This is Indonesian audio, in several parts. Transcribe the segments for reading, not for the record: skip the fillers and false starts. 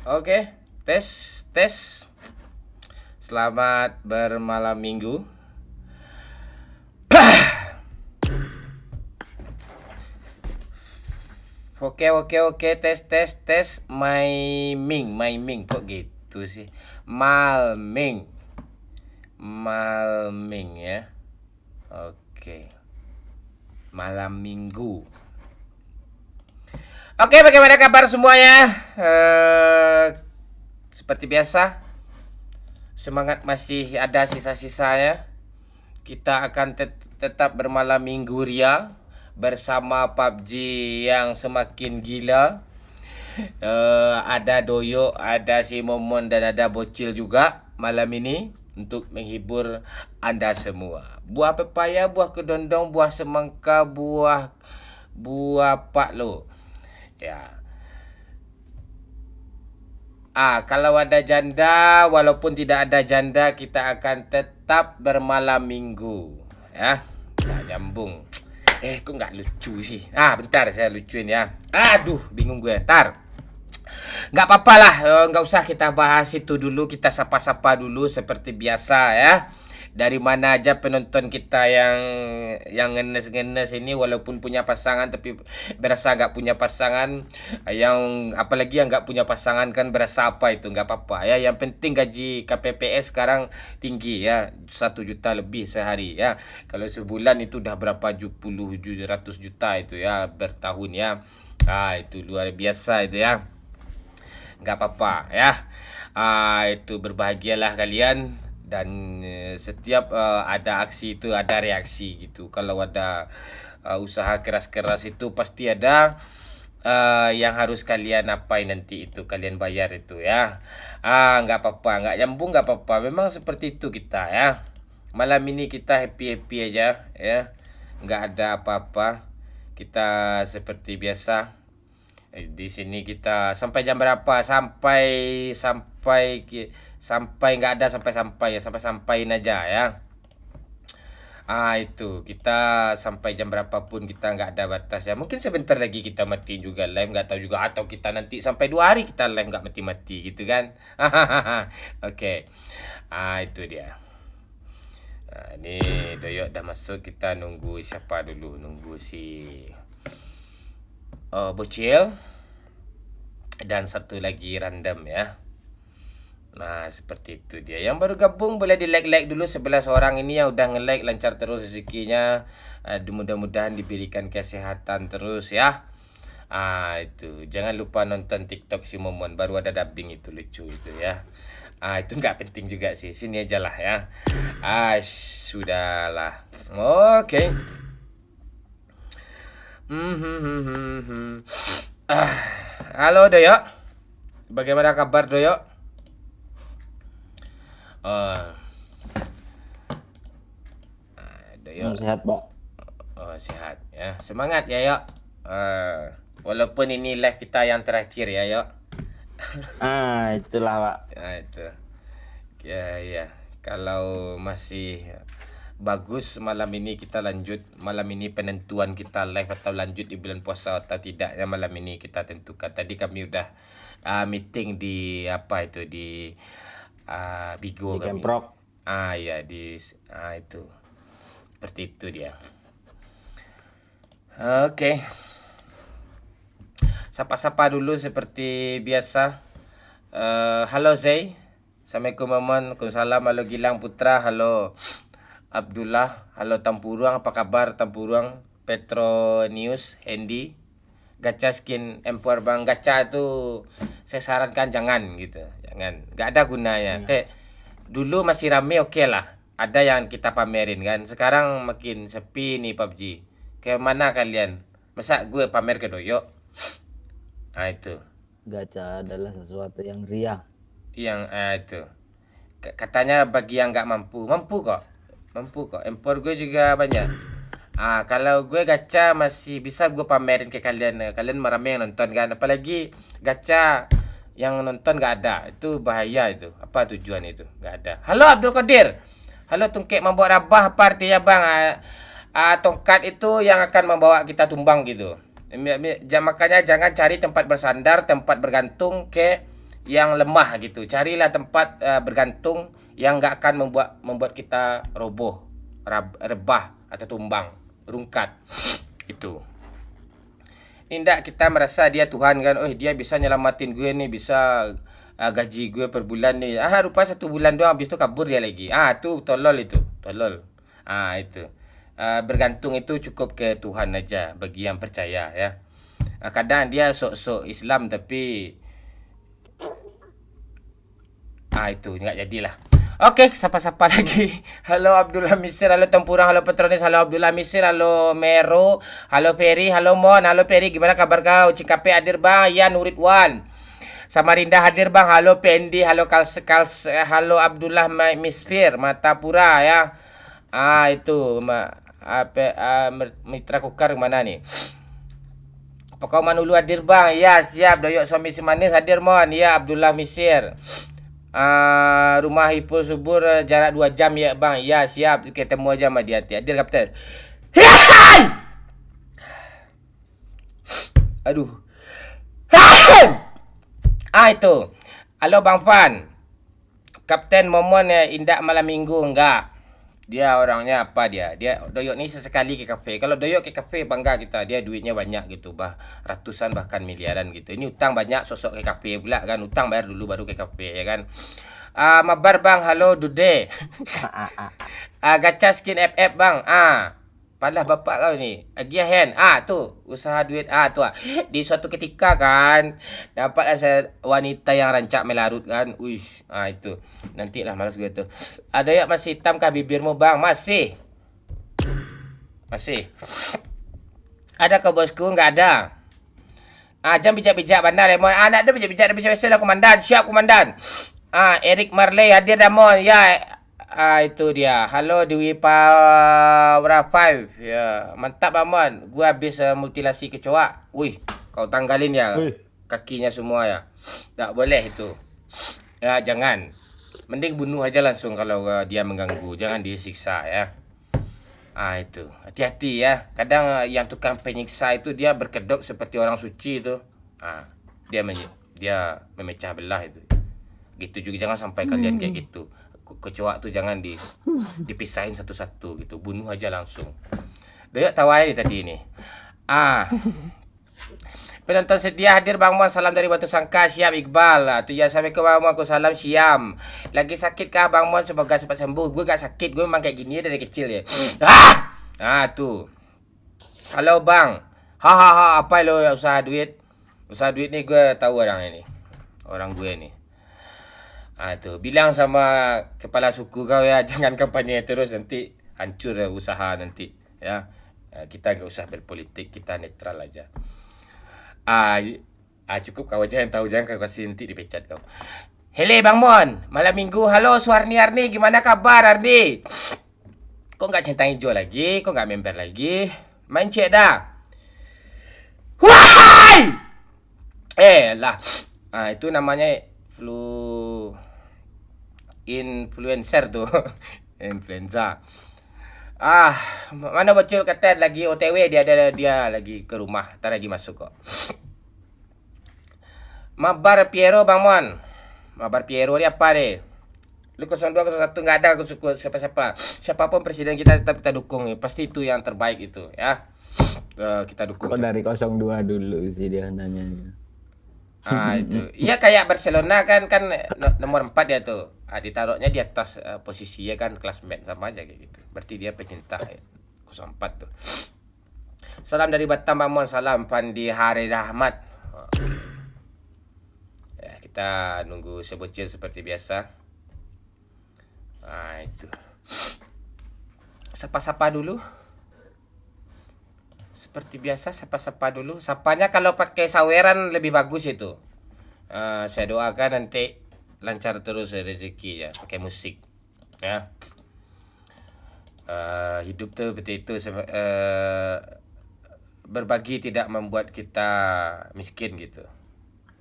Oke, tes, tes. Selamat bermalam minggu. Oke, tes, tes, tes. My Ming, kok gitu sih? Malming, Malming ya. Oke, malam minggu. Oke, bagaimana kabar semuanya? Seperti biasa, semangat masih ada sisa-sisanya. Kita akan tetap bermalam minggu ria bersama PUBG yang semakin gila. Ada Doyo, ada si Momon dan ada Bocil juga malam ini untuk menghibur Anda semua. Buah pepaya, buah kedondong, buah semangka, buah paklo. Ya. Kalau ada janda, walaupun tidak ada janda, kita akan tetap bermalam minggu. Ya, nggak nyambung. Kok nggak lucu sih? Bentar saya lucuin ya. Aduh, bingung gue. Ntar. Nggak apa-apa lah, nggak usah kita bahas itu dulu. Kita sapa-sapa dulu seperti biasa ya. Dari mana aja penonton kita yang ngenes-ngenes ini, walaupun punya pasangan tapi berasa nggak punya pasangan, yang apalagi yang nggak punya pasangan kan berasa apa itu, nggak apa-apa ya. Yang penting gaji KPPS sekarang tinggi ya, 1 juta lebih sehari ya. Kalau sebulan itu udah berapa puluh ratus juta itu ya bertahun ya. Itu luar biasa itu ya, nggak apa-apa ya. Itu berbahagialah kalian. Dan setiap ada aksi itu ada reaksi gitu. Kalau ada usaha keras-keras itu pasti ada yang harus kalian apain nanti itu, kalian bayar itu ya. Nggak apa-apa, nggak nyambung nggak apa-apa, memang seperti itu kita ya. Malam ini kita happy-happy aja ya, nggak ada apa-apa, kita seperti biasa. Di sini kita sampai jam berapa? Sampai nggak ada sampai ya, sampain aja ya. Itu kita sampai jam berapapun, kita nggak ada batas ya. Mungkin sebentar lagi kita matiin juga live, nggak tahu juga, atau kita nanti sampai 2 hari kita live nggak mati-mati gitu kan. Oke. Itu dia. Ini Doyok udah masuk, kita nunggu siapa dulu? Nunggu si Bocil dan satu lagi random ya. Nah, seperti itu dia. Yang baru gabung boleh di like dulu, 11 orang ini yang udah nge-like, lancar terus rezekinya. Mudah-mudahan diberikan kesehatan terus ya. Itu. Jangan lupa nonton TikTok si Momon, baru ada dubbing itu, lucu itu ya. Itu nggak penting juga sih. Sini aja lah ya. Sudahlah. Oke. Halo Doyo. Bagaimana kabar Doyo? Doyo. Sehat, Pak. Sehat ya. Semangat ya, Yok. Walaupun ini live kita yang terakhir ya, Yok. Itulah, Pak. Itu. Ya. Kalau masih bagus malam ini kita lanjut. Malam ini penentuan kita live atau lanjut di bulan puasa atau tidaknya, malam ini kita tentukan. Tadi kami udah meeting di apa itu, di Bigo Di kami. Kemprok. Ya itu. Seperti itu dia. Oke. Sapa-sapa dulu seperti biasa. Halo Zay. Assalamualaikum Maman. Waalaikumsalam. Halo Gilang Putra. Halo Abdullah. Halo Tampuruang. Apa kabar Tampuruang? Petro News. Hendy. Gacha skin Empower Bang. Gacha itu saya sarankan jangan gitu. Jangan. Gak ada gunanya. Kayak dulu masih rame, oke lah. Ada yang kita pamerin kan. Sekarang makin sepi nih PUBG. Kayak mana kalian? Masa gue pamer ke Doyo? Itu. Gacha adalah sesuatu yang ria. Yang itu. Katanya bagi yang nggak mampu. Mampu kok. Empor gue juga banyak. Kalau gue gacha masih bisa gue pamerin ke kalian. Kalian merame yang nonton kan. Apalagi gacha yang nonton nggak ada. Itu bahaya itu. Apa tujuan itu? Nggak ada. Halo Abdul Qadir. Halo Tungkek membawa rabah, apa artinya bang? Tongkat itu yang akan membawa kita tumbang gitu. Makanya jangan cari tempat bersandar, tempat bergantung ke yang lemah gitu. Carilah tempat bergantung yang nggak akan membuat kita roboh, rebah atau tumbang, rungkat. Itu. Tidak kita merasa dia Tuhan kan. Oh, dia bisa nyelamatin gue nih, bisa gaji gue per bulan nih. Rupa 1 bulan doang habis itu kabur dia lagi. Tuh tolol itu, tolol. Itu. Bergantung itu cukup ke Tuhan aja bagi yang percaya ya. Kadang dia sok-sok Islam tapi itu nggak jadilah. Oke, siapa-siapa lagi? Halo Abdullah Misir, halo Tempurang, halo Petronis, halo Abdullah Misir, halo Mero, halo Ferry, halo Mon, halo Ferry, gimana kabar kau? Cikape hadir bang, ya Nuridwan. Samarinda hadir bang, halo Pendi, halo Kals, halo Abdullah Misfir, Matapura ya. Itu Mitra Kukar mana nih? Pokok Manulu hadir bang, ya siap. Doyok suami si manis hadir Mon, ya Abdullah Misir. Rumah Hipul Subur jarak 2 jam ya bang. Ya siap, ketemu aja sama dia. Hadir kapten. Aduh. Itu. Halo Bang Fan. Kapten Momon indak malam minggu enggak. Dia orangnya apa dia? Dia doyok ni sesekali ke kafe. Kalau doyok ke kafe bangga kita. Dia duitnya banyak gitu, ratusan bahkan miliaran gitu. Ini utang banyak, sosok ke kafe pula kan. Utang bayar dulu baru ke kafe ya kan. Mabar bang, halo Dude. Gacha skin FF bang. Palah bapak kau ni. Agiahen. Tu usaha duit. Tu di suatu ketika kan dapatlah saya wanita yang rancak melarut kan. Uish. Itu. Nantilah malas gue tu. Ada yang masih hitam kah bibirmu bang? Masih. Masih. Ada ke bosku? Enggak ada. Jangan bijak-bijak bandar Remon. Nak ada bijak-bijak biasa lah komandan. Siap komandan. Eric Marley hadir Damon. Ya. Itu dia. Halo Dewi Power 5. Ya, mantap Amon. Gua habis mutilasi kecoak. Wih, kau tanggalin ya kakinya semua ya. Tak boleh itu. Ya, jangan. Mending bunuh aja langsung kalau dia mengganggu. Jangan disiksa ya. Itu. Hati-hati ya. Kadang yang tukang penyiksa itu dia berkedok seperti orang suci itu. Dia memecah belah itu. Gitu juga jangan sampai kalian kayak gitu. Kecoak tuh jangan dipisahin satu-satu gitu, bunuh aja langsung. Doyok tawa aja tadi ini. Penonton setia hadir Bang Mon, salam dari Batu Sangka, siap Iqbal. Tu ya sampai ke Bang Mon, aku salam Siam. Lagi sakit kah Bang Mon? Semoga cepat sembuh. Gue gak sakit, gue memang kayak gini dari kecil ya. Tuh. Halo Bang. Apa lo usaha duit? Usaha duit nih gue tahu orang ini. Orang gue nih. Tuh, bilang sama kepala suku kau ya, jangan kampanye terus nanti hancur usaha nanti ya. Kita nggak usah berpolitik, kita netral aja. Cukup kau aja yang tahu, jangan kau kasih nanti dipecat kau. Hele Bang Mon, malam minggu. Halo Suharni Arni, gimana kabar Arni? Kok nggak centang hijau lagi? Kok nggak member lagi? Main cek dah. Wahai! Lah. Itu namanya influencer tuh. Influenza. Mana bocil kata lagi OTW, dia lagi ke rumah, ntar lagi masuk kok. Mabar Piero Bang Mon. Mabar Piero ni apa deh? Lu 02 01 enggak ada aku suka siapa-siapa. Siapapun presiden kita tetap kita dukung. Pasti itu yang terbaik itu ya. Kita dukung. Kok dari 02 dulu sih dia nanya. Itu. Iya kayak Barcelona kan nomor 4 dia tuh. Ditaruhnya di atas posisinya kan klasmen sama aja kayak gitu. Berarti dia pecinta 04 tuh. Salam dari Batam Bang Mon, salam Pandi Hari Rahmat. Ya, kita nunggu sebocil seperti biasa. Itu. Sapa-sapa dulu. Seperti biasa sapa-sapa dulu. Sapanya kalau pakai saweran lebih bagus itu. Saya doakan nanti lancar terus rezeki ya, pakai musik ya. Hidup tuh seperti itu, berbagi tidak membuat kita miskin gitu.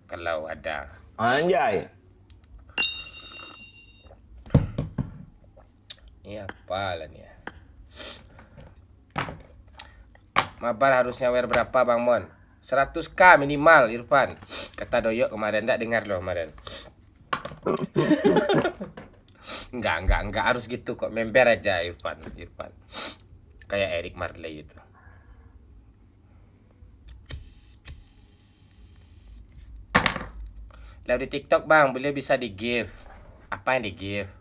Kalau ada. Anjay. Ini apa lah nih ya? Mabar harus nyawer berapa Bang Mon? 100k minimal Irfan. Kata Doyok kemarin, enggak dengar lo kemarin. Enggak harus gitu kok. Member aja Irfan. Kayak Eric Marley gitu. Live di TikTok bang, boleh bisa di give. Apa yang di give?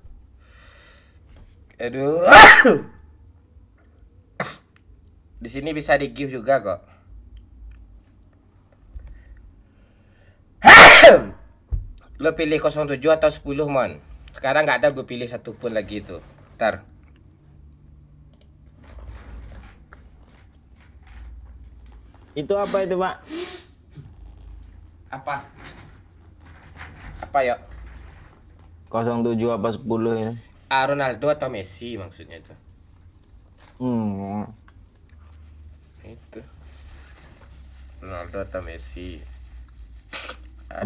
Aduh. Di sini bisa di give juga kok. Lo pilih 07 atau 10 mon. Sekarang nggak ada, gue pilih satu pun lagi itu. Ntar. Itu apa itu, Pak? Apa? Apa ya? 07 apa 10 ini? Ronaldo atau Messi maksudnya itu. Itu. Ronaldo atau Messi.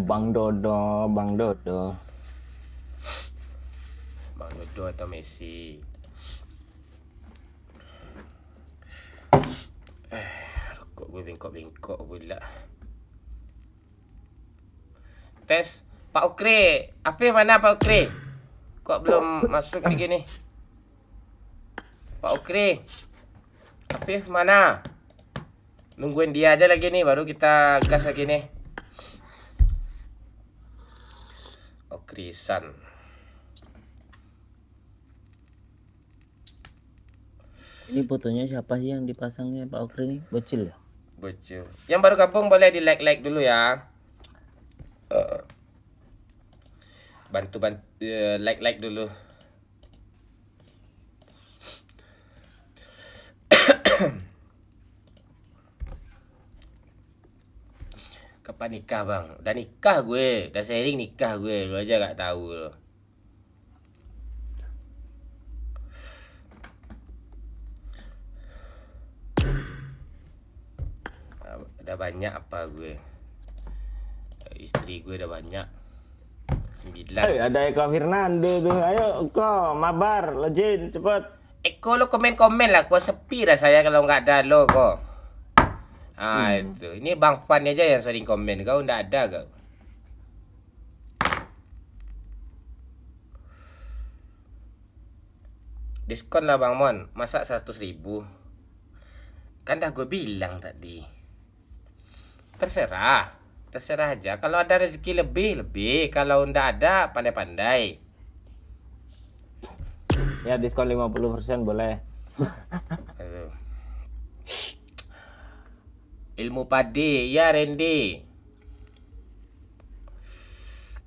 Bang Dodo. Bang Dodo atau Messi. Rokok gue bengkok-bengkok pula. Tes Pak Ukri. Apa mana Pak Ukri? Kok belum masuk lagi nih? Pak Ukri. Apa mana? Nungguin dia aja lagi nih, baru kita gas lagi nih. Okrisan. Ini fotonya siapa sih yang dipasangnya Pak Okri ini? Bocil ya? Bocil. Yang baru gabung boleh di like dulu ya. Bantu like dulu. Kapan nikah bang? Udah nikah gue, udah sharing nikah gue, lu aja gak tahu lo. Udah banyak apa gue? Istri gue udah banyak. 9. Ada Eko Fernando tuh. Ayo Eko, mabar, legend, cepet. Eko lo komen lah, kok sepi rasanya kalau nggak ada lo kok. Itu. Ini Bang Fan aja yang sering komen, kau nggak ada kau. Diskon lah Bang Mon, masa 100.000? Kan dah gue bilang tadi. Terserah aja. Kalau ada rezeki lebih. Kalau ndak ada, pandai-pandai. Ya diskon 50% boleh. Aduh. Ilmu padi, ya Randy.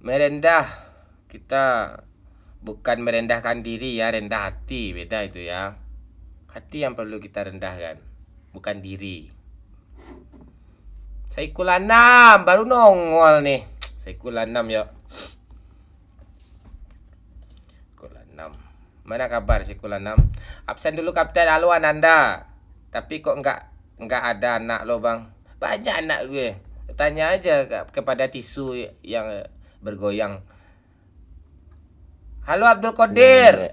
Merendah. Kita bukan merendahkan diri ya, rendah hati. Beda itu ya. Hati yang perlu kita rendahkan, bukan diri. Saikul Anam baru nongol nih. Saikul Anam yuk. Saikul Anam. Mana kabar Saikul Anam? Absen dulu Kapten. Halo Ananda. Tapi kok enggak ada anak lo bang? Banyak anak gue. Tanya aja kepada tisu yang bergoyang. Halo Abdul Qadir.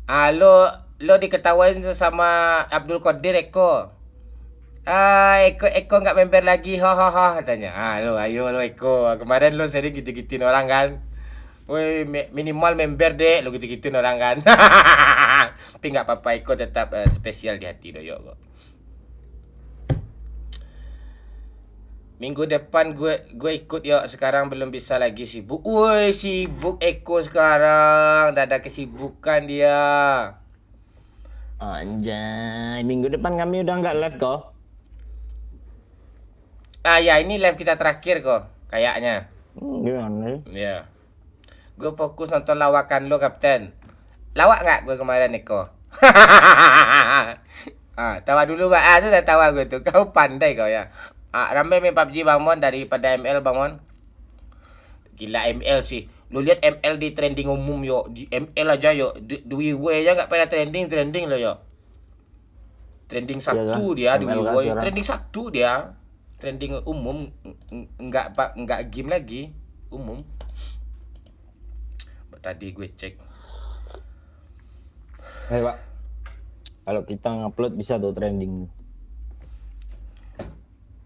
Halo, lo diketawain sama Abdul Qadir Eko. Eko nggak member lagi, hahaha katanya. Ayo lo Eko. Kemarin lo sering gitu-gituin orang kan. Woi, minimal member deh, lo gitu-gituin orang kan. Tapi nggak apa-apa, Eko tetap spesial di hati Doyok kok. Minggu depan gue ikut yuk. Sekarang belum bisa lagi, sibuk. Woi, sibuk Eko sekarang. Udah ada kesibukan dia. Anjay, minggu depan kami udah nggak live kok. Ya ini live kita terakhir kok, kayaknya. Gimana? Ya. Gue fokus nonton lawakan lo, Kapten. Lawak nggak gue kemarin, Eko? Tawa dulu, Pak. Itu udah tawa gue tuh. Kau pandai kau ya. Ramai main PUBG Bang Mon daripada ML Bang Mon. Gila ML sih. Lu lihat ML di trending umum yo. Di ML aja yo. Di WoW aja nggak pernah trending lo yo. Trending 1 dia di WoW. Trending 1 dia. Trending umum, enggak game lagi, umum. Tadi gue cek. Pak, kalau kita ngupload bisa tuh trending.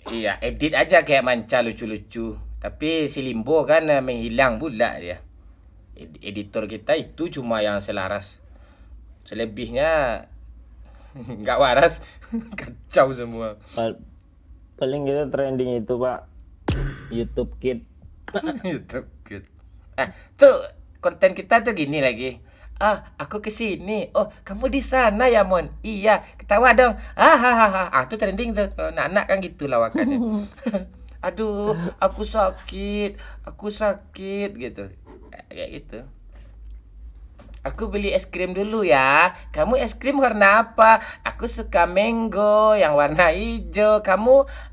Iya, edit aja kayak manca lucu-lucu. Tapi si Limbo kan menghilang pula dia. Editor kita itu cuma yang selaras. Selebihnya nggak waras. Kacau semua. Pa- Paling kita trending itu Pak, YouTube Kid. YouTube good. Tuh konten kita tuh gini lagi. Aku ke sini. Oh, kamu di sana ya, Mon? Iya, ketawa dong. Hahaha. Tuh trending tuh. Kalau anak-anak kan gitu lawakannya. Aduh, aku sakit gitu. Kayak gitu. Aku beli es krim dulu ya. Kamu es krim warna apa? Aku suka mango yang warna hijau.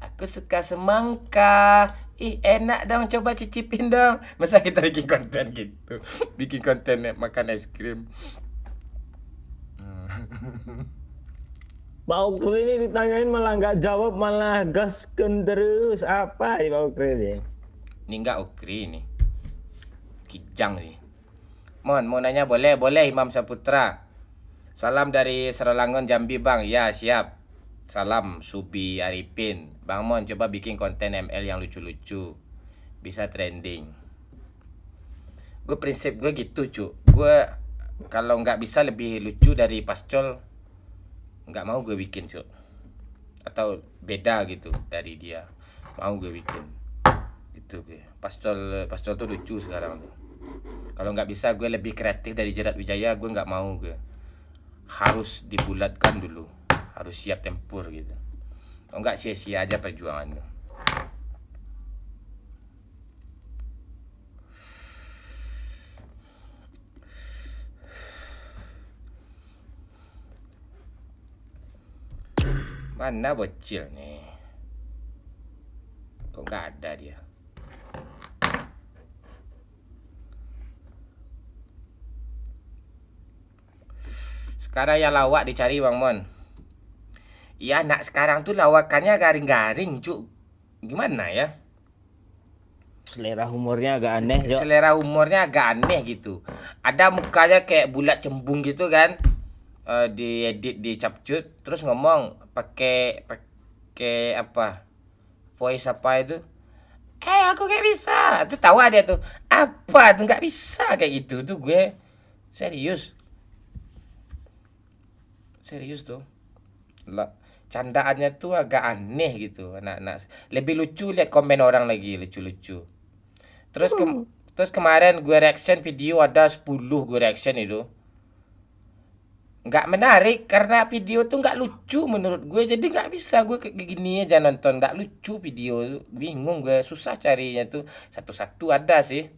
Aku suka semangka. Ih, enak dong. Coba cicipin dong. Masa kita bikin konten gitu? Bikin konten makan es krim. Pak Ukri ini ditanyain malah nggak jawab, malah gasken terus. Apa ya Pak Ukri ini? Ini enggak ukri ini. Kijang nih. Mau nanya boleh? Boleh Imam Saputra. Salam dari Seralangon Jambi bang. Ya siap. Salam Subi Arifin. Bang Mon coba bikin konten ML yang lucu-lucu. Bisa trending. Gue prinsip gue gitu cu. Gue kalau nggak bisa lebih lucu dari Pascol, nggak mau gue bikin cu. Atau beda gitu dari dia. Mau gue bikin. Itu gue. Pascol tuh lucu sekarang tuh. Kalau nggak bisa gue lebih kreatif dari Jerat Wijaya, gue nggak mau gue. Harus dibulatkan dulu, harus siap tempur gitu. Kalau nggak sia-sia aja perjuangan tuh. Mana bocil nih? Kok nggak ada dia? Sekarang yang lawak dicari Bang Mon. Iya, anak sekarang tuh lawakannya garing-garing, cuk. Gimana ya? Selera humornya agak aneh, Jok. Selera humornya agak aneh gitu. Ada mukanya kayak bulat cembung gitu kan. Diedit di capcut terus ngomong pakai apa? Voice apa itu? Aku kayak bisa. Tuh tawa dia tuh. Apa tuh nggak bisa kayak gitu tuh gue. Serius. Serius tuh. Lah, candaannya tuh agak aneh gitu anak-anak. Lebih lucu lihat komen orang lagi lucu-lucu. Terus terus kemarin gue reaction video ada 10 gue reaction itu. Nggak menarik karena video tuh nggak lucu menurut gue. Jadi nggak bisa gue kayak gini aja nonton. Nggak lucu video. Bingung gue. Susah carinya tuh. Satu-satu ada sih.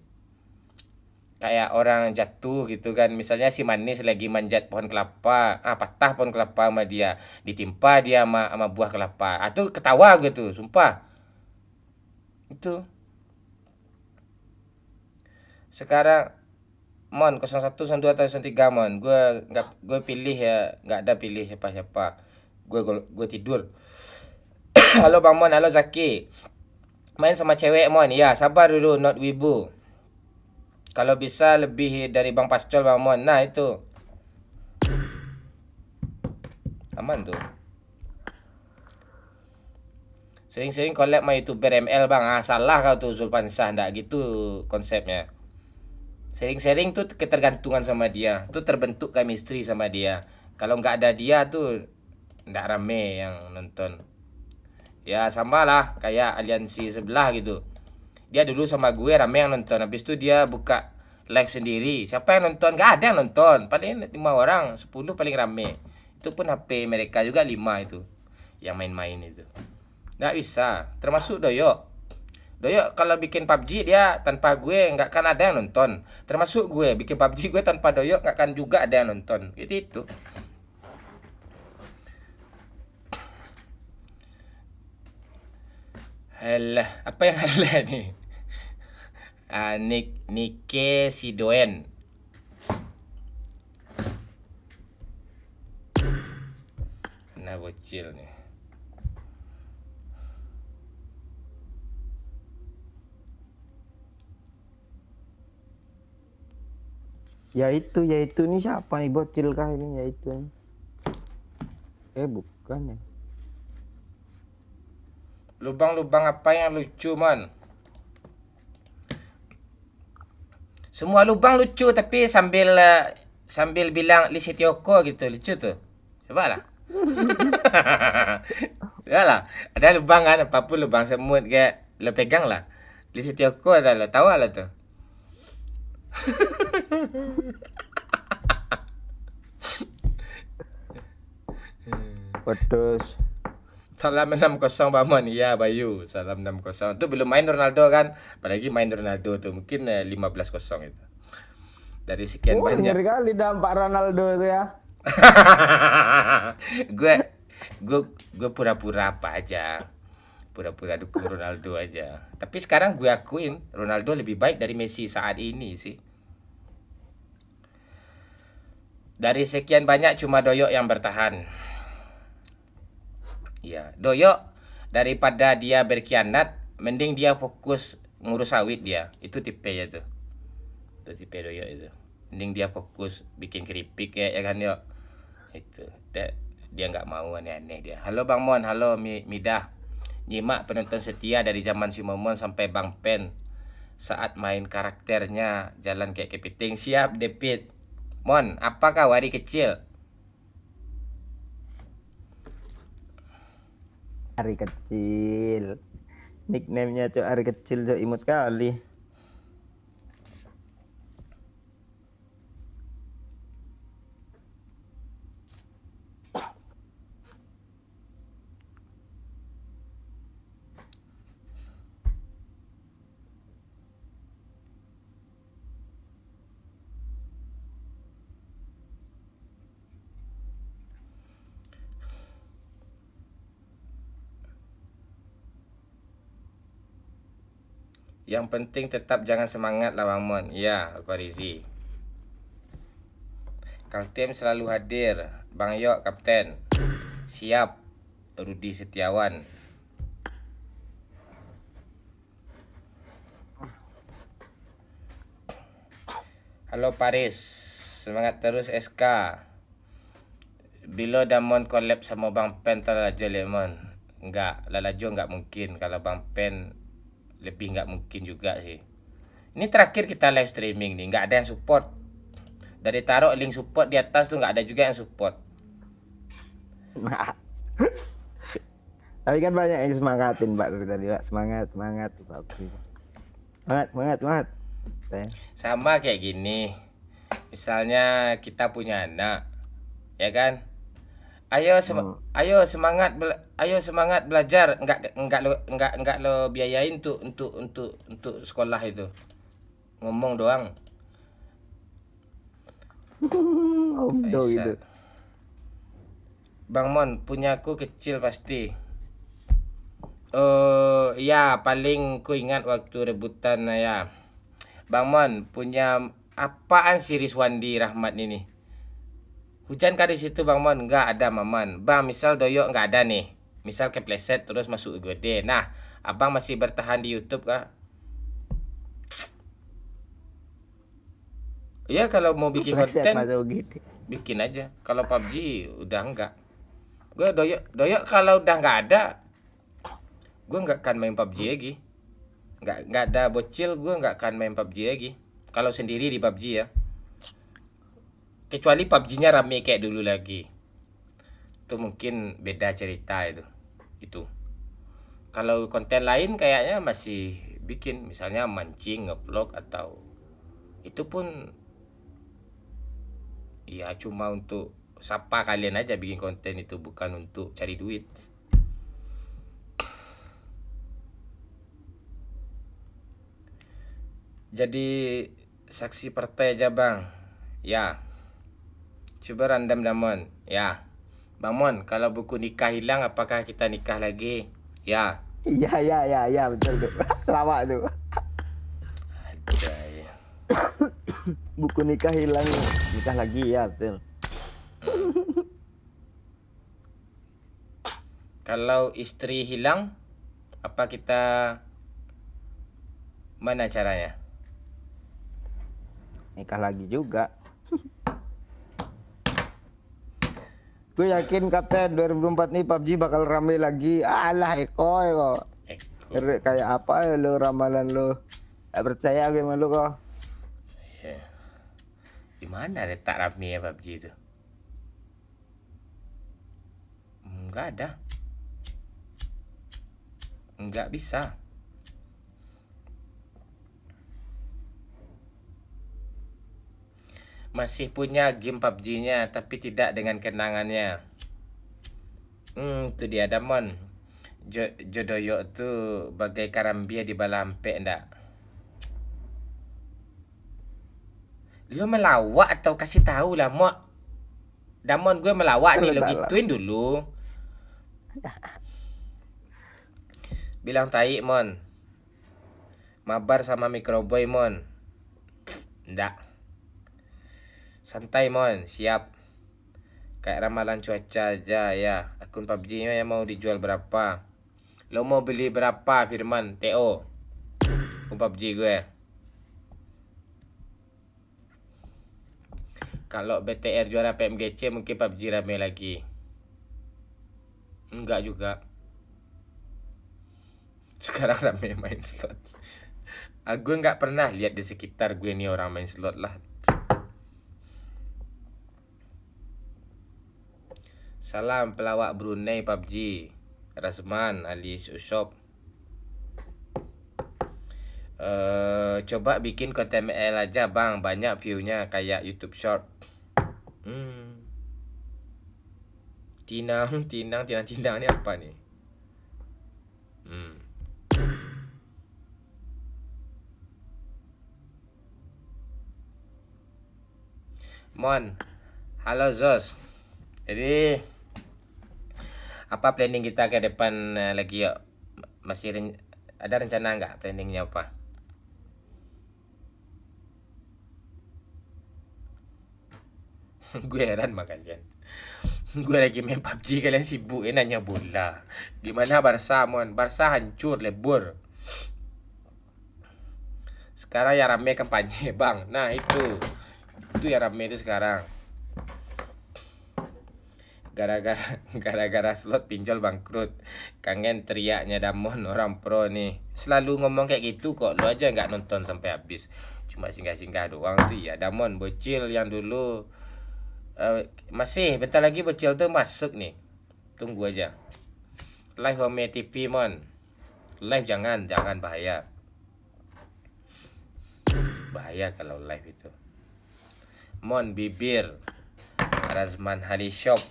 Kayak orang jatuh gitu kan, misalnya si manis lagi manjat pohon kelapa, patah pohon kelapa sama dia, ditimpa dia sama buah kelapa, tuh ketawa gue tuh sumpah. Itu sekarang Mon 01, 02 atau 03 Mon, gue pilih ya, nggak ada pilih siapa-siapa. Gue tidur. Halo Bang Mon, halo Zaki, main sama cewek Mon. Ya sabar dulu, not wibu. Kalau bisa lebih dari Bang Pascol Bang Mon. Nah itu aman tuh. Sering-sering collab sama youtuber ML bang. Salah kau tuh Zulfansah. Nggak gitu konsepnya. Sering-sering tuh ketergantungan sama dia. Tuh terbentuk chemistry sama dia. Kalau nggak ada dia tuh nggak rame yang nonton. Ya sama lah kayak aliansi sebelah gitu. Dia dulu sama gue rame yang nonton. Habis itu dia buka live sendiri. Siapa yang nonton? Gak ada yang nonton. Paling 5 orang, 10 paling rame. Itu pun HP mereka juga 5 itu. Yang main-main itu. Gak bisa. Termasuk Doyok. Doyok kalau bikin PUBG dia tanpa gue nggak akan ada yang nonton. Termasuk gue bikin PUBG gue tanpa Doyok nggak akan juga ada yang nonton. Itu. Halah, apa yang halah nih? Nike Sidoen. Nah bocil nih. Ya itu nih siapa nih bocil kah ini ya itu. Bukan ya. Lubang-lubang apa yang lucu, Mon? Semua lubang lucu tapi sambil bilang Li Setioko gitu, lucu tuh. Coba lah. Ya lah, ada lubang kan, apapun lubang semut kayak lo pegang lah. Li Setioko ada lo, tahu lah tuh. Putus. Salam 6-0 Bang Mon. Iya, Bayu. Salam 6-0. Itu belum main Ronaldo kan? Apalagi main Ronaldo tuh mungkin 15-0 itu. Dari sekian banyak. Ngeri kali dampak Ronaldo itu ya. gue gue pura-pura apa aja. Pura-pura dukung Ronaldo aja. Tapi sekarang gue akuin Ronaldo lebih baik dari Messi saat ini sih. Dari sekian banyak cuma Doyok yang bertahan. Iya, Doyok daripada dia berkhianat, mending dia fokus ngurus sawit dia. Itu tipe ya tuh. Itu tipe Doyok itu. Mending dia fokus bikin keripik ya kan yo. Itu. Dia nggak mau aneh-aneh dia. Halo Bang Mon, halo Midah. Nyimak penonton setia dari zaman si Momon sampai Bang Pen. Saat main karakternya jalan kayak kepiting. Siap, Depit. Mon, apakah wari kecil? Hari kecil. Nickname-nya Cok hari kecil Cok, imut sekali. Yang penting tetap jangan semangat lah Bang Mon. Ya, Farizi. Kaltim selalu hadir. Bang Yok, Kapten. Siap. Rudi Setiawan. Halo Paris. Semangat terus SK. Bilo Damon collab sama Bang Pen Lalajo Lemon. Enggak, Lalajo enggak mungkin. Kalau Bang Pen lebih nggak mungkin juga sih. Ini terakhir kita live streaming nih, nggak ada yang support. Dari taruh link support di atas tuh nggak ada juga yang support. Tapi kan banyak yang semangatin Pak dari tadi Pak. Semangat. Semangat. Sama kayak gini. Misalnya kita punya anak, ya kan? Ayo semangat belajar. Enggak lo biayain tuh untuk sekolah itu. Ngomong doang. Omdo gitu. Bang Mon, punyaku kecil pasti. Ya paling ku ingat waktu rebutan ya. Bang Mon punya apaan sih Rizwandi Rahmat ini? Hujan kah di situ Bang Mon? Enggak ada Maman. Bang, misal Doyok enggak ada nih. Misal kepleset terus masuk UGD. Nah, Abang masih bertahan di YouTube kah? Ya kalau mau bikin konten bikin aja. Kalau PUBG udah enggak. Gue Doyok kalau udah enggak ada, gue enggak akan main PUBG lagi. Enggak ada bocil, gue enggak akan main PUBG lagi. Kalau sendiri di PUBG ya. Kecuali PUBG-nya rame kayak dulu lagi. Itu mungkin beda cerita itu. Kalau konten lain kayaknya masih bikin, misalnya mancing, ngevlog atau itu pun ya cuma untuk sapa kalian aja bikin konten itu, bukan untuk cari duit. Jadi saksi partai aja Bang. Ya. Coba random Damon. Ya. Bang Mon, kalau buku nikah hilang apakah kita nikah lagi? Ya. Iya betul tuh. Lama tuh. Ada ya. Buku nikah hilang, nikah lagi ya betul. Kalau istri hilang, apa kita mana caranya? Nikah lagi juga. Gue yakin Kapten 2004 nih PUBG bakal rame lagi. Alah Eko. Eko. Kayak apa ya lo ramalan lo? Gak percaya gue sama lo kok. Ya. Di mana letak rame ya PUBG itu? Enggak ada. Enggak bisa. Masih punya game PUBG-nya tapi tidak dengan kenangannya. Itu dia Damon. Jodoyo tuh bagai karambia di balampek ndak? Lu melawak atau kasih tahu lah, Mok? Damon gue melawak nih, lo Salah. gituin dulu. Bilang tai, Mon. Mabar sama Microboy, Mon. Ndak. Santai, Mon. Siap. Kayak ramalan cuaca aja ya. Akun PUBG-nya yang mau dijual berapa? Lo mau beli berapa, Firman? TO. Akun PUBG gue. Kalau BTR juara PMGC mungkin PUBG rame lagi. Enggak juga. Sekarang rame main slot. Gue nggak pernah lihat di sekitar gue nih orang main slot lah. Salam pelawak Brunei PUBG. Rasman alias Ushop. Coba bikin konten ML aja bang, banyak viewnya kayak YouTube Short. Tinang ini apa nih? Mon, halo Zos. Jadi apa planning kita ke depan lagi yuk? Masih ada rencana nggak planningnya apa? Gue heran sama kalian. Gue lagi main PUBG kalian sibuk nanya bola. Gimana Barca, Mon? Barca hancur lebur. Sekarang ya rame kampanye, Bang. Nah, itu yang rame itu sekarang. Gara-gara slot pinjol bangkrut. Kangen teriaknya Damon orang pro nih. Selalu ngomong kayak gitu kok. Lo aja nggak nonton sampai habis. Cuma singgah-singgah doang tuh ya. Damon bocil yang dulu masih bentar lagi bocil tuh masuk nih. Tunggu aja. Live Home TV, Mon. Live jangan bahaya. Bahaya kalau live itu. Mon bibir. Razman Hali Shop.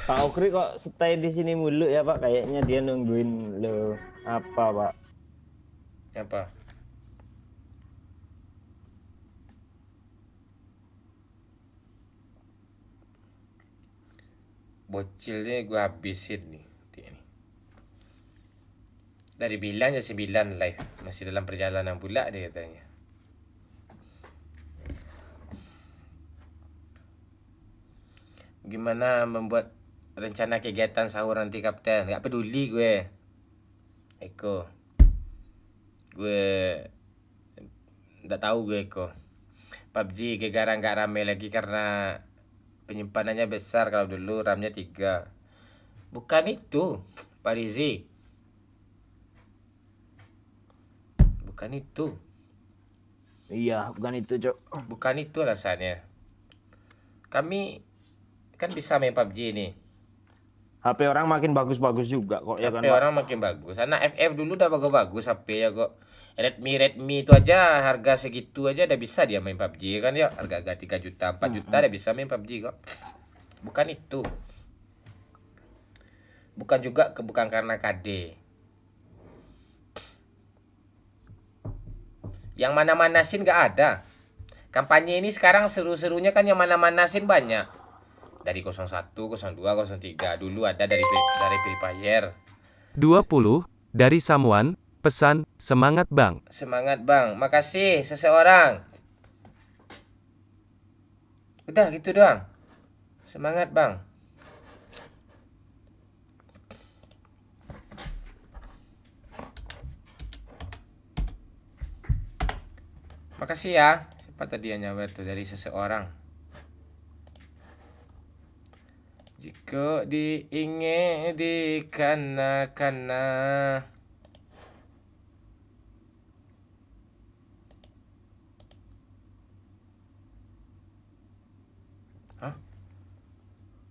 Pak Okri kok stay di sini mulu ya Pak? Kayaknya dia nungguin lo apa Pak? Apa? Bocilnya gue habisin nih. Dari bilang ya 9 live. Masih dalam perjalanan pula dia katanya. Gimana membuat rencana kegiatan sahur nanti Kapten? Gak peduli gue. Eko. Gue nggak tahu gue Eko. PUBG Gegara nggak rame lagi karena penyimpanannya besar. Kalau dulu RAM-nya 3. Bukan itu, Pak Rizie. Bukan itu. Iya, bukan itu, Cok. Bukan itu alasannya. Kami kan bisa main PUBG nih. HP orang makin bagus-bagus juga kok ya kan, HP Pak? orang makin bagus. Anak FF dulu udah bagus-bagus HP ya kok. Redmi itu aja harga segitu aja udah bisa dia main PUBG kan ya. Harga 3 juta, 4 juta udah bisa main PUBG kok. Bukan itu. Bukan karena KD. Yang mana-manasin gak ada. Kampanye ini sekarang seru-serunya kan yang mana-manasin banyak. Dari 01, 02, 03. Dulu ada dari Free Fire. 20, dari Samuan, pesan, semangat bang. Semangat bang, makasih seseorang. Udah gitu doang. Semangat bang. Makasih ya. Siapa tadi yang nyawer tuh dari seseorang? Jika diingin di kana-kana. Hah?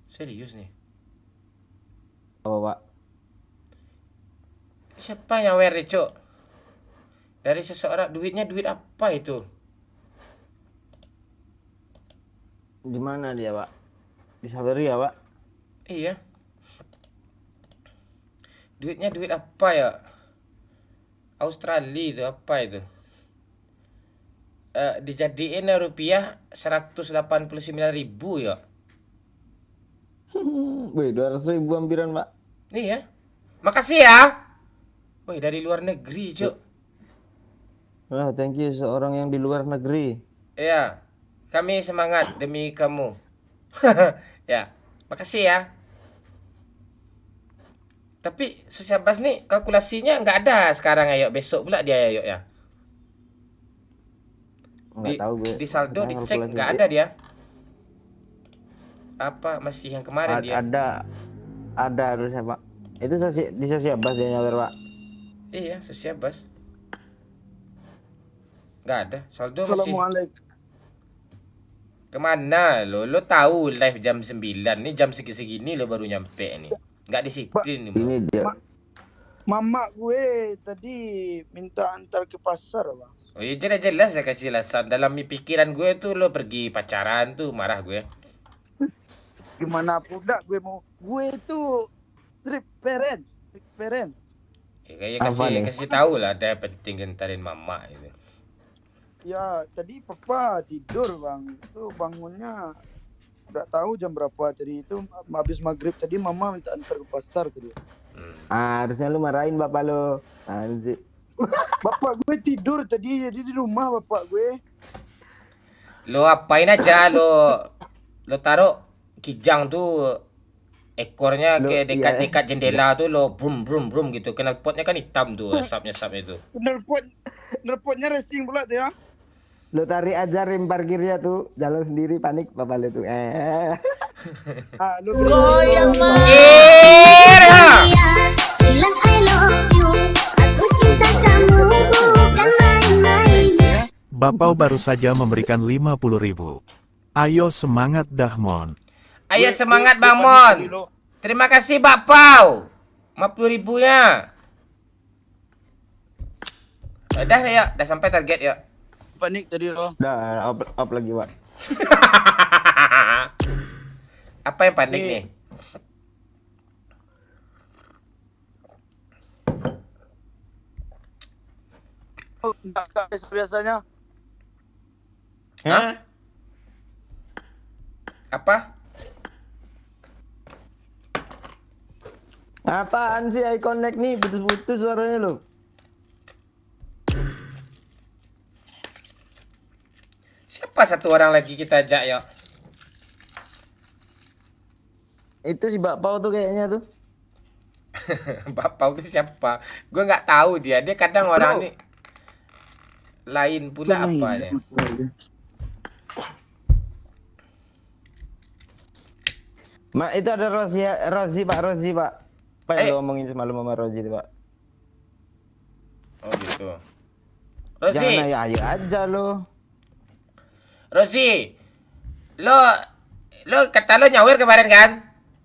Serius nih? Apa Pak? Siapa yang nyawer nih, Cok? Dari seseorang, duitnya duit apa itu? Di mana dia Pak? Di Saweria ya Pak? Iya. Duitnya duit apa ya? Australia itu apa itu? Dijadiin rupiah 189.000 ya. Wih 200.000 hampiran Pak. Iya. Makasih ya. Woi, dari luar negeri, Cuk. Wah thank you seorang yang di luar negeri. Iya. Kami semangat demi kamu. Ya. Makasih ya. Tapi Susyabas nih kalkulasinya nggak ada sekarang ayo. Besok pula dia ayo ya. Nggak tahu gue. Di saldo Nah, dicek kalkulasi nggak dia. ada dia. Apa masih yang kemarin dia? Ada harusnya Pak. Itu di Sosiabas dia nyawer Pak. Iya, Susyabas. Nggak ada. Saldo masih. Assalamualaikum. Kemana lo? Lo tahu live jam 9 nih jam segini lo baru nyampe nih. Nggak disiplin nih. Ini dia. Mama gue tadi minta antar ke pasar, Bang. Oh iya jelas lah kasih alasan. Dalam pikiran gue tuh lo pergi pacaran tuh marah gue. Gimana pula gue itu strict parents. Ya, kayak Apa nih? kasih tahu lah ada penting gentarin mama itu. Ya, tadi papa tidur, Bang. Itu bangunnya udah tahu jam berapa tadi itu habis maghrib tadi mama minta antar ke pasar tadi. Harusnya lu marahin bapak lu. Anjir. Bapak gue tidur tadi jadi di rumah bapak gue. Lo apain aja lo taruh kijang tuh ekornya Lo- ke iya, dekat-dekat jendela tuh lo brum brum brum gitu. Knalpotnya kan hitam tuh asapnya itu. Nelpotnya racing pula tuh ya. Lu tarik aja rem parkirnya tuh, jalan sendiri panik bapak lu tuh. Ah, lu Irha. Bilang I love you, aku cinta kamu bukan main-main. Bapau baru saja memberikan 50.000. Ayo semangat Dahmon. Ayo semangat Bang Mon. Terima kasih Bapau. 50.000-nya. Udah sampai target yuk. panik tadi lo. Udah, up lagi, Pak. Apa yang panik nih? Oh, enggak biasanya. Hah? Apa? Apaan sih iConnect nih? Putus-putus suaranya lu. Siapa satu orang lagi kita ajak yuk? Itu si Bakpao tuh kayaknya tuh. Bapau itu siapa? Gue nggak tahu dia. Dia kadang orang nih lain pula apa ya? Itu ada Rozi Pak. Apa yang lu ngomongin semalam sama Rozi itu, Pak? Oh gitu. Rozi, Jangan ayo aja lo. Rozi, lo kata lo nyawer kemarin kan?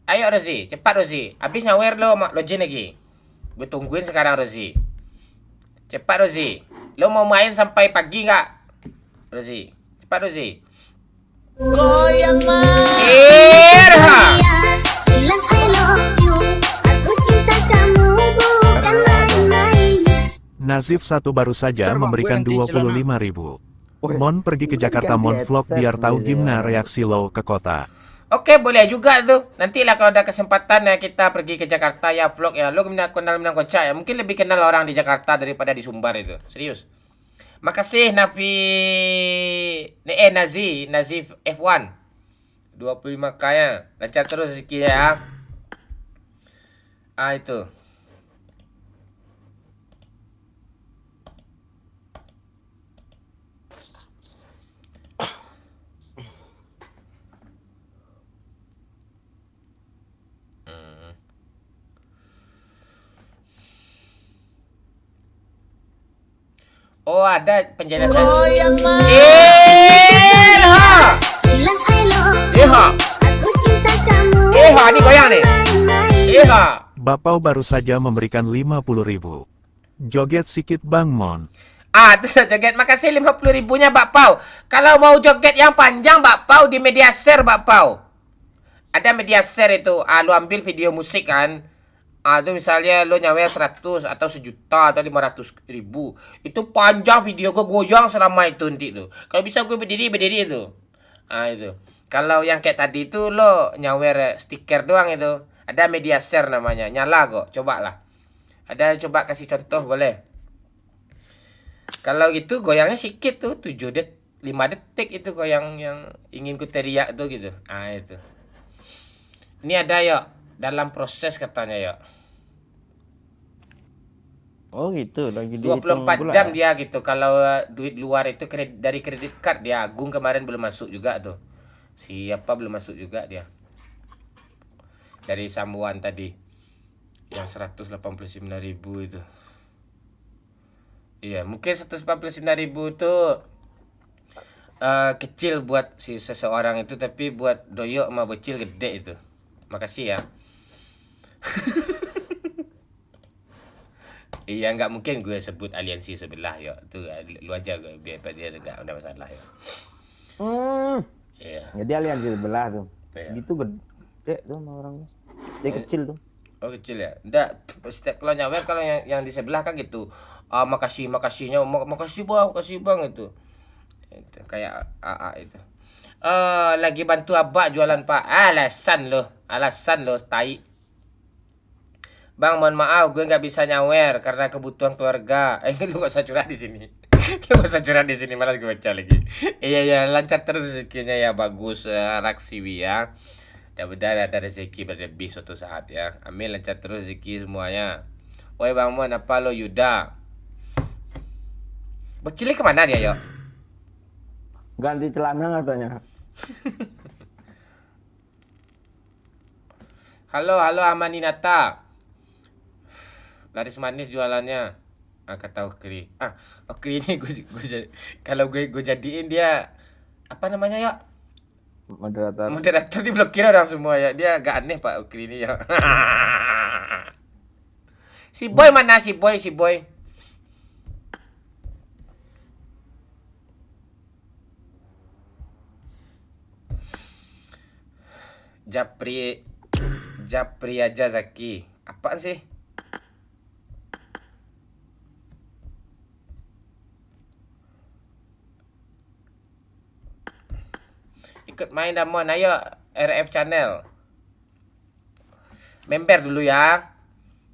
Ayo Rozi, cepat Rozi. Habis nyawer lo login lagi. Gue tungguin sekarang Rozi. Cepat Rozi. Lo mau main sampai pagi nggak? Rozi, cepat Rozi. Goyang Irha. Bilang I love you, aku cinta kamu bukan main-main. Nazif satu baru saja Bentar, Bang, memberikan gue nanti 25.000. Mon pergi ke Jakarta Mon vlog biar tahu gimana reaksi lo ke kota. Oke, boleh juga tuh. Nantilah kalau ada kesempatan ya kita pergi ke Jakarta ya vlog ya. Lo kenal Minang Kocak ya. Mungkin lebih kenal orang di Jakarta daripada di Sumbar itu. Serius. Makasih Nazif F1. 25k ya. Lancar terus rezekinya ya. Itu. Oh, ada penjelasan. Bilang I love you. Eha. Aku cinta kamu. Eha, ini goyang nih. Main-main. Eha. Bapau baru saja memberikan 50.000. Joget sikit Bang Mon. Ah, itu joget. Makasih 50.000-nya, Mbak Pau. Kalau mau joget yang panjang, Mbak Pau, di media share, Mbak Pau. Ada media share itu. Lu ambil video musik kan. Itu misalnya lu nyawer 100 atau 1.000.000 atau 500.000. Itu panjang video gue goyang selama itu nanti tuh. Kalau bisa gue berdiri itu. Itu. Kalau yang kayak tadi itu lo nyawer stiker doang itu. Ada media share namanya. Nyala kok. Coba lah. Ada coba kasih contoh boleh. Kalau gitu goyangnya sikit tuh 5 detik itu goyang yang ingin ku teriak tuh gitu. Itu. Ini ada ya dalam proses katanya ya. Oh gitu, lagi dihitung 24 pula. jam dia gitu. Kalau duit luar itu dari kredit card dia. Agung kemarin belum masuk juga tuh. Siapa belum masuk juga dia. Dari Samuan tadi. Yang 189.000 itu. Iya, mungkin 149.000 itu kecil buat si seseorang itu, tapi buat Doyok sama Bocil gede itu. Makasih ya. Iya, nggak mungkin gue sebut aliansi sebelah ya. Itu lu aja gue biar dia nggak ada masalah ya. Iya. Jadi aliansi sebelah tuh. Iya. Gitu gede tuh sama orangnya. Dia kecil tuh. Oh kecil ya. Enggak, setiap kalau nyawer kalau yang di sebelah kan gitu. Makasihnya makasih bang itu. Itu kayak AA itu. Lagi bantu abak jualan Pak. Alasan lo tai. Bang, mohon maaf, gue nggak bisa nyawer karena kebutuhan keluarga. Lu gak usah curhat di sini. Lu gak usah curhat di sini, malah gue baca lagi. Iya, lancar terus rezekinya ya, bagus Raksiwi ya. Mudah-mudahan ada rezeki berlebih suatu saat ya. Amin, lancar terus rezeki semuanya. Woi Bang Mon, apa lo Yuda? Bocilnya kemana dia, yuk? Ganti celana katanya. Halo Amaninata. Laris manis jualannya. Kata Okri. Okri ini kalau gue jadiin dia apa namanya ya? Moderator diblokir orang semua ya. Dia agak aneh Pak Okri ini ya. Si Boy mana si Boy? Japri aja Zaki. Apaan sih? Ikut main Damon, ayo RF Channel. Member dulu ya.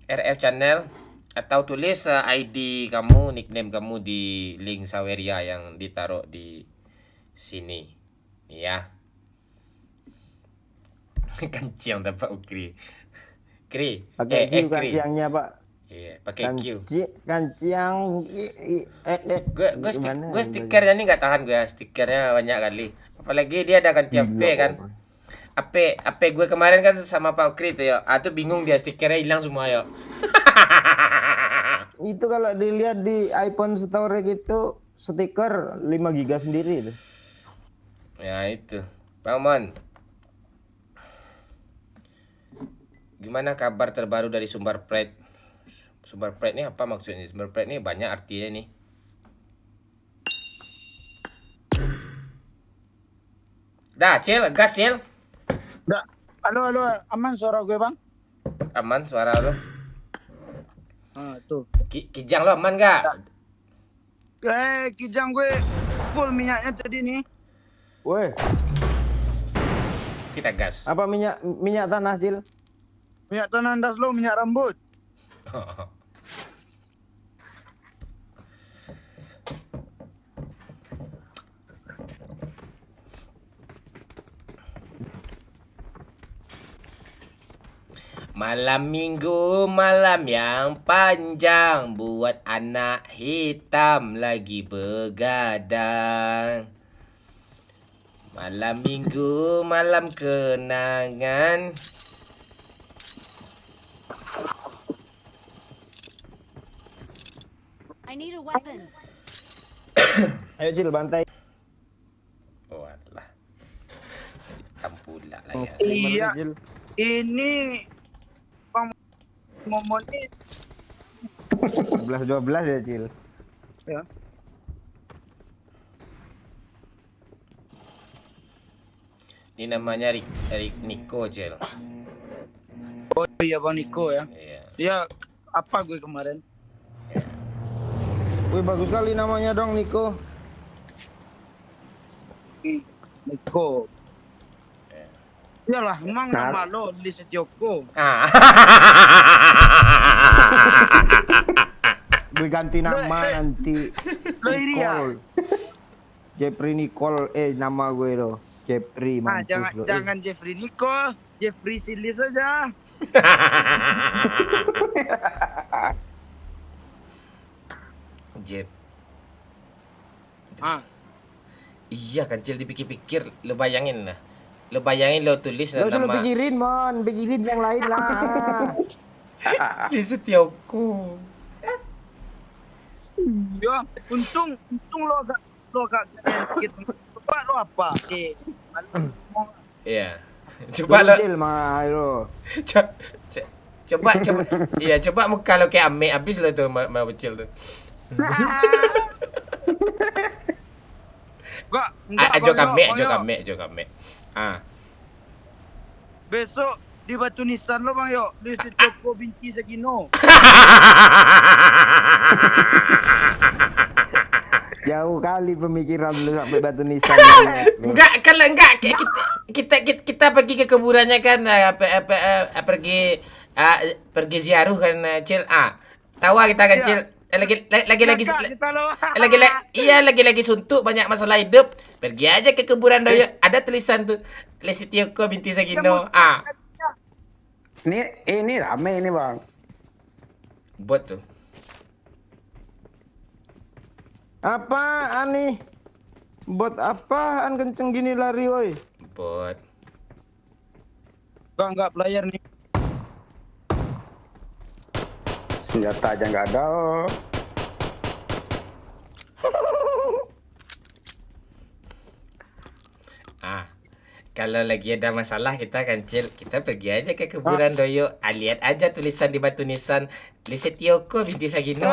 RF Channel atau tulis ID kamu, nickname kamu di link Saweria yang ditaruh di sini. Ya. Kancing dapat Ukri. Pakai Q kanciangnya, Pak. Iya, pakai Q. Kanciang gue stikernya ini nggak tahan gue ya. Stikernya banyak kali. Apalagi dia ada ganti AP kan. AP gue kemarin kan sama Pak Ukri tuh ya. Tuh bingung dia stikernya hilang semua ya. Itu kalau dilihat di iPhone Store gitu stiker 5 GB sendiri itu. Ya itu. Bang Mon. Gimana kabar terbaru dari Sumber Pride? Sumber Pride ini apa maksudnya? Sumber Pride ini banyak artinya nih. Dah, Cil, gas Cil. Dah. Halo, aman suara gue bang? Aman suara lo. Tuh. Kijang lo aman gak? Kijang gue full minyaknya tadi nih. Woi, Kita gas. apa minyak tanah, Cil? Minyak tanah das lo, minyak rambut. Malam minggu, malam yang panjang, buat anak hitam lagi begadang. Malam minggu, malam kenangan. I need a weapon. Ayo Cil, bantai. Oh alah. Hitam pula lah Bang ya. streamer Iya. nih, Cil. Ini Bang Momon ini 11-12 ya Cil. ya. Ini namanya Rick Niko, Cil. Oh iya Bang Niko ya. Iya. Dia apa gue kemarin? Wih bagus kali namanya dong Niko. Niko. Iyalah, emang nama lo Li Setioko. Ah. Gue ganti nama nanti. Lo Iria. Nicole. Jeffrey Nicole nama gue lo. Jeffrey Nah, mampus lo. jangan Jeffrey Niko, Jeffrey Silly saja. Jeb. Ah, Iya kan, Cil, dipikir-pikir, lo bayangin lah. Lo bayangin lo tulis Lo selalu nama pikirin mon, pikirin yang lain lah. Li Setioko. ya, untung lo agak sedikit. Coba lo apa? Iya. Coba lo Cil mah lo. coba iya, coba muka lo kayak Ame habis lo tuh mau bocil tuh. Ajo kame. Ah. Besok di Batu Nisan lo Bang yo, di Setioko binti Segino. Jauh kali pemikiran lu sampai Batu Nisan. Enggak, kalau enggak kita pergi ke kuburannya kan pergi ziarah kan, Cil. Tahu kita kan, Iya. Cil. Lagi suntuk banyak masalah hidup. Pergi aja ke kuburan Doyo. Ada tulisan tuh Li Setioko binti Segino. Ini rame ini bang. Bot tuh. Apaan nih? Bot apaan kenceng gini lari woi? Bot. Enggak player nih. Senjata aja nggak ada. Kalau lagi ada masalah kita kan, Cil, kita pergi aja ke kuburan Doyo. Lihat aja tulisan di batu nisan Li Setioko binti Sagino.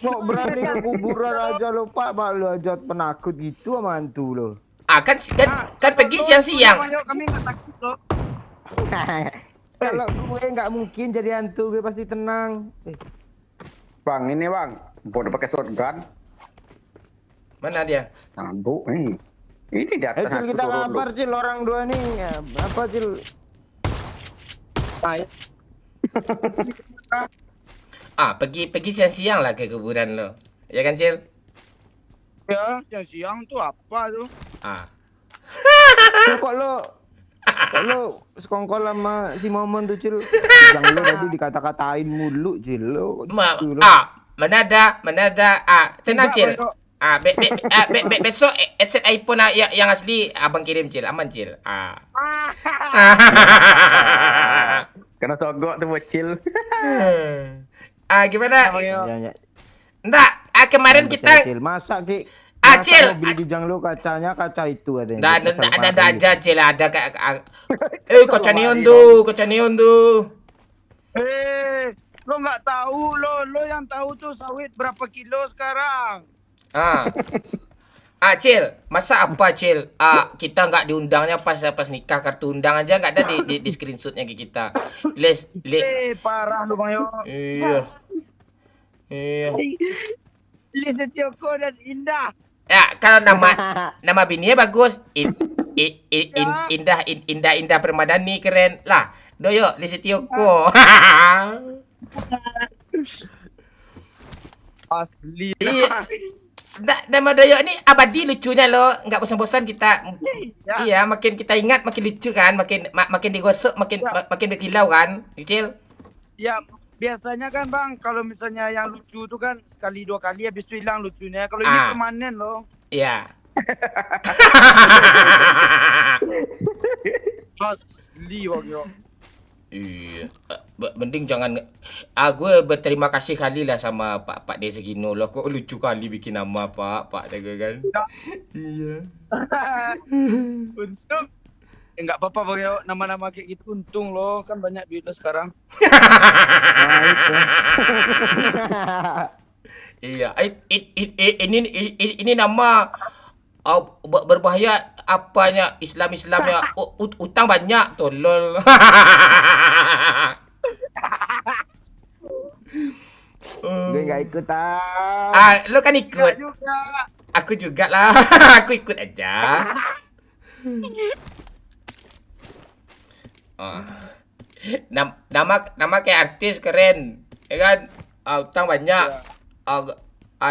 Sok berani ke kuburan aja lo Pak, lu aja penakut gitu sama hantu lo. Kan pergi siang-siang. Ayo, kami nggak takut loh. Kalau gue nggak mungkin jadi hantu, gue pasti tenang. Bang ini bang, udah pakai shotgun. Mana dia? Nambuk nih. Ini di atas. Cil, kita kabar Cil, orang dua nih apa Cil? Pergi siang-siang lah ke kuburan lo. Ya kan, Cil? Ya, siang tuh apa tuh? Kok lo sekongkol sama si Momon tuh Cil? Yang lo tadi dikata-katain mulu Cil lo. Mana ada. Tenang, Cil. Besok headset iPhone yang asli abang kirim, Cil. Aman, Cil. Kena sogok tuh bocil. Gimana? Ya. Enggak, kemarin kita Cil, masa Ki? Cil, mobil Gujang lo kacanya kaca itu katanya. ada aja, Cil, ada kaca neon tuh. Lo nggak tahu lo yang tahu tuh sawit berapa kilo sekarang? Cil, masa apa, Cil? Kita nggak diundangnya pas nikah, kartu undang aja nggak ada di screenshotnya ke kita. Parah lu Bang Yo. Iya. Li Setioko dan Indah. Ya, kalau nama bininya bagus. Indah Permadani, keren. Lah, Doyo Li Setioko. Asli. Iya. Nama Doyo ini abadi lucunya lo, nggak bosan-bosan kita. Iya, makin kita ingat makin lucu kan, makin digosok makin berkilau kan, Cil. Ya, biasanya kan Bang, kalau misalnya yang lucu tuh kan sekali dua kali habis itu hilang lucunya. Kalau ini permanen loh. Iya. Asli Bang Yo. Iya. Mending jangan. Gue berterima kasih kali lah sama Pak De Segino lah. Kok lucu kali bikin nama Pak Jaga kan. Iya. Untung. Enggak apa-apa Bang Yo, nama-nama kayak gitu untung loh, kan banyak duit lo sekarang. Nah, itu. Iya. Ini nama berbahaya apanya Islamnya utang banyak tolol. Gue nggak ikut ah. Lo kan ikut. Enggak juga. Aku juga lah. Aku ikut aja. Nama kayak artis keren, ya kan? Utang banyak.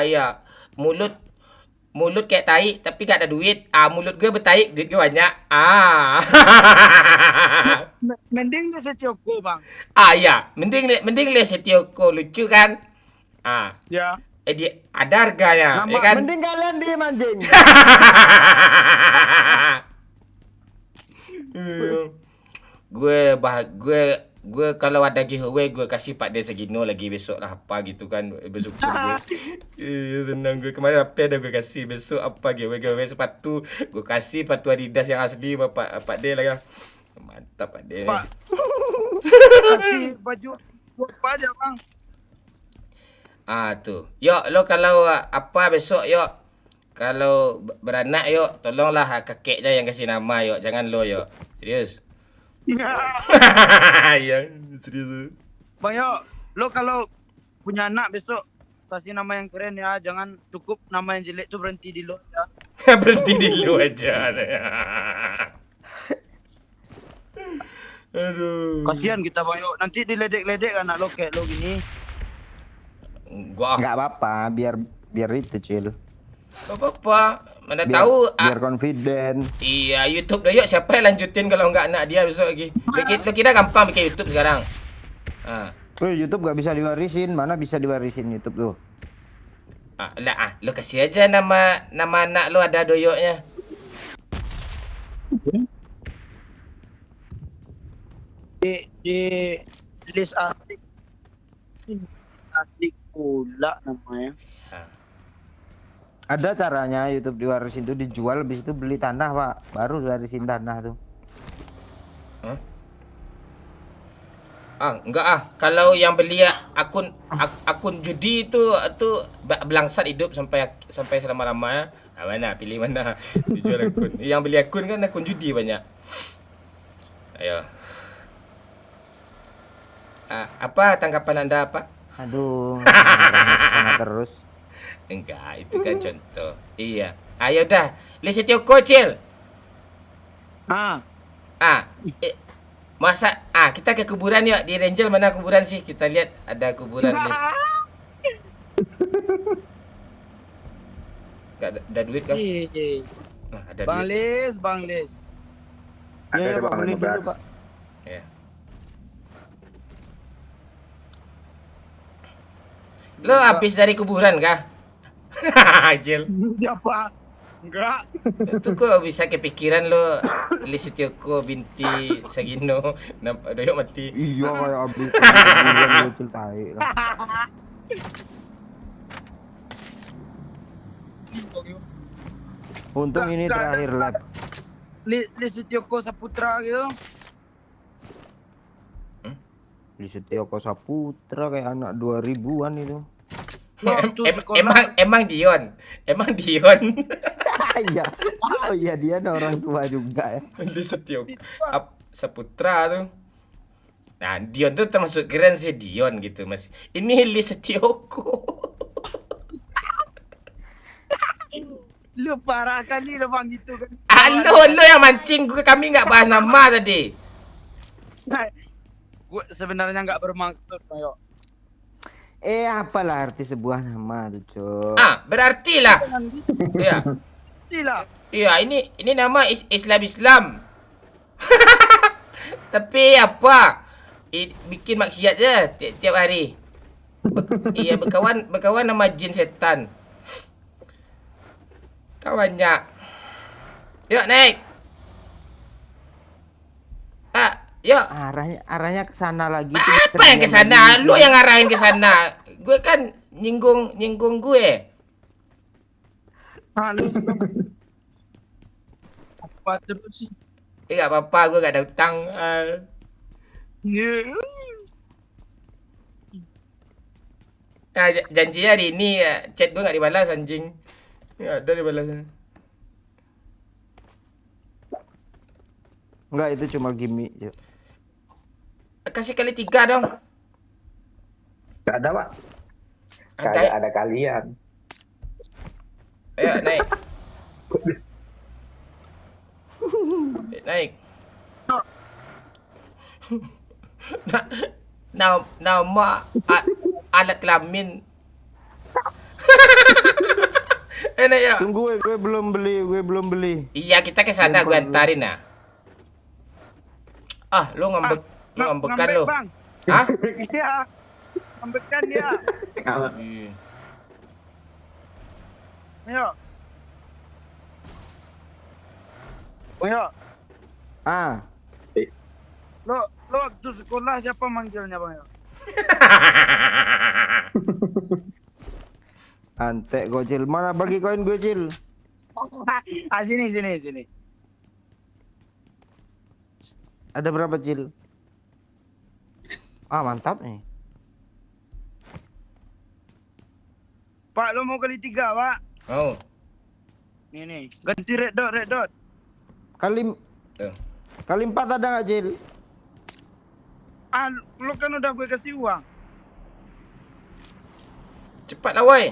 Ya. Mulut kayak tai tapi gak ada duit. Mulut gue bertai, duit gue banyak. Mending di Setioko Bang. Ya, mending Le Setioko lucu kan? Ya. Dia ada harganya, ya kan? Mending kalian diem anjing. gue kalau ada giveaway gue kasih Pak De Segino lagi besok lah apa gitu kan, bersyukur gue. Senang gue kemarin apa ada gue kasih besok apa giveaway sepatu gue kasih sepatu Adidas yang asli Pak De lah ya. Mantap Pak De. Pak. Kasih baju buat apa aja Bang? Tuh. Yuk lo kalau apa besok yuk. Kalau beranak yuk tolonglah kakeknya yang kasih nama yuk, jangan lo yuk. Serius. Ya, serius. Bang Yo, lo kalau punya anak besok kasih nama yang keren ya, jangan cukup nama yang jelek tuh berhenti di lo ya. Berhenti di lu aja. Aduh. Kasihan kita Bang Yo, nanti diledek-ledek anak lo kayak lo gini. Gua Nggak apa-apa, biar itu chill. apa-apa. Mana Biar, tahu biar confident. iya YouTube dah yuk, siapa yang lanjutin kalau enggak anak dia besok lagi. Lo kira gampang bikin YouTube sekarang. YouTube gak bisa diwarisin, mana bisa diwarisin YouTube tuh. Lo kasih aja nama anak lo ada doyoknya. Di list asik pula namanya. Ada caranya YouTube diwarisin tuh, dijual habis itu beli tanah pak, baru diwarisin tanah tuh. Enggak kalau yang beli akun judi itu belangsat hidup sampai selama-lamanya. Mana pilih mana dijual akun. Yang beli akun kan akun judi banyak. Ayo. Apa tanggapan Anda apa? Aduh, sama terus. Enggak, itu kan contoh. Iya. Ayo dah. Lihat kocil. Masa kita ke kuburan yuk. Di Ranger mana kuburan sih? Kita lihat ada kuburan Lis. Enggak ada duit kan? Ada Bang duit. Bang Lis. Ada Bang beli dulu, 15. Pak. Ya. Lo habis dari kuburan kah? Ajil. Siapa? Enggak. Itu kok bisa kepikiran lo Lisitioko binti Sagino doyok mati. Iya kayak abis kuburan lucu tai lah. Untung ini terakhir lab. Lisitioko Saputra gitu. Lisetioko Saputra kayak anak 2000-an itu. Emang Dion. Iya. Oh iya dia ada orang tua juga ya. Lisitioko Saputra tuh. Nah, Dion tuh termasuk keren sih Dion gitu, Mas. Ini Lisitioko. Lu parah kali lo Bang gitu kan. Lo yang mancing, kami nggak bahas nama tadi. Gue sebenarnya nggak bermaksud, Mayo. Apalah arti sebuah nama tuh, Cok. Berarti lah. Iya. Tidak. Iya, ini nama Islam. Tapi apa? Bikin maksiat je tiap hari. Iya, berkawan nama jin setan. Kau banyak. Yuk naik. Yuk. Arahnya ke sana lagi. Apa yang ke sana? Lu yang ngarahin ke sana. Gue kan nyinggung gue. Ah, lu apa terus sih? Gak apa-apa, gue gak ada utang. Ya. Janjinya hari ini chat gue gak dibalas anjing. Gak ada dibalasnya. Enggak, itu cuma gimmick. Yuk. Kasih kali 3 dong. Gak ada, Pak. Ada. Kayak ada kalian. Ayo naik. Naik. Nama alat kelamin. Enak ya. Tunggu, gue belum beli. Iya, kita ke sana gue antarin nah. Lu ngambekan lu. Bang. Hah? Iya. Ngambekan dia. Iya. Ayo. Ayo. Lo waktu sekolah siapa manggilnya Bang? Yo? Antek gocil. Mana bagi koin gue, Cil? Sini. Ada berapa, Cil? Mantap nih. Pak, lo mau kali 3, Pak? Oh. Nih. Ganti red dot. Kali Tuh. 4 ada nggak, Cil? Lo kan udah gue kasih uang. Cepatlah woi.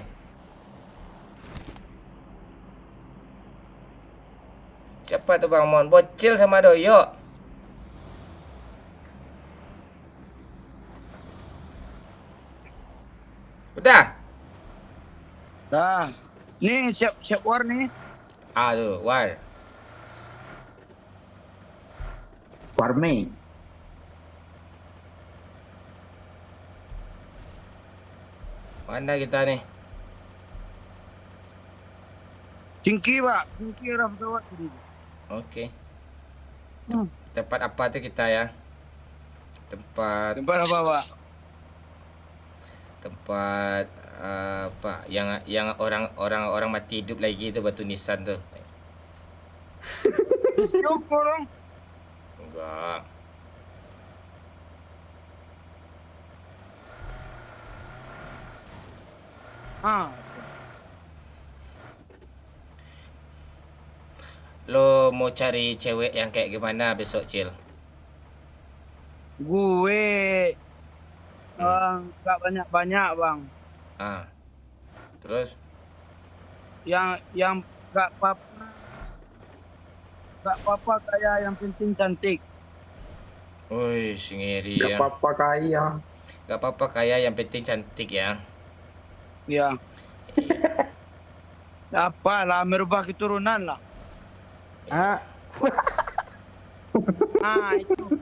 Cepat tuh Bang Mon. Bocil sama Doyo. Udah. Dah. Nih siap war nih. Tuh, war. Warming. Mana kita nih? Cingki, Pak. Cingki orang pesawat tadi. Oke. Tempat apa tuh kita ya? Tempat Tempat apa, Pak? apa? Yang orang mati hidup lagi itu batu nisan tuh. Joko dong. Enggak. Lo mau cari cewek yang kayak gimana besok, Cil? Gue nggak banyak, Bang. Terus Yang nggak apa-apa kayak yang penting cantik. woi, ngiri Gak ya. apa-apa kaya. Gak apa-apa kayak yang penting cantik ya. Ya. Apa lah merubah keturunan lah. Itu.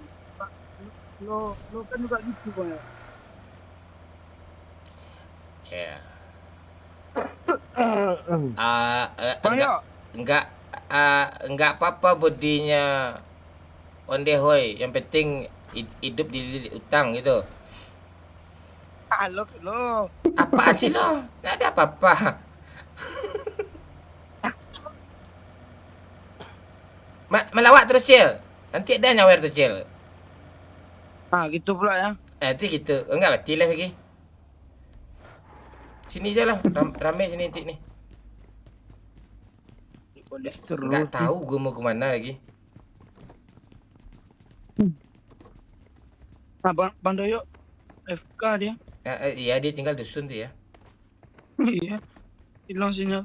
Lo kan juga gitu, Bang. Ya. Bang Yo. Enggak apa-apa bodinya ondehoy, yang penting hidup di utang gitu. Lo. Apaan sih lo? Nggak ada apa-apa. Melawak terus, Cil. Nanti ada nyawer tuh, Cil. Gitu pula ya. Nanti gitu. Enggak, kecil lah lagi. Sini aja lah. Rame sini nanti nih. Enggak tahu gue mau kemana lagi. Bang Doyo FK dia. Iya, dia tinggal dusun tuh ya. Iya. Hilang sinyal.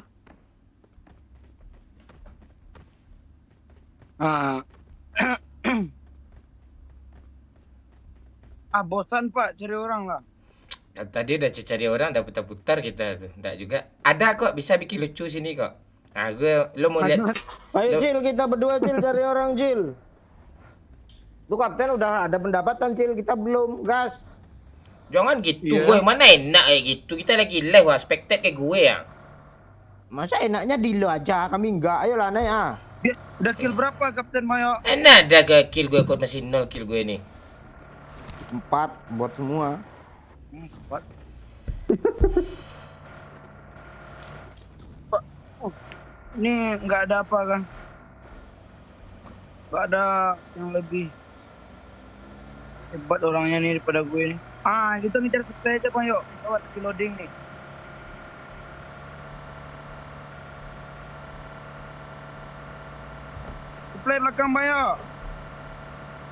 Bosan Pak cari orang lah. Tadi udah cari orang, udah putar-putar kita tuh. Enggak juga. Ada kok, bisa bikin lucu sini kok. Lo mau lihat? Ayo, Cil, kita berdua, Cil, cari orang, Cil. Lu kapten udah ada pendapatan, Cil, kita belum, gas. Jangan gitu, Iya. gue mana enak kayak gitu. Kita lagi live, expected kayak gue ya. Masa enaknya di lu aja, kami enggak. Ayo lah, naik Udah kill berapa Kapten Mayo? Mana ada ke kill gue kok masih 0 kill gue ni. 4 bot semua. What? Ini nggak ada apa kan? Nggak ada yang lebih hebat orangnya nih daripada gue nih. Kita ngejar supply aja Bang yuk. Lewat loading nih. Supply belakang Bang yuk.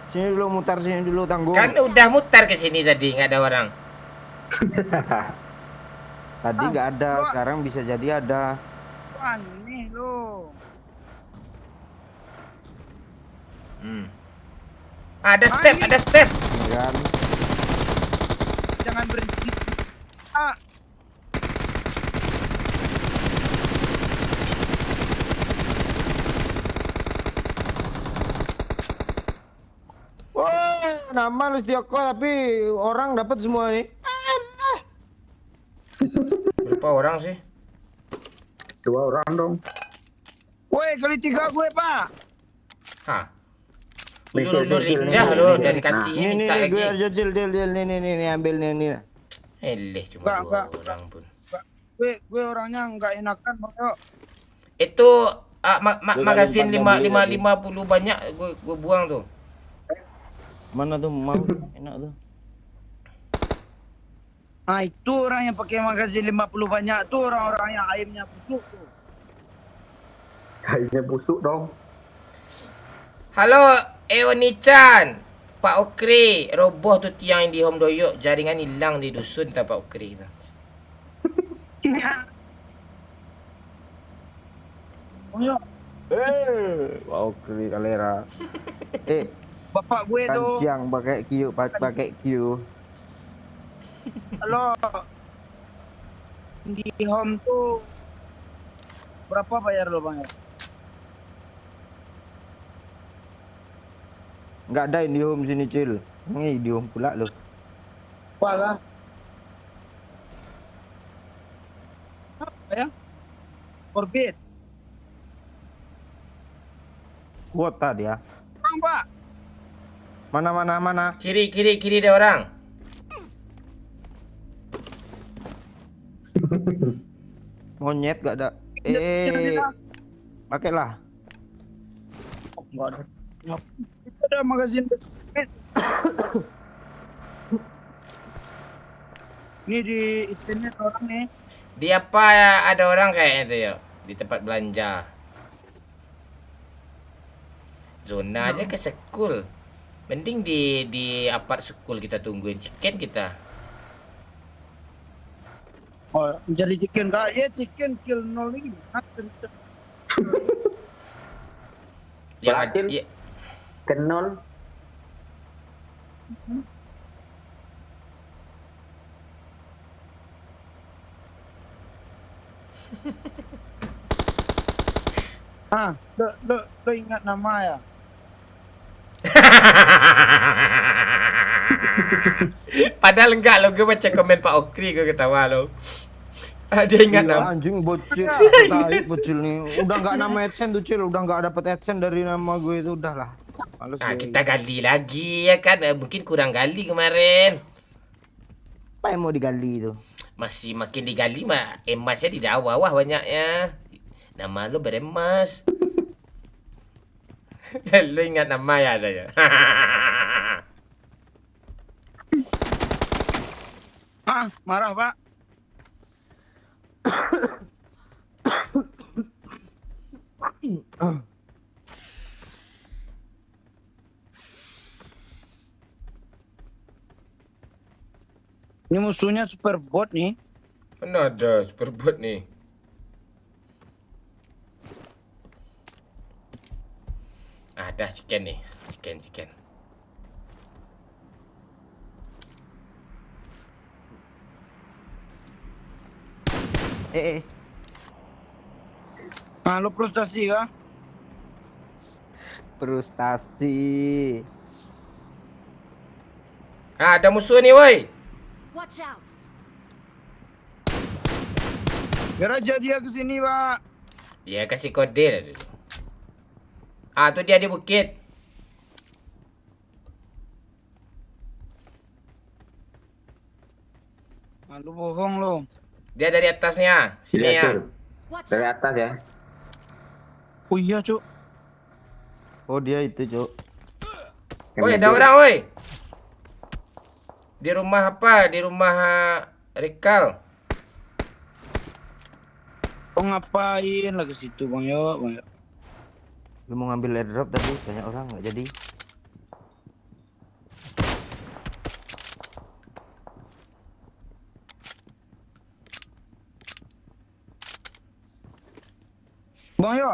Sini dulu mutar sini dulu tanggung. Kan udah mutar ke sini tadi nggak ada orang. Tadi nggak ada, Wah. sekarang bisa jadi ada. Nih lo. Ada step, ini. ada step. Ya kan? Jangan berhenti. Wah, nama lu Tioko tapi orang dapat semua nih. Berapa orang sih? 2 orang dong. Woi, kali 3 gue, Pak. Hah. Mikir, Lu mikir, rindah mikir, lu mikir. dari kasihnya Nih minta nih gue lagi. aja Cil, nih ambil nih. Eleh cuma Enggak. 2 orang pun. Gue orangnya nggak enakan, Bang yuk. Itu Lu magazin kali 50 banyak gue buang tuh. Mana tuh mau enak tuh. Itu orang yang pakai magazin 50 banyak tuh orang-orang yang aimnya busuk tuh. Kayaknya busuk dong. Halo, Eoni-chan. Pak Okri, roboh tu tiang yang di Home Doyok. Jaringan hilang di dusun tak Pak Okri tu. Bang yuk, Wow, keri kalera. bapak gue tuh. Kanciang pakai Q. Halo. Di home tuh berapa bayar lo Bang yuk? Enggak ada Indihome sini, Cil. Ini Indihome pula lo. Apa lah? Apa ya? Orbit. Kuota dia. Bang, Pak. Mana. Kiri ada orang. Monyet gak ada. Pakailah. Enggak ada. Itu ada magazin. Ini di istimewa orang nih. Di apa ada orang kayaknya tuh yuk. Di tempat belanja. Zona aja ke sekul. Mending di apart sekul kita tungguin chicken kita. Oh, jadi chicken kak? Ya chicken kill 0 lagi. Berhasil. Ya, Kenol. Lo ingat nama ya? Padahal enggak lo, gue baca komen Pak Okri gue ketawa lo. Dia ingat Iya, nama. anjing bocil. Tai bocil nih. Udah enggak nama AdSense tuh, Cil. Udah enggak dapat AdSense dari nama gue itu, udahlah. Males gue. Kita gali lagi ya kan. Mungkin kurang gali kemarin. Apa yang mau digali itu? Masih makin digali mah emasnya di bawah banyaknya. Nama lo beremas. Lo ingat nama ya adanya. Marah Pak. Ini musuhnya super bot nih. Mana ada superbot nih. Ada chicken nih. Chicken. Lo frustasi kah? Frustasi. Ada musuh nih woi. Watch out! Biar aja dia kesini Pak. Ya kasih kode lah dulu. Ah, tu dia di bukit. Lu bohong lu. Dia dari atasnya. Sini Iya, ya. Cil. Dari atas ya. Oh iya, Cuk. Oh dia itu cok. Woi, ada orang, woi. Di rumah apa? Di rumah Rikal. Kau ngapain lagi situ, Bang Yo? Bang Yo. Lu mau ngambil airdrop tadi banyak orang nggak jadi. Bang Yo,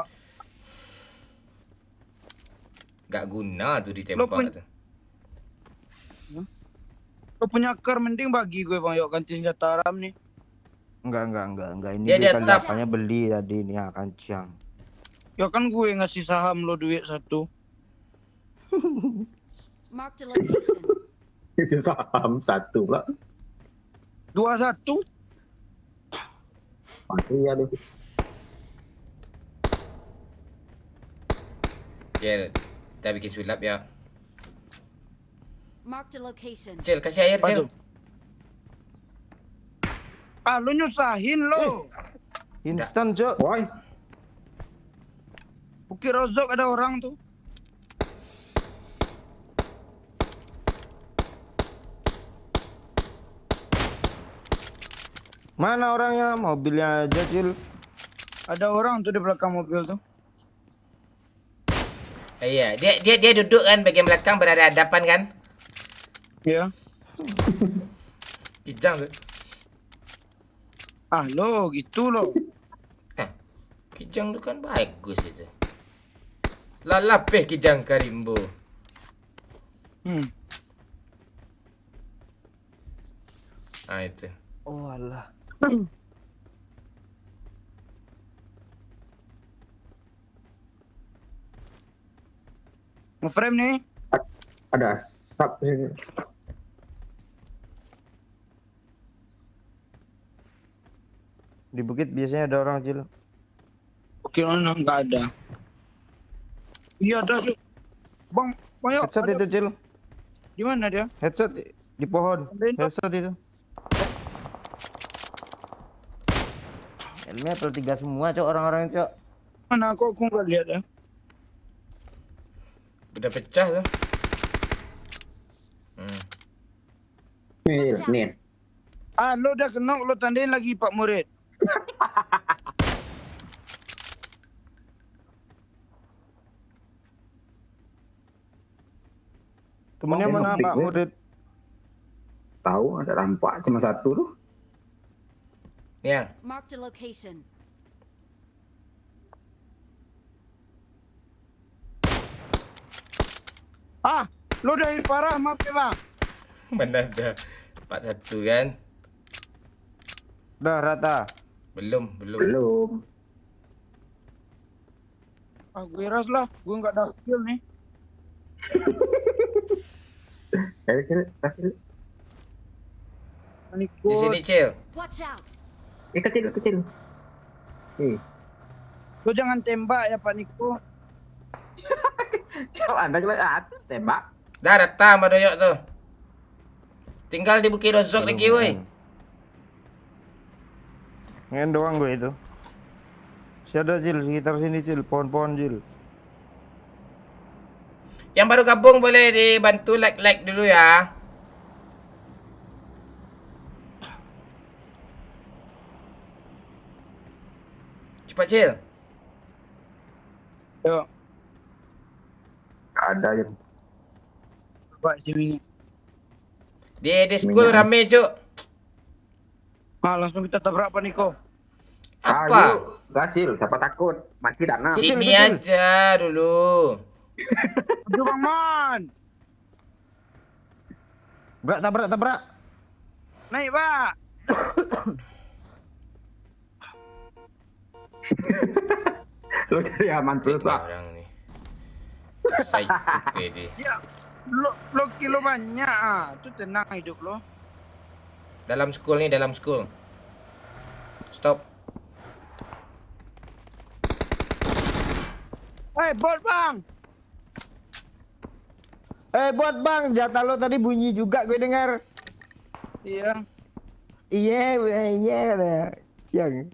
Gak guna tuh ditembak Lo pun- tuh. kau punya kar mending bagi gue, Bang Yo, ganti senjata aram nih. Enggak. Ini Dia di kali atap. apanya beli tadi nih akan ciang. Ya kan gue ngasih saham lo duit 1. Marked a location. Itu saham 1 pula. 21. Mati ya deh. Cil, kita bikin sulap ya. Marked a location. Cil, kasih air, Cil. Aduh. Ah, lu nyusahin lo. Instan cok. Woi, Bukit Rozok ada orang tuh. Mana orangnya? Mobilnya aja cil. Ada orang tuh di belakang mobil tuh. Iya, dia duduk kan bagian belakang berada hadapan kan? Ya. Kijang tuh. Ah, lo gitu lo. Kijang tuh kan bagus itu. Lalapeh Kijang Karimbo. Ah itu. Oh alah. Nge-frame nih. ada sub sini. Di bukit biasanya ada orang cil. Oke, mana nggak ada. Iya ada tuh. Bang, Yo, Headshot ada. itu cil. Di mana dia? Headshot di pohon. Ada itu. Headshot itu. Helmnya level 3 semua cok orang-orang cok. Mana kok aku nggak lihat ya? Udah pecah tuh. Nih. Ah, lo udah kenal, lo tandain lagi Pak Murid. Temennya Oh, mana ngepick, Pak ya. Murid? Tahu ada rampak cuma 1 tuh. Ya. Marked a location. Ah, lo udah parah, maaf ya Bang. Mana ada 41 kan? Udah rata. Belum. Belum. Ah, gue ras lah, gue nggak ada skill nih. Ayo Cil, kasih. Panikut. Di sini, Cil. Watch out. Kecil. Lo jangan tembak ya Pak Niko. Kalau Anda coba tembak. Dah rata sama doyok tuh. Tinggal di Bukit Rozok lagi, woi. Ngen doang gue itu. Si ada cil sekitar sini cil, pohon-pohon cil. Yang baru gabung boleh dibantu like dulu ya. Cepat, Cil. Yo, Ada yang Pak sini. Di school Minyak. rame, Cuk. Ah, langsung kita tabrak Pak Niko. Apa? Gasil, siapa takut? Mati dana. Sini betul. aja dulu. Aduh Bang Man. Tabrak. Naik Pak. Lu dari aman terus, Tiga Pak. orang nih. Psycho pede. Ya, lo kilo banyak ah. Tuh tenang hidup lo. Dalam school nih, dalam school. Stop. Bot Bang. Buat bang, jatah lo tadi bunyi juga gue dengar. Iya. Iya, iya katanya. Siang.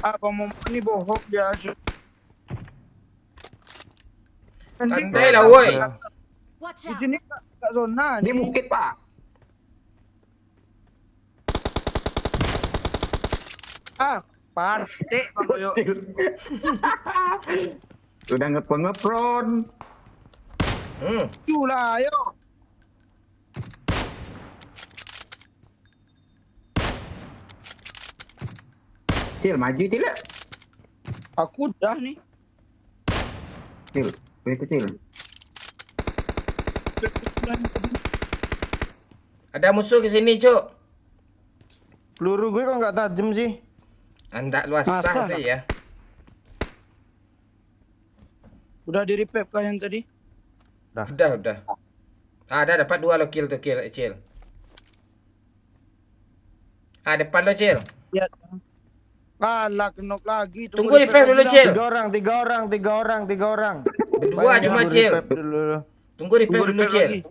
Bang Momo ini bohong dia. Tandai lah, woi. Watch Di out! sini nggak zona. Di bukit, Pak. Pantek Bang Doyo. Udah ngepron. Itulah, ayo. Cil, maju Cil. Aku udah nih. Cil, gue kecil. Ada musuh ke sini, Cuk. Peluru gue kok nggak tajam sih? Anda luas Masa tu ya. Udah di repair kah yang tadi? Udah. Ada dapat 2 lo kill tu, Cil. Depan lo, Cil. Ya. Kalah kenok lagi. Tunggu repair dulu, Cil. Tiga orang. Berdua cuma, Cil. Tunggu repair dulu, Cil.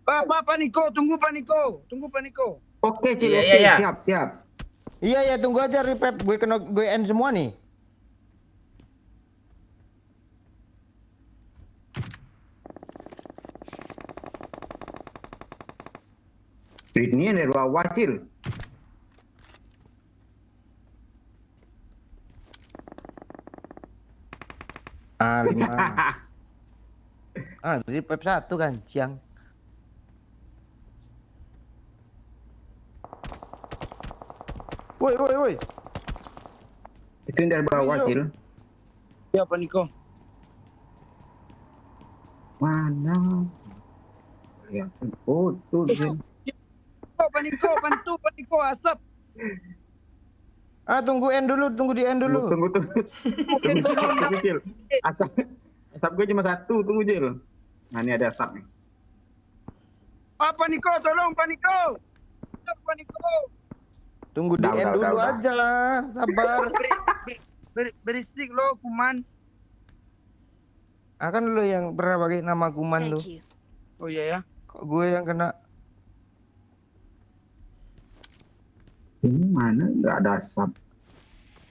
Pak Niko, tunggu Pak Niko. Oke, Cil. Iya. Siap. Iya, tunggu aja repair. Gue end semua nih. Ini dari bawah, Cil. Ah, 5. Repair 1 kan, siang. Woi. Itu yang dari bawah, Cil. Ya Pak Niko. Mana? Lihat. Oh, tuh, Cil. Pak Niko asap. Tunggu di end dulu. Tunggu. Tunggu, Cil. Asap gue cuma 1, tunggu, Cil. Nah, ini ada asap nih. Pak Niko, tolong Pak Niko. Tunggu di end dulu Udah. aja, sabar. Berisik lo kuman. Kan lo yang pernah pakai nama kuman lo. Thank you. Oh iya ya. Kok gue yang kena? Ini mana? Nggak ada asap.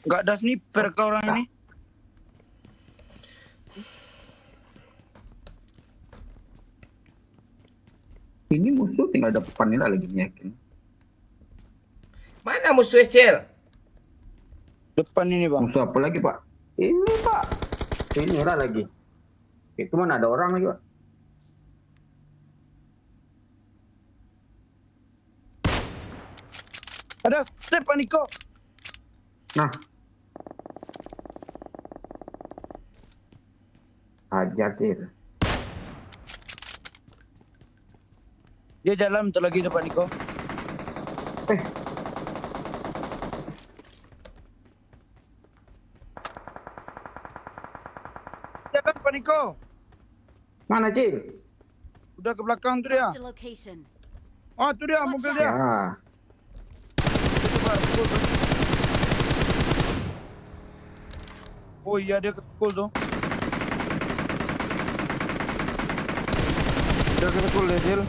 Nggak ada sniper ke orang ini. Ini musuh tinggal depan ini lah lagi nyakin. Mana musuh, Cil? Depan ini Bang. Musuh apa lagi, Pak? Ini, Pak. Ini lah lagi. Itu mana ada orang lagi, Pak? Ada step Pak Niko. Nah. Ajar, Cil. Dia jalan bentar lagi Pak Niko. Jalan Pak Niko. Mana, Cil? Udah ke belakang tuh dia. Marked a location. Oh, tuh dia mobil dia. Ya. Oh iya dia kekul tuh. Udah kena cool ya, Cil.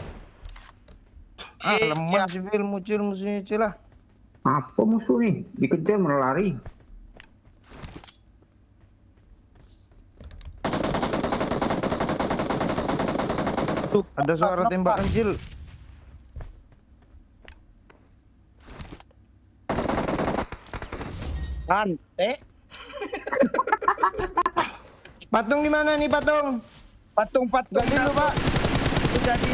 Iya. Lemah sih, Cil. Musuhnya Cil lah. Apa musuh nih? Dikejar malah lari. Tuh, Ada suara tembakan, Cil. Pantek. Patung di mana nih, Patung? Patung-patung Ganti dulu, Pak. jadi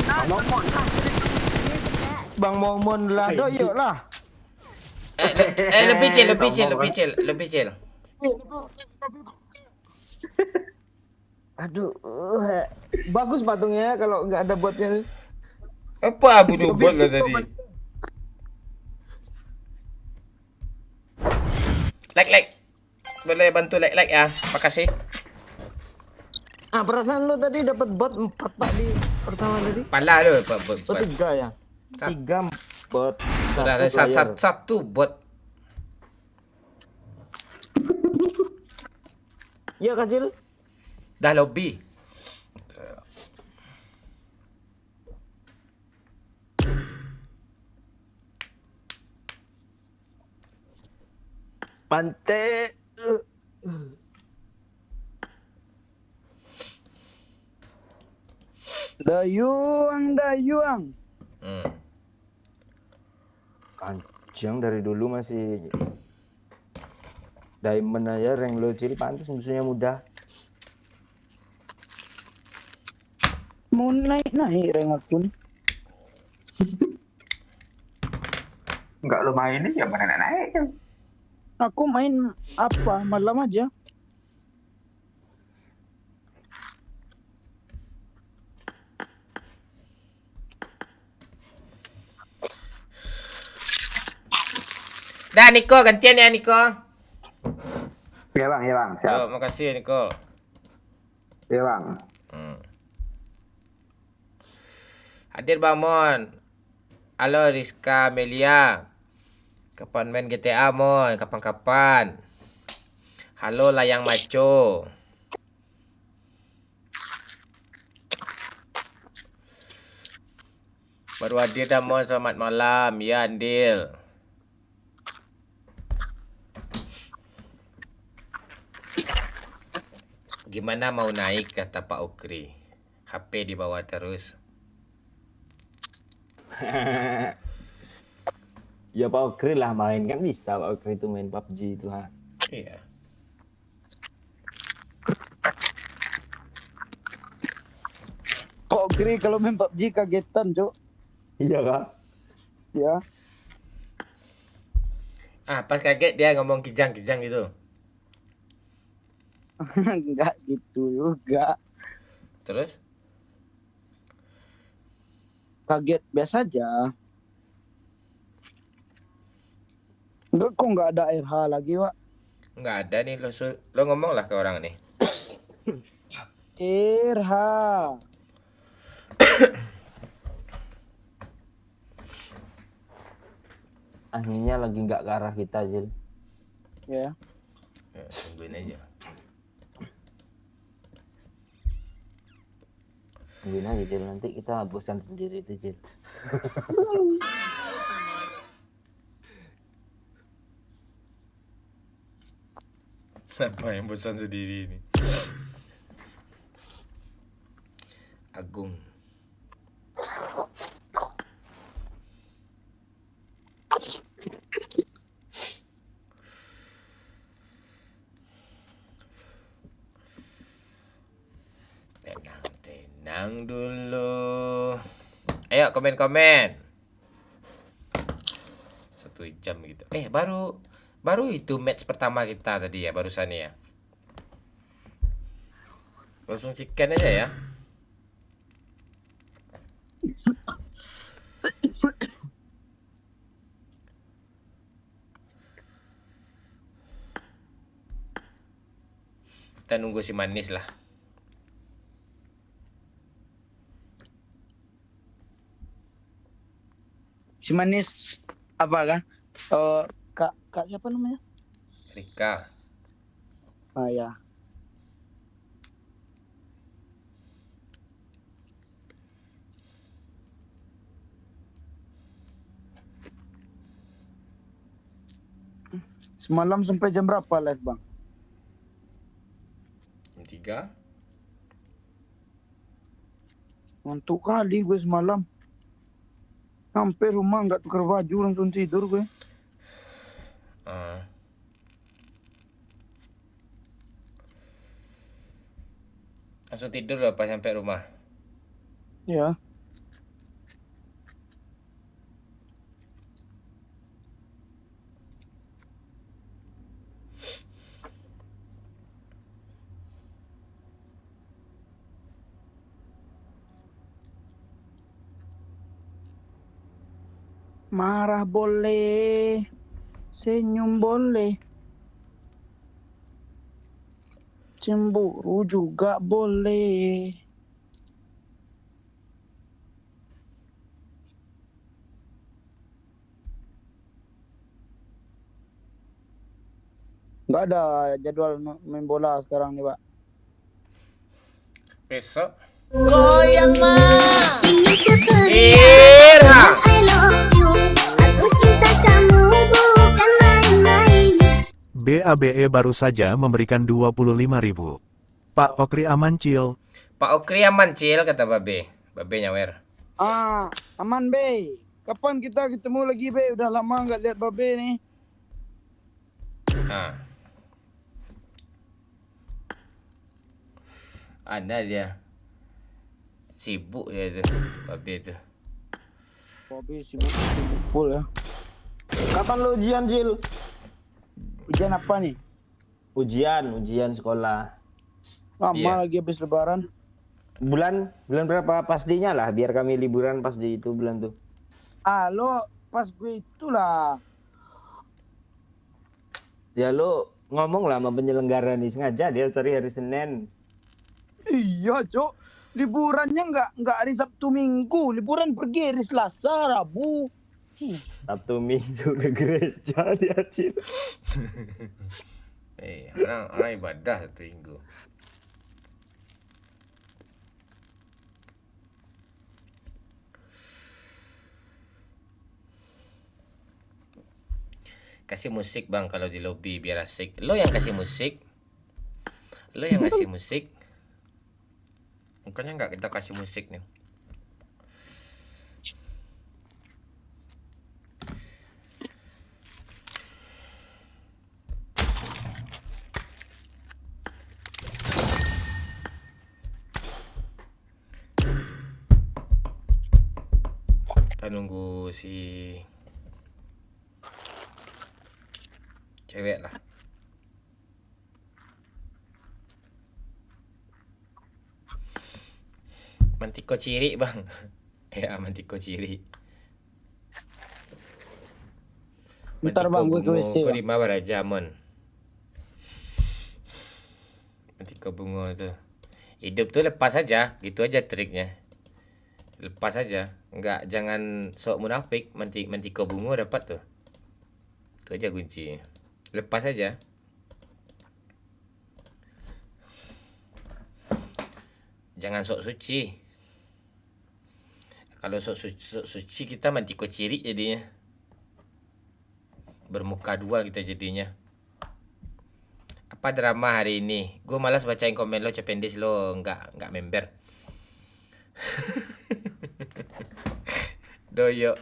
Bang Momon lah, doyok lah. Lebih Cil. Aduh, bagus patungnya kalau nggak ada botnya. Apa abu bot lo tadi? Like. Boleh bantu like ya. Makasih. Perasaan lo tadi dapat bot 4 Pak di pertama tadi. Pala lo bot. Oh 3 ya? 3 bot. Sudah ada satu bot. Iya kecil. Dah lobby. Pantai. Dayuang. Hmm. Kancing dari dulu masih diamond aja rank low cil pantas musuhnya mudah. Mau naik rank aku nih. Enggak lo mainin ya mana naik kan. Aku main apa malam aja. Dah Niko, gantian ya Niko. Ya bang, siap. Yo, makasih Niko. Ya bang. Hadir Bang Mon. Halo Rizka Melia. Kapan main GTA Mon? Kapan-kapan. Halo Layang Maco. Baru hadir dah Mon, selamat malam. Ya Andil. Gimana mau naik kata Pak Ukri? HP di bawah terus. Ya Pak Okri lah main kan bisa Pak Okri itu main PUBG itu ha. Iya. Kok Gri kalau main PUBG kagetan, Cok? Iya kak. Ya. Pas kaget dia ngomong kijang-kijang gitu. Enggak gitu juga. Terus? Kaget biasa aja. Enggak, kok nggak ada RH lagi, Wak? Nggak ada nih, lo ngomong lah ke orang nih. RH. Anginnya lagi nggak ke arah kita Zil. Ya. Ya, tungguin aja. Tungguin aja Zil, nanti kita bosan sendiri tuh Zil. Apa yang bosan sendiri ini? Agung. Tenang dulu. Ayo komen-komen. 1 jam gitu. Baru itu match pertama kita tadi ya, barusan ya. Langsung chicken aja ya. Kita nunggu si manis lah. Si manis apa kah? Kak siapa namanya? Rika. Ah ya. Semalam sampai jam berapa live, Bang? Jam 3. Ngantuk kali gue semalam. Sampai rumah nggak tukar baju langsung tidur gue. Langsung tidur loh pas sampai rumah. Ya. Marah boleh, senyum boleh, cemburu juga boleh. Nggak ada jadwal main bola sekarang nih, Pak. Besok. Ini seperti Irha. I love you. Aku cinta kamu bukan main-main. BABE baru saja memberikan 25.000. Pak Okri aman Cil. Pak Okri aman Cil, kata Babe. Babe nyawer. Aman, Be. Kapan kita ketemu lagi, Be? Udah lama nggak lihat Babe nih. Ah. Ada dia. Sibuk dia tu, Babe tu. Babe sibuk full ya. Kapan lo ujian, Cil? Ujian apa nih? Ujian sekolah. Lama Iya. lagi habis lebaran. Bulan berapa pastinya lah, biar kami liburan pas di itu bulan tuh. Lo pas gue itulah. Ya lo ngomong lah sama penyelenggara nih, sengaja dia cari hari Senin. Iya, Cok. Liburannya nggak hari Sabtu Minggu. Liburan pergi hari Selasa, Rabu. Sabtu Minggu ke gereja dia, Cil. Orang ibadah satu minggu. Kasih musik bang kalau di lobi biar asik. Lo yang kasih musik. Lo yang kasih musik. Bukannya nggak kita kasih musik nih. Kita nunggu si cewek lah. Mantiko ciri bang. Ya mantiko ciri. Bentar, Bang, gue ke WC, Kau Bang. lima barajamon. Mantiko bungo tu. Hidup tu lepas aja, gitu aja triknya. Lepas aja, jangan sok munafik. Mantiko bungo dapat tuh. Itu aja kunci. Lepas aja. Jangan sok suci. Kalau sok suci kita mantiko ciri jadinya. Bermuka dua kita jadinya. Apa drama hari ini? Gue malas bacain komen lo, cependis lo nggak member. Doyo.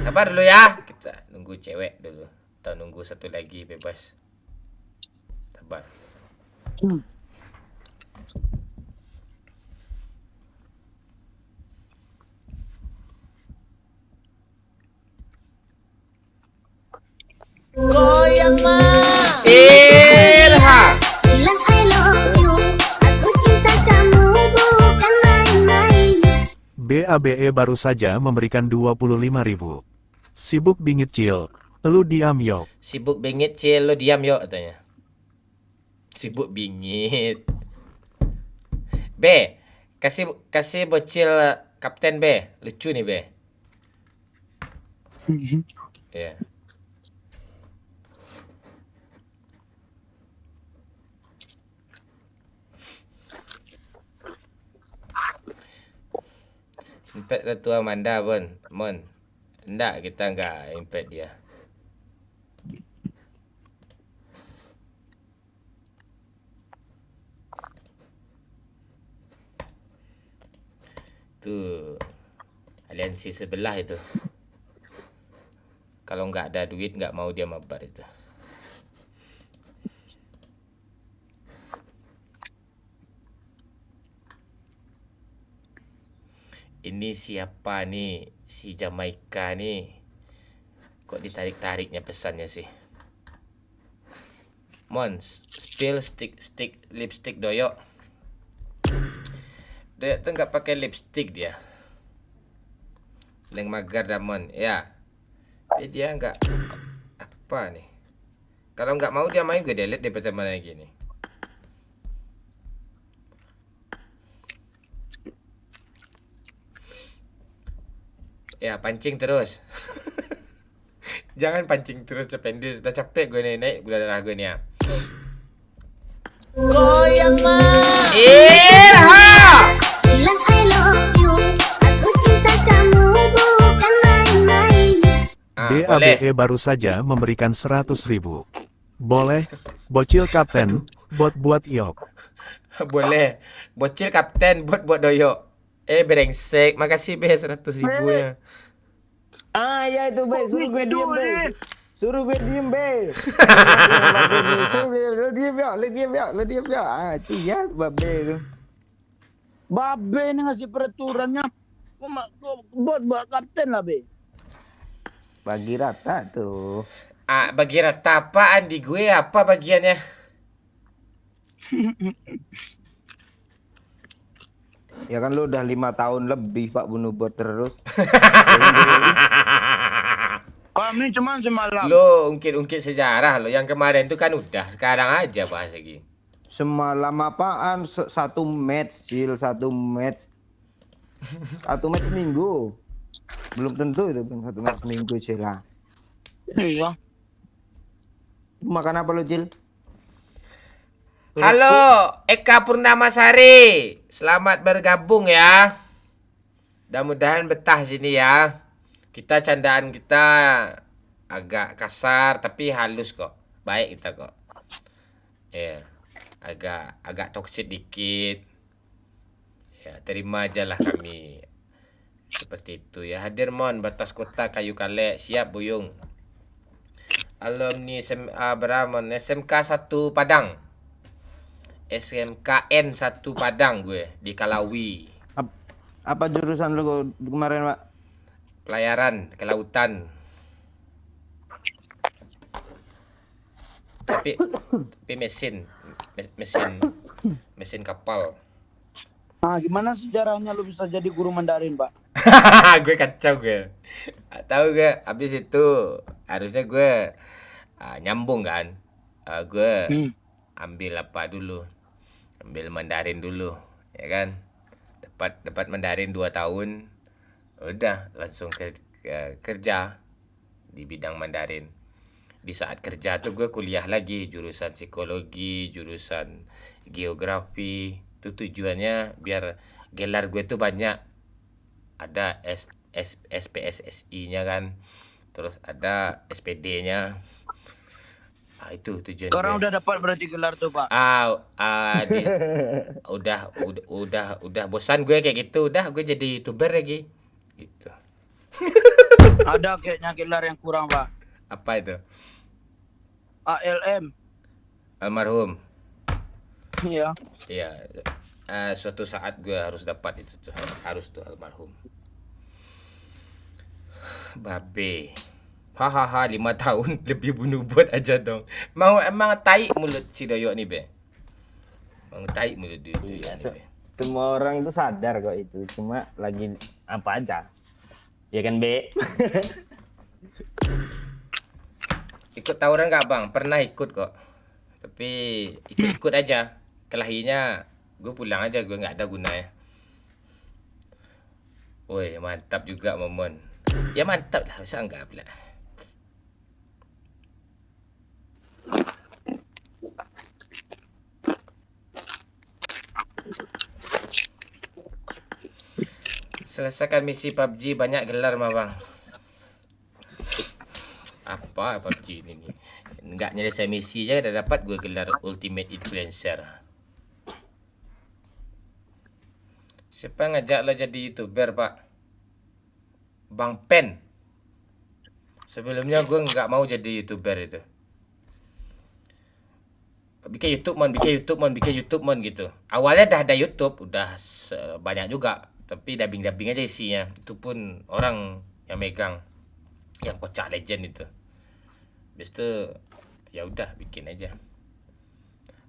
Sabar dulu ya. Kita nunggu cewek dulu. Atau nunggu satu lagi bebas. Sabar. Irha. Bilang I love you. Aku cinta kamu bukan main-main. BABE baru saja memberikan 25.000. Sibuk bingit Cil. Lu diam yo. Sibuk bingit Cil, lo diam yuk katanya. Sibuk bingit. B, kasih bocil kapten B. Lucu nih B. Ya. Impet Ratu Amanda pun, Mon. Enggak, kita enggak impet dia. Tuh, aliansi sebelah itu. Kalau nggak ada duit, nggak mau dia mabar itu. Ini siapa nih? Si Jamaika nih. Kok ditarik-tariknya pesannya sih? Mon, spill stick lipstick doyok. Doyok tuh nggak pakai lipstick dia. Leng magar dah Mon, ya. Tapi dia nggak apa nih? Kalau nggak mau dia main gue delete daripada mana lagi nih. Ya pancing terus. Jangan pancing terus cependis. Udah capek gue nih naik gula darah gue nih ya. Goyang mah. Irha. Bilang I love you. Aku cinta kamu bukan main-main. Boleh. DABE baru saja memberikan 100.000. Boleh, bocil kapten, buat Iok. Boleh. Bocil kapten buat doyok. Brengsek. Makasih be 100.000 ya. Ah ya itu be, suruh gue diem be. Suruh gue diem be. Suruh gue lu diem ya, lu diem ya, lu diem ya. Ah itu ya babe itu. Babe ini ngasih peraturannya. Buat kapten lah be. Bagi rata tuh. Bagi rata apaan di gue? Apa bagiannya? Ya kan lu udah 5 tahun lebih Pak bunuh bot terus. Kami cuma semalam. Lo ungkit-ungkit sejarah lo. Yang kemarin tuh kan udah. Sekarang aja bahas lagi. Semalam apaan? Satu match, Cil, satu match. Satu match seminggu. Belum tentu itu satu match seminggu, Cil lah. Iya. Makan apa lu, Cil? Halo, Eka Purnamasari. Selamat bergabung ya. Mudah-mudahan betah sini ya. Kita candaan kita agak kasar tapi halus kok. Baik kita kok. Ya, agak toksik dikit. Ya, terima aja lah kami. Seperti itu ya. Hadir mon batas kota Kayu Kale. Siap Buyung. Alumni Bramon SMK 1 Padang. SMKN 1 Padang gue di Kalawi. Apa jurusan lu kemarin, Pak? Pelayaran kelautan. Tapi mesin kapal. Gimana sejarahnya lu bisa jadi guru Mandarin, Pak? Gue kacau gue. Tahu gue habis itu harusnya gue nyambung kan. Gue ambil apa dulu? Ambil Mandarin dulu, ya kan? Dapat Mandarin 2 tahun. Udah langsung kerja di bidang Mandarin. Di saat kerja tuh gue kuliah lagi jurusan psikologi, jurusan geografi. Itu tujuannya biar gelar gue tuh banyak. Ada SPSSI-nya kan. Terus ada SPD-nya. Itu tujuan Sekarang gue. udah dapat berarti gelar tuh, Pak. Udah bosan gue kayak gitu. Udah gue jadi YouTuber lagi. Gitu. Ada kayaknya gelar yang kurang, Pak. Apa itu? ALM. Almarhum. Iya. Iya. Suatu saat gue harus dapat itu tuh. Harus tuh almarhum. Babe. Hahaha 5 tahun lebih bunuh bot aja dong. Mau emang tai mulut si Doyok nih, Be. Mau tai mulut dia. Iya, semua orang tuh sadar kok itu. Cuma lagi apa aja. Ya kan, Be? Ikut tawuran nggak Bang? Pernah ikut kok. Tapi ikut-ikut aja. Kelahinya gue pulang aja, gue nggak ada gunanya. Woi, mantap juga Momon. Ya mantap lah, bisa enggak pula. Selesaikan misi PUBG banyak gelar mah Bang. Apa PUBG ini nih? Enggak nyelesai misi aja udah dapat gue gelar Ultimate Influencer. Siapa ngajak lo jadi YouTuber, Pak? Bang Pen. Sebelumnya gue nggak mau jadi YouTuber itu. Bikin YouTube mon gitu. Awalnya dah ada YouTube, udah banyak juga. Tapi dubbing aja isinya. Itu pun orang yang megang, yang kocak legend itu. Habis itu ya udah bikin aja.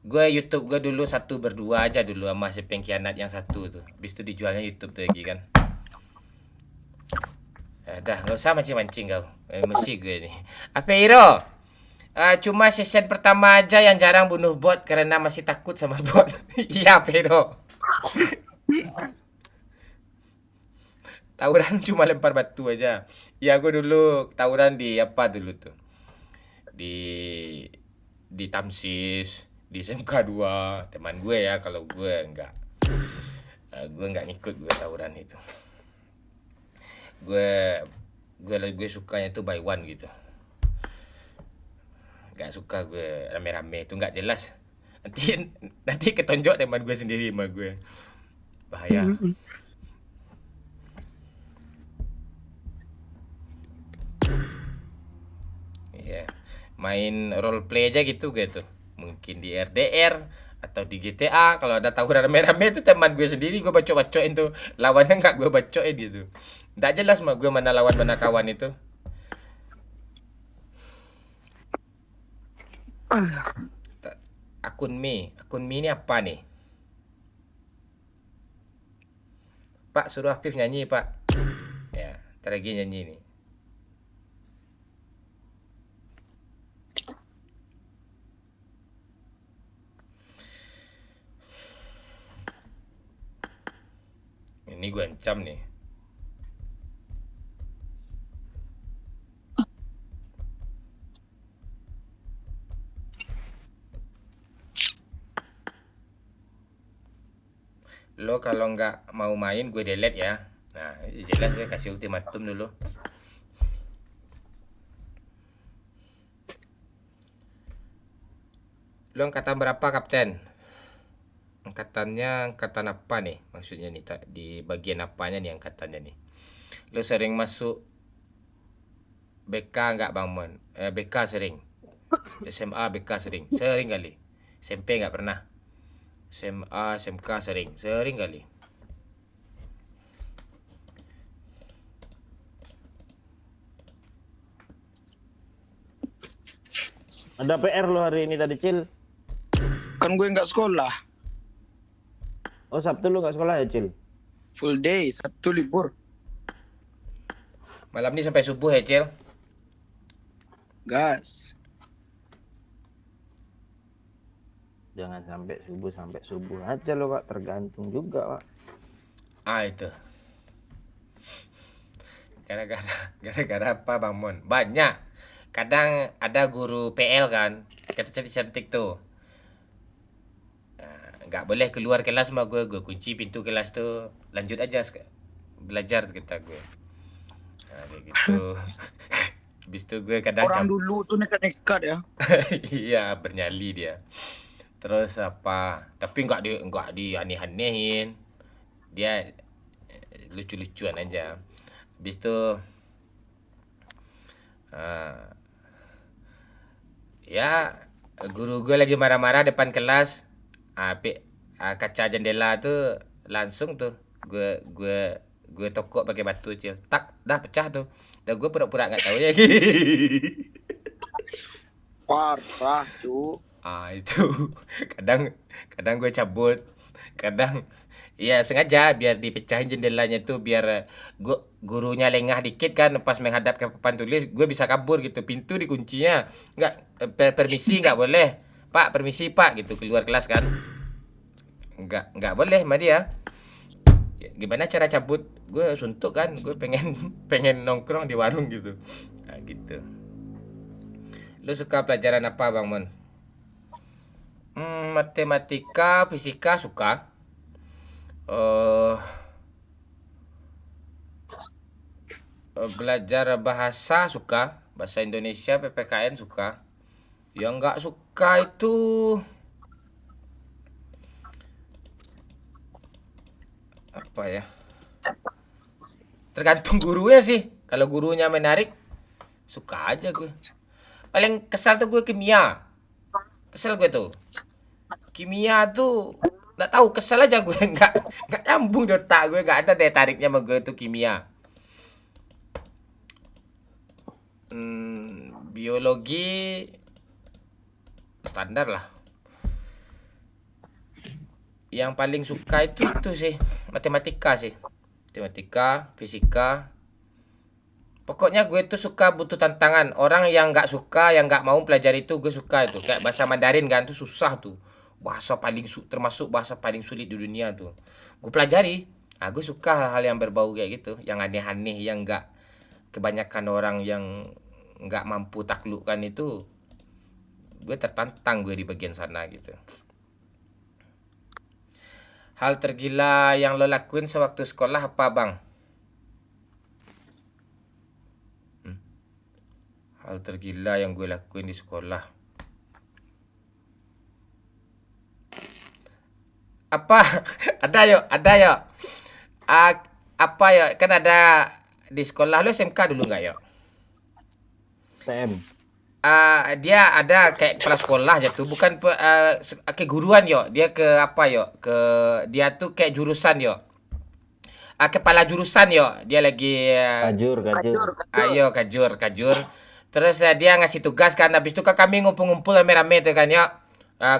Gue YouTube gue dulu 1 berdua aja dulu sama si pengkhianat yang 1 tuh. Habis itu dijualnya YouTube tuh lagi kan. Dah nggak usah mancing-mancing kau. Mesti gue nih. Apa Hero? Cuma session pertama aja yang jarang bunuh bot karena masih takut sama bot. Iya Hero. Tawuran cuma lempar batu aja. Ya gue dulu tawuran di apa dulu tuh? Di Tamsis, di SMK 2, teman gue ya, kalau gue enggak. Gue enggak ngikut gue tawuran itu. Gue sukanya tuh by one gitu. Enggak suka gue rame-rame itu, enggak jelas. Nanti ketonjok teman gue sendiri sama gue. Bahaya. Iya. Main role play aja gitu mungkin di RDR atau di GTA. Kalau ada tawuran rame-rame itu teman gue sendiri, gue bacok-bacokin tuh, lawannya nggak gue bacokin gitu. Nggak jelas mah gue mana lawan mana kawan itu. Akun Mi ini apa nih? Pak, suruh Afif nyanyi, Pak. Ya, ntar lagi nyanyi nih. Ini gue ancam nih. Lo kalau nggak mau main gue delete ya. Nah, jelas gue kasih ultimatum dulu. Lo angkatan berapa, Kapten? Angkatannya angkatan apa nih? Maksudnya nih di bagian apanya nih angkatannya nih? Lo sering masuk BK nggak, Bang Mon? BK sering. SMA BK sering. Sering kali. SMP nggak pernah. SMA, SMK sering kali. Ada PR lo hari ini tadi, Cil. Kan gue nggak sekolah. Oh, Sabtu lu nggak sekolah ya, Cil? Full day, Sabtu libur. Malam ini sampai subuh ya, Cil? Gas. Jangan sampai subuh aja lo, Pak. Tergantung juga, Pak. Itu. Gara-gara apa, Bang Mon? Banyak. Kadang ada guru PL kan, kata cantik-cantik tuh. Nggak boleh keluar kelas sama gue kunci pintu kelas tuh, lanjut aja belajar kata gue. Nah, kayak gitu. Habis itu gue kadang Orang dulu tuh nekat-nekat ya. Iya, bernyali dia. Terus apa? Tapi nggak di aneh-anehin. Dia lucu-lucuan aja. Habis itu ya guru gue lagi marah-marah depan kelas. Kaca jendela tuh langsung tuh gue tokok pakai batu, Cil. Tak, dah pecah tuh. Dan gue pura-pura nggak tahu ya. Parah tuh. Itu kadang gue cabut, kadang ya sengaja biar dipecahin jendelanya tuh, biar gurunya lengah dikit kan pas menghadap ke papan tulis, gue bisa kabur gitu. Pintu dikuncinya nggak, permisi nggak boleh, Pak, permisi Pak, gitu, keluar kelas kan, nggak boleh sama dia. Ya, gimana cara cabut? Gue suntuk kan, gue pengen nongkrong di warung gitu. Nah, gitu. Lu suka pelajaran apa, Bang Mon? Matematika, fisika suka. Belajar bahasa suka, bahasa Indonesia, PPKN suka. Yang nggak suka itu apa ya? Tergantung gurunya sih. Kalau gurunya menarik, suka aja gue. Paling kesal tuh gue kimia. Kesel gue tuh. Kimia tuh nggak tahu, kesel aja gue, nggak nyambung di otak gue, nggak ada daya tariknya sama gue tuh kimia. Biologi standar lah. Yang paling suka itu sih matematika sih. Matematika, fisika. Pokoknya gue tuh suka butuh tantangan. Orang yang nggak suka, yang nggak mau pelajari itu, gue suka itu. Kayak bahasa Mandarin kan, tuh susah tuh. Bahasa paling termasuk bahasa paling sulit di dunia tuh. Gue pelajari. Aku suka hal-hal yang berbau kayak gitu, yang aneh-aneh, yang nggak kebanyakan orang yang nggak mampu taklukkan itu. Gue tertantang gue di bagian sana gitu. Hal tergila yang lo lakuin sewaktu sekolah apa, Bang? Hal tergila yang gue lakuin di sekolah. Apa? Ada yuk. Apa ya? Kan ada di sekolah lu SMK dulu nggak yuk? TM. Dia ada kayak kepala sekolah aja tuh, bukan kayak guruan yo. Dia ke apa yo? Dia tuh kayak jurusan yo. Kepala jurusan yo. Dia lagi Kajur. ayo kajur. Terus dia ngasih tugas kan. Habis itu kan kami ngumpul-ngumpul rame-rame tuh kan yo.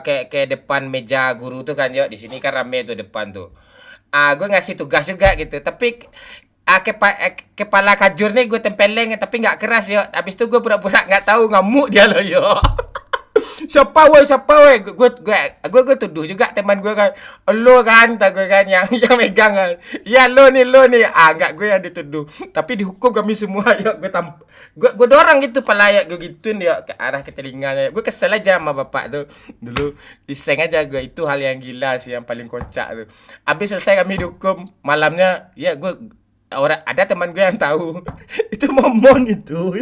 Kayak depan meja guru tuh kan yo. Di sini kan rame tuh depan tuh. Gue ngasih tugas juga gitu. Tapi kepala kajur nih gue tempeleng tapi nggak keras yo. Habis itu gue pura-pura nggak tahu, ngamuk dia loh yo. Siapa woi? Gue tuduh juga teman gue kan. Lo kan, tak gue kan yang megang kan. Ya lo nih. Enggak, gue yang dituduh. Tapi dihukum kami semua yo. Gue dorong gitu pala ya, gue gituin ya ke arah ke telinganya. Gue kesel aja sama bapak tuh. Dulu diseng aja gue, itu hal yang gila sih, yang paling kocak tuh. Habis selesai kami dihukum, malamnya ya ada teman gue yang tahu. Itu momon itu.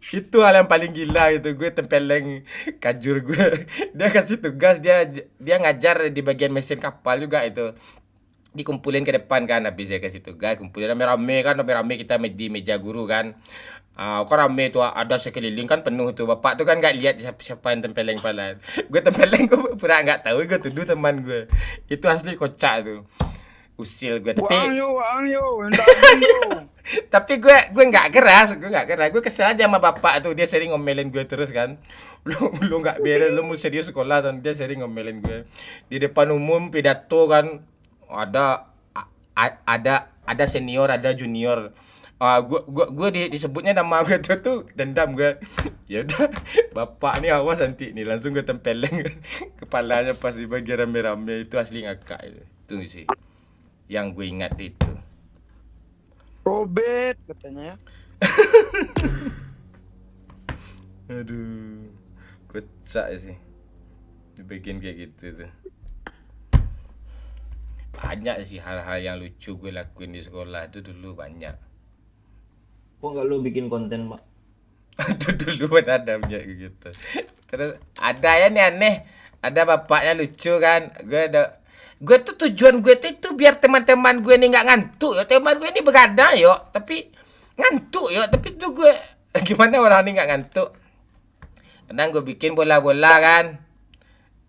Itu hal yang paling gila itu, gue tempeleng kajur gue. Dia kasih tugas, dia ngajar di bagian mesin kapal juga itu. Dikumpulin ke depan kan, habis dia kasih tugas, kumpulin rame-rame kita di meja guru kan. Kok rame tuh, ada sekeliling kan penuh tuh. Bapak tuh kan nggak lihat siapa yang tempeleng pala. Gue tempeleng, gue pura nggak tahu, gue tuduh teman gue. Itu asli kocak tuh. Usil gue, tapi Wang yo, tapi gue nggak keras, gue kesel aja sama bapak tuh. Dia sering ngomelin gue terus kan. Lu nggak beres, lu mau serius sekolah, dan dia sering ngomelin gue di depan umum pidato kan. Ada senior, ada junior. Gue disebutnya nama gue tuh dendam gue. Ya udah, bapak nih awas nanti nih, langsung gue tempeleng kepalanya pas di bagian rame-rame. Itu asli ngakak itu sih yang gue ingat itu. Robet katanya. Aduh, kocak sih dibikin kayak gitu tuh. Banyak sih hal-hal yang lucu gue lakuin di sekolah itu dulu, banyak. Kok nggak lu bikin konten, Pak? Itu dulu ada banyak gitu. Terus ada ya nih aneh, ada bapaknya lucu kan. Gue tuh tujuan gue itu biar teman-teman gue nih nggak ngantuk ya. Teman gue ini begadang yo, tapi ngantuk yo. Tapi tuh gue gimana orang ini nggak ngantuk? Kadang gue bikin bola-bola kan.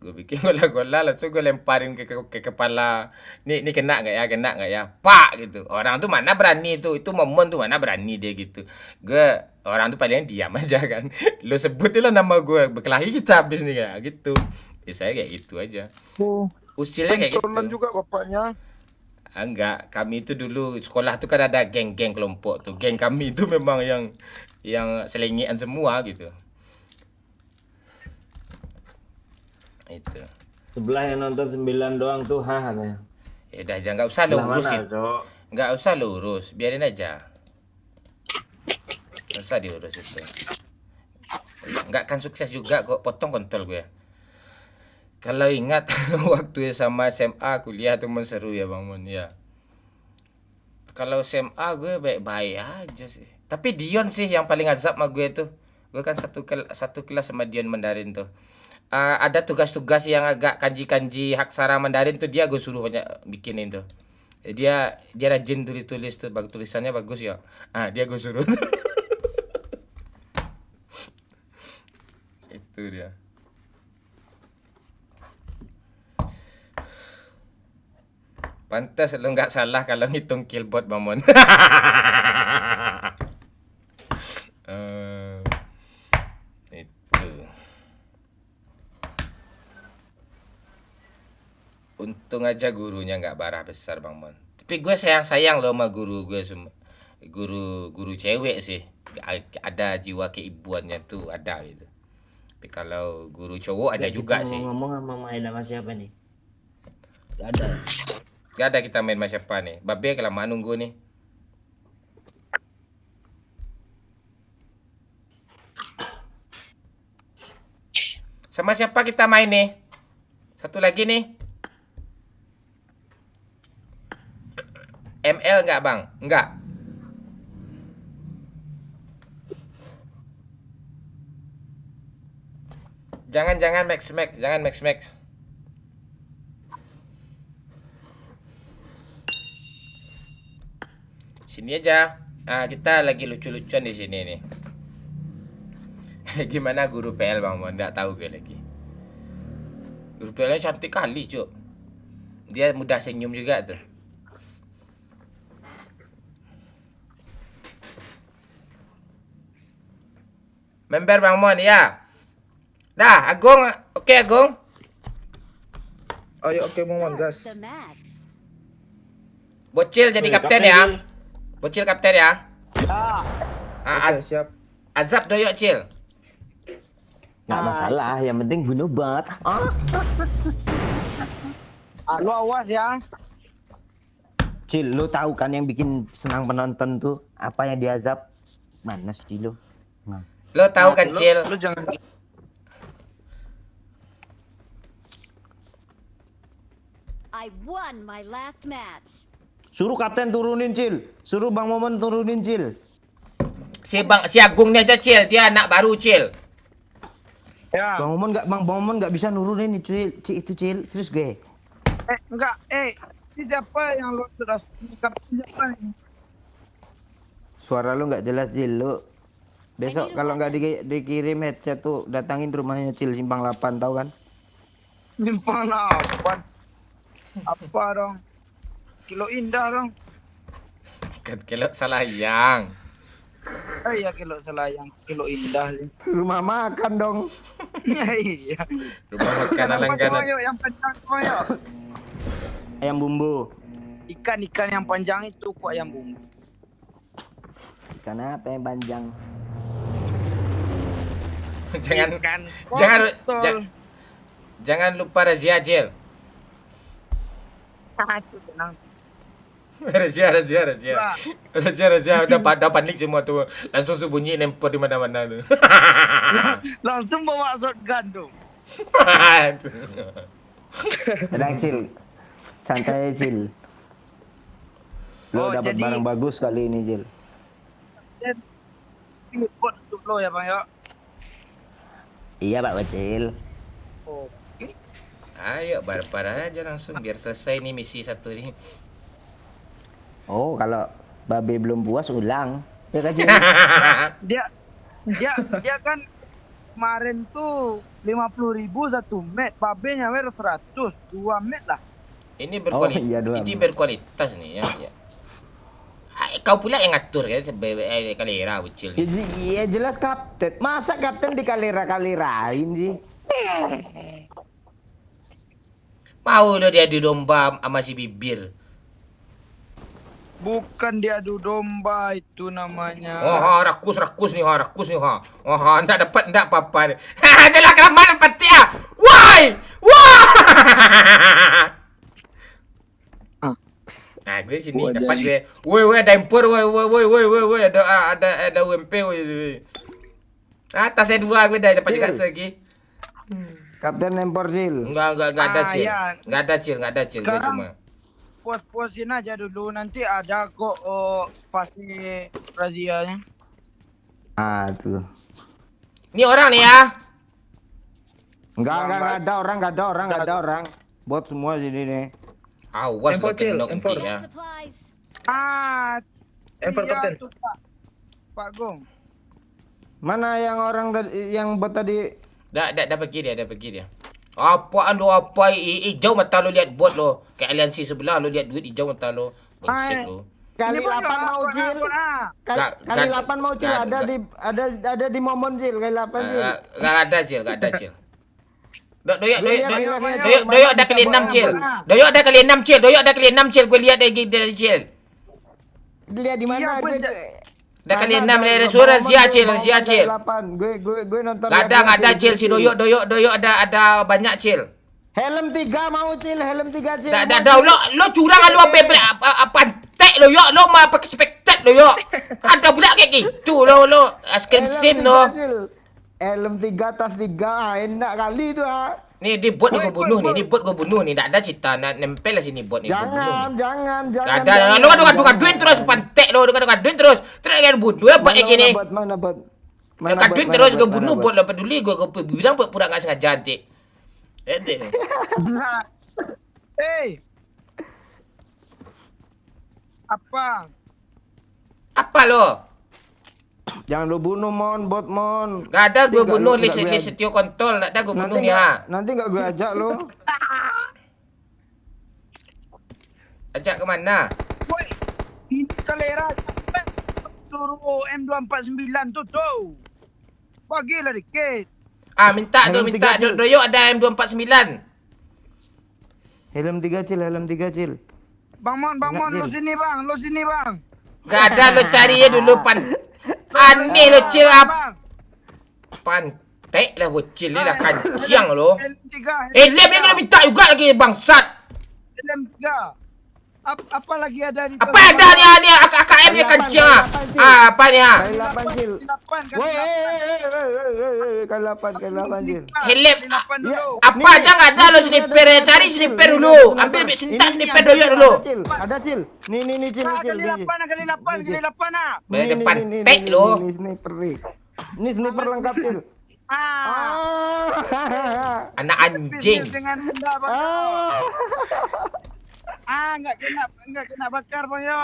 Langsung gue lemparin ke kepala. Nih kena nggak ya? Pak gitu. Orang tuh mana berani tuh. Itu momen tuh mana berani dia gitu. Orang tuh paling diam aja kan. Lo sebutin lah nama gue, berkelahi kita habis nih ya gitu. Biasanya kayak gitu aja. Usilnya kayak gitu. Pentolan juga bapaknya. Enggak, kami itu dulu sekolah tuh kan ada geng-geng kelompok tuh. Geng kami itu memang yang selengean semua gitu. Itu. Sebelah yang nonton 9 doang tuh, katanya. Ya udah, jangan, nggak usah lo urusin. Nggak usah lo urus, biarin aja. Nggak usah diurus itu. Nggak akan sukses juga kok, potong kontol gue. Kalau ingat waktu sama SMA kuliah tuh seru ya Bang Mun ya. Kalau SMA gue baik-baik aja sih. Tapi Dion sih yang paling azab sama gue tuh. Gue kan satu kelas sama Dion Mandarin tuh. Ada tugas-tugas yang agak kanji-kanji aksara Mandarin tuh dia gue suruh banyak bikinin tuh. Dia rajin tulis tuh, tulisannya bagus ya. Dia gue suruh. Itu dia. Pantas lo nggak salah kalau ngitung killbot Bang Mon. Itu. Untung aja gurunya nggak barah besar Bang Mon. Tapi gue sayang lo sama guru gue semua. Guru cewek sih. Ada jiwa keibuannya tuh, ada gitu. Tapi kalau guru cowok ada juga sih. Ngomong sama Maida sama siapa nih? Gak ada. Gak ada kita main sama siapa nih. Babe kelamaan nunggu nih. Sama siapa kita main nih? Satu lagi nih. ML nggak bang? Nggak. Jangan Max. Sini aja. Ah, kita lagi lucu-lucuan di sini nih. Gimana guru PL bang? Nggak tahu gue lagi. Guru PL cantik kali cuk. Dia mudah senyum juga tuh. Member Bang Mon ya. Dah, Agung. Oke, Agung. Ayo oke Momon gas. The match. Bocil jadi kapten ya. Bocil kapten ya. Ah, Oke siap. Azab doyok Cil. Nggak masalah, yang penting bunuh bot. Lu awas ya. Cil, lu tahu kan yang bikin senang penonton tuh apa yang diazab? Mana sih lu? Nah. Lo tahu kan Cil? Lu jangan I won my last match. Suruh kapten turunin Cil, suruh Bang Momon turunin Cil. Si Agung ni aja Cil, dia anak baru Cil. ya. Bang Momon nggak bisa nurunin itu Cil, terus gue. Enggak, siapa yang lu sudah kapten siapa nih? Suara lu nggak jelas Cil, lu. Besok kalau nggak dikirim headset tuh datangin rumahnya Cil Simpang 8 tahu kan? Simpang 8. Apa dong? Kilo Indah dong. Kan kelok salah yang. Iya kilo Selayang, Kilo Indah nih. Rumah makan dong. Iya. Rumah makan langganan. Yang panjang semua yuk. Ayam bumbu. Ikan yang panjang itu kok ayam bumbu. Karena apa yang panjang? Jangan lupa razia Cil. Itu tenang. Razia. Udah panik semua tuh. Langsung bunyi nempel di mana-mana tuh. Langsung bawa shotgun tuh. Tenang Cil. Santai Cil. Lo dapat barang bagus kali ini Cil. Buat untuk lo ya bang ya. Iya Pak Bocil. Oh. Ayo barbar aja langsung biar selesai nih misi satu ini. Oh kalau Babe belum puas ulang. Ya kan Cil? Dia kan kemarin tuh 50.000 satu met, babenya 100, 2 met lah. Ini berkualitas. iya, dua. Ini berkualitas nih ya. Kau pula yang ngatur kan kalera bocil. Iya jelas kapten. Masa kapten di kalera-kalerain sih? Mau lo dia adu domba sama si bibir. Bukan diadu domba itu namanya. Oh, rakus nih. Oh, enggak apa-apa nih. Jalan kelamaan peti ah. Why? Wah! Nah, gue sini dapat gue. Woi, ada impor, woi, ada UMP, woi. Atasnya 2 gue dah dapat juga lagi. Kapten empor Cil. Enggak ada Cil. Ya. Enggak ada Cil, gue cuma. Puas-puasin aja dulu, nanti ada kok pasti razianya. Ah tuh. Ini orang nih ya. Enggak ada orang. Bot semua sini nih. Awas lo kenok nanti ya. Supplies. Iya tuh Pak Gong. Mana yang orang yang bot tadi? Dah pergi dia. Apaan lo apa? Hijau mata lo lihat bot lo. Kayak aliansi sebelah lo lihat duit hijau mata lo. Bullshit lo. Kali 8 mau Cil. Kali 8 mau Cil ada di Momon Cil kali 8 Cil. Enggak ada Cil. Doyok ada kali 6 Cil. Doyok ada kali 6 Cil. Gue lihat dari Cil. Lihat di mana? Ada kali 6 dari suara Zia Cil. Gue nonton. Enggak ada Cil si Doyok ada banyak Cil. Helm 3 mau Cil, helm 3 Cil. Dah, lo curang lu apa pantek lo yo, lo mah pakai spektat lo yo. Ada pula kayak gitu lo scream lo. Helm 3 tas 3 enak kali tu ah. Ni dia bot gua bunuh ni, bot gua bunuh ni. Tak ada cerita nak nempel lah sini bot ni. Jangan. Tak ada. Lo gaduin terus pantek lo, gaduin terus. Terus kan bunuh apa lagi ni? Mana bot? Lo gaduin terus gua bunuh bot lah peduli gua bilang pura enggak sengaja nanti. Hey. Apa lo? Jangan lu bunuh mon, bot mon. Gak ada gue Nanti bunuh nggak list gue- setio kontol, tak ada gue bunuh ni ha. Nanti enggak gue ajak lu. Ajak ke mana? Woi, ini kalera sampai suruh M249 tu. Bagilah dikit. Ah minta tu, Helm minta. 3 Cil. Doyok ada M249. Helm 3 Cil, helm 3 Cil. Bang Mon, Ingat, lo Cil. sini bang. Gak ada lo cari ya dulu aneh lo cil Bang. pantek lah bocil ni lah kancang lo. Helm 3. Lem ni kena minta juga lagi bangsat. Helm 3. Apa lagi ada di Apa ada ni AKM ni kancang ah. Ah apa ni ah? Kali 8 Cil. Woi, kali 8 Cil. Helm 8 dulu. apa aja gak ada lo sniper ya. Cari sniper dulu. Ambil sentak sniper doyok dulu. Ada Cil. Nih Cil, Cil. Kali 8 ah. Beda pantek lo. Ini sniper nih. Ini sniper lengkap Cil. Anak anjing. Dengan benda bang. Enggak kena bakar bang yo.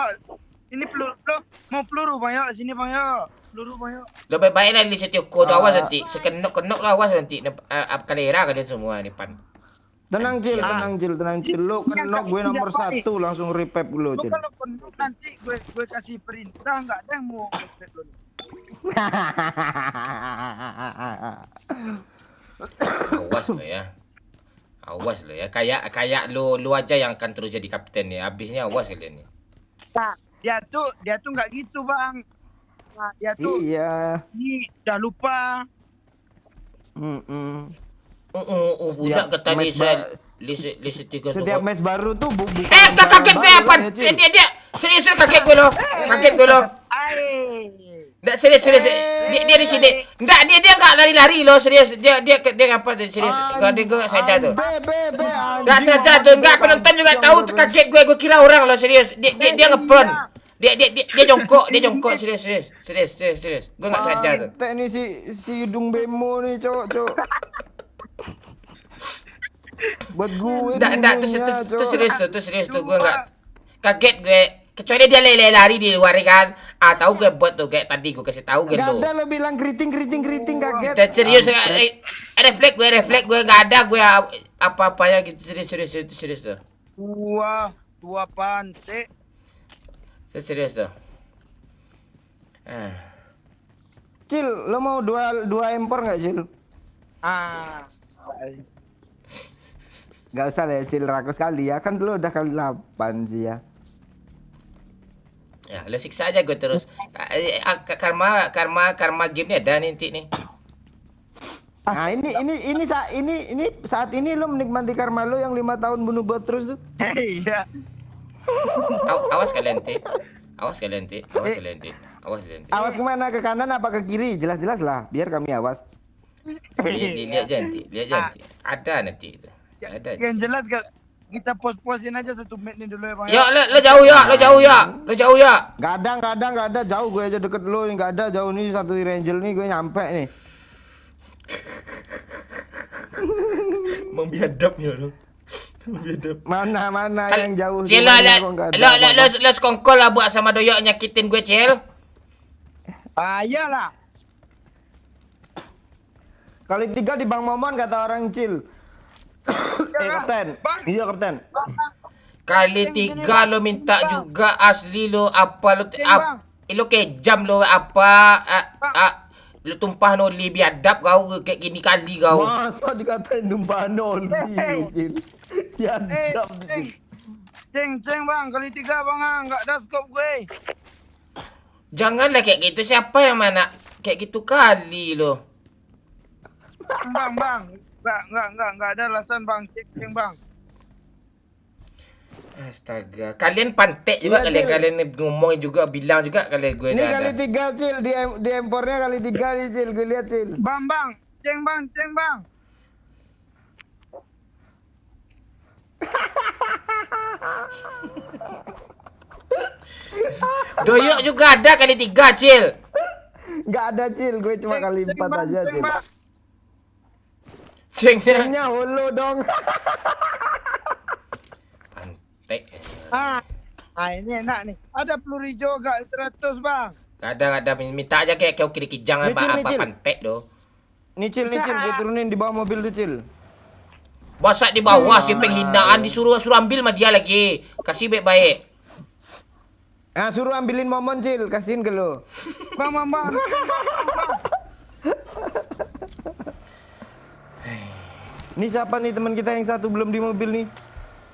Ini peluru, mau peluru bang yo, sini bang yo. Peluru bang yo. Lo baik-baiklah li setio ko tu awas nanti. Sekenok lah awas nanti. Kalera kalian semua ni pan. Tenang Cil. Lu kena gue nomor 1 langsung revive lu Lo Cil. kalau penuh nanti gue kasih perintah enggak ada yang mau ngepet lo. Awas lo ya. Kayak lu aja yang akan terus jadi kapten ya. Habisnya awas kalian ni. Nah, dia tuh enggak gitu bang. Nah, dia tuh Iya. ini udah lupa. Budak kata ni match saya list 3 tu. Setiap match baru tuh bukan Tak kaget gue apa? Dia serius kaget gue lo. Kaget gue lo. Nggak serius. Dia di sini. Nggak dia enggak lari-lari lo serius. Dia apa dia serius. Enggak dia enggak saja tu. Enggak saja tu. Enggak penonton juga tahu kaget gue kira orang lo serius. Dia ngepron. Dia jongkok serius. Gue enggak saja tu. Tek nih si hidung bemo nih cowok. Buat gue Enggak, hidungnya, tu cowok. serius tu gue enggak kaget gue. Kecuali dia lari di luar kan. Tahu gue buat tu kayak tadi gue kasih tahu gue Gak lo. ada lo bilang keriting kaget. Dan serius refleks gue enggak ada gue apa-apanya gitu serius tu. Dua pantai. Serius tu. Cil, lo mau dua empor nggak Cil? Gak usah lah Cil, rakus kali ya. Kan dulu udah kali 8 sih ya. Ya, lo siksa aja gue terus. Karma game ni ada nanti ni. Nah ini saat ini lo menikmati karma lo yang 5 tahun bunuh bot terus tuh. Iya. Awas kalian nanti. Awas nanti. Awas kemana? Ke kanan apa ke kiri? Jelas-jelas lah, biar kami awas. Lihat je nanti. Ada nanti. Ada. Yang jelas kita pos-posin aja 1 menit ni dulu ya bang. Ya, lo jauh ya. Gak ada, jauh gue aja deket lo, gak ada jauh nih satu Angel nih gue nyampe nih. Membiadabnya lo. Mana yang jauh? Cil, lo sekongkol lah buat sama doyok nyakitin gue, Cil. Iyalah. Kali 3 di Bang Momon kata orang Cil. Kapten. Iya kapten. Kali 3 lo minta juga asli lo apa lo lo kejam lo apa lo tumpah noli biadab kau kayak gini kali kau. Masa dikatain tumpah noli Cil. Biadab. Ceng bang, kali 3 bang enggak ada skop gue. Janganlah kayak gitu. Siapa yang mana kayak gitu kali lo. Bang, Enggak ada alasan bang, ceng bang. Astaga, kalian pantek juga Iya, kalian ngomong juga bilang juga kalian gue Ini dah kali ada. 3 Cil, di impornya kali 3 nih Cil, gue lihat Cil. Bang, ceng bang. Doyok juga ada kali 3 Cil. Nggak ada Cil, gue cuma kali 4 aja Cil. Cengnya Cengnya holo dong. pantek. Ini enak nih. Ada peluru hijau gak 100 bang? Ada minta aja kayak kau kiri kijang Micil, apa Micil. pantek doh. Nih Cil, gue turunin di bawah mobil tuh Cil. Bosak di bawah si penghinaan suruh ambil sama dia lagi. Kasih baik-baik. Nah, suruh ambilin momon Cil, kasihin ke lo. Bang. Ini siapa nih teman kita yang satu belum di mobil nih?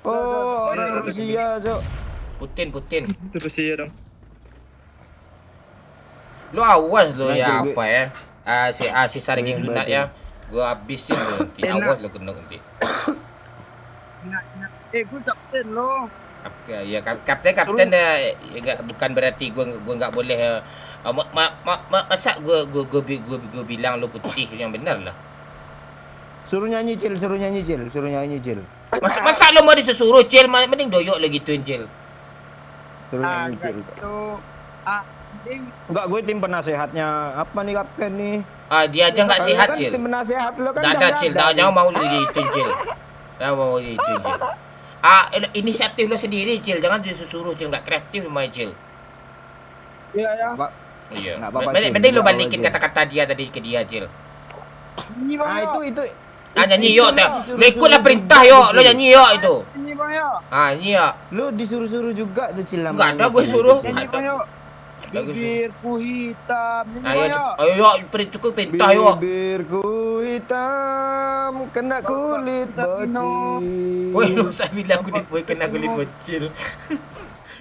Oh, orang Rusia, Cok. Putin. Itu Rusia dong. Lu awas lo Nanti ya gue- apa ya? Si Sarging sunat ya. Gua habisin lo nanti. Awas lo kena nanti. Enak. Gue kapten lo. Ya kapten ya bukan berarti gua nggak boleh masa gua bilang lo putih yang benar lah. Suruh nyanyi Cil. Masa lo mau disuruh Cil, mending doyok lagi tuin Cil. Suruh nyanyi Cil. Enggak, gue tim penasehatnya. Apa nih kapten nih? Dia aja nggak Lo sehat kan Cil. tim penasehat lo kan. Nggak ada udah Cil, gagal jangan nih. mau lu dituin Cil. Jangan mau dituin Cil. Inisiatif lo sendiri Cil, jangan disuruh Cil, nggak kreatif main Cil. Iya. Pak, Iya. Nggak apa-apa, Mending Cil. lo Nggak balikin apa-apa, kata-kata dia tadi ke dia Cil. Ini bang itu. Nyanyi itu yuk, disuruh- lo ikutlah suruh perintah juga yuk, tuh, lo Cil. nyanyi yuk itu. Ini bang yo. Nyanyi yuk. Lu disuruh-suruh juga tuh Cil namanya. Nggak ada gue suruh. Cil. Ini bang yo. Ada gue suruh. Bibirku hitam. Ini Ayo, bang yo. yuk, perintah yuk. Bibirku hitam kena kulit bocil. Woi, lu saya bilang kulit boy kena kulit bocil.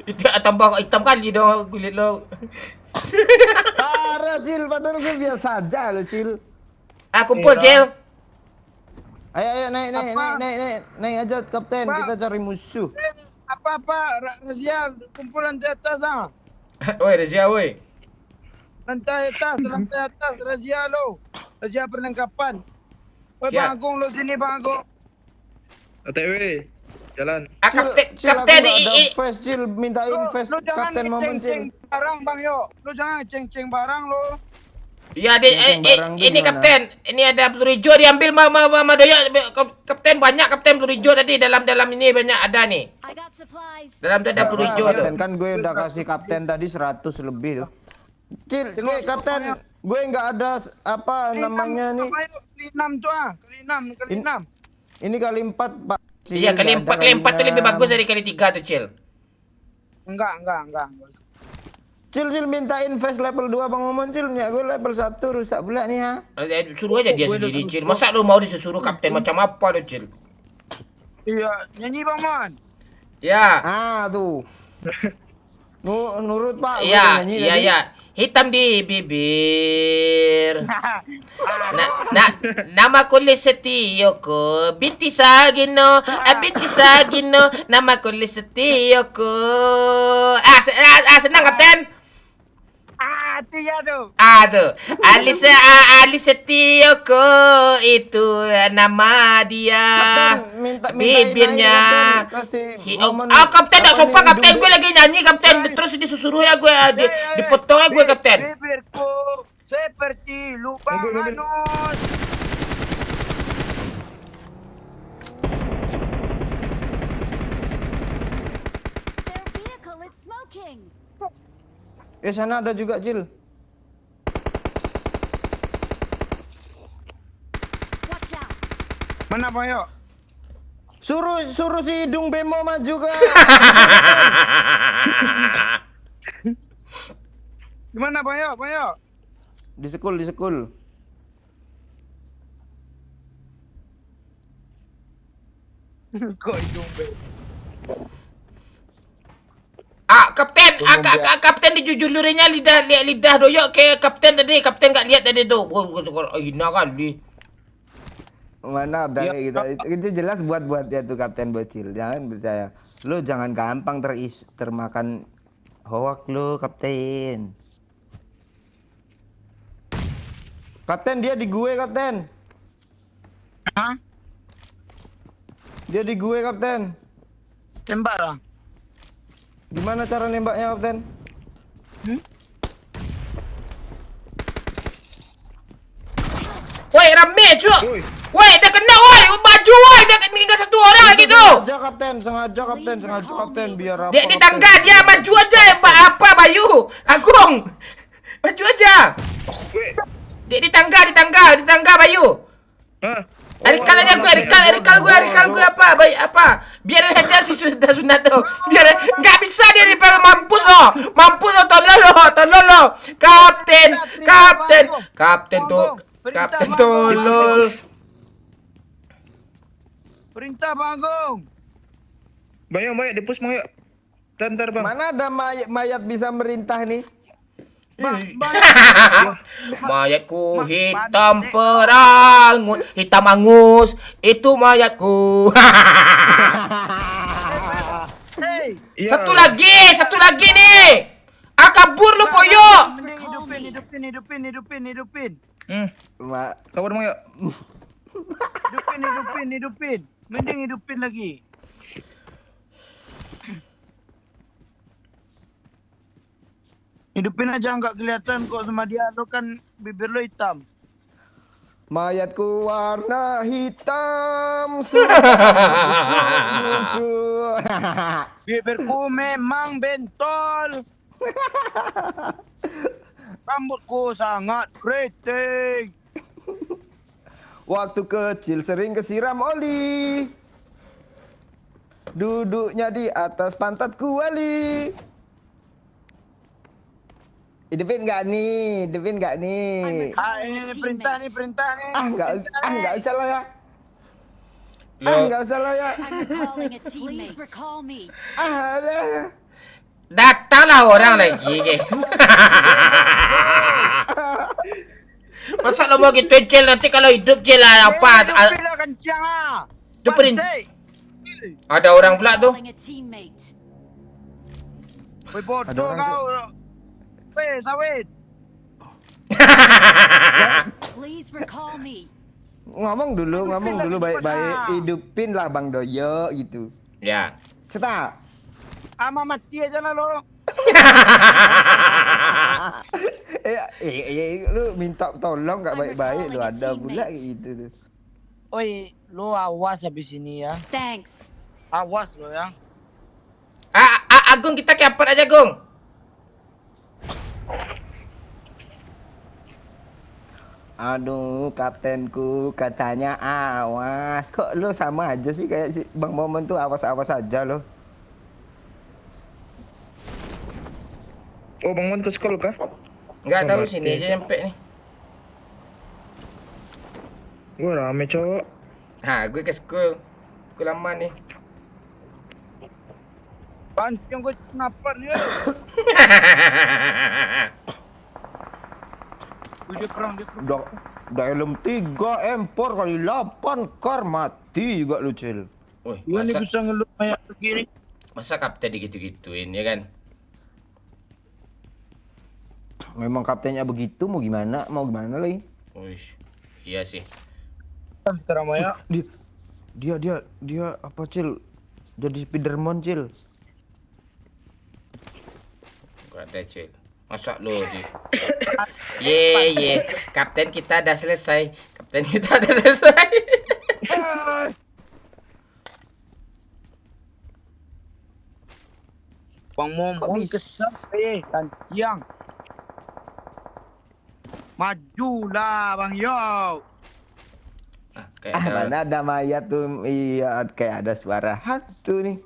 Itu tambah hitam kali dong kulit lo. Parah Cil, padahal gue biasa aja lo Cil. Kumpul Cil. Ayo naik Apa? aja kapten, Pak. kita cari musuh. Apa razia kumpulan di atas ah. Woi, Rezia woi. Lantai atas razia lo. Razia perlengkapan. Woi Siap. Bang Agung lo sini Bang Agung. OTW. Jalan. Kapten Face Cil, mintain face Lo jangan kapten momen ceng-ceng Cil. barang Bang yo. Lo jangan ceng-ceng barang lo. Ya, Ceng-ceng barang tuh ini gimana? kapten. Ini ada peluru hijau diambil sama Doyo. Kapten banyak kapten peluru hijau tadi dalam ini banyak ada nih. I got supplies. Dalam tu ada peluru hijau tu. Kapten kan gue udah kasih kapten tadi 100 lebih tuh. Cil, kapten, gue nggak ada apa namanya nih. Kali 6 tu ah. Kali 6. Ini kali 4 Pak. Cil, Iya, kali nggak ada 4 tu lebih 6. bagus dari kali 3 tu, Cil. Enggak. Cil mintain face level 2 Bang Momon Cil, ya gue level 1 rusak pula nih ha. Suruh aja dia sendiri, Cil. Masa lu mau disuruh kapten macam apa lu, Cil? Iya, nyanyi Bang Man. Ya. Tuh. Nurut Pak. gue Iya, nyanyi iya, tadi. iya. Hitam di bibir. Nama kulit setioku binti Sagino, binti Sagino, nama kulit setioku. Senang kapten. Tu ya tu. Tuh. Ali Setioku itu nama dia. Kapten, mintain Bibirnya. aja, Kapten. Kasih momen. Kapten tak apa sopan nih, kapten, hidung gue lagi nyanyi kapten, terus disuruh ya gue dipotongnya gue kapten. Bibirku seperti lubang Mobil. anus. Their vehicle is smoking. sana ada juga Cil. Watch out. Mana Bang Yo? Suruh si hidung bemo maju ke. Di mana Bang Yo? Di sekul. Kok hidung be? Kapten, kapten dijujulurinnya lidah doyok ke kapten tadi, kapten nggak lihat tadi tu. Hina kali. Mana udah kayak gitu. Itu jelas buat dia tuh Kapten Bocil. Jangan percaya. Lu jangan gampang termakan hoak lu, Kapten. Kapten, dia di gue, Kapten. Hah? Dia di gue, Kapten. Tembak lah. Gimana cara nembaknya, Kapten? Woi, rame cuk. Woi, dia kena woi, maju woi, dia tinggal satu orang lagi tuh. Sengaja, Kapten, biar apa? Dia di tangga dia maju aja, apa Bayu? Agung. Maju aja. Dia di tangga Bayu. Hah? Erikal aja gue, Erikal gue apa? Baik apa? Biarin aja si sunat tuh. Biar nggak bisa dia dipanggil mampus loh, tolong lo. Kapten tolol. Perintah Bang Agung. Bang, yuk, di push Bang, yuk. Ntar Bang. Mana ada mayat bisa merintah nih? Mayatku hitam perangun, hitam angus, itu mayatku. Hey, Iya. Satu lagi nih. Kabur lu poyo. hidupin. Kabar Bang, yuk. Hidupin. Mending hidupin lagi. Hidupin aja nggak kelihatan kok sama dia, lo kan bibir lo hitam. Mayatku warna hitam. Bibirku memang bentol. Rambutku sangat keriting. Waktu kecil sering kesiram oli. Duduknya di atas pantatku wali. Hidupin nggak nih? Ini perintah nih. Nggak usah lah ya. Nggak usah lah ya. Please recall me. Alah. Datanglah orang lagi. Masa lo mau gituin Cil, nanti kalau hidup Cil lah apa? Hidupin lah kencang ah. Hidupin. Pantai. Ada orang pula tuh. Calling a teammate. Woi bodoh Ada orang kau. Weh, sawit. Please recall me. Ngomong dulu baik-baik. Hidupin lah Bang Doyo gitu. Ya. Cetak. Ama mati aja lah lo. Lu minta tolong nggak baik-baik lu ada pula gitu tuh. Oi, lo awas habis ini ya. Thanks. Awas lo ya. Agung, kita keapot aja Gung. Aduh, kaptenku katanya awas. Kok lu sama aja sih kayak si Bang Momen tuh awas-awas aja lo. Oh, Bang Mon ke sekolah kah? Enggak tahu Oke. sini aja nyampe nih. Gua rame, cowok. Gue ke school. School lama nih. Pancing gue kenapa nih? Dia perang. Udah helm 3 M4 kali 8 kar mati juga lu Cil. Woi, Gua nih bisa ngeluh kayak begini. masa kapten digitu-gituin ya kan? Memang kaptennya begitu mau gimana lagi? Wih, iya sih. Sekarang Maya. Dia apa Cil? Jadi Spiderman Cil. Gak ada Cil. Masa lo di. Ye, kapten kita udah selesai. Bang Momon kesal kanciang. Majulah Bang Yo. Kayak ada. Mana ada mayat tuh? Iya, kayak ada suara hantu nih.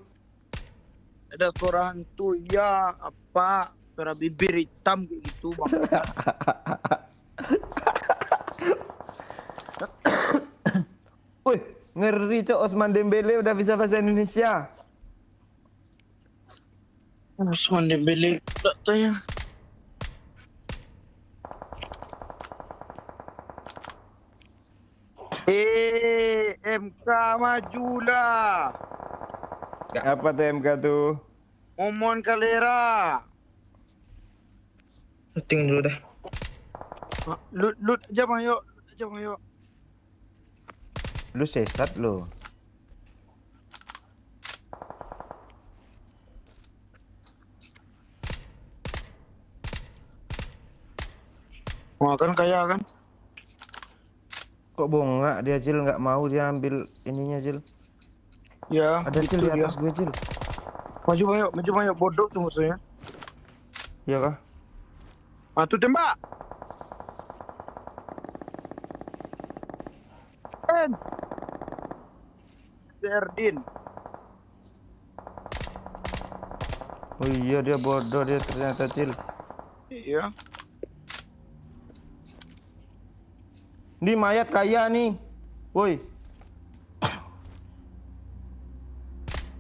Ada suara hantu ya, apa? Suara bibir hitam kayak gitu Bang. Wih, ngeri cok, Osman Dembele udah bisa bahasa Indonesia. Osman Dembele tak tahu ya. TMK majulah. Apa TMK tuh? Momon Kalera. Setting dulu dah. Lut aja bang yuk. Lu sesat lo. Wah kan kaya kan? Kok bongak dia Cil, nggak mau dia ambil ininya Cil. Ya. Ada Cil di atas gue Cil. Maju bang yuk. Bodoh tuh maksudnya. Iya kah? Ah tuh tembak. Erdin. Oh iya dia bodoh dia ternyata Cil. Iya. Ini mayat kaya nih. Woi.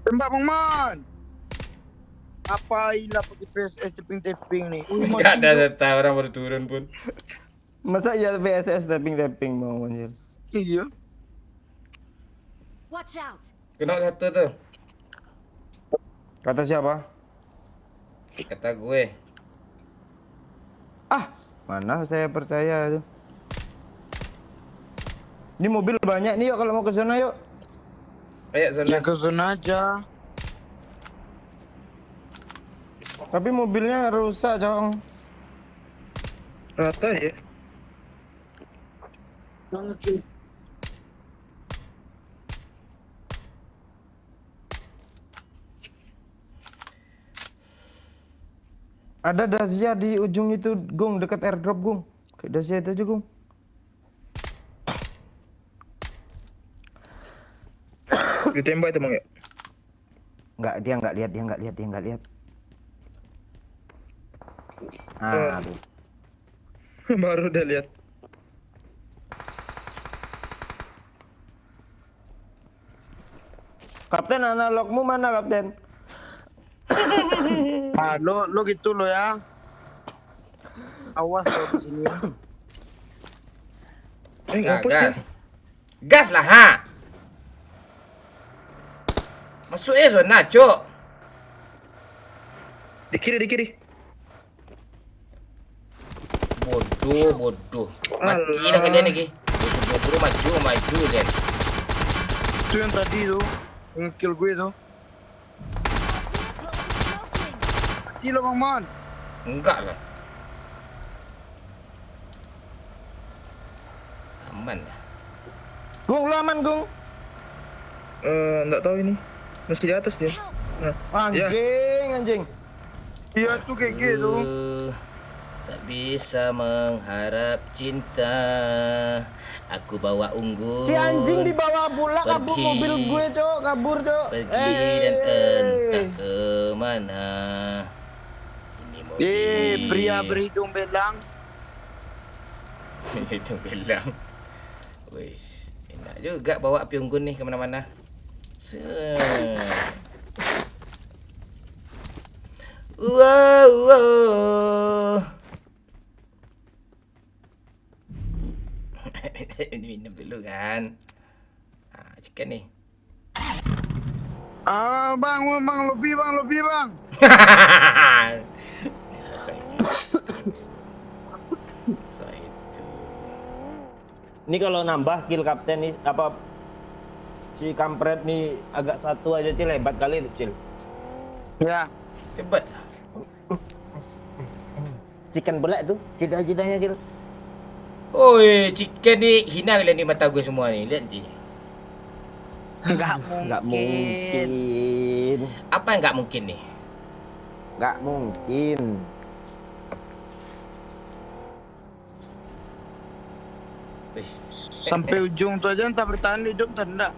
Tembak Bang Man. Apa ilah pakai PSS tapping nih? Enggak ada data orang baru turun pun. Masa iya PSS tapping mau Cil? Iya. Watch out. Kena satu tuh. Kata siapa? Kata gue. Ah, mana saya percaya tuh. Ini mobil banyak nih yuk kalau mau ke sana yuk. Ayo Ya zona. ke zona aja. Tapi mobilnya rusak, Cong. Rata ya. Ada Dacia di ujung itu, Gung, dekat airdrop, Gung. Kayak Dacia itu aja, Gung. Ditembak itu bang ya. Enggak, dia enggak lihat. Oh. Aduh. Baru udah lihat. Kapten, analogmu mana, Kapten? Ah, lo gitu lo ya. Awas lo di sini ya. Nah, Ngapus gas. dia. Gas lah ha. Masuk zona, Cok. Di kiri. Bodoh. Mati dah kalian lagi. Bodoh maju kan. Itu yang tadi tuh, yang kill gue tuh. Gila Bang Man. Enggak lah. Aman lah. Gung, lu aman, Gung? Nggak tahu ini. Masih di atas dia. Nah, Anjing. Iya tuh GG tuh. Tak bisa mengharap cinta. Aku bawa unggul. Si anjing dibawa pula kabur Pergi. mobil gue, Cok. Kabur, Cok. Pergi dan entah kemana. Ini mobil. Pria berhidung belang. Hidung belang. Wis, enak juga bawa api unggun nih kemana-mana. Wow. Minum dulu kan. Chicken nih. Bang, lebih bang. Saya itu. Ini kalau nambah kill kapten nih apa si kampret nih agak satu aja Cil, hebat kali itu Cil. Ya. Hebat. Chicken belak tuh, jidah-jidahnya Cil. Oi, chicken ni hina kalian di mata gue semua ni. Lihat ni. Enggak Nggak mungkin. Apa yang enggak mungkin nih? Nggak mungkin. Wish. Sampai ujung tuh aja entah bertahan hidup entah enggak.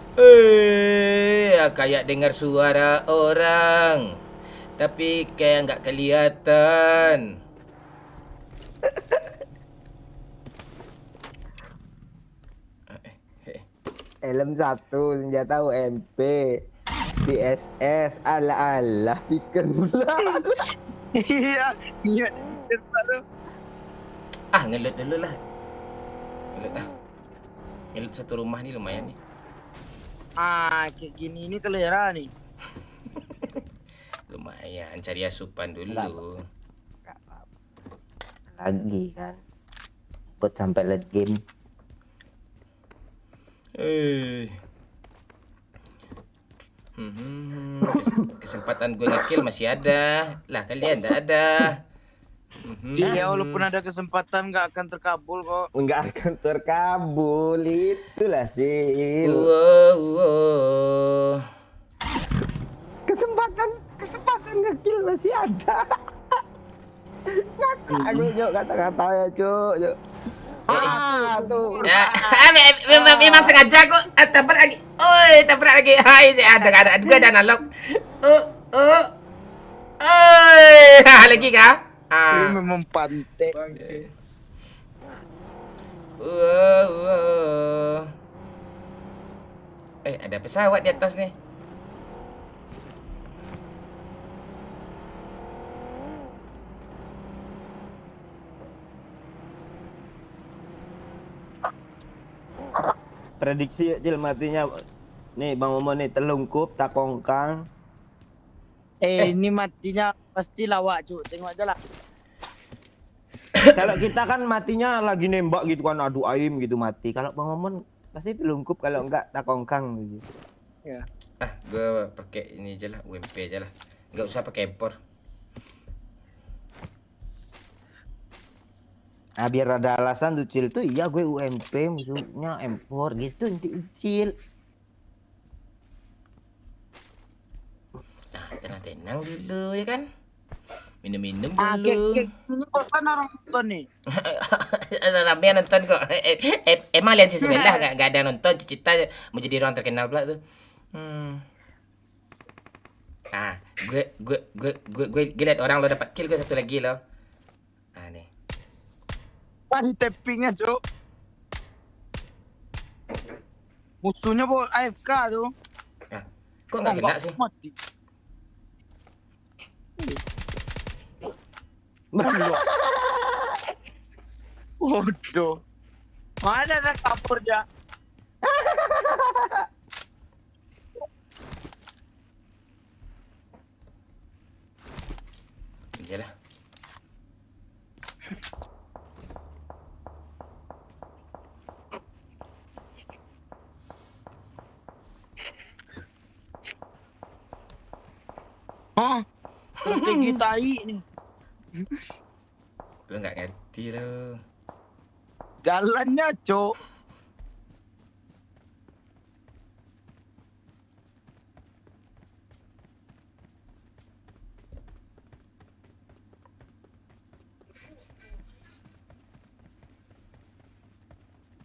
Kayak dengar suara orang. Tapi kayak enggak kelihatan. Helm 1, senjata UMP, DSS, ala-ala, pikir pula. Iya, niat tuh. Ngelut dulu lah. Ngelut satu rumah ni lumayan ni. Kayak gini ini kelera nih. Lumayan, cari asupan dulu. Nggak apa-apa. Lagi kan. Buat sampai late game. Kesempatan gue ngekill masih ada. Lah kalian nggak ada. Iya, walaupun ada kesempatan nggak akan terkabul kok. Nggak akan terkabul. Itulah, Cil. Kesempatan ngekill masih ada. Ngakak aku, Cuk, kata-katanya, Cuk. Tuh. Ya, memang sengaja kok tabrak lagi. Oi, tabrak lagi. Hai, ada gue ada analog. Lagi kah? Ini memang pantai. Ada pesawat di atas nih. Prediksi Cil matinya. Nih Bang Momon nih telungkup tak kongkang. Ini matinya pasti lawak, Cuk. Tengok aja lah. Kalau kita kan matinya lagi nembak gitu kan, adu aim gitu mati. Kalau Bang Momon pasti telungkup, kalau enggak tak kongkang gitu. Gue pakai ini aja lah, UMP aja lah. Nggak usah pakai empor. Nah, biar ada alasan tuh Cil tuh, iya gue UMP musuhnya M4 gitu nanti Cil. Nah, tenang-tenang dulu ya kan. Minum-minum dulu. Ini kok kan orang nonton nih. Ramai yang nonton kok. Emang lihat si sebelah nggak ada yang nonton. Cita mau jadi orang terkenal pula tuh. Gue lihat orang lo dapat kill, gue satu lagi lo. Nih. Di tappingnya, Cuk. Musuhnya bawa AFK tuh. Kok nggak kena sih? Mati. Bodoh. Mana ada kapur ya? Iyalah. Strategi tai nih. Lo nggak ngerti lo. Jalannya, Cuk.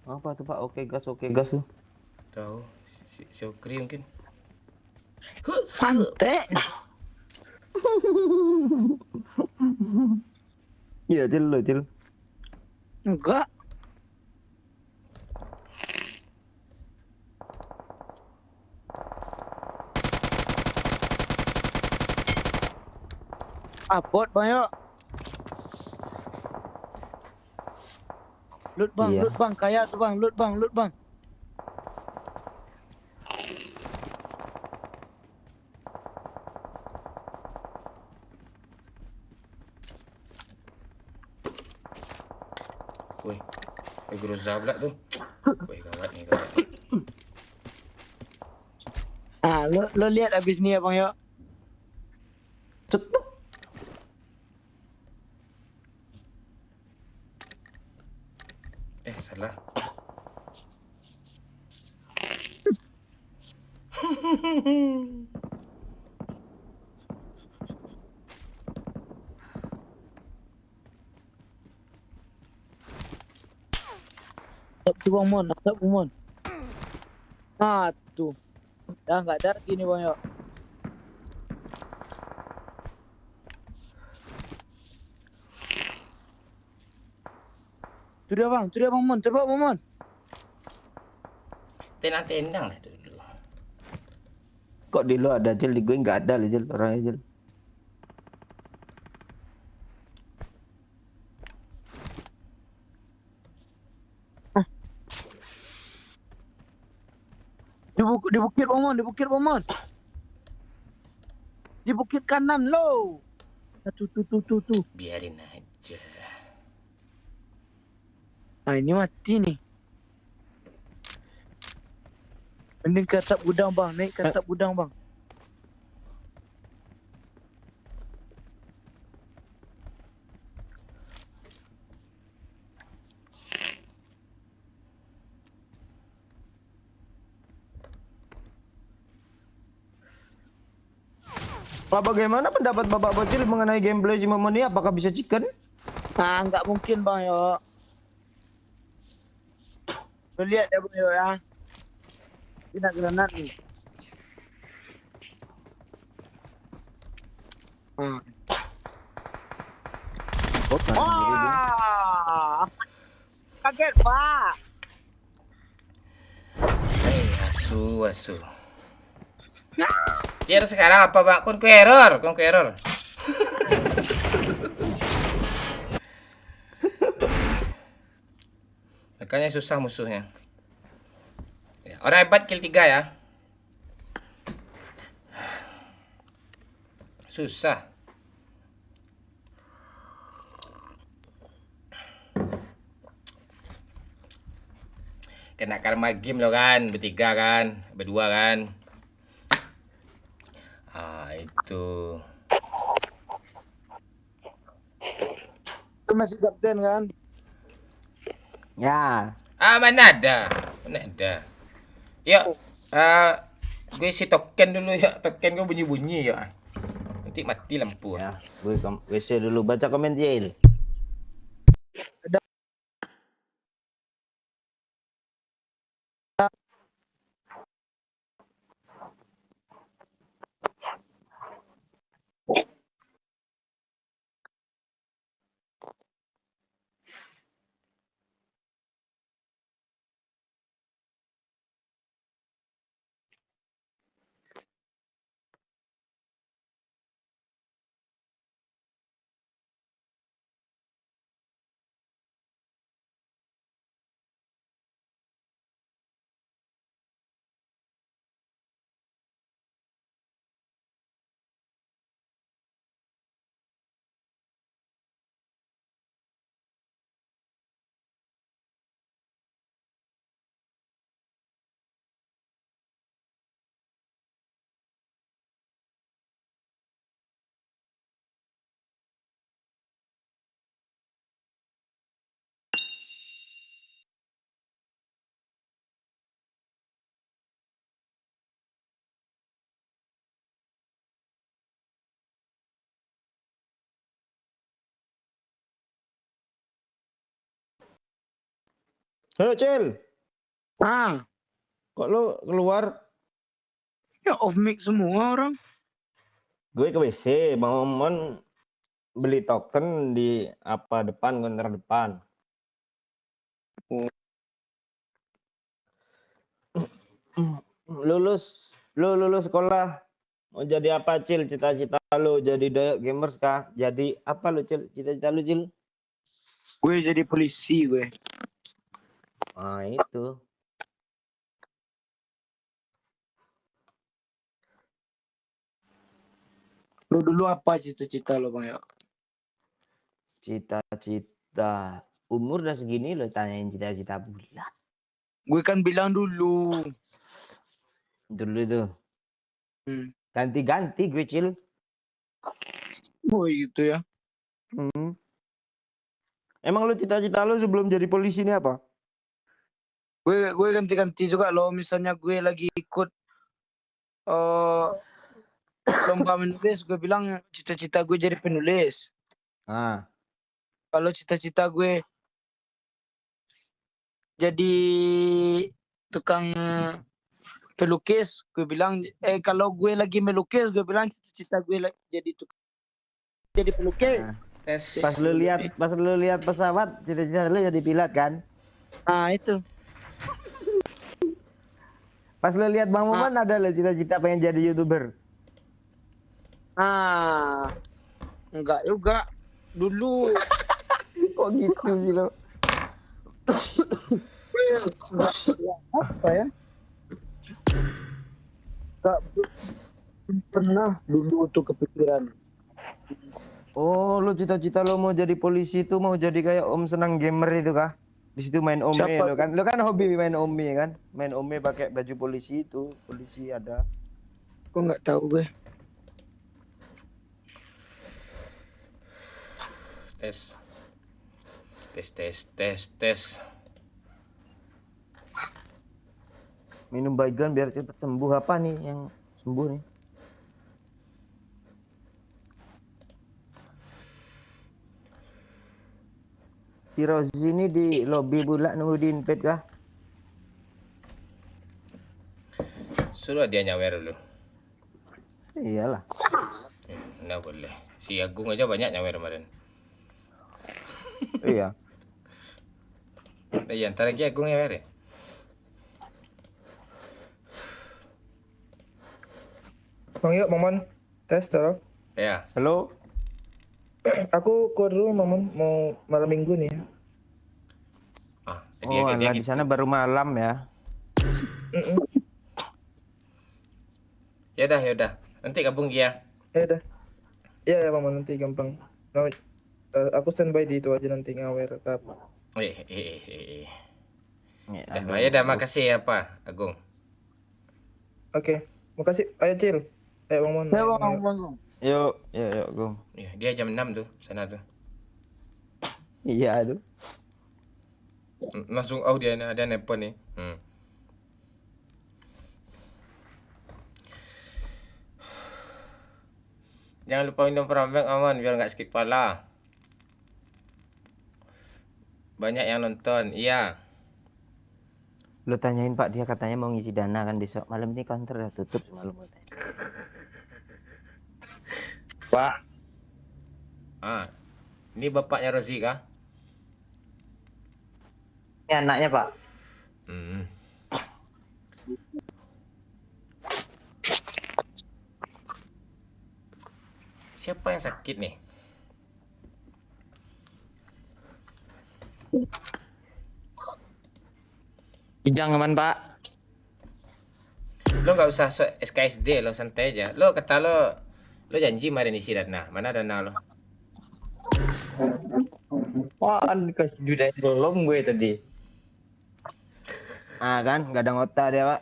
Apa tuh Pak? Oke gas tuh. Tahu si Okri mungkin. Santai. Iya Cil lo Cil. Enggak. Bot Bang yuk. Loot bang, Iya. loot bang, kaya tuh bang, loot bang, loot bang. Woi, Groza pula tuh. Woi, gawat nih, gawat. Lo lihat abis ni ya bang yuk. Cetuk. Salah. Stop tu bang Mon, stop tu Mon. Tuh. Dah nggak ada lagi ni bang yuk. Tu dia bang Mon, tebak bang Mon. Tenang-tenang lah dulu. Kok di lo ada Cil, di gue nggak ada loh Cil, orangnya Cil. Di bukit Bang Mon, di bukit Bang Mon. Di bukit kanan lo. Tuh. Biarin aja. Nah ini mati nih. Mending ke atap gudang bang, naik ke atap gudang bang. Pak, bagaimana pendapat Bapak Bocil mengenai gameplay si Momon ini? Apakah bisa chicken? Nah nggak mungkin bang yo. Lu lihat ya bang yo ya. Ini nak granat nih. Wah, kaget pak. Asu. Cil sekarang apa Pak? Conqueror. Makanya susah musuhnya. Ya, orang hebat kill 3 ya. Susah. Kena karma game lo kan, bertiga kan, berdua kan. Itu. Itu masih kapten kan? Ya. Mana ada. Yuk, gue isi token dulu ya. Token gue bunyi-bunyi ya. Nanti mati lampu. Ya, gue WC dulu baca komen Jil. Halo Cil, kok lu keluar? Ya off mic semua orang. Gue ke WC, mau beli token di apa depan, konter depan. Lulus sekolah. Mau jadi apa Cil? Cita-cita lu jadi doyok gamers kah? Jadi apa lu Cil? Cita-cita lu Cil? Gue jadi polisi gue. Ah itu. Lu dulu apa cita-cita lo bang ya? Cita-cita. Umur udah segini lo tanyain cita-cita bulat. Gue kan bilang dulu. Dulu itu. Ganti-ganti gue Cil. Oh gitu ya. Emang lu cita-cita lu sebelum jadi polisi ini apa? Gue ganti-ganti juga loh. Misalnya gue lagi ikut lomba menulis, gue bilang cita-cita gue jadi penulis. Kalau cita-cita gue jadi tukang pelukis, gue bilang kalau gue lagi melukis, gue bilang cita-cita gue jadi pelukis. Pas lu lihat pesawat, cita-cita lu jadi pilot kan? Nah itu. Pas lu lihat Bang Momen ada lo cita-cita pengen jadi YouTuber. Enggak juga. Dulu. Kok gitu sih lo? Apa ya? Tak belum pernah dulu tuh kepikiran. Oh, lu cita-cita lo mau jadi polisi itu mau jadi kayak Om Senang Gamer itu kah? Di situ main Ome Siapa lo kan. Lo kan hobi main Ome kan? Main Ome pakai baju polisi itu. Polisi ada. Kok nggak tahu gue. Tes. Tes. Minum baygon biar cepat sembuh. Apa nih yang sembuh nih? Si Rozi ini di lobby pula nunggu di invite kah? Suruh dia nyawer dulu. Iyalah. Nggak boleh. Si Agung aja banyak nyawer kemarin. Iya. Iya, ntar lagi Agung nyawer ya. Bang yuk, Mamon. Tes, taruh. Ya. Halo. Aku keluar dulu, Mamon. Mau malam minggu nih. Ah, Oh, dia di gitu. sana baru malam ya. Mm-mm. Yaudah. Nanti gabung ya. Ya udah. Ya, Mamon, nanti gampang. Nah, aku standby di itu aja nanti ngawer ke apa. Udah, makasih ya Pak Agung. Oke. Makasih. Ayo, Cil. Ayo, Mamon. Ya Ayo, bang. Yuk, Gong. Ya, dia jam 6 tuh, sana tuh. Iya tuh. Langsung dia ada nelpon nih. Jangan lupa minum perambang aman biar nggak sakit kepala. Banyak yang nonton, iya. Lo tanyain Pak, dia katanya mau ngisi dana kan besok. Malam ini counter udah tutup semalam katanya. Pak. Ah, ini bapaknya Rozi kah? Ini anaknya Pak. Siapa yang sakit nih? Jangan Pak. Lo nggak usah SKSD lo, santai aja. Lo kata lo janji kemarin isi dana. Mana dana lo? Wah, dikasih juda belum gue tadi. Ah kan, nggak ada ngota dia Pak.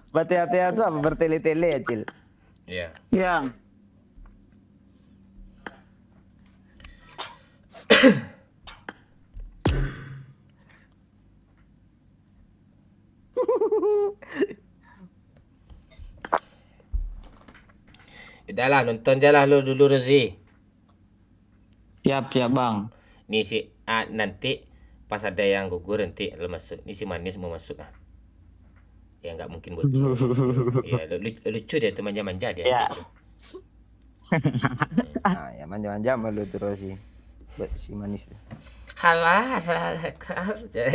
Batea-tea itu apa? Bertele-tele ya Cil? Iya. Ya. Udahlah, nonton je lah lo dulu Rozi. Siap bang. Nih nanti pas ada yang gugur nanti lo masuk. Ini si manis mau masuk ah. Ya nggak mungkin bocor. Iya, lucu dia tuh manja-manja dia. Ya. Gitu. Nah, ya manja-manja malu terus sih. Buat si manis tuh. Halah. Iya,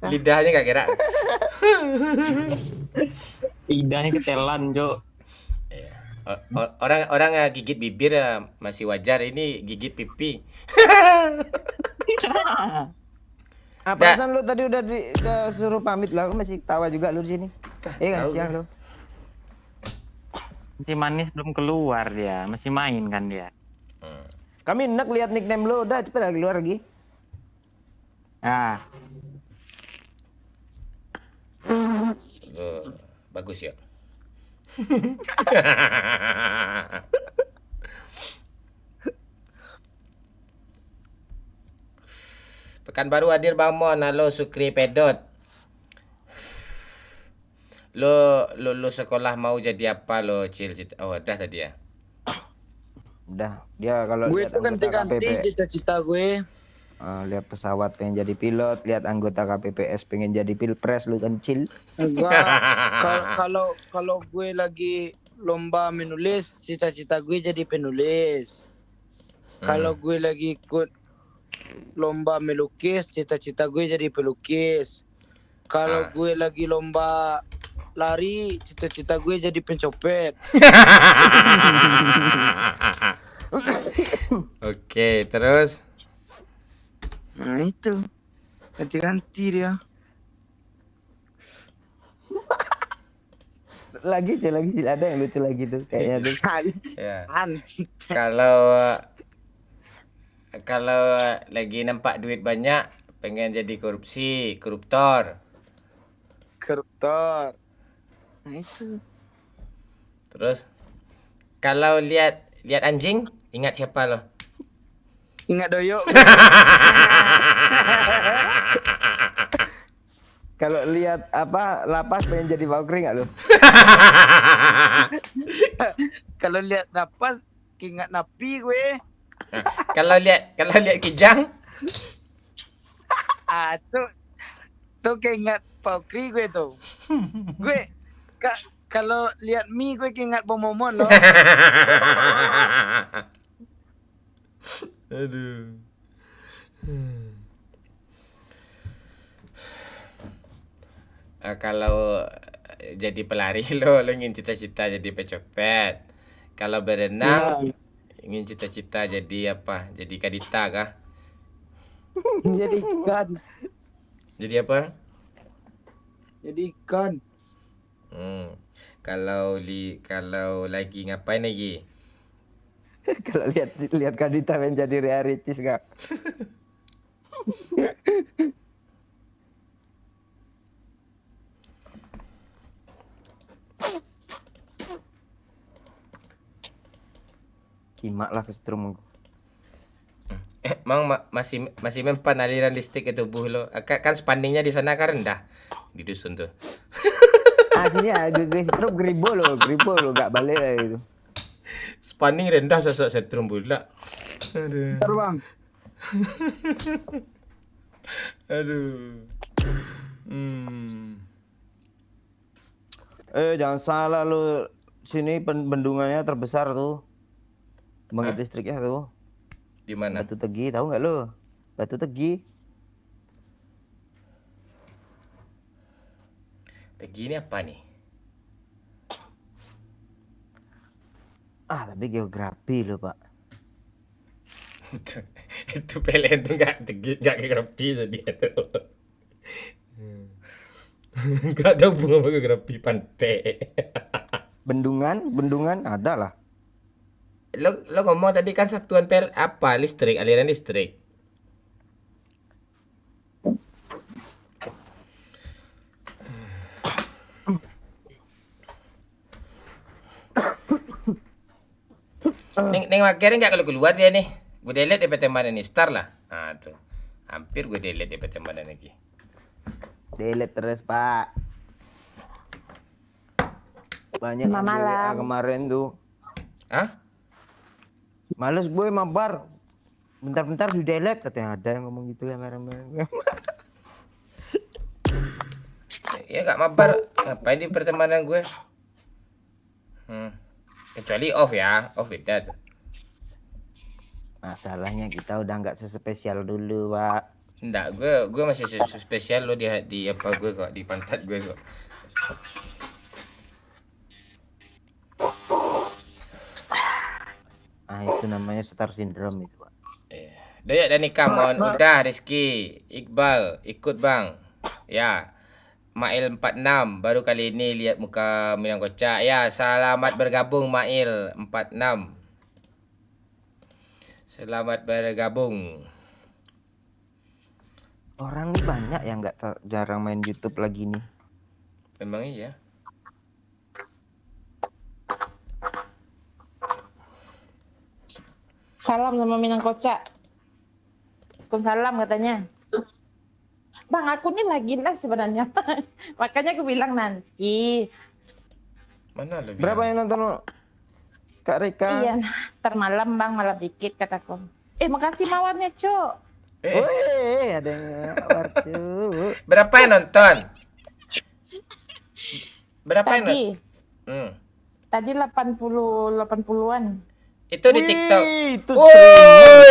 lidahnya nggak gerak. Lidahnya ketelan, Jo. Iya. Orang gigit bibir masih wajar, ini gigit pipi. Perasaan lu tadi udah suruh pamit lah, aku masih tawa juga lu di sini. Kan Tahu. siang lu. Masih manis belum keluar dia, masih main kan dia. Kami enak lihat nickname lu, udah cepet lagi keluar lagi. Ah, Bagus ya. Pekanbaru hadir Bang Mon. Halo Sukri Pedot. Lo sekolah mau jadi apa lo, Cil? Oh, dah tadi ya. Udah, dia kalau Gue lihat tuh anggota ganti-ganti KPP, cita-cita gue. lihat pesawat pengen jadi pilot, lihat anggota KPPS pengen jadi pilpres, lu kan Cil. Enggak. Kalau gue lagi lomba menulis, cita-cita gue jadi penulis. Kalau gue lagi ikut lomba melukis, cita-cita gue jadi pelukis. Kalau gue lagi lomba lari, cita-cita gue jadi pencopet. Oke, terus Nah itu. Ganti-ganti dia. Lagi ada yang lucu lagi tuh kayaknya tuh. Ya. An. Kalau lagi nampak duit banyak, pengen jadi koruptor. Koruptor. Nah itu. Terus kalau lihat anjing, ingat siapa lo? Ingat doyok. Kalau lihat apa lapas pengen jadi Valkyrie nggak lu? Kalau lihat napas, ingat napi gue. Nah, kalau lihat kijang, Tuh keinget Valkyrie gue tuh. Gue kalau lihat mie gue keinget Bomomon loh. Aduh. Kalau jadi pelari lo ingin cita-cita jadi pecopet. Kalau berenang ingin cita-cita jadi apa? Jadi kadita kah? Jadi ikan. Jadi apa? Jadi ikan. Kalau lagi ngapain lagi? Kalau lihat Kadita pengen jadi Ria Ricis nggak? Kimak lah kesetrum. Emang masih mempan aliran listrik ke tubuh lo. Kan spandingnya di sana kan rendah di dusun tuh. Aslinya gue setrum gribo lo nggak balik lah gitu. Spanding rendah sosok setrum pula. Aduh. Terbang. Aduh. Jangan salah lu, sini bendungannya terbesar tuh. Pembangkit listriknya tuh. Di mana? Batu Tegi, tahu nggak lu? Batu Tegi. Tegi ini apa nih? Tapi geografi lo, Pak. Itu PLN tuh nggak geografi jadi itu. Nggak ada hubungan sama geografi pantai. Bendungan ada lah. Lo ngomong tadi kan satuan apa? Listrik, aliran listrik. Neng makirin nggak kalau keluar dia nih. Gue delete DPT mana nih? Star lah. Nah tuh. Hampir gue delete DPT mana lagi. Delete terus, Pak. Banyak yang delete kemarin tuh. Hah? Males gue mabar. Bentar-bentar di delete katanya, ada yang ngomong gitu kemarin. Ya nggak mabar. Ngapain di pertemanan gue? Kecuali off ya. Off beda tuh. Masalahnya kita udah nggak sespesial dulu, Pak. Enggak, gue masih spesial lo di apa gue kok, di pantat gue kok. Itu namanya star syndrome itu, Pak. Dayak dan nikah mohon udah Rizky, Iqbal, ikut bang. Ya. Mail 46 baru kali ini lihat muka Minang Kocak. Ya, selamat bergabung Mail 46. Selamat bergabung. Orang nih banyak yang jarang main YouTube lagi nih. Memang iya. Salam sama Minang Kocak. Waalaikumsalam katanya. Bang, aku nih lagi live sebenarnya. Makanya aku bilang nanti. Mana lebih? Berapa yang nonton Kak Rika? Iya, ntar malam bang, malam dikit kataku. Makasih mawarnya, Cok. Ada yang nawar, Cuk. Berapa yang nonton? Berapa yang Tadi. nonton? Tadi 80-an. Itu di TikTok. Itu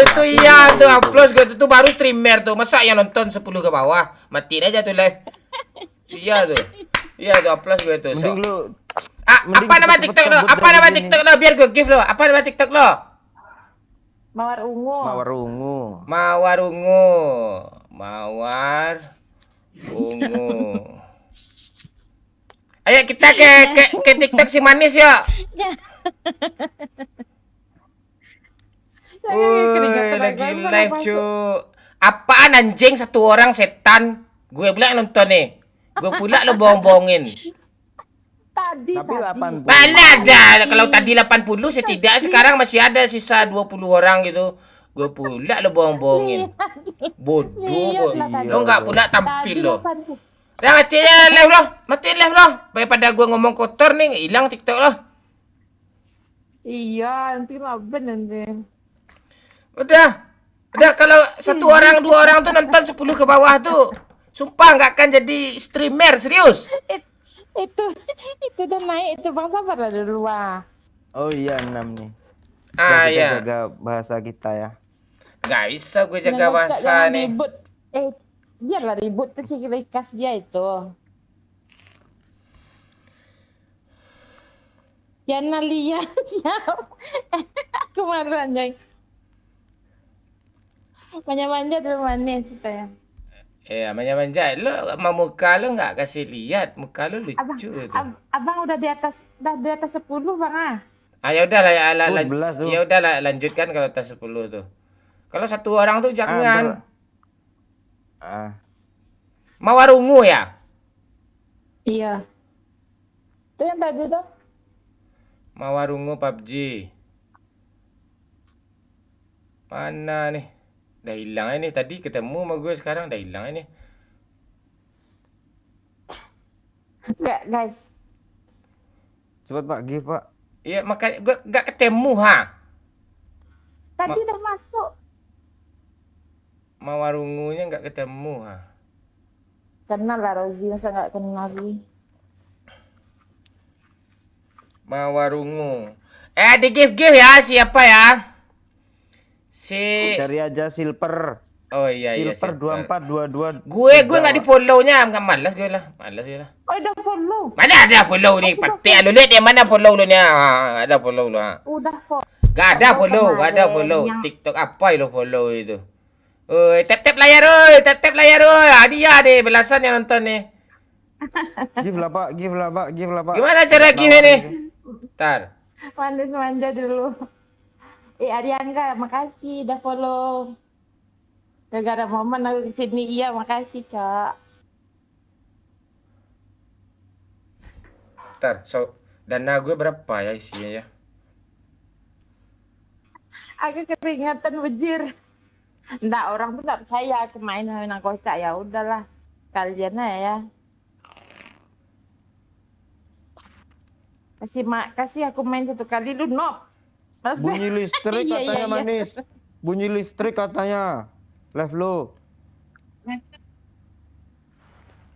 itu iya tuh upload gue tuh baru streamer tuh. Masa yang nonton 10 ke bawah? Matiin aja tuh live. Iya tuh. Iya tuh upload gue tuh. Mending lu apa nama TikTok lo? Apa nama TikTok lo? Biar gue give lo. Apa nama TikTok lo? Mawar ungu. Mawar ungu. Mawar ungu. Mawar ungu. Ayo kita ke TikTok si manis yuk. Ya. Woi, lagi live cu. Apaan anjing satu orang setan? Gue pula yang nonton nih. Gue pula lo bohong-bohongin. Tadi. Tapi 80. Mana ada kalau tadi 80 setidaknya sekarang masih ada sisa 20 orang gitu. Gue pula lo bohong-bohongin. Bodoh. Lihatlah tadi. Lo nggak pula tampil Tadi lo. 80. Dah mati aja live lo. Matiin live lo. Daripada gue ngomong kotor nih hilang TikTok lo. Iya, nanti laben nanti. Udah kalau satu orang dua orang tuh nonton 10 ke bawah tuh. Sumpah nggak akan jadi streamer serius. Itu udah naik itu bang, sabar lah dulu ah. Oh iya 6 nih. Ah Kita ya. jaga bahasa kita ya. Nggak bisa gue jaga Jangan bahasa nih. ribut. Biarlah ribut tuh ciri khas dia itu. Yana lihat siapa? Aku malu anjay. Manja-manja dulu manis kita ya. Manja-manja. Lo sama muka lo nggak kasih lihat. Muka lo lucu tuh. Abang udah di atas 10 bang ah. Ya udah lah 11 tuh. ya udah lah lanjutkan kalau atas 10 tuh. Kalau satu orang tuh jangan. Mawar ungu ya? Iya. Itu yang tadi tuh. Mawar ungu PUBG. Mana nih? Dah hilang ini tadi ketemu sama gue sekarang dah hilang ini. Enggak guys. Cepat Pak, give Pak. Iya makanya gue nggak ketemu ha. Tadi udah masuk. Mawar ungunya nggak ketemu ha. Kenal lah Rozi, masa nggak kenal sih? Mawar ungu. Di give ya siapa ya? Si Cari aja silver. Oh iya Silver 2422. Gue nggak di follow-nya, nggak malas gue lah. Malas gue lah. Oh udah follow. Mana ada follow nih? Pati lu lihat yang mana follow lu nih? Ada follow lu ha. Udah follow. Gak ada follow, gak ada follow. TikTok apa lo follow itu? Oi, tap layar oi, tap layar oi. Dia deh belasan yang nonton nih. Give lah Pak, give lah Pak, give lah Pak. Gimana cara give nih? Ntar. Manis manja dulu. Ariangga, makasih udah follow. Gara-gara momen aku kesini, iya makasih Cak. Ntar, dana gue berapa ya isinya ya? Aku keringatan bejir. Nggak, orang tuh nggak percaya aku main sama kocak, ya udahlah. Kalian aja ya. Kasih aku main satu kali lu no. Bunyi listrik Iya, katanya iya. manis. Bunyi listrik katanya. Live lo.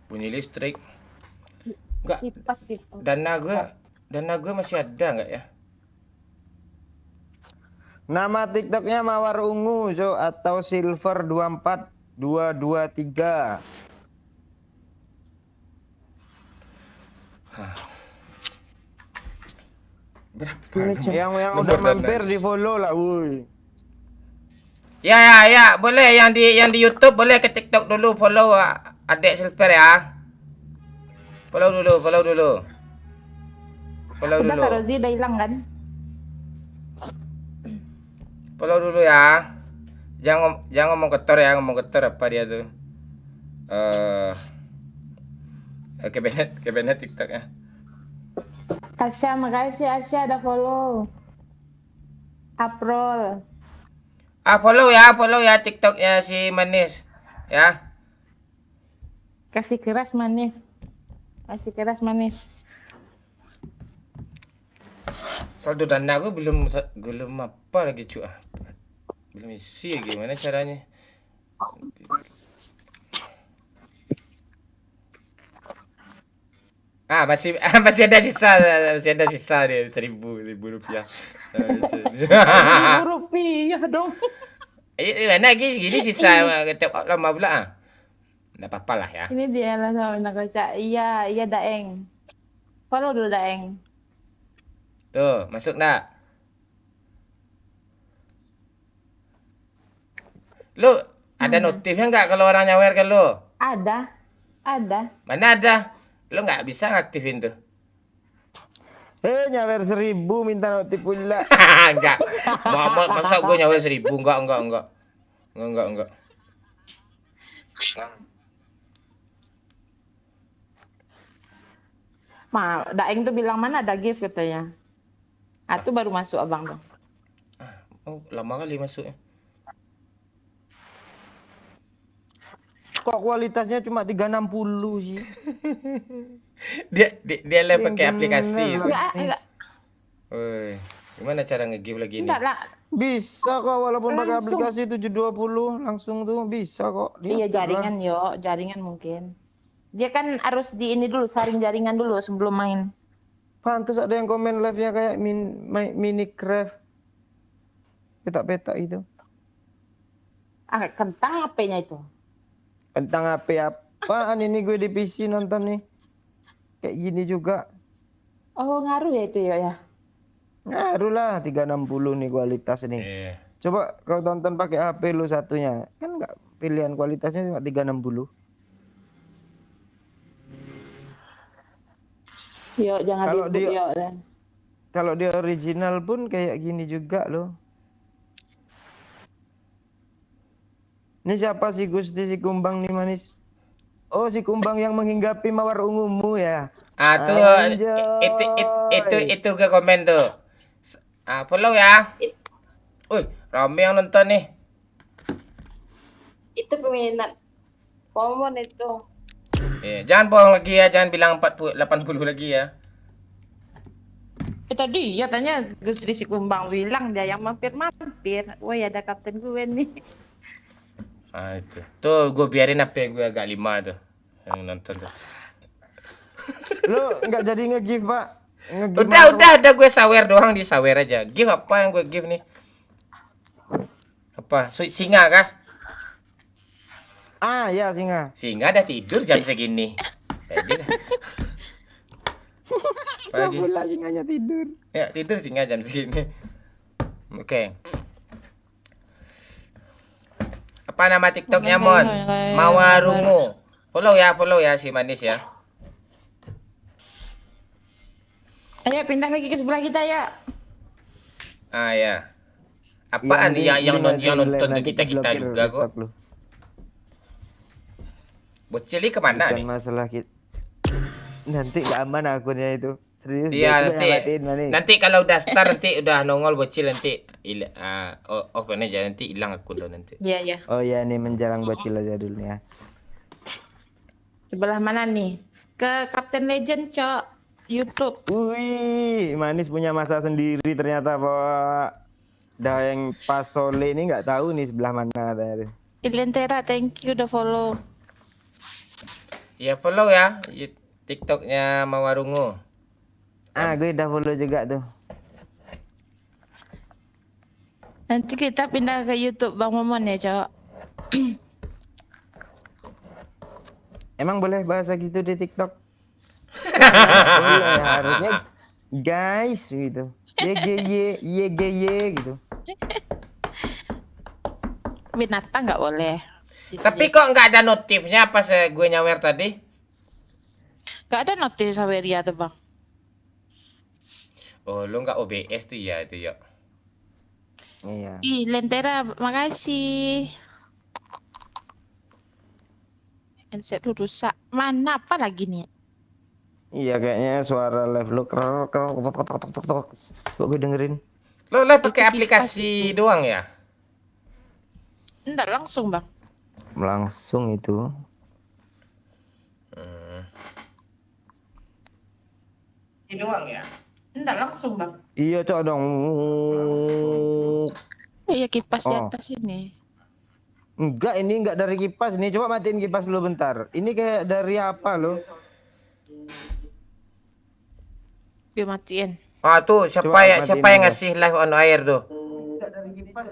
Bunyi listrik. Enggak, Kipas. dana gue masih ada nggak ya? Nama TikToknya Mawar Ungu Jo atau Silver 24223. Berapa? Yang Nomor udah dana. mampir di follow lah, wuy. Ya, boleh yang di YouTube boleh ke TikTok dulu follow Adik Silver ya. Follow dulu. Follow Udah dulu. Kak Rozi udah hilang kan? Follow dulu ya. Jangan ngomong kotor ya, ngomong kotor apa dia tuh. Kebenet TikTok ya. Asya, makasih Asya udah follow. April. Follow ya TikToknya si Manis ya. Kasih keras manis. Saldo dana gue belum apa lagi cuy. Belum isi gimana caranya? Masih ada sisa nih 1.000 rupiah. Rupiah dong. Mana lagi gini sisa lama pula Nggak apa-apa lah ya. Ini dia lah sama nak kocak. Iya Daeng. Follow dulu Daeng. Tuh, masuk enggak? Lu ada notifnya nggak kalau orang nyawer ke lu? Ada. Mana ada? Lu nggak bisa ngaktifin tuh. Nyawer 1000 minta notif pula. Enggak. Masa gue nyawer 1000? Enggak. Daeng tuh bilang mana ada gift katanya. Itu baru masuk abang dong. Oh, lama kali masuknya. Kok kualitasnya cuma 360 sih? Dia lah pakai Yang aplikasi. bener. Enggak. Woi, gimana cara nge-give lagi nih? Enggak lah. Bisa kok walaupun pakai Langsung. aplikasi 720 langsung tuh bisa kok. Iya Lihat lah. jaringan mungkin. Dia kan harus di ini dulu, saring jaringan dulu sebelum main. Pantes ada yang komen live-nya kayak Minecraft. Petak-petak itu. Kentang HP-nya itu. Tentang HP apaan ini gue di PC nonton nih. Kayak gini juga. Oh, ngaruh ya itu ya. Ngaruh lah 360 nih kualitas nih. Iya. Coba kau tonton pakai HP lu satunya. Kan enggak pilihan kualitasnya cuma 360. Yuk, jangan Kalau ribut dia- yuk. Dan. Kalau dia original pun kayak gini juga loh. Ini siapa si Gusti si Kumbang nih manis? Oh si Kumbang yang menghinggapi mawar ungumu ya. Tuh Anjoy. itu ke komen tuh. Follow ya. Uy, rame yang nonton nih. Itu peminat Pomon itu. Jangan bohong lagi ya, jangan bilang 80 lagi ya. Tadi ya tanya Gus Rizky Kumbang bilang dia yang mampir-mampir. Woi ada kapten gue nih. Itu. Tuh gue biarin HP gue agak 5 tuh yang nonton tuh. Lo nggak jadi nge-give pak? Udah gue sawer doang, di sawer aja. Give apa yang gue give nih? Apa? Singa kah? Ya singa. Singa udah tidur jam segini. Jadi dah. Pagi. Pula singanya tidur. Ya, tidur singa jam segini. Oke. Apa nama TikToknya Mon? Mawarungu. Follow ya si manis ya. Ayo pindah lagi ke sebelah kita ya. Ya. Apaan yang nonton tuh kita juga kok. Bocili kemana Bukan nih? masalah kita. Nanti gak aman akunnya itu. Serius. Iya dia nanti kalau udah start nanti udah nongol bocil nanti open aja nanti hilang akun lo nanti. Iya. Oh iya nih menjelang bocil aja dulu ya. Sebelah mana nih? Ke Captain Legend, Cok. YouTube. Wih, manis punya masa sendiri ternyata Pak. Dah yang pas sole ini nggak tahu nih sebelah mana tadi. Ilentera, thank you udah follow. Ya follow ya TikToknya Mawarungu. Gue udah follow juga tuh. Nanti kita pindah ke YouTube Bang Momon ya, Cok. Emang boleh bahasa gitu di TikTok? Boleh, harusnya guys gitu. YGY gitu. Binatang nggak boleh. Tapi kok nggak ada notifnya pas gue nyawer tadi? Nggak ada notif Saweria tuh, Bang. Oh, lu nggak OBS tuh ya itu ya. Iya. Ih, Lentera, makasih. Handset lu rusak. Mana apa lagi nih? Iya kayaknya suara live lu kok gue dengerin. Lo lah pakai aplikasi doang ya? Enggak langsung, Bang. Langsung itu. Ini doang ya? Enggak langsung, Bang. Iya cok dong. Iya kipas di Oh. atas ini. Enggak, ini enggak dari kipas nih. Coba matiin kipas dulu bentar. Ini kayak dari apa lo? Gue matiin. Tuh siapa Coba yang matiin ngasih live on air tuh? Enggak dari kipas.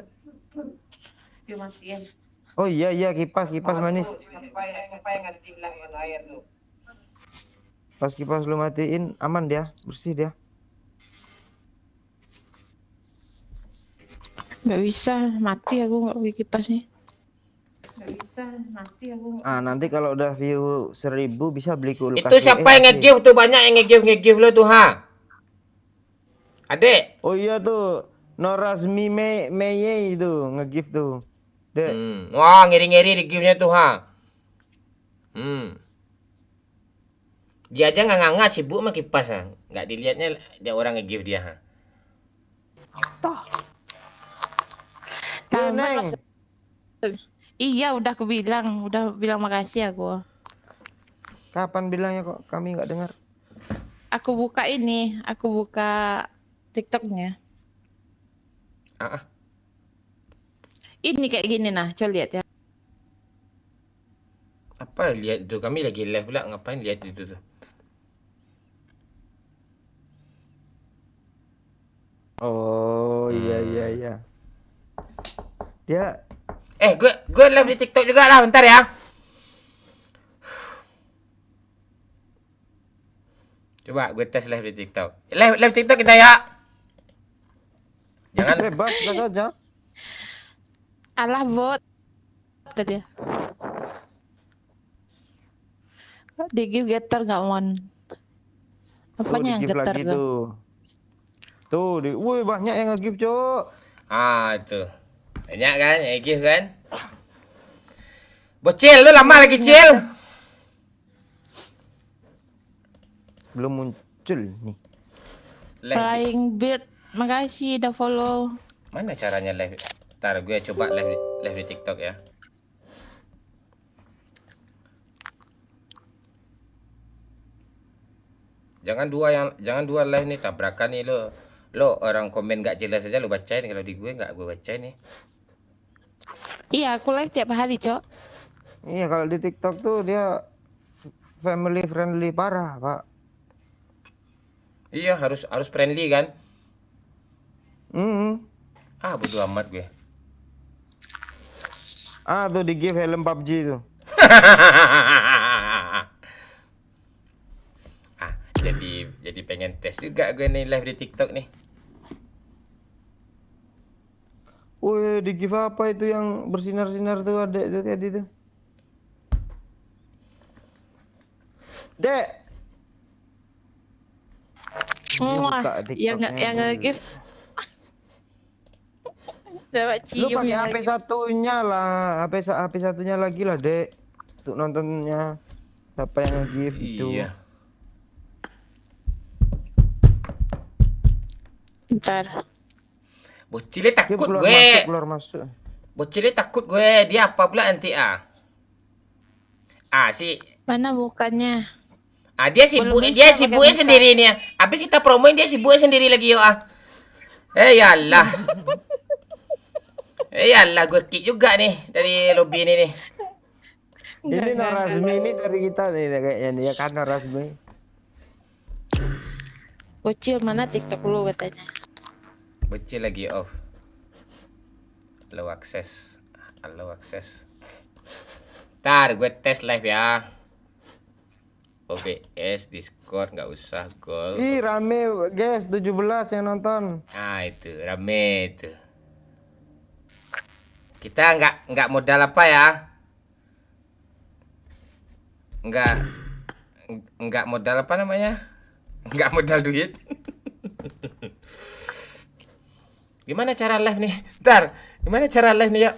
Gue matiin. Oh iya kipas manis. Siapa yang ngasih live on air tuh? Pas kipas lu matiin aman dia, bersih dia. Nggak bisa, mati aku nggak pakai kipas nih. Nggak bisa, nanti aku. Nanti kalau udah view 1000 bisa beli kulkas. Itu siapa yang nge-give tuh? Banyak yang nge-give lo tuh, ha? Adek. Oh iya tuh, Norasmi Meye itu nge-give tuh. Dek. Wah, ngiri-ngiri di give-nya tuh, ha. Dia aja nggak nganga sibuk sama kipas, ha. Nggak dilihatnya dia orang nge-give dia, ha. Iya, Taman Neng. maksud- Iya, udah bilang makasih aku. Kapan bilangnya kok kami nggak dengar? Aku buka TikToknya. Ah, ah. Ini kayak gini nah, coba lihat ya. Apa lihat itu? Kami lagi live pula, ngapain lihat itu tuh? Oh iya. Dia Gue live di TikTok juga lah, bentar ya. Coba gue tes live di TikTok. Live TikTok kita ya. Jangan. bebas aja. Alah bot. Tadi. Kok di give getter nggak mon? Apanya yang di-give getter lagi tuh? tuh. Wih banyak yang nge-give, Cok. Itu. Banyak kan, give kan? Bocil, lu lama lagi, Cil. Belum muncul nih. Live. Flying Bird, makasih udah follow. Mana caranya live? Ntar gue coba live di TikTok ya. Jangan dua live nih, tabrakan nih lo. Lo orang komen gak jelas aja lo bacain, kalau di gue nggak gue bacain nih. Iya, aku live tiap hari, Cok. Iya, kalau di TikTok tuh dia family friendly parah, Pak. Iya, harus friendly kan? Bodo amat gue. Tuh di-give helm PUBG tuh. Jadi pengen tes juga gue nih live di TikTok nih. Wih, di-give apa itu yang bersinar-sinar tuh, adek itu tadi tuh. Dek. Wah, buka yang TikToknya nge-give. Dapat Lu cium pakai yang HP nge-give. satunya lah, HP satunya lagi lah, Dek. Untuk nontonnya. Siapa yang nge-give itu? Iya. Bentar. Bocilnya Dia takut keluar gue. keluar masuk. Bocilnya takut gue. Dia apa pula nanti si Mana bukannya? dia sibuk, Belum dia bisa sibuknya pakai sendiri nih. Habis kita promoin dia sibuknya sendiri lagi yalah. Yalah gue kick juga nih dari lobby ini nih. Ini Norasmi ini dari kita nih kayaknya nih, ya kan Norasmi. Bocil mana TikTok lu katanya? Bocil lagi off. Allow access. Ntar gue tes live ya. OBS, Discord nggak usah, Gold. Ih, rame guys, 17 yang nonton. Itu rame itu. Kita nggak modal apa ya? Nggak modal apa namanya? Nggak modal duit. Gimana cara live nih? Ntar, gimana cara live nih, yuk?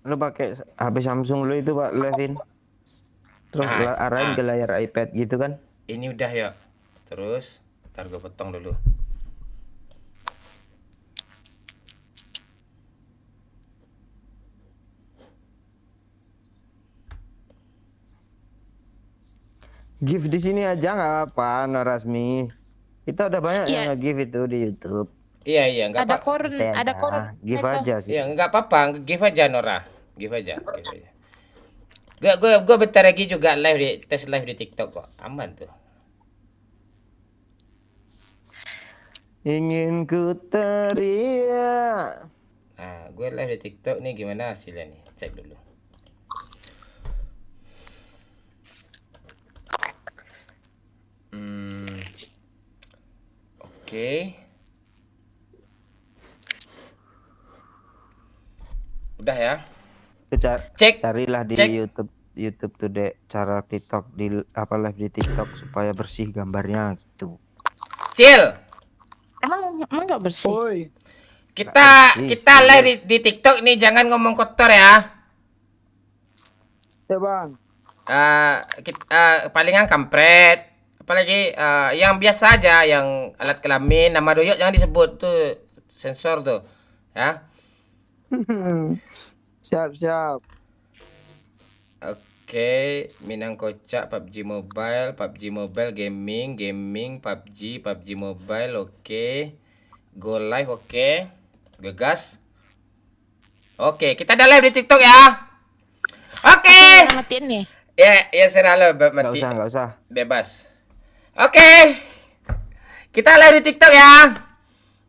Lu pakai HP Samsung lu itu, Pak Levin. Terus arahin ke layar iPad gitu kan? Ini udah ya. Terus, ntar gue potong dulu. Give di sini aja nggak apa, Norasmi. Kita udah banyak Iya. yang nge-give itu di YouTube. Iya, nggak Ada apa. koren, ada koren. Give aja sih. Iya, nggak apa-apa. Give aja, Nora. Give aja. Gue bentar lagi juga tes live di TikTok kok. Aman tuh. Ingin ku teriak. Nah, gue live di TikTok nih, gimana hasilnya nih? Cek dulu. Oke. Udah ya. Carilah di cek. YouTube tuh dek cara TikTok di live di TikTok supaya bersih gambarnya gitu. Cil, Emang nggak bersih? Oi. kita bersih, kita serius. live di TikTok nih, jangan ngomong kotor ya. Ya bang. Palingan kampret, apalagi yang biasa aja, yang alat kelamin, nama doyok jangan disebut tuh, sensor tuh, ya. Siap. Oke, Minang Kocak, PUBG Mobile, gaming, PUBG Mobile, oke. Go live, oke. Gegas. Oke, kita udah live di TikTok ya. Oke. Matiin nih. Ya serah lo, mati. Nggak usah. Bebas. Oke. Kita live di TikTok ya.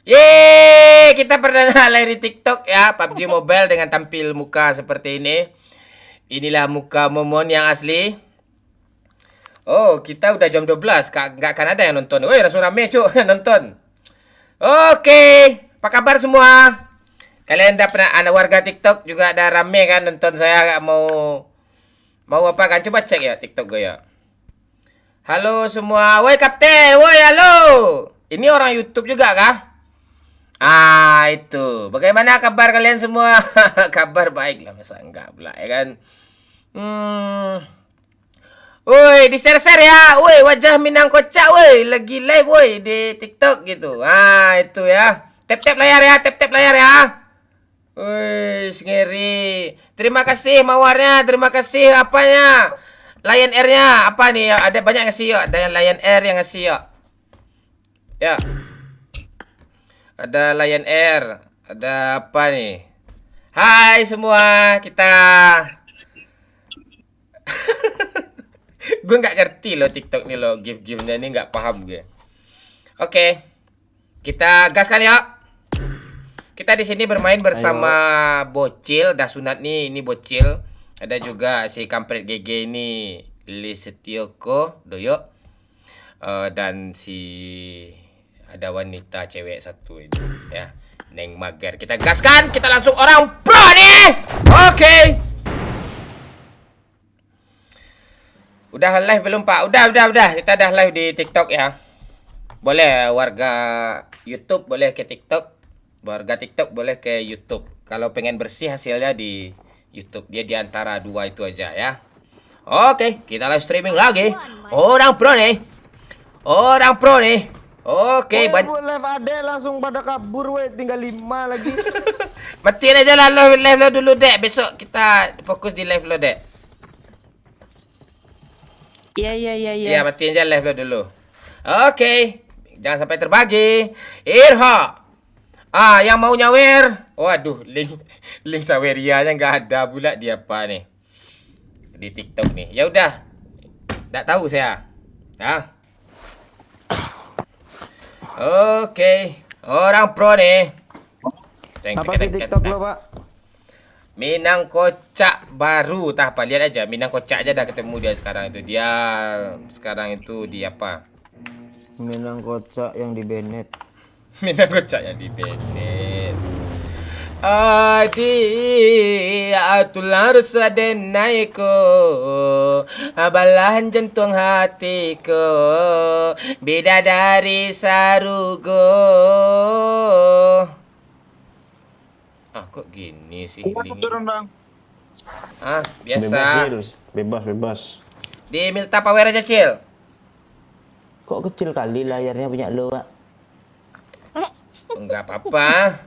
Yeay, kita perdana live di TikTok ya, PUBG Mobile dengan tampil muka seperti ini. Inilah muka Momon yang asli. Oh, kita udah jam 12, nggak akan ada yang nonton. Woi, langsung rame cuk nonton. Oke, apa kabar semua? Kalian udah pernah, anak warga TikTok juga ada rame kan nonton saya, nggak mau apa kan? Coba cek ya TikTok gue ya. Halo semua, woi Kapten, woi halo. Ini orang YouTube juga kah? Itu. Bagaimana kabar kalian semua? Kabar baik lah, masa enggak pula ya kan? Woi, di-share-share ya. Woi, wajah Minang Kocak woi, lagi live woi di TikTok gitu. Itu ya. Tap-tap layar ya, tap-tap layar ya. Woi, ngeri. Terima kasih mawarnya, terima kasih apanya? Lion Air-nya apa nih? Ada banyak ngasih yuk, ada yang Lion Air yang ngasih yuk. Ya. Ada Lion Air, ada apa nih? Hai semua, kita gue nggak ngerti loh TikTok nih loh, give-give-nya ini nggak paham gue. Oke, kita gaskan yuk. Kita di sini bermain bersama Bocil, dah sunat nih, ini Bocil. Ada juga si kampret GG ini, Lili Setioko, Doyok, dan si ada wanita cewek satu ini ya, Neng Magar. Kita gaskan, kita langsung orang pro nih. Oke. Udah live belum Pak? Udah. Kita udah live di TikTok ya. Boleh warga YouTube boleh ke TikTok, warga TikTok boleh ke YouTube. Kalau pengen bersih hasilnya di YouTube, dia di antara dua itu aja ya. Oke, kita live streaming lagi. Orang pro nih. Oke, live ada langsung pada kabur weh, tinggal 5 lagi. matiin aja lah live lo dulu dek. Besok kita fokus di live lo dek. Iya. Iya, matiin aja live lo dulu. Oke, jangan sampai terbagi. Irha. Yang mau nyawer. Waduh, link sawerianya nggak ada pula, dia apa nih di TikTok nih. Ya udah, nggak tahu saya. Oke, orang pro nih. Apa sih TikTok lo Pak? Minang Kocak baru, apa lihat aja. Minang Kocak aja dah ketemu dia sekarang itu. Dia sekarang itu di apa? Minang Kocak yang di Bennett. Minang Kocak yang di Bennett. Adi atular sadenaiku, balahan jantung hatiku, bidadari sarugo. Kok gini sih? Turun bang. Biasa. Bebas. Di Milta Power aja, Cil. Kok kecil kali layarnya punya lo Pak? Enggak apa-apa.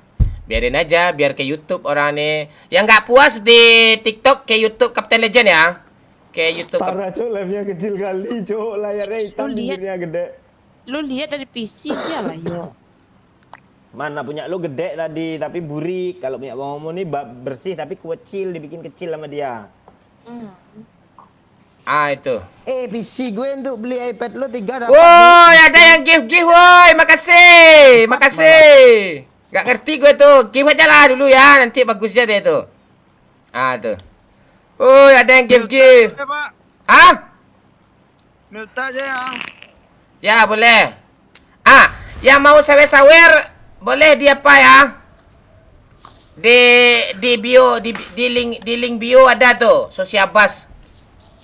Biarin aja, biar ke YouTube orang nih. Yang nggak puas di TikTok ke YouTube Kapten Legend ya. Ke YouTube. Parah cok, live-nya kecil kali cok, layarnya hitam, bibirnya gede. Lu lihat dari PC dia lah yo. Mana punya lo gede tadi, tapi burik. Kalau punya Bang Omo nih bersih tapi kecil, dibikin kecil sama dia. Itu. PC gue untuk beli iPad lo 3 dapat. Woi, ada yang give woi. Makasih. Gak ngerti gue tuh. Give aja lah dulu ya. Nanti bagus aja deh tuh. Tuh. Woi, ada yang give. Ya Pak. Milta aja ya. Ya, boleh. Yang mau sawer-sawer boleh di apa ya? Di bio di link bio ada tuh Sosiabas.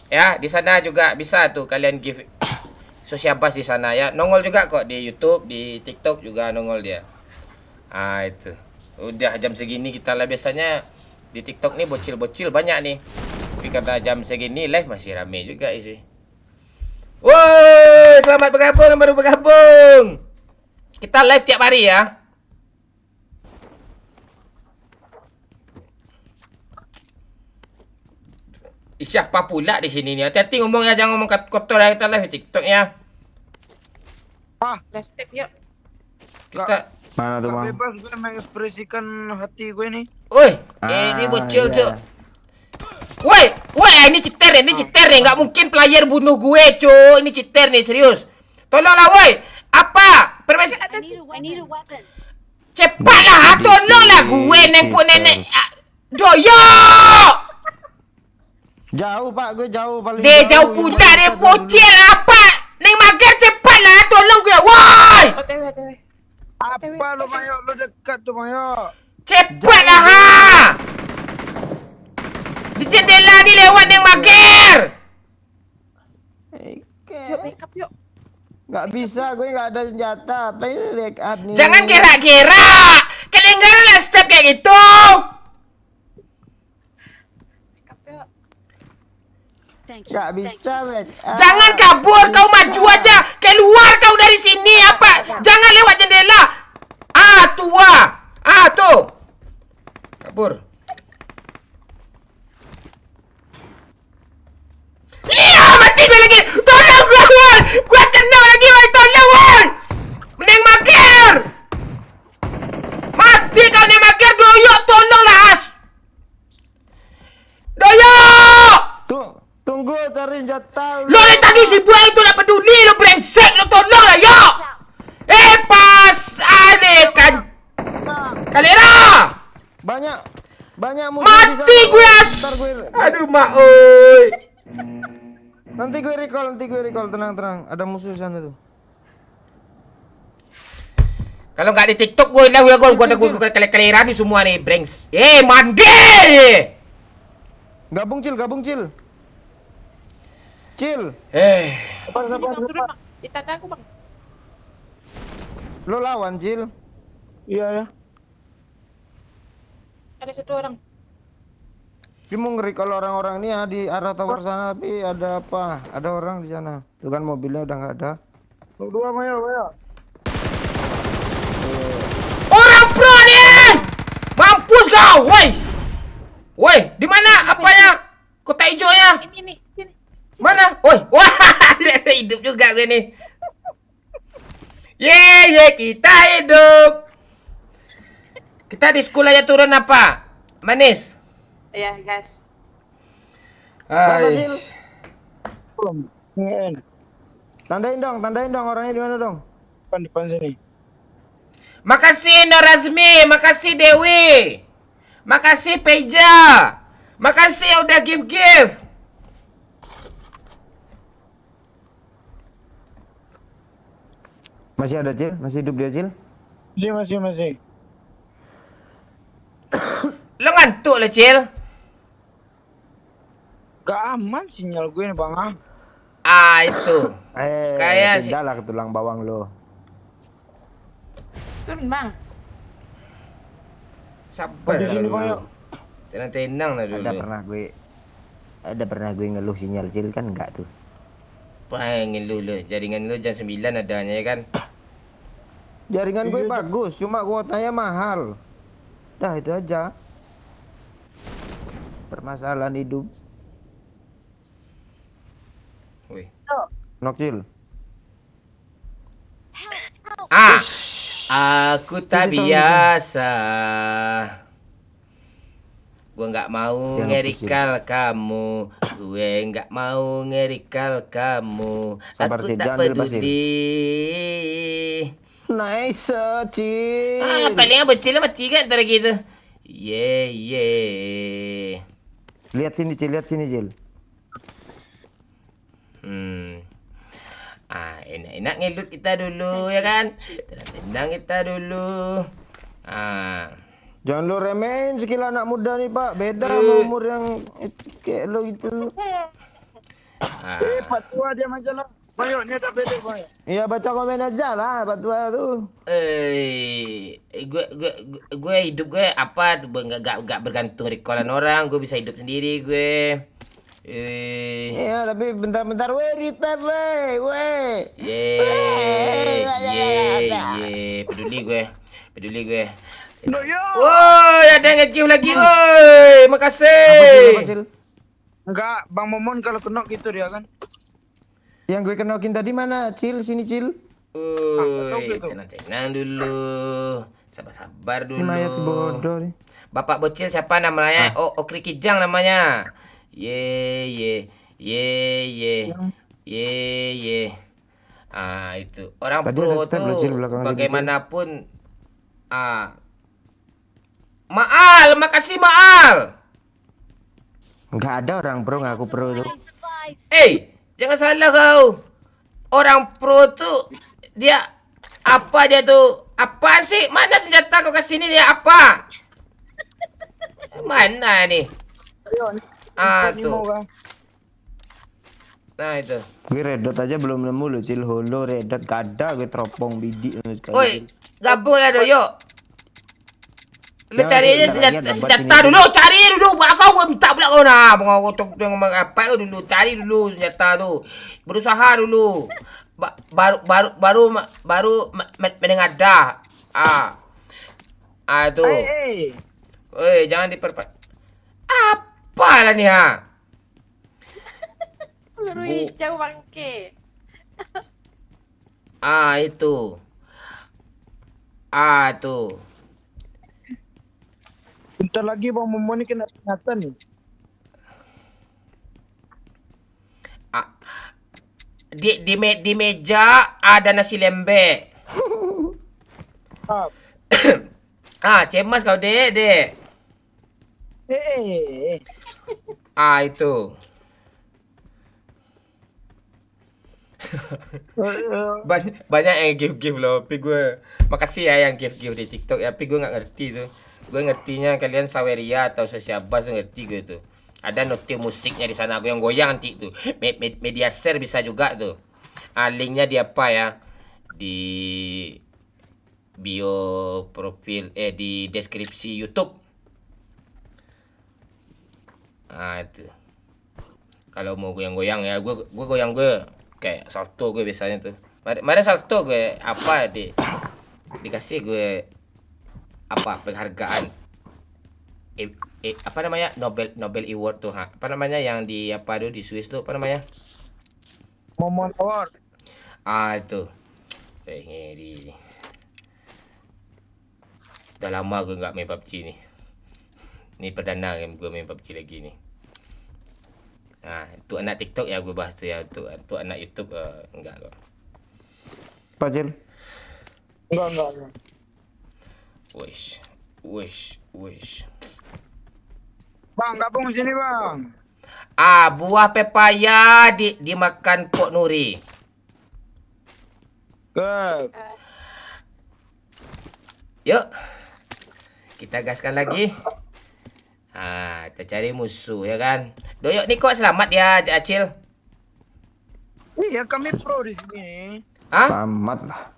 Ya, di sana juga bisa tuh kalian give Sosiabas di sana ya. Nongol juga kok di YouTube, di TikTok juga nongol dia. Ah, itu. Udah jam segini kita lah biasanya di TikTok nih bocil-bocil banyak nih. Tapi karena jam segini live masih rame juga isi. Woi, selamat bergabung yang baru bergabung. Kita live tiap hari ya. Siapa pula di sini nih? Hati-hati ngomong ya, jangan ngomong kotor ya kita live di TikTok ya. Last step yuk. Kita Mana tuh, Gak Bang? bebas gue mengekspresikan hati gue nih. Woi, ini bocil iya. tuh. Woi, ini cheater nih, nggak mungkin player bunuh gue, cuy. Ini cheater nih, serius. Tolonglah, woi. Apa? Permisi. I need a weapon. Cepatlah, tolonglah gue nengku nenek. Doyo! Jauh, Pak, gue jauh paling Dia jauh pula, dia bocil apa? Neng mager cepatlah, tolong gue. Woi! OTW, OTW. Apa lu Mayo? Lu dekat tuh Mayo. Cepatlah, ha! Di jendela ni lewat Neng mager. Yuk, make up yuk. Nggak bisa, gue nggak ada senjata. Apa ini make up nih? Jangan gerak-gerak. Kalian lah step kayak gitu. Make up yuk. Nggak bisa, make up. Jangan kabur, kau maju aja. Keluar kau dari sini apa? Jangan lewat jendela. Ah, tua. Ah, tuh. Kabur. Iya, mati gue lagi. Tolong gue, woi. Gue kena lagi, woi. Tolong, woi. Neng mager. Mati kau Neng mager. Doyo, tolonglah, as. Doyo. Tunggu cari senjata. Lo dari tadi si buaya itu tak peduli. Lo brengsek. Lo tolonglah, yo. Pas. Aneh kan. Kalera. Banyak musuh Mati di sana. gue, as. Ntar gue Aduh, mak, oi. nanti gue recall, tenang. Ada musuh di sana tuh. Kalau nggak di TikTok gue lah, gue kaliran nih semua nih, brengs. Mandi. Gabung, Cil. Cil, Bang, turun, Bang. Ditata aku, Bang. lo lawan, Cil. Iya ya. Ada satu orang. Dia mau nge-recall orang-orang ini ya di arah tower sana, tapi ada apa? Ada orang di sana. Tuh kan mobilnya udah nggak ada. Lu dua Mayo. Orang pro nih. Mampus kau, woi. Woi, di mana apanya? Kota hijaunya? Ini, sini. Mana? Woi, wah, hidup juga gue nih. Ye, kita hidup. Kita di sekolah ya turun apa? Manis. Ya, guys. Hai. Tandain dong orangnya di mana dong? Depan sini. Makasih Norazmi, makasih Dewi. Makasih Peja. Makasih yang udah give. Masih ada, Cil? Masih hidup dia, Cil? Masih. Lo ngantuk lo, Cil? Gak aman sinyal gue nih Bang. Ah, itu. Kayak si... pindah lah ke tulang bawang lo. Turun, Bang. Sabar lah dulu. Tenang lah dulu. Ada pernah gue ngeluh sinyal, Cil, kan enggak tuh. Pengen lu. Jaringan lu jam 9 adanya ya kan? Jaringan gue bagus, cuma kuotanya mahal. Dah itu aja. Permasalahan hidup. Woi. Nokcil. Aku tak biasa. Gue nggak mau ngerikal kamu. Gue nggak mau ngerikal kamu. Sabar, Aku Cil, tak jangan dilepas, peduli. Nice, Cil. Palingnya bocil mati kan antara gitu. Ye. Lihat sini, Cil. Enak-enak ngelut kita dulu ya kan. Tenang kita dulu. Jangan lo remehin skill anak muda nih Pak. Beda sama umur yang kayak lo itu. Ah. Patua dia macam lah. Banyak ni tak beda banyak. Iya baca komen aja lah Pak Tua tuh. Gue hidup gue apa tuh gak bergantung rekolan orang, gue bisa hidup sendiri gue. Iya tapi bentar-bentar retard weh. Peduli gue. No yo. Woi, ada yang nge-give lagi, woi. Makasih. Enggak, Bang Momon kalau kena gitu dia kan. Yang gue kenokin tadi mana? Cil, sini Cil. Tenang dulu. Sabar dulu. Ini mayat si bodoh nih. Bapak bocil siapa namanya? Oh, Okri Kijang namanya. Ye. Ah, itu. Orang Tadi pro ada step tuh loh, Cil, belakangan bagaimanapun Maal, makasih Maal. Enggak ada orang pro ngaku pro tuh. Jangan salah kau. Orang pro tuh dia apa dia tuh? Apa sih? Mana senjata kau kasih ini dia apa? Mana nih? Tuh. Nah itu. Gue redot aja belum nemu loh Cil. Holo redot gak ada gue teropong bidik. Woi, gabung ya yuk. Lu Ya, cari aja bentar lagi senjata dapat ini dulu, cari dulu. Kau gue minta pula kau nah. Mau ngomong apa kau dulu, cari dulu senjata tuh. Berusaha dulu. Baru menengadah. Tuh. Woi, jangan apalah nih ha? Peluru hijau bangke. Itu. Tuh. Bentar lagi Bang Momon ni kena peringatan ni. Di meja ada nasi lembek. Cemas kau dek. Itu. banyak yang give loh, tapi gue makasih ya yang give di TikTok ya, tapi gue nggak ngerti tuh. Gue ngertinya kalian Saweria atau siapa tuh ngerti gue tuh. Ada notif musiknya di sana, gue yang goyang nanti tuh. Media share bisa juga tuh. Linknya di apa ya? Di bio profil di deskripsi YouTube. Itu. Kalau mau goyang-goyang ya, gue goyang gue kayak salto gue biasanya tuh. Mari salto gue apa dikasih gue apa penghargaan apa namanya Nobel Award tuh apa namanya yang di apa tuh di Swiss tuh apa namanya Momon Award. Itu ngeri. Udah lama gue nggak main PUBG nih. Ini perdana gue main PUBG lagi nih. Itu anak TikTok ya gue bahas tuh ya, untuk anak YouTube enggak kok. Pak Cil. Enggak. Wish. Bang, gabung sini bang. Buah pepaya dimakan Pok Nuri. Yuk. Kita gaskan lagi. Kita cari musuh ya kan. Doyok ni kok selamat ya Acil. Iya, kami pro di sini. Selamat lah.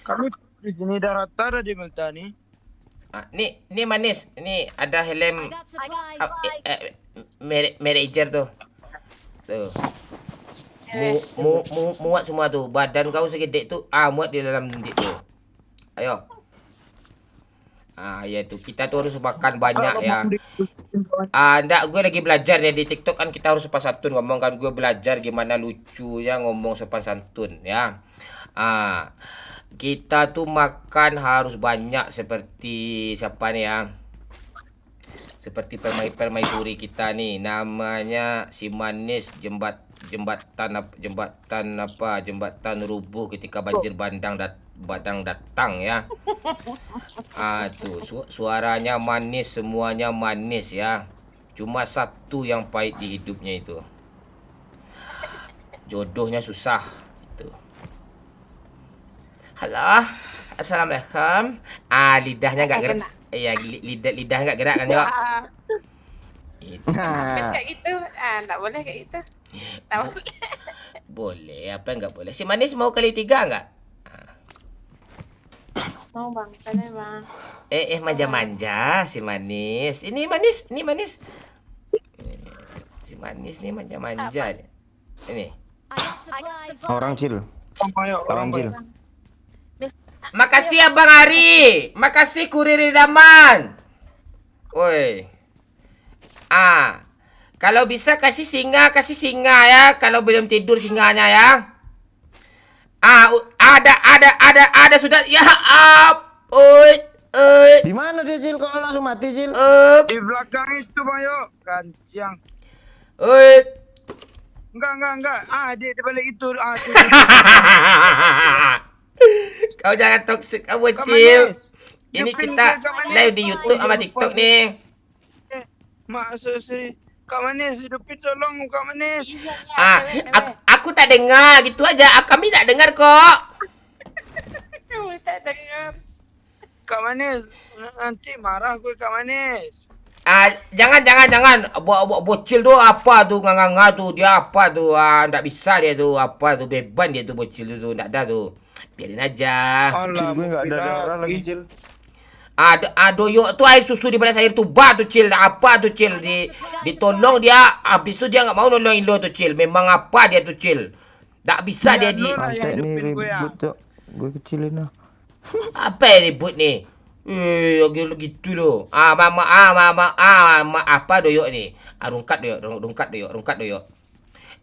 Kami di sini dah rata dah di Meltani. Ni manis. Ini ada helm manager tuh. Tuh. Muat semua tuh. Badan kau segede tuh. Muat di dalam tu. Ayo. Ya tuh. Kita tuh harus makan banyak ya. Ndak, gue lagi belajar ya di TikTok kan kita harus sopan santun ngomong kan, gue belajar gimana lucunya ngomong sopan santun ya. Kita tuh makan harus banyak seperti siapa nih ya? Seperti permaisuri kita nih, namanya si manis jembatan rubuh ketika banjir bandang datang ya. Tuh suaranya manis, semuanya manis ya. Cuma satu yang pahit di hidupnya itu. Jodohnya susah. Itu. Halo, assalamualaikum. Lidahnya nggak ngerti. Ya, lidah enggak gerak kan, Yok? Itu. Kan kayak gitu. Tak boleh kayak gitu. Tak boleh. Boleh, apa enggak boleh? Si Manis mau kali 3 enggak? Mau bang, sana bang. Manja-manja si Manis. Ini Manis, ini Manis. Si Manis nih manja-manja. Ini. Orang Cil. Orang Cil. Makasih Abang Ari. Makasih kurir idaman. Woi. Kalau bisa kasih singa ya. Kalau belum tidur singanya ya. Ada sudah. Ya Di mana dia Cil? Kalau langsung mati Cil? Di belakang itu Bang Yo. Kancang. Enggak. Dia di balik itu. Kau jangan toksik kamu Cil. Ini kita live di YouTube sama TikTok nih. Sorry. Kak Manis, hidupin tolong Kak Manis. Aku tak dengar gitu aja. Kami tak dengar kok. Kamu tak dengar. Kak Manis, nanti marah gue Kak Manis. Jangan. Bocil tu apa tu nganga tu. Dia apa tu? Ndak bisa dia tu. Apa tu? Beban dia tu bocil tu. Ndak ada tu. Biarin aja. Cil gue nggak ada darah lagi Cil. Doyok tu air susu di balas air tuba tu Cil. Apa tu Cil? Ditolong dia. Habis tu dia enggak mau nolongin lo tu Cil. Memang apa dia tu Cil? Tak bisa dia di. Pantai ni ribut tu. Gue kecilin lah. Apa yang ribut ni? Gitu lo. Apa doyok ni? Rungkat doyok.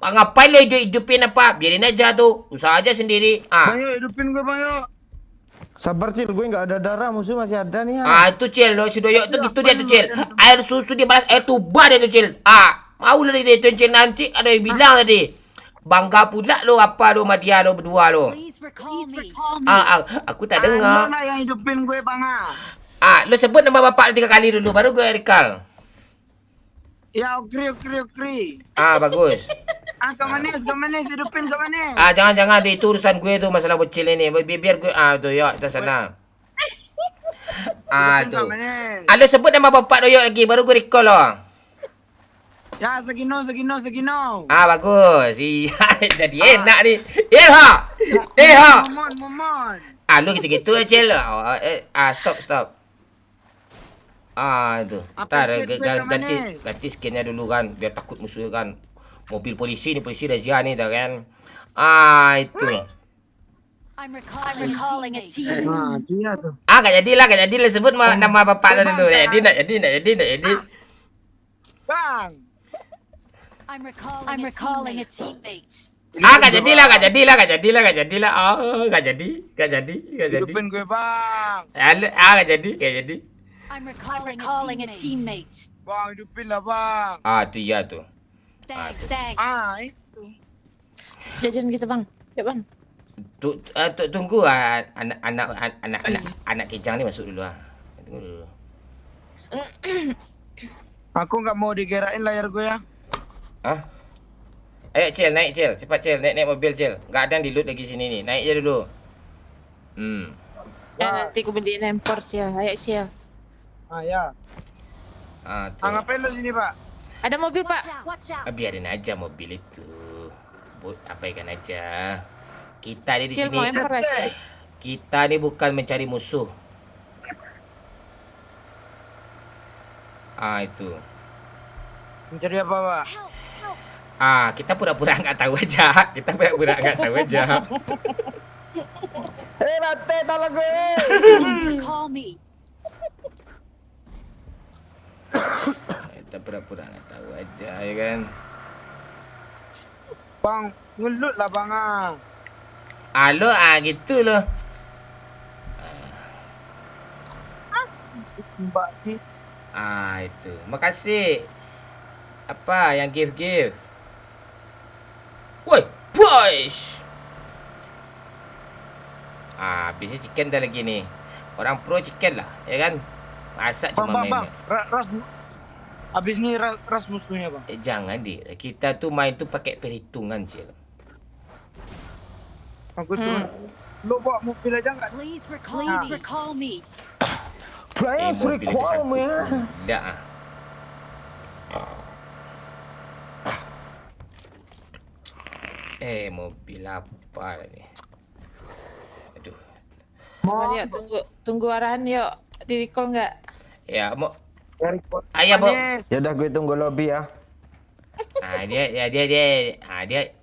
Ngapain lo hidupin apa? Biarin aja tu. Usaha aja sendiri. Bang Yo, hidupin gue Bang Yo. Sabar Cil, gue nggak ada darah, musuh masih ada nih. Itu Cil, si doyok tu gitu dia tu Cil. Air susu dia balas air tuba dia tu Cil. Mau lah dia tu Cil nanti ada yang bilang tadi. Bangga pula lo apa lo sama dia lo berdua lo. Aku tak dengar. Mana yang hidupin gue Bang Lo sebut nama bapak 3 kali dulu baru gue recall. Ya, Okri. Bagus. Kak Manis, hidupin Kak Manis. Jangan itu urusan gue tu masalah bocil ini. Biar gue tu Yok dah sana. Tu. Lo sebut nama bapak doyok lagi baru gue recall lo. Ya, Segino. Bagus. Jadi enak ni. Momon. Lo gitu-gitu Cil. Stop. Tu. Ntar ganti skinnya dulu kan. Biar takut musuh kan. Mobil polisi razia ni dah kan. Itu. Dia tu. Gak jadilah sebut nama bapak lo dulu. Nak jadi. Bang. I'm recalling a teammate. Gak jadilah. Gak jadi. Hidupin gue Bang. Gak jadi. I'm recalling a teammate. Bang, hidupin lah Bang. Tu ya tu. Thanks. Itu. Jajan gitu bang. Ya bang. Tunggu anak kijang ni masuk dulu Tunggu dulu. Aku nggak mau digerain layar gue ya. Ayo Cil, naik Cil. Cepat Cil, naik mobil Cil. Enggak ada yang di loot lagi sini ni. Naik je dulu. Nanti aku beliin impor Sil. Ayo Sil. Ya. Tu. Ngapain lo sini Pak? Ada mobil pak. Biarin aja mobil itu. Abaikan aja. Kita ni di Sil mau sini. impor aja. Kita ni bukan mencari musuh. Itu. Mencari apa Pak? Kita pura-pura enggak tahu aja. Rate tolong gue. Call me. Kita pura-pura enggak tahu aja ya kan. Bang, ngelut lah Bang Lo gitu loh. Mbak ni. Itu. Makasih. Apa yang give? Woi, boys. Habisnya chicken dah lagi ni. Orang pro chicken lah, ya kan? Masak cuma main. Ras. Habis ni ras musuhnya Bang. Jangan kita tu main tu pakai perhitungan Cil. Aku tu. Lo bawa mobil aja enggak? Please recall me. Saya mobil freak kesangkut. ya. Tidak ah. Mobil apa ni? Aduh. Coba yuk, tunggu arahan yuk. Di recall nggak? Ya, mau. Ayah, Bo. Ya udah gue tunggu lobby ya.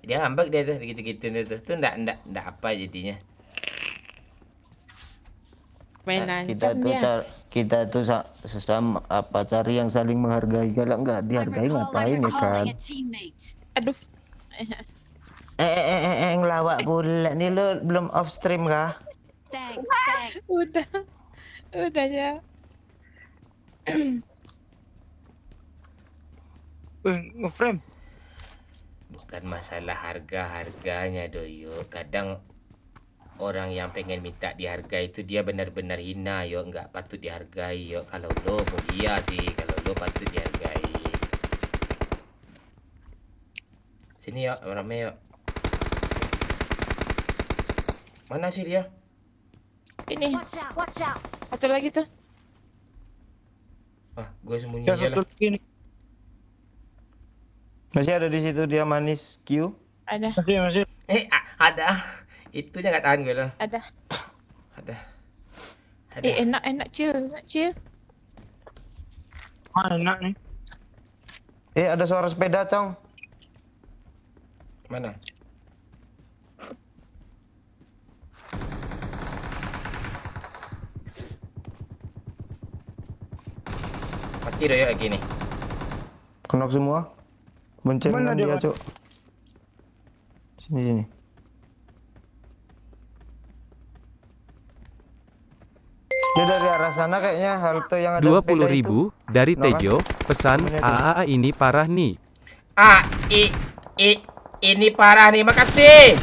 Dia ngambek dia tuh gitu-gitu tuh. Tuh enggak apa jadinya. Main Kita ancam tuh dia. kita tuh sesama apa cari yang saling menghargai. Kalau enggak dihargai ngapain ya kan? Aduh. Ngelawak pula nih lo belum off stream kah? Udah ya. Ngeframe. Bukan masalah harganya Doyo. Kadang orang yang pengen minta dihargai itu dia benar-benar hina yo, nggak patut dihargai yo. Kalau lo mulia sih, kalau lo patut dihargai. Sini yo, rame yo. Mana sih dia? Ini. Satu lagi tuh. Ah, gue sembunyi Ya, aja satu lah. lagi nih. Masih ada di situ dia manis Q. Ada. Masih. Ada. Itunya nggak tahan gue loh. Ada. Ada. Enak chill. Enak nih. Ada suara sepeda, Cong. Mana? Mati Doyo lagi nih. Knock semua. Boncengan Mana dia, dia, Mas? Cok. Sini. Dia dari arah sana kayaknya halte yang ada 20.000 dari Kenapa? Tejo, pesan Ini ada. AAA ini parah nih. Ini parah nih, makasih.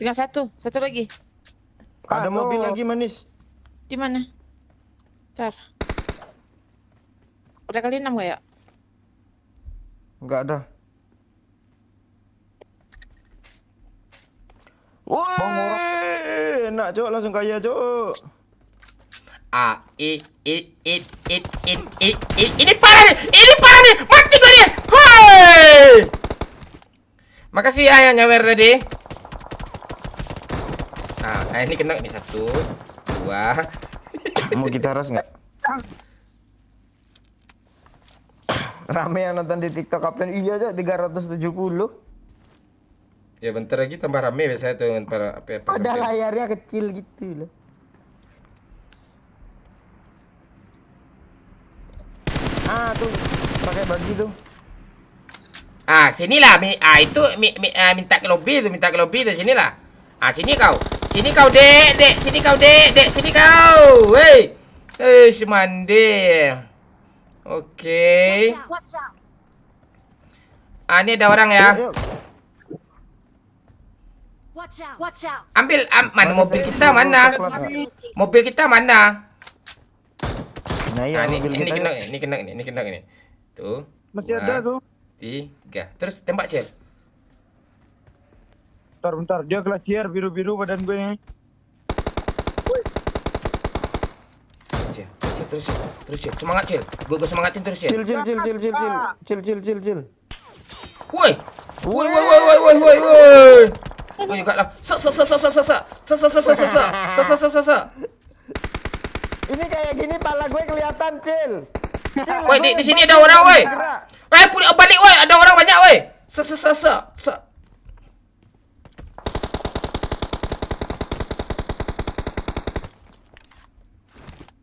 Tinggal satu lagi. Ada mobil lagi manis. Di mana? Ntar. Udah kali 6 gak ya? Enggak ada. Woi, enak Cok, langsung kaya Cok. Ini parah nih, mati gue nih. Hoi. Makasih ya yang nyawer tadi. Nah, ini kena nih 1, 2. Mau kita ras nggak? Rame yang nonton di TikTok Kapten. Iya Cok, 370. Ya bentar lagi tambah rame biasanya tuh para apa Ada layarnya kecil gitu loh. Tuh pakai bagi tuh. Sinilah itu minta ke lobby tuh sinilah. Sini kau, Dek, sini kau. Woi. Semande. Oke. Ini ada orang ya. Yuk. Ambil mana mobil kita mana? Mobil kita mana? Nah, iya, Ini mobil kita, yuk. kena ini. Tuh. Masih ada tuh. 3. Terus tembak, Cel. Bentar. Dia glacier biru-biru badan gue nih. Terus, Cel. Semangat, Cel. Gue semangatin terus, Cel. Chill. Woi. Gue juga lah. Ini kayak gini pala gue kelihatan, Cil. Woi, di sini ada orang, woi. Balik, woi. Ada orang banyak, woi.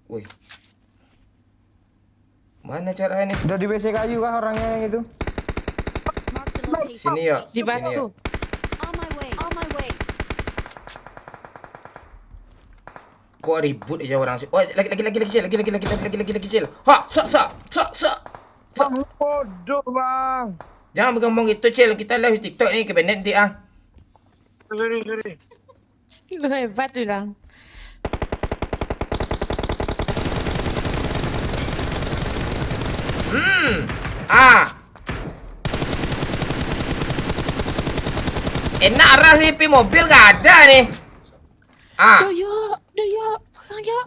Woi. Mana caranya nih? Udah di WC kayu kah orangnya yang itu? Sini ya. Di batu. Kok ribut aja orang sih. Oh, lagi kecil. Ha, sa. Kamu bodoh, Bang. Jangan ngomong gitu, Cil. Kita live TikTok ni ke Bennett nanti ah. Sorry. Lu hebat bilang. Enak ras nih, pi mobil gak ada nih. Ah. Doyo, pegang yuk.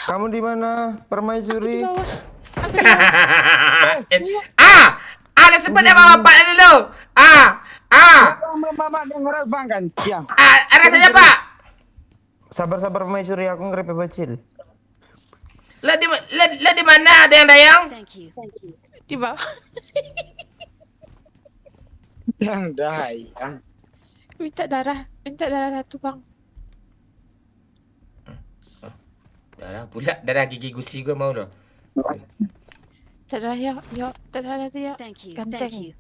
Kamu di mana? Permaisuri. Di bawah. Ada sebut nama bapak dulu. Mama dengar bang kan siang. Ada saja pak. Sabar Permaisuri, aku ngerepe bacil. Lah di mana ada yang dayang? Di bawah. Yang dayang. Minta darah satu bang. Darah gigi gusi gue mau loh. Darah yuk, darah satu yuk. Ganteng.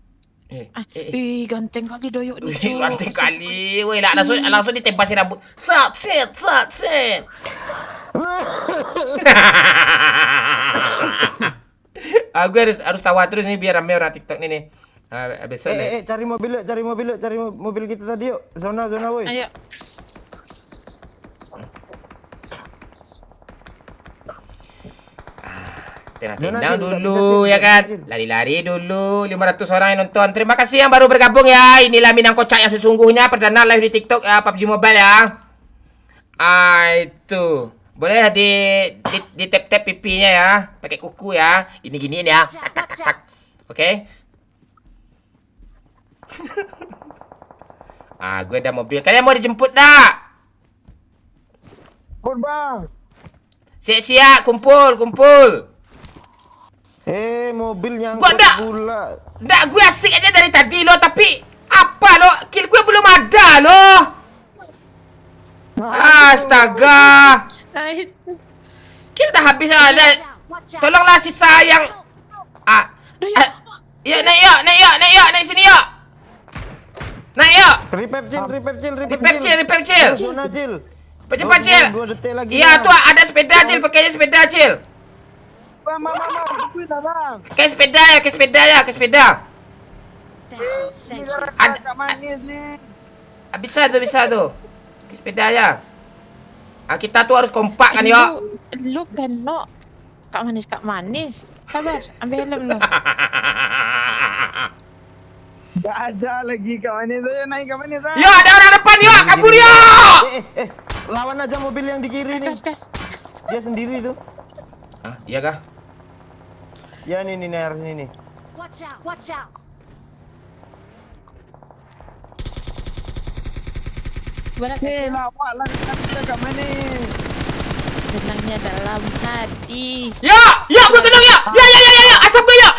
Ih, Ganteng kali doyok wih, nih. ganteng kali. Wih, lah langsung ditempasin rambut. Set. Gue harus tawa terus nih biar rame orang TikTok nih. Besok nih. Cari mobil kita tadi yuk. Zona woi. Ayo. Tenang dulu ya kan. Lari-lari dulu 500 orang yang nonton. Terima kasih yang baru bergabung ya. Inilah Minang Kocak yang sesungguhnya, perdana live di TikTok PUBG Mobile ya. Itu. Boleh di tap pipinya ya, pakai kuku ya. Gini-giniin ya. Tak. Oke. Gue ada mobil. Kalian mau dijemput dah? Pun bang. Siap, kumpul. Mobil yang Gua ndak. pula. Nggak, gue asik aja dari tadi loh, tapi apa loh? Kill gue belum ada loh. Astaga. Nah itu. Kill dah habis ada. Tolonglah si sayang. Yuk, naik sini yuk. Naik yuk. Repair cil. Zona cil. Cepat cil. 2 detik lagi. Iya tuh ada sepeda cil, pakainya sepeda cil. Bang, tungguin lah bang. Ke sepeda. Ada Kak Manis nih. Bisa tuh. Ke sepeda ya. Kita tuh harus kompak kan yuk. Lu kan no. Kak manis. Sabar, ambil helm lu. Gak ada lagi Kak Manis. Ayo naik Kak Manis. Yo, ada orang depan yuk, kabur yuk. Lawan aja mobil yang di kiri nih. Gas. Dia sendiri tuh. Iya kah? Ya nih harus ini. Watch out. Berat Nih lawak lah kita Kak Manis. senangnya dalam hati. Ya, gue kenal ya. Ya. Asap gue yuk.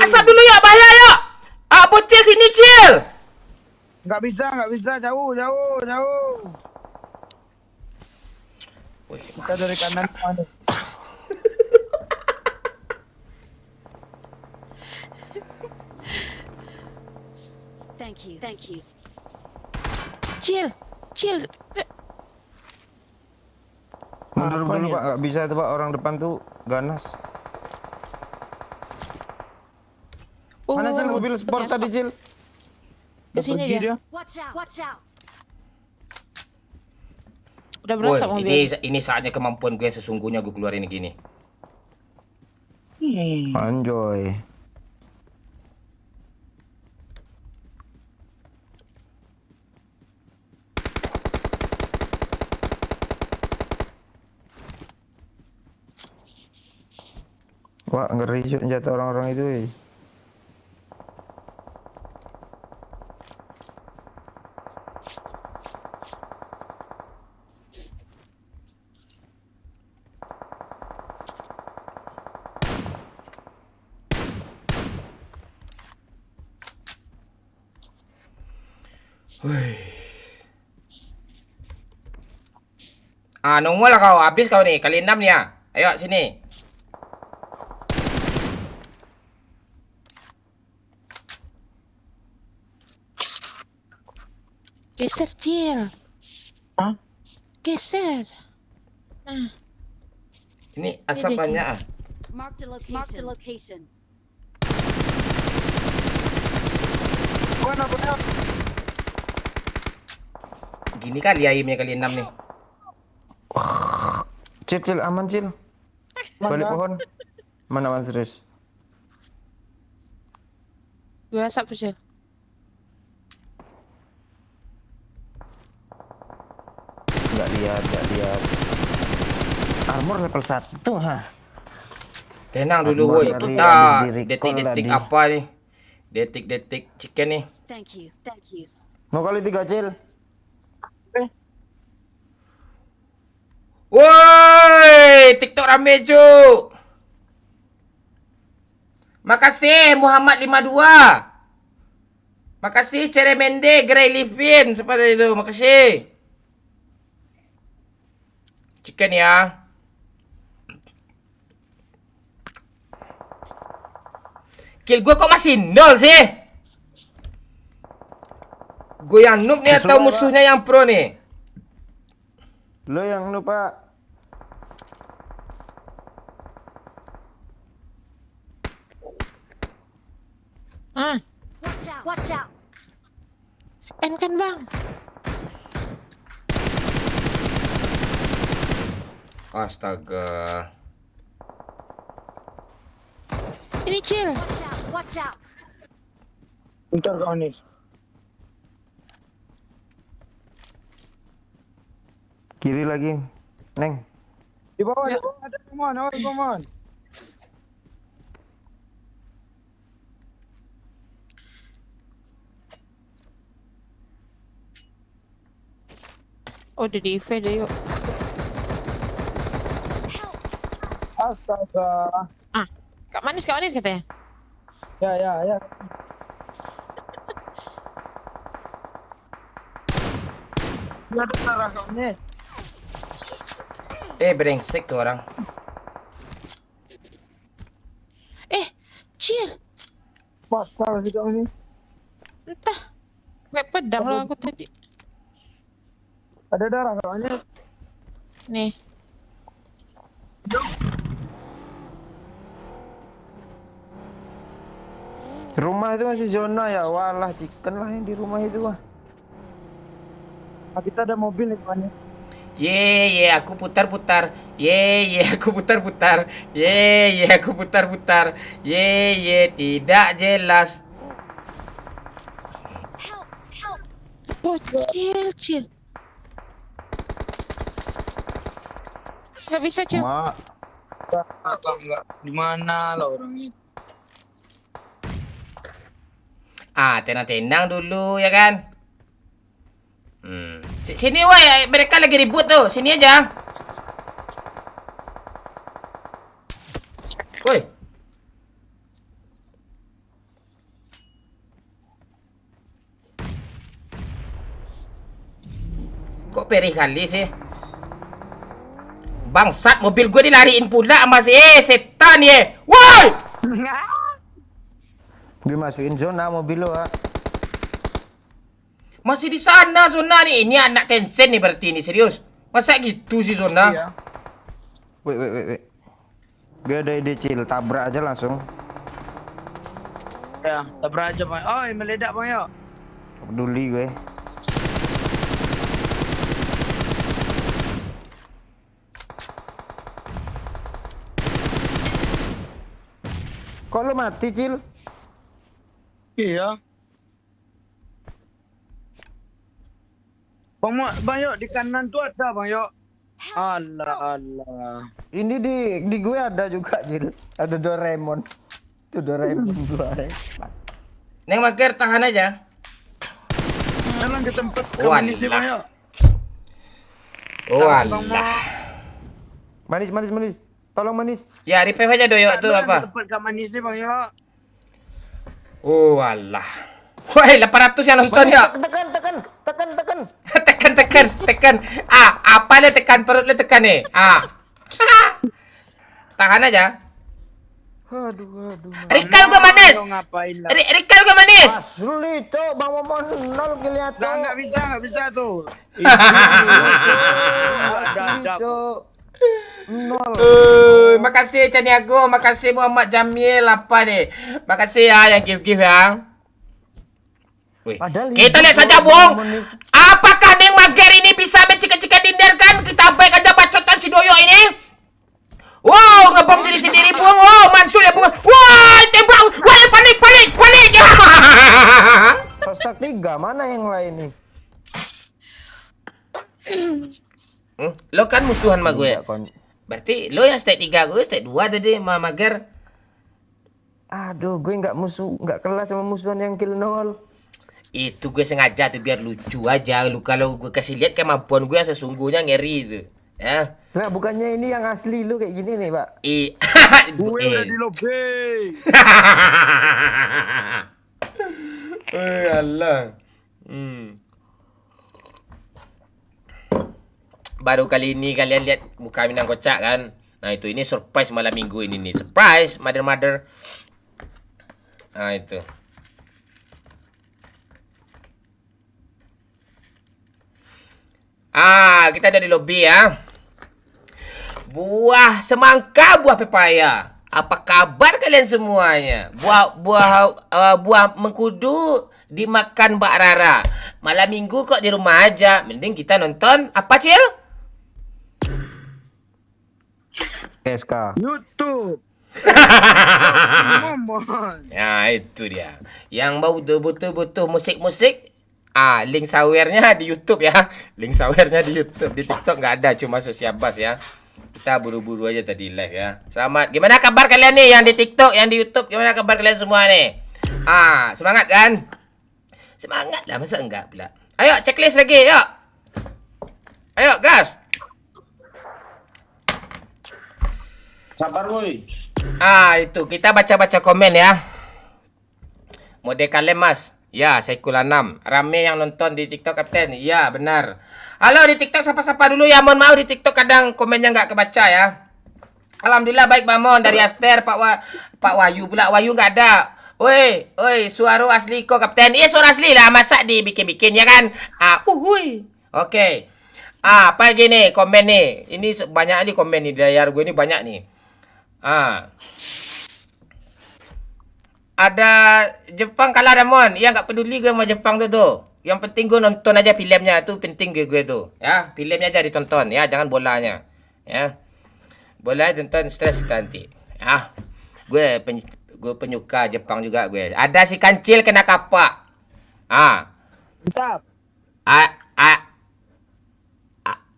Asap dulu yuk. Bahaya yuk. Bocil sini cil. Gak bisa. Jauh. Kita dari kanan ke mana? Thank you. Cil. Mundur dulu Pak, nggak bisa tuh Pak, orang depan tuh ganas. Mana Cil mobil sport tadi Cil? Kesini dia. Watch out. Udah berasa mobil. Ini saatnya kemampuan gue yang sesungguhnya gue keluarin gini. Anjoy. Wah, ngeri jatuh orang-orang itu. Nongol lah kau, habis kau nih, kali 6 nih ya. Ayo sini. Geser Cil. Hah? Geser. Nah. Ini asap banyak Mark the location. Mana? Gini kali aimnya kali 6 nih. Cil, aman Cil. Balik pohon. Mana serius? Gue asap Cil. lihat. Armor level 1, ha. Tenang dulu Akbar woi, dari kita di recall detik-detik tadi. apa nih? Detik-detik chicken nih. Thank you. Thank you. Mau kali 3 Cil. Woi, TikTok rame cuk. Makasih Muhammad 52. Makasih Ceremende, Grey Livin, seperti itu. Makasih. Chicken ya. Kill gue kok masih 0 sih? Gue yang noob nih atau musuhnya yang pro nih? Lo yang lupa. Watch out. Watch out. N kan bang? Astaga. Ini Cil. Watch out. Watch out. Bentar kau nih. Kiri lagi. Neng. Di bawah ada Pomon. Oh, udah di EV deh yuk. Astaga. Kak Manis katanya. Ya. Nggak ada darah kau nih. Brengsek tuh orang. Cil. Pasal sih kau ini. Entah. Kayak pedang loh aku tadi. Ada darah kau nih. Nih. Rumah itu masih zona ya. Walah, chicken lah yang di rumah itu wah. Nah, kita ada mobil nih kawannya. Ye, aku putar-putar. Ye, aku putar-putar. Ye, aku putar-putar. Ye, tidak jelas. Help. Help. Cil. Gak bisa Cil. Mak. Enggak. Di mana lah orangnya? Tenang-tenang dulu ya kan. Sini woi, mereka lagi ribut tuh. Sini aja. Woi. Kok perih kali sih? Bangsat, mobil gue dilariin pula sama si setan ye. Woi! Gue masukin zona mobil lo, ha. Masih di sana zona nih. Ini anak Tencent nih berarti ini serius. Masa gitu sih zona? Iya. Wait. Gue ada ide Cil, tabrak aja langsung. Ya, tabrak aja bang. Oh, meledak bang yuk. Peduli gue. Kok lo mati, Cil? Iya. Bang yuk di kanan tuh ada bang yuk. Allah. Ini di gue ada juga, Cil. Ada Doraemon. Itu Doraemon dua. Neng Mager tahan aja. Jangan ke tempat Oh, manis nih bang yuk. Walah. Manis. Tolong manis. Ya, revive aja doyok tuh Ke apa? tempat manis nih bang yuk. Walah. Woi, 800 yang nonton ya. Tekan. Apa lu tekan perut lu tekan nih? Tahan aja. Aduh. Rikal gua manis. Lo ngapain lah? Rikal gua manis. Sulit, Cok. Bang Momon 0 kelihatan. Nggak bisa tuh. Cok. 0. Makasih Caniago, makasih Muhammad Jamil apa nih. Makasih ya yang give ya. Wih, Padahal kita hidup lihat saja, Bang Bung. Momon ini. Apakah Neng Mager ini bisa mencika-cika dinner kan? Kita baik aja bacotan si Doyo ini. Wow, ngebom diri sendiri, Bung. Wow, mantul ya, Bung. Wah, tembak. Wah, panik. Hashtag 3, mana yang lain nih? Lo kan musuhan sama gue. Tidak kon- Berarti lo yang step 3, gue step 2 tadi sama Mager. Aduh, gue nggak kelas sama musuhan yang kill 0. Itu gue sengaja tuh biar lucu aja. Lu kalau gue kasih lihat kemampuan gue yang sesungguhnya ngeri itu. Ya. Nah, bukannya ini yang asli lu kayak gini nih, Pak? Gue udah di lobby. Allah. Baru kali ini kalian lihat muka Minang Kocak kan. Nah itu ini surprise malam minggu ini nih. Surprise mother. Nah itu. Kita ada di lobby ya. Buah semangka, buah pepaya. Apa kabar kalian semuanya? Buah mengkudu dimakan Mbak Rara. Malam minggu kok di rumah aja. Mending kita nonton apa, Cil? SK. YouTube. Ya itu dia. Yang mau butuh musik-musik, link sawernya di YouTube ya. Link sawernya di YouTube. Di TikTok nggak ada, cuma Sosiabas ya. Kita buru-buru aja tadi live ya. Selamat. Gimana kabar kalian nih yang di TikTok, yang di YouTube? Gimana kabar kalian semua nih? Semangat kan? Semangat lah, masa enggak pula. Ayo checklist lagi, yuk. Ayo gas. Sabar woi. Itu kita baca-baca komen ya. Mode kalian mas. Ya, Saikul 6. Rame yang nonton di TikTok Kapten. Ya, benar. Halo di TikTok, sapa-sapa dulu ya. Mohon maaf di TikTok kadang komennya nggak kebaca ya. Alhamdulillah baik Bamon dari Aster, Pak Wahyu pula. Wahyu nggak ada. Woi, suara asli kok Kapten. Iya suara asli lah, masa dibikin-bikin ya kan? Oke. Apa lagi nih komen nih? Ini banyak nih komen nih, di layar gue ini banyak nih. Ada Jepang kalah Ramon. Ya nggak peduli gue sama Jepang tuh. Yang penting gue nonton aja filmnya, itu penting gue tuh. Ya, filmnya aja ditonton ya, jangan bolanya. Ya. Bola tonton stres nanti. Ya. Gue penyuka Jepang juga gue. Ada si Kancil kena kapak. Mantap.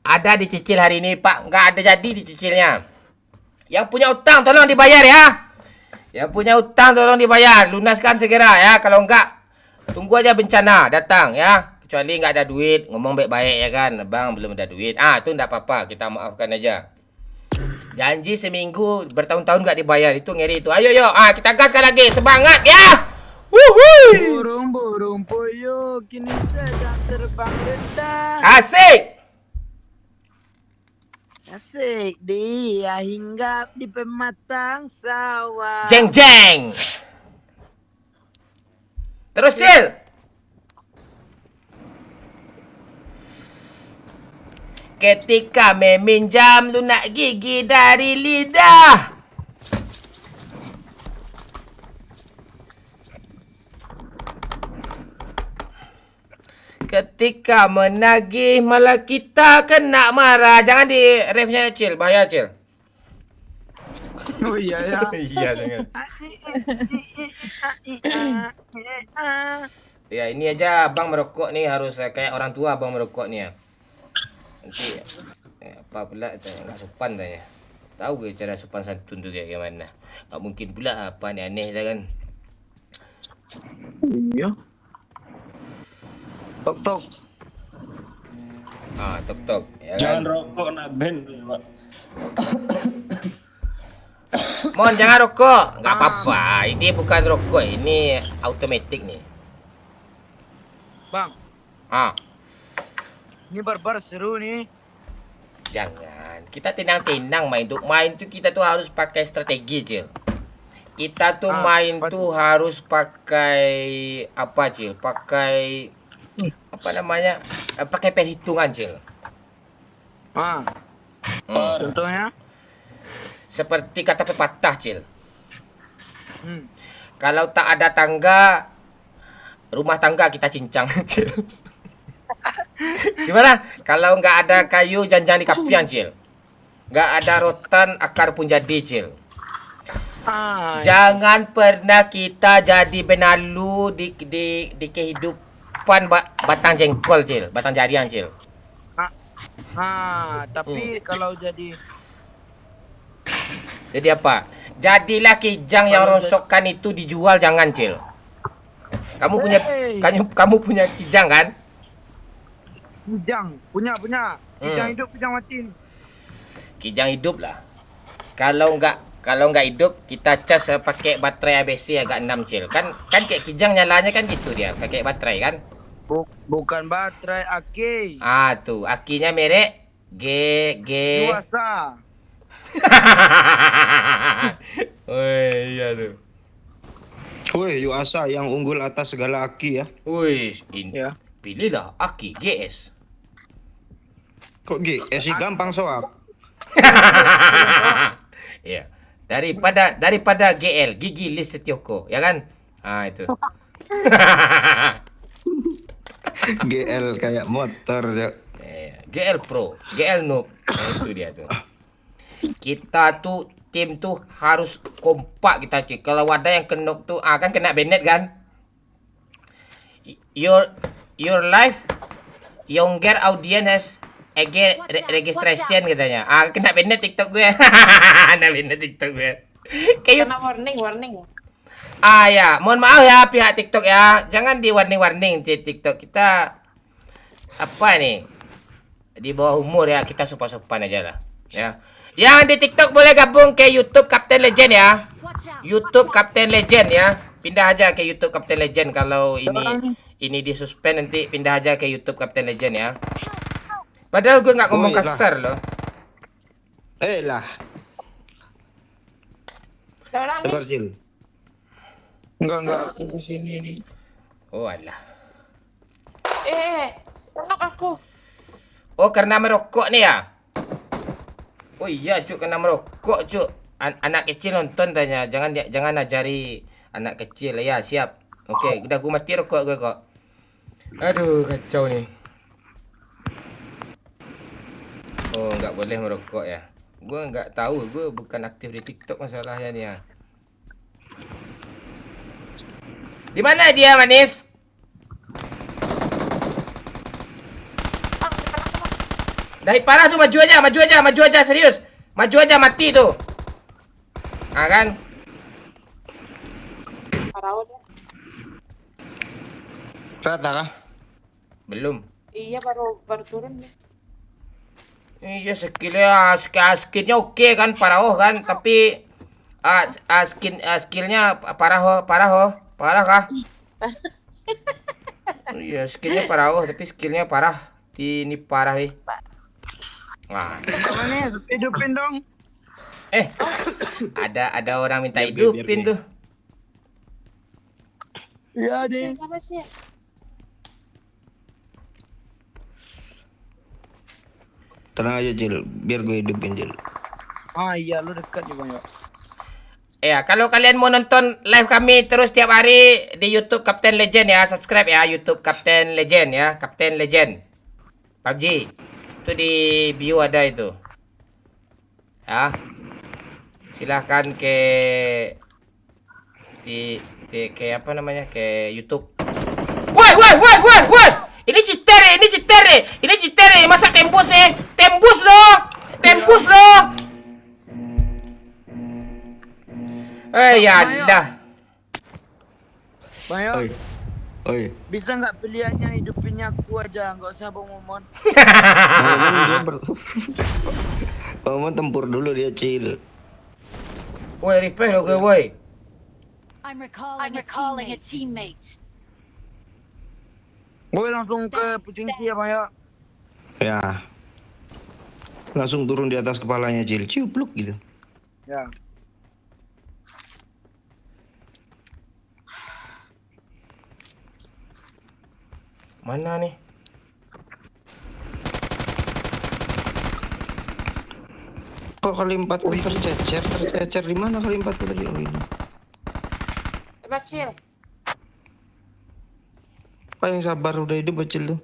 Ada dicicil hari ini, Pak. Nggak ada jadi dicicilnya. Yang punya utang tolong dibayar ya. Yang punya utang tolong dibayar. Lunaskan segera ya. Kalau enggak, tunggu aja bencana datang ya. Kecuali nggak ada duit, ngomong baik-baik ya kan. Bang belum ada duit. Itu enggak apa-apa. Kita maafkan aja. Janji seminggu bertahun-tahun nggak dibayar. Itu ngeri itu. Ayo yuk. Kita gaskan lagi. Semangat ya. Wuhui. Burung-burung puyuh kini sedang terbang rendah. Asik. Asik dia hinggap di pematang sawah. Jeng. Terus Cil. Ketika meminjam lunak gigi dari lidah. Ketika menagih malah kita kena marah. Jangan di refnya Cil, bahaya Cil. Oh iya ya. Iya jangan. Ya ini aja abang merokok nih harus kayak orang tua abang merokok nih ya. Nanti apa pula nggak sopan tanya. Tahu gue cara sopan santun tuh kayak gimana. Nggak mungkin pula apa aneh-aneh kan. Iya. Tok. Tok. Ya Jangan kan? rokok nak band, Pak. Mon jangan rokok. Nggak apa-apa. Ini bukan rokok, ini automatic nih. Bang, ini barbar seru nih. Jangan. Kita tenang-tenang main. Untuk main tuh kita tuh harus pakai strategi, Cil. Kita tuh main tuh harus pakai apa, Cil? Pakai apa namanya? Pakai perhitungan, Cil. Contohnya? Seperti kata pepatah, Cil. Kalau tak ada tangga, rumah tangga kita cincang, Cil. Gimana? Kalau nggak ada kayu, jangan di kapian, Cil. Nggak ada rotan, akar pun jadi, Cil. Jangan pernah kita jadi benalu di kehidupan batang jengkol, Cil. Batang jarian, Cil. Tapi kalau jadi apa? Jadilah kijang yang rongsokan itu dijual, jangan Cil. Kamu punya kijang kan? kijang, punya. Kijang hidup, kijang mati. Kijang hidup lah. Kalau nggak hidup, kita cas pakai baterai ABC agak 6 Cil. Kan kayak kijang nyalanya kan gitu dia, pakai baterai kan? Bukan baterai, aki. Tuh, akinya merek G. Yuasa. Woi, iya tuh. Woi, Yuasa yang unggul atas segala aki ya. Wih, ini. Ya. Pilihlah aki GS. Kok sih gampang soal. Ya. Daripada GL, Gigi Lis Setioko, ya kan? Itu. GL kayak motor ya. GL Pro, GL Noob. Itu dia tuh. Kita tuh tim tuh harus kompak kita cik. Kalau ada yang kenok tuh kan kena banned kan. Your life younger audience has again registration katanya. Kena banned TikTok gue. Kena banned TikTok gue. Kayak Kena warning ya. ya, mohon maaf ya pihak TikTok ya. Jangan di warning di TikTok kita apa nih? Di bawah umur ya, kita sopan-sopan aja lah. Ya. Yang di TikTok boleh gabung ke YouTube Captain Legend ya. YouTube Captain Legend ya. Pindah aja ke YouTube Captain Legend kalau ini disuspend nanti pindah aja ke YouTube Captain Legend ya. Padahal gue nggak ngomong kasar loh. Lah. Orang Sabar Cil. Enggak, aku kesini nih. Oh alah. tolong aku. Oh karena merokok nih ya. Oh iya cuk, karena merokok cuk. Anak kecil nonton tanya, jangan ajari anak kecil ya. Siap. Oke, udah gue mati rokok gue kok. Aduh kacau nih. Oh nggak boleh merokok ya. Gue nggak tahu, gue bukan aktif di TikTok masalahnya nih ya. Di mana dia manis? Dah parah tuh, maju aja serius. Maju aja mati tuh. Kan? Parah udah. Rata kah? Belum. Iya baru turun ya. Iya skillnya oke kan, parah kan, tapi skillnya parah kah? Iya skillnya parah tapi skillnya parah. Ini parah nih. Wah. Mana hidupin dong. Ada orang minta hidupin tuh. Iya deh. Siapa sih? Tenang aja Cil, biar gue hidupin Cil. Iya lu dekat nih Bang. Ya, kalau kalian mau nonton live kami terus tiap hari di YouTube Captain Legend ya, subscribe ya YouTube Captain Legend ya, Captain Legend PUBG. Itu di bio ada itu. Ya. Silahkan ke apa namanya? Ke YouTube. Woi. Ini citer. Masa tembus loh. Ya dah. Bang Yo, Oi. bisa nggak pilihannya hidupinnya aku aja, nggak usah Bang Momon. Bang Momon tempur dulu dia Cil. Woi, repair lo gue, woi. I'm recalling a teammate. Gue langsung ke pucing ya Bang Yo. Ya. Langsung turun di atas kepalanya Cil, ciupluk gitu. Ya. Mana nih? Kok kali 4 tercecer di mana kali 4 tadi? Oh ini. Coba Cil. Apa yang sabar udah hidup Cil tuh?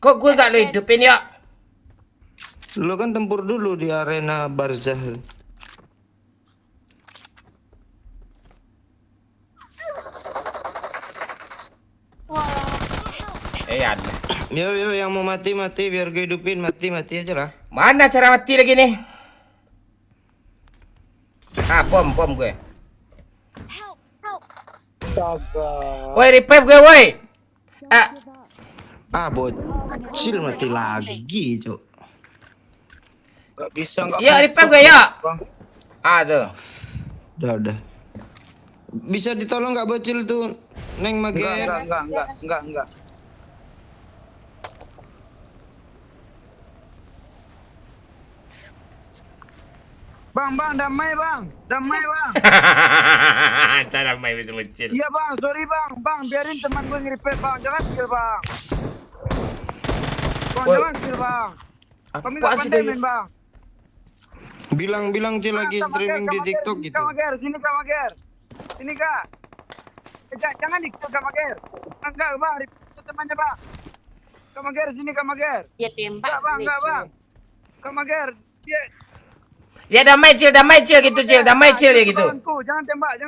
Kok gue gak lo hidupin ya? Lu kan tempur dulu di arena Barzah. Wah. Ada. Yo yang mau mati biar gue hidupin, mati aja lah. Mana cara mati lagi nih? Ah, bom gue. Astaga. Woi, revive gue, woi. Bocil mati lagi, Cuk. Gak bisa nggak. Yuk, revive gue, yuk. Tuh. Udah. Bisa ditolong nggak bocil tuh, Neng Mager? Enggak. Bang, damai bang. Tak ramai betul-betul. Iya bang, sorry bang, biarin teman gue nge-repair bang, jangan kill bang. Bang, Woi. jangan kill bang. Kami Apaan nggak sih pandai dia? main bang. Bilang Cil lagi streaming di TikTok gitu. Sini Kamager. Sini kak. Jangan di-kill Kamager. Enggak bang, repair temannya bang. Kamager, sini Kamager. Ya tembak. Enggak bang. Kamager, dia Ya damai Cil gitu Cil, damai Cil ya gitu. kawanku. Jangan tembak.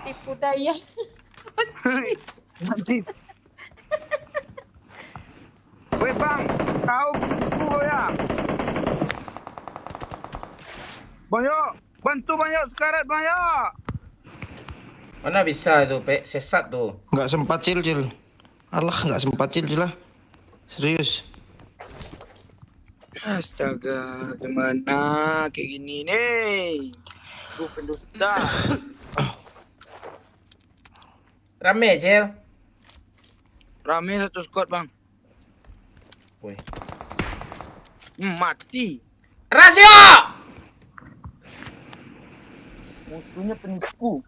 Tipu daya. Nanti. Weh bang, tahu buku ya. Banyak, bantu banyak sekarat banyak. Mana bisa tuh, Pe? Sesat tuh. Nggak sempat Cil. Alah, nggak sempat Cil lah. Serius. Astaga, gimana kayak gini nih? Gue pendusta. Rame, Cil. Rame satu squad bang. Woi. Mati. Rasio! Musuhnya penipu.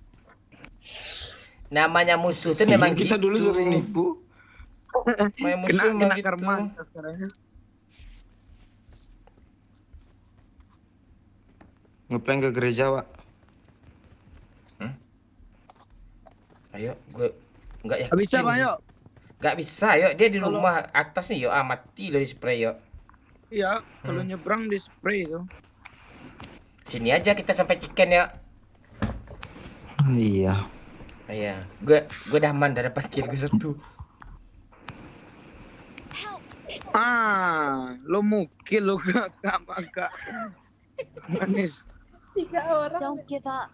Namanya musuh tuh memang Kita gitu. dulu sering nipu. Namanya musuh memang gitu. karma kita sekarang. Ngeplank ke gereja, Wak. Ayo, gue enggak yakin. Gak bisa bang yuk. Enggak bisa, yuk. Dia di rumah atas nih, yuk. Mati loh di spray, yuk. Iya, kalau nyebrang di spray itu. Sini aja kita sampai chicken, yuk. Iya. Iya. Gue udah aman, udah dapat kill gue 1. Lo mukil lo gak manis. 3 orang. Don't give up.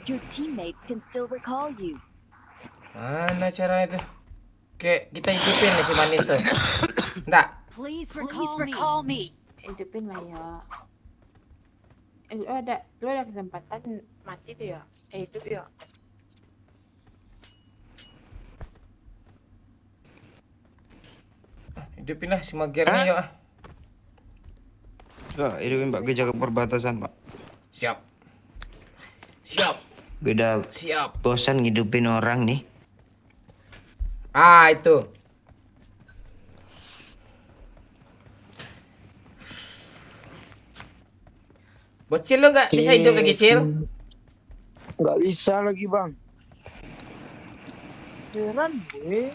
Your teammates can still recall you. Mana cara itu? Oke, kita hidupin nih si manis tuh. Enggak. Please recall me. Hidupin lah ya. Lu ada kesempatan mati tuh ya. Hidup ya. Hidupin lah si magernya, yuk. Coba hidupin Pak, gue jaga perbatasan, Pak. Siap. Gue udah Siap. bosan ngidupin orang nih. Itu. Bocil lu nggak bisa hidup lagi, Cil? Nggak bisa lagi bang. Heran gue.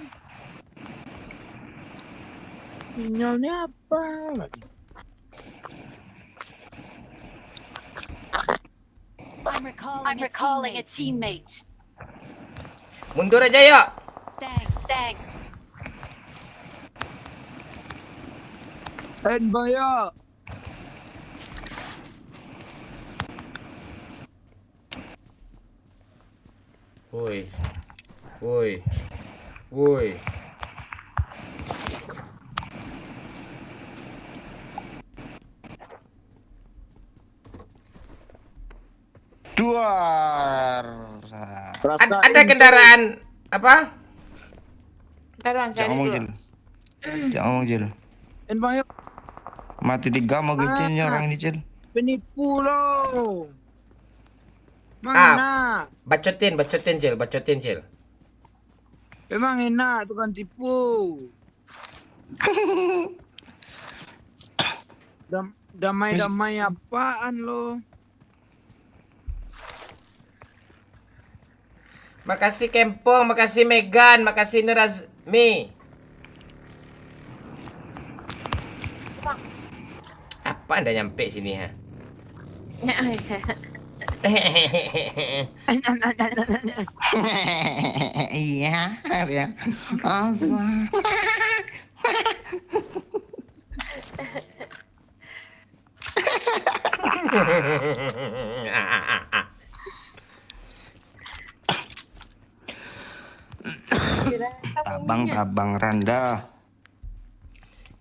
Sinyalnya apa lagi? I'm recalling a teammate. Mundur aja, yuk. Thanks. Baya. Woi. Duar. Ada kendaraan apa? Taruhan Jangan ngomong, Jil. Jangan ngomong, Jil. Baya. Mati 3 mau gentinya orang ini, Cil. Penipu lo. Mana? Bacotin, Cil. Memang enak tukang tipu. Damai apaan lo? Makasih Kempong, makasih Megan, makasih Nurazmi. Apa Anda nyampe sini, ha? Iya, ya. Asal. Tabang rendah.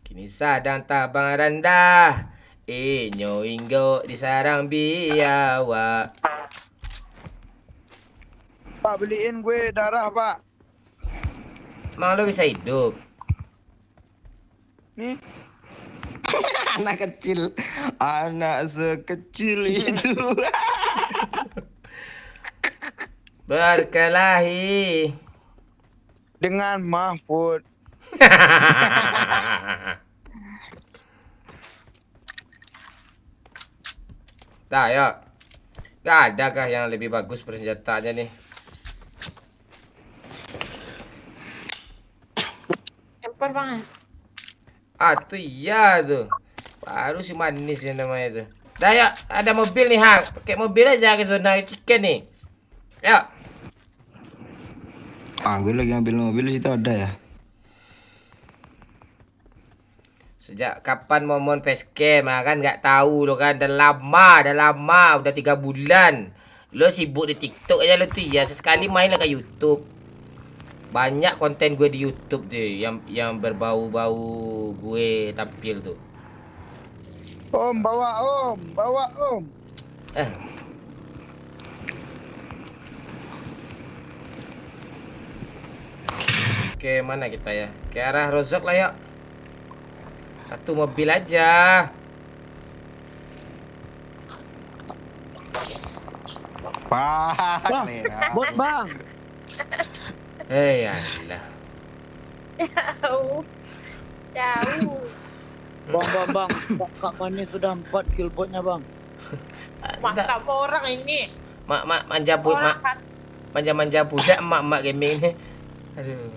Kini sadang tabang rendah. Inyo inggo disarang biawa. Pak beliin gue darah pak. Emang lo bisa hidup? Nih. Anak sekecil itu. Berkelahi Dengan Mahfud. Dah ya. Gak ada kah yang lebih bagus persenjataannya nih? Empor bang. Ah tuh iya tuh. Baru si manis yang namanya tuh. Dah ya, ada mobil nih Hang. Pakai mobil aja ke zona chicken nih. Yuk. Gue lagi ambil mobil situ ada ya. Sejak kapan Momon facecam kan nggak tahu lo kan. Dah lama, udah 3 bulan. Lo sibuk di TikTok aja lo tuh ya. Sesekali main lah ke YouTube. Banyak konten gue di YouTube tuh yang berbau-bau gue tampil tuh. Om, bawa om. Oke, mana kita ya? Ke arah Rozok lah yuk. Satu mobil aja. Bot bang. Allah. Jauh. Bang. Kak Mani sudah 4 kill botnya bang. Mantap orang ini. Manja Orang kan. manja budak emak gaming ini. Aduh.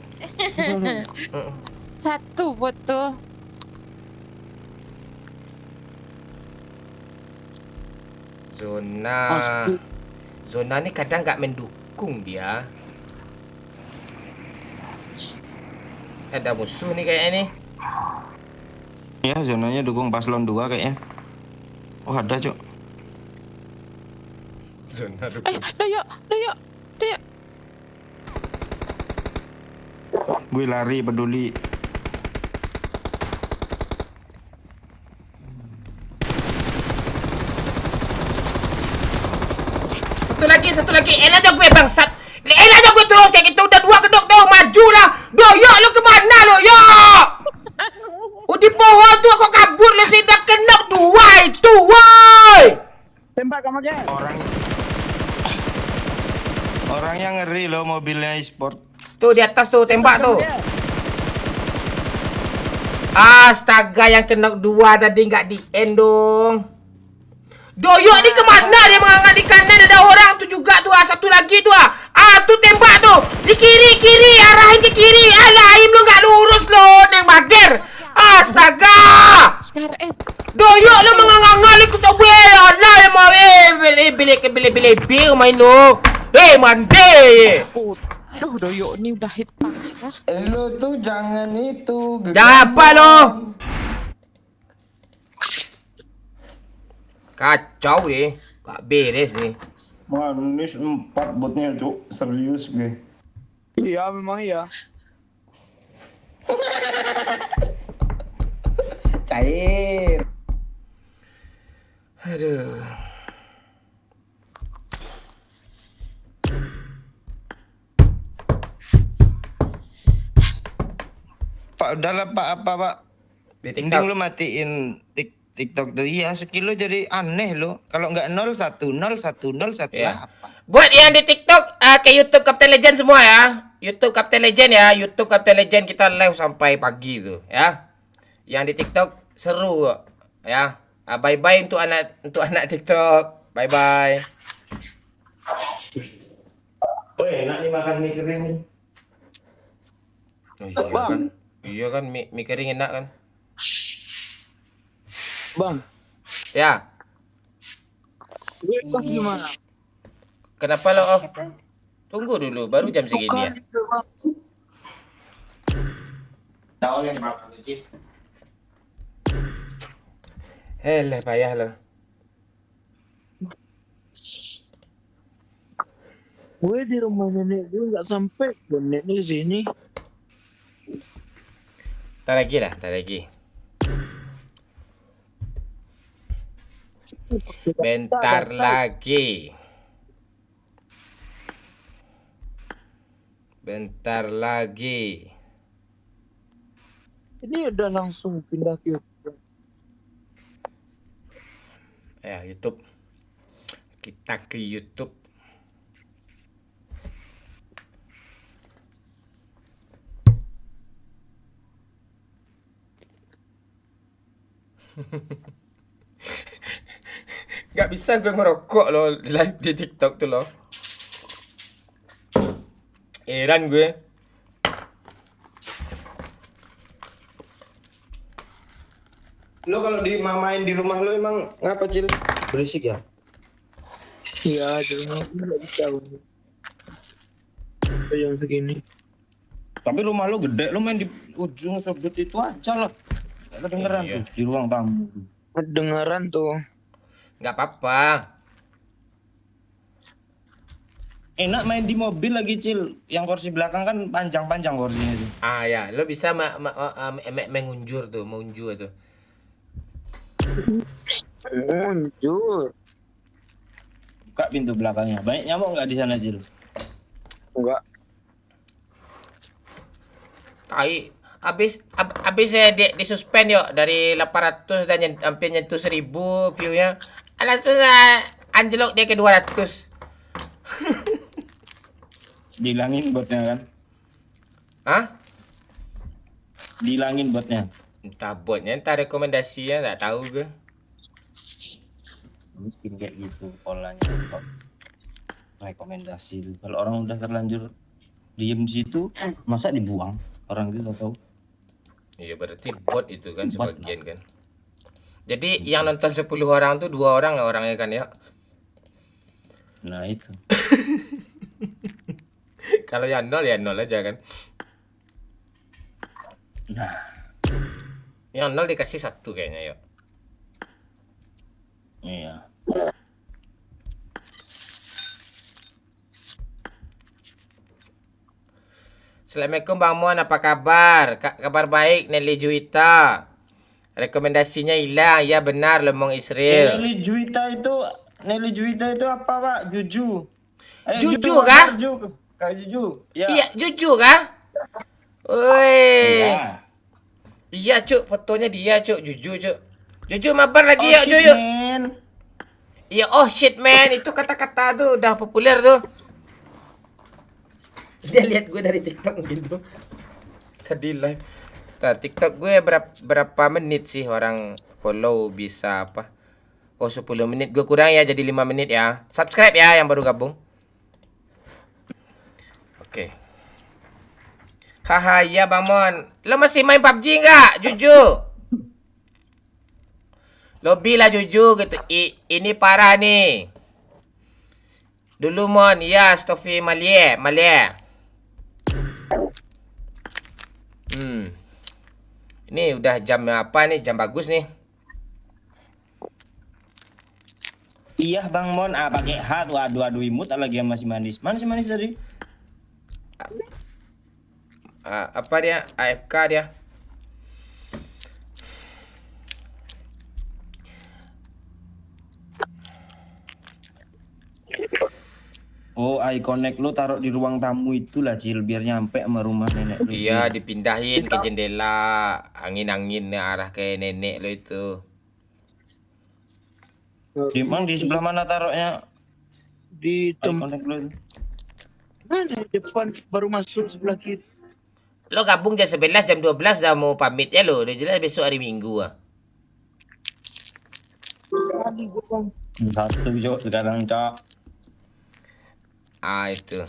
Satu buat tuh. Zona nih kadang nggak mendukung dia. Ada musuh nih kayaknya nih. Ya, zonanya dukung paslon 2 kayaknya. Oh, ada, Cok. Zona dukung. Yuk. Gue lari peduli. Satu lagi. Elah aja gue bangsat. Elah aja gue terus kayak gitu. Udah 2 kedok tuh. Majulah. Doyok lu kemana lu? Yo. Di pohon tuh kok kabur lu sih. Dah kenok 2 itu. Woi. Tembak kamu aja. Orangnya ngeri loh mobilnya e-sport. Tuh di atas tuh tembak tuh. Astaga yang kenok 2 tadi nggak di end dong. Doyok ni kemana dia mengangkat di kanan ada orang tuh juga tuh. Satu lagi tuh. Tuh tembak tuh. Di kiri arahin ke kiri. Alah aim lu nggak lurus lo neng bager. Astaga. Doyok lu mengangali ku tak boleh. Alah yang mau beli main lu. Mande. Doyok ni udah hit parah. Lo tuh jangan itu. Jangan apa lo? Kacau deh. Gak beres nih. Manis 4 botnya, Cok. Serius gue. Iya memang iya. Cair. Aduh. Pak, udahlah Pak, apa Pak? Di Mending TikTok. lu matiin TikTok tuh. Iya, skill lu jadi aneh lo. Kalau nggak 0-1 Iya. apa? Buat yang di TikTok ke YouTube Captain Legend semua ya. YouTube Captain Legend ya. YouTube Captain Legend kita live sampai pagi tuh ya. Yang di TikTok seru kok ya. Bye bye untuk anak TikTok. Bye bye. Oh, enak nih makan mie kering nih. Oh, iya kan. Iya kan mie kering enak kan. Bang, Ya. gue pas gimana? Kenapa lo off? Tunggu dulu, baru jam segini ya. Helah, payah lo. Gue di rumah nenek gue nggak sampai nenek di sini. Ntar lagi lah, ntar lagi. Bentar lagi. Bentar lagi. Ini udah langsung pindah ke YouTube. Ya, YouTube. Kita ke YouTube. Gak bisa gue ngerokok loh live di TikTok tuh loh. Heran gue. Lo kalau main di rumah lo emang ngapa Cil? Berisik ya? Iya, di rumah gue nggak bisa. Yang segini. Tapi rumah lo gede, lo main di ujung sudut itu aja lah. Gak kedengeran Iya. tuh di ruang tamu. Kedengaran tuh. Gak apa-apa. Enak main di mobil lagi Cil. Yang kursi belakang kan panjang-panjang kursinya itu. Ah ya, lo bisa mengunjur tuh, mengunjur tuh. Muncul. Buka pintu belakangnya. Banyak nyamuk nggak di sana Cil? Enggak. Tai. Habis di suspend yuk dari 800 dan hampir nyentuh 1000 view-nya. Langsung anjlok dia ke 200. Dihilangin botnya kan? Hah? Dihilangin botnya. Entah botnya, entah rekomendasinya, tak tahu gue. Mungkin kayak gitu polanya. Kok. Rekomendasi. Kalau orang udah terlanjur diem situ, masa dibuang? Orang itu tahu. Iya berarti bot itu kan sebagian kan. Jadi yang nonton 10 orang tuh 2 orang lah orangnya kan ya. Nah itu. Kalau yang 0 ya 0 aja kan. Nah, Yang 0 dikasih 1 kayaknya ya. iya. Assalamualaikum Bang Mon, apa kabar? Kabar baik, Nelly Juwita. Rekomendasinya hilang, ya benar Lemong Israel. Nelly Juwita itu apa Pak? Juju. Juju kah? Kak Juju. Ya. Iya, Juju kah? Woi. Iya. Iya cuk, fotonya dia cuk, Juju cuk. Juju mabar lagi ya Juju. Iya, oh shit man, itu kata-kata tuh udah populer tuh. Dia lihat gue dari TikTok gitu. Tadi live. Ntar TikTok gue berapa menit sih orang follow bisa apa? Oh 10 menit gue kurang ya jadi 5 menit ya. Subscribe ya yang baru gabung. Oke. Haha ya Bang Mon. Lo masih main PUBG nggak? Jujur. Lobby lah jujur gitu. Ini parah nih. Dulu Mon, ya Stofi Malie. Ini udah jam apa nih? Jam bagus nih. Iya Bang Mon, pakai hat, waduh imut lagi yang masih manis. Mana sih manis tadi? Apa dia? AFK dia. Oh, iConnect lu taruh di ruang tamu itulah Cil, biar nyampe sama rumah nenek lu. Iya, dipindahin ke jendela. Angin-angin arah ke nenek lo itu. Emang di sebelah mana taruhnya Di tempat iConnect lu itu? di depan baru masuk sebelah kiri. Lo gabung jam 11, jam 12 dah mau pamit ya lo. Udah jelas besok hari Minggu ah. Tadi gue Bang. Satu Cok, sekarang Cok. Itu.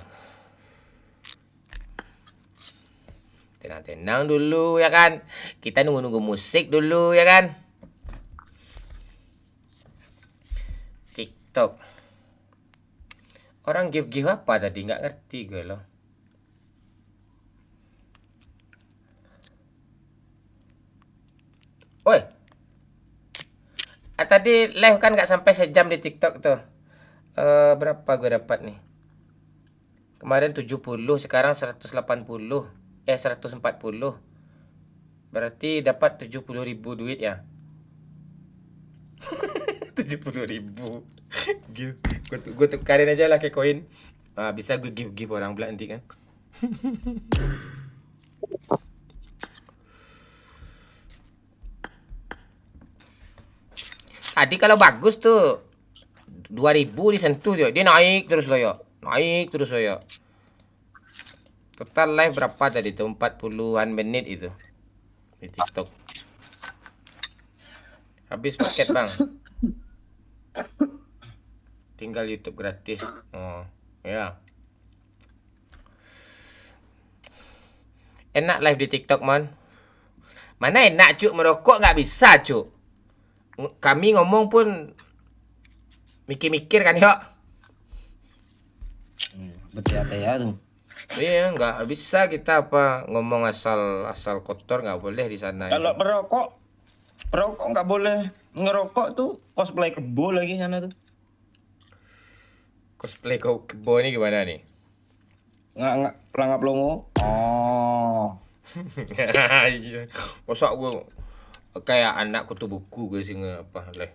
Tenang-tenang dulu ya kan. Kita nunggu-nunggu musik dulu ya kan. TikTok. Orang give apa tadi? Nggak ngerti gue loh. Oi. Tadi live kan nggak sampai sejam di TikTok tuh. Berapa gue dapat nih? Kemarin 70, sekarang 180. 140. Berarti dapat 70.000 duit ya. 70.000. Gue tukarin aja lah ke koin. Bisa gue give orang pula nanti kan. Tadi kalau bagus tuh 2.000 disentuh dia naik terus loh ya. Naik terus loh ya. Total live berapa tadi tuh? 40-an menit itu di TikTok. Habis paket, Bang. Tinggal YouTube gratis. Oh, ya. Enak live di TikTok, Mon. Mana enak, Cuk, merokok nggak bisa, Cuk. Kami ngomong pun mikir-mikir kan, yuk. Berhati-hati ya tuh. Iya, nggak bisa kita ngomong asal kotor, nggak boleh di sana. Kalau perokok nggak boleh ngerokok tuh, cosplay kebo lagi sana tuh. Cosplay kebo ini gimana nih? Nggak pelangap longo. Oh. Iya. Masa gue kayak anak kutu buku gue sih apa leh.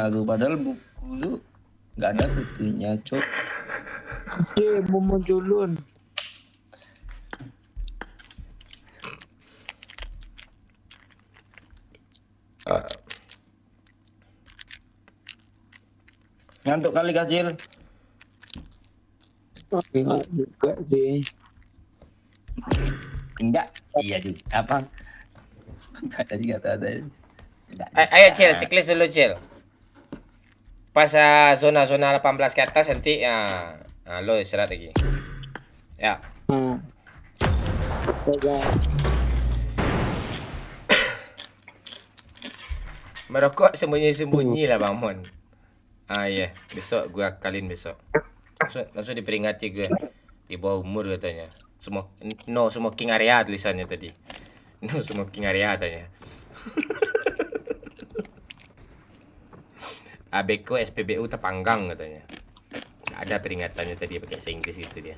Tuh padahal buku tuh nggak ada kutunya, Cuk. Oke, memunculun. Ngantuk kali kecil. Enggak juga sih. Enggak. Iya juga. Apa? Enggak tadi kata ada. Ayo Cil, checklist dulu Cil. Pas zona-zona 18 ke atas nanti ya lo istirahat lagi. Ya. Merokok sembunyi-sembunyi lah Bang Mon. Iya, besok gue akalin besok. Langsung diperingati gue. Di bawah umur katanya. No smoking area tulisannya tadi. No smoking area katanya. Beko SPBU terpanggang katanya. Gak ada peringatannya tadi pakai bahasa Inggris gitu dia.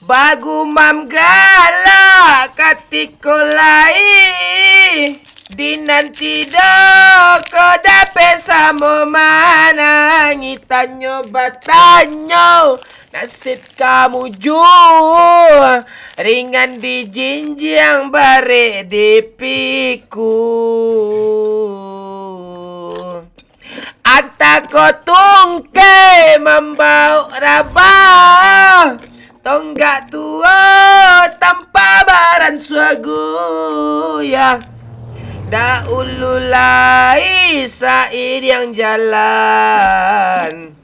Bagu mam galak katikulai di nanti do ko dape samo mana ngitanyo batanyo nasib kamu jua ringan di jinjang bare di piku antako tungke membau rabah tonggak tua tanpa baran suagu ya daululai sair yang jalan.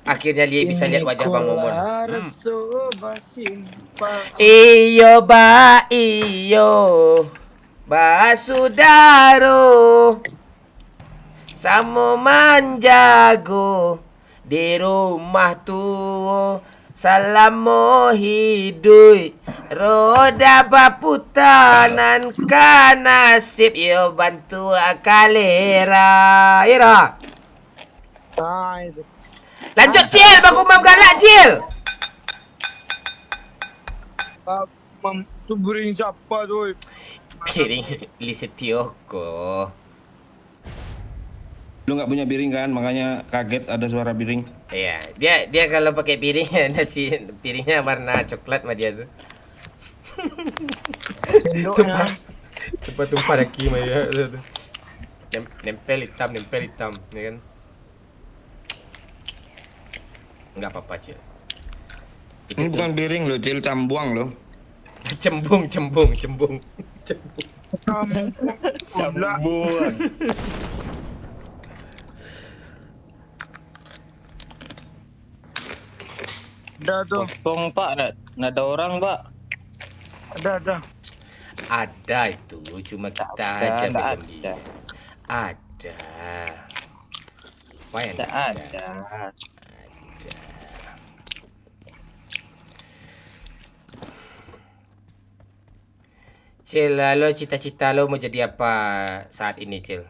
Akhirnya dia bisa lihat wajah Bang Momon. Iyo ba iyo basudaro samo manjago di rumah tuh salamo hidui roda baputanan ka nasib yo bantu akalera ira. Lanjut Cil, Bang Umam galak Cil. Tu bering siapa tu? Piring Lisetioko. Lu nggak punya piring kan, makanya kaget ada suara piring. Iya, dia kalau pakai piring nasi piringnya warna coklat mah dia tuh. Tumpah lagi mah dia tuh. Nempel hitam, ya kan? Enggak apa-apa, Cil. Ini bukan piring loh, Cil, cambuang loh. Cembung. Dah tu. Kosong Pak, nggak ada orang Pak. Ada. Ada itu, cuma kita aja nggak belum ada. lihat. Ada. Apa yang Tidak nggak ada. Cil, lo cita-cita lo mau jadi apa saat ini, Cil?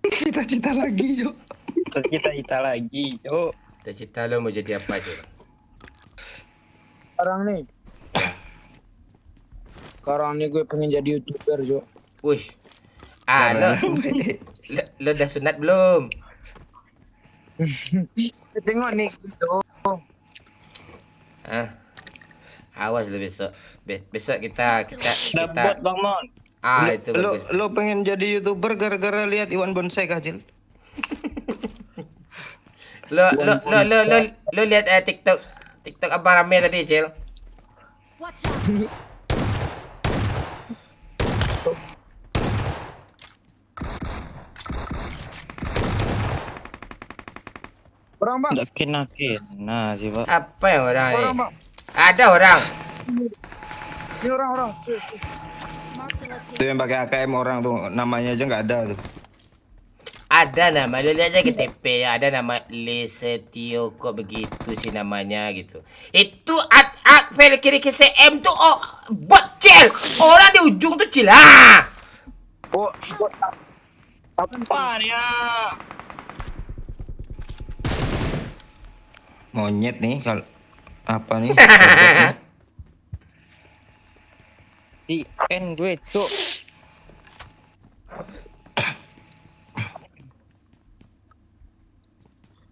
Cita-cita lagi, Cok. Kita lagi, Cuk. Cita-cita lo mau jadi apa, Cil? Sekarang nih gue pengen jadi YouTuber, Jo. Wih. Lo udah sunat belum? Tengok nih, Jo. Hah? Awas lo besok. Besok kita Dapat Bang Mon. itu bagus. Lo pengen jadi YouTuber gara-gara lihat Iwan Bonsai kah, Cil? Lo lihat TikTok apa rame tadi, Cil? Watch out! Orang bang. Tidak kena sih, Pak. Apa yang orang ini? Orang bang. Ada orang. Ini orang. Marked a Itu yang pakai AKM orang tuh, namanya aja nggak ada tuh. Ada nama, lo lihat aja ke TP ya, ada nama Lesetio kok begitu sih namanya gitu. Itu file kiri ke CM tuh bot Cil. Orang di ujung tuh Cil. Apaan ya? Monyet nih kalau apa nih? Di N gue, Cuk.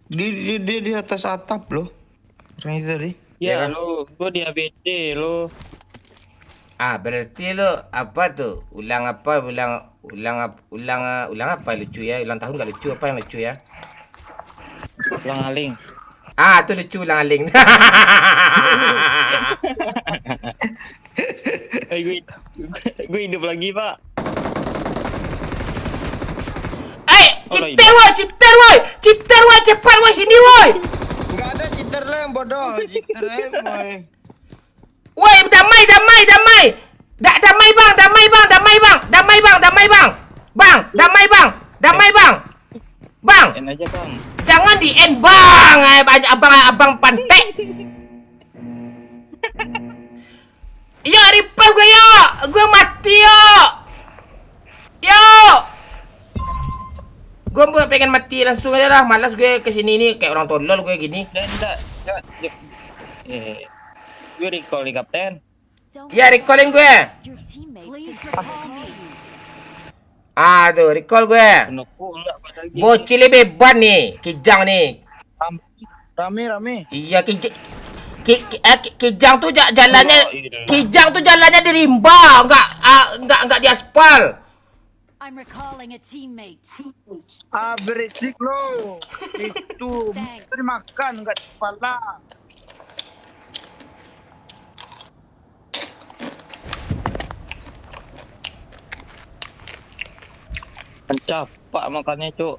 Dia di atas atap loh. Orang itu tadi. Ya Ya, kan? lo, gue di ABD lo. Berarti lo apa tuh? Ulang apa lucu ya? Ulang tahun gak lucu, apa yang lucu ya? Ulang aling. Tuh lucu ulang aling. Gue hidup lagi, Pak. Cipter woi, cepat woi sini woi. Nggak ada cheater lah yang bodoh. Cheater boy. Woi, damai. Damai bang. Bang, N aja, Bang. jangan di end bang. Abang pantek. Yo, revive gue yo. Gue mati yo. Gue pengen mati langsung aja lah. Malas gue kesini nih kayak orang tolol gue gini. Gue recall nih, Kapten. Ya, recallin gue. Your teammates Please recall me. Aduh, recall gue. Penuh pula pada gini. Bocil beban nih, Kijang nih. Rame. Iya, Kijang tuh jalannya, Oh, iya. Kijang tuh jalannya di rimba, enggak di aspal. I'm recalling a teammate. Berisik lo. Itu Thanks. makan nggak kepala. Mencapak makannya, Cuk.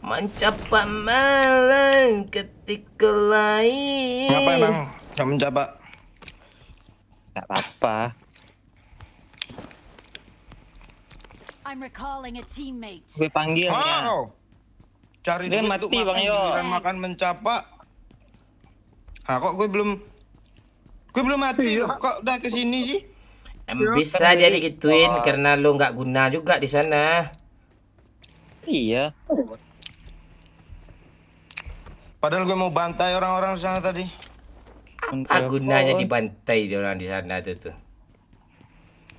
Mencapak malam ketika lain. Ngapa emang? Kamu mencoba? Tak apa-apa. I'm recalling a teammate. Gue panggil ya. Oh. Cari Dia duit mati, untuk Bang makan, Yo. giliran makan mencapak. Kok gue belum mati loh. Kok udah kesini sih? Bisa dia digituin karena lo nggak guna juga di sana. Iya. Padahal gue mau bantai orang-orang di sana tadi. Apa gunanya dibantai di orang di sana tuh?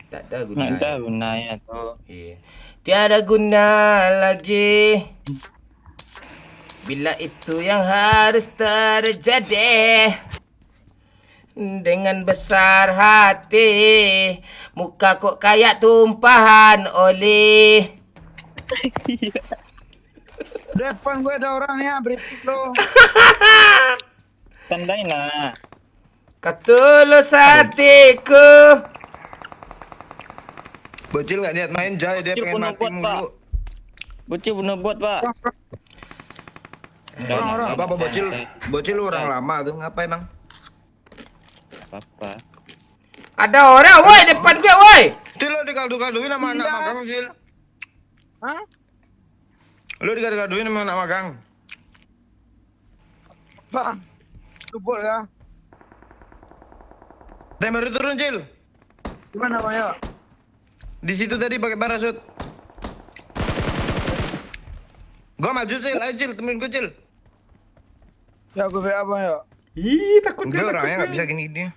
Tak ada Nggak ada gunanya. gunanya tuh. Iya. Tiada guna lagi. Bila itu yang harus terjadi. Dengan besar hati, muka kok kayak tumpahan oli. Depan gue ada orangnya, berisik lo. Tandain lah. Ketulus hatiku. Bocil nggak niat main Jai, dia Bocil pengen bunuh mati bot, Pak. mulu. Bocil bunuh bot, Pak. Apa Bocil? Bocil lu orang lama tuh, ngapa emang? apa-apa. Ada orang, woi, depan gue, woi. Cil, lo dikaldu-kalduin sama anak magang, Cil. Hah? Lo dikaldu-kalduin sama anak magang. Bang. Luput kah? Saya baru turun, Cil. Gimana Bang Yo? Di situ tadi pakai parasut. Gua maju, Cil. Ayo, Cil, temenin gue, Cil. Ya gue PA Bang Yo. Ih, takut Dia gue, orangnya takut nggak bisa gini-gini.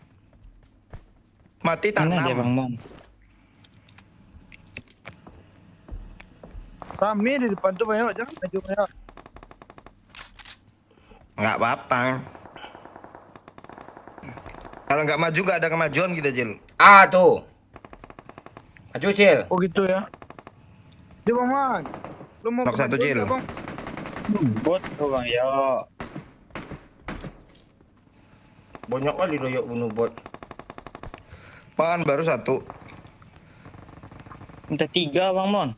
Mati Mana dia Bang tanam. Mon? Rame di depan tuh Bang Yo, jangan maju Bang Yo. Nggak apa-apa. Kalau nggak maju nggak ada kemajuan kita, Cil. Ah, tuh. Maju, Cil. Oh gitu ya. Dia Bang Man. Lu mau Nok satu, kemajuan Cil. nggak, Bang? Bot tuh Bang Yo. Banyak kali doyok bunuh bot. Pan baru satu. Minta 3 Bang Mon.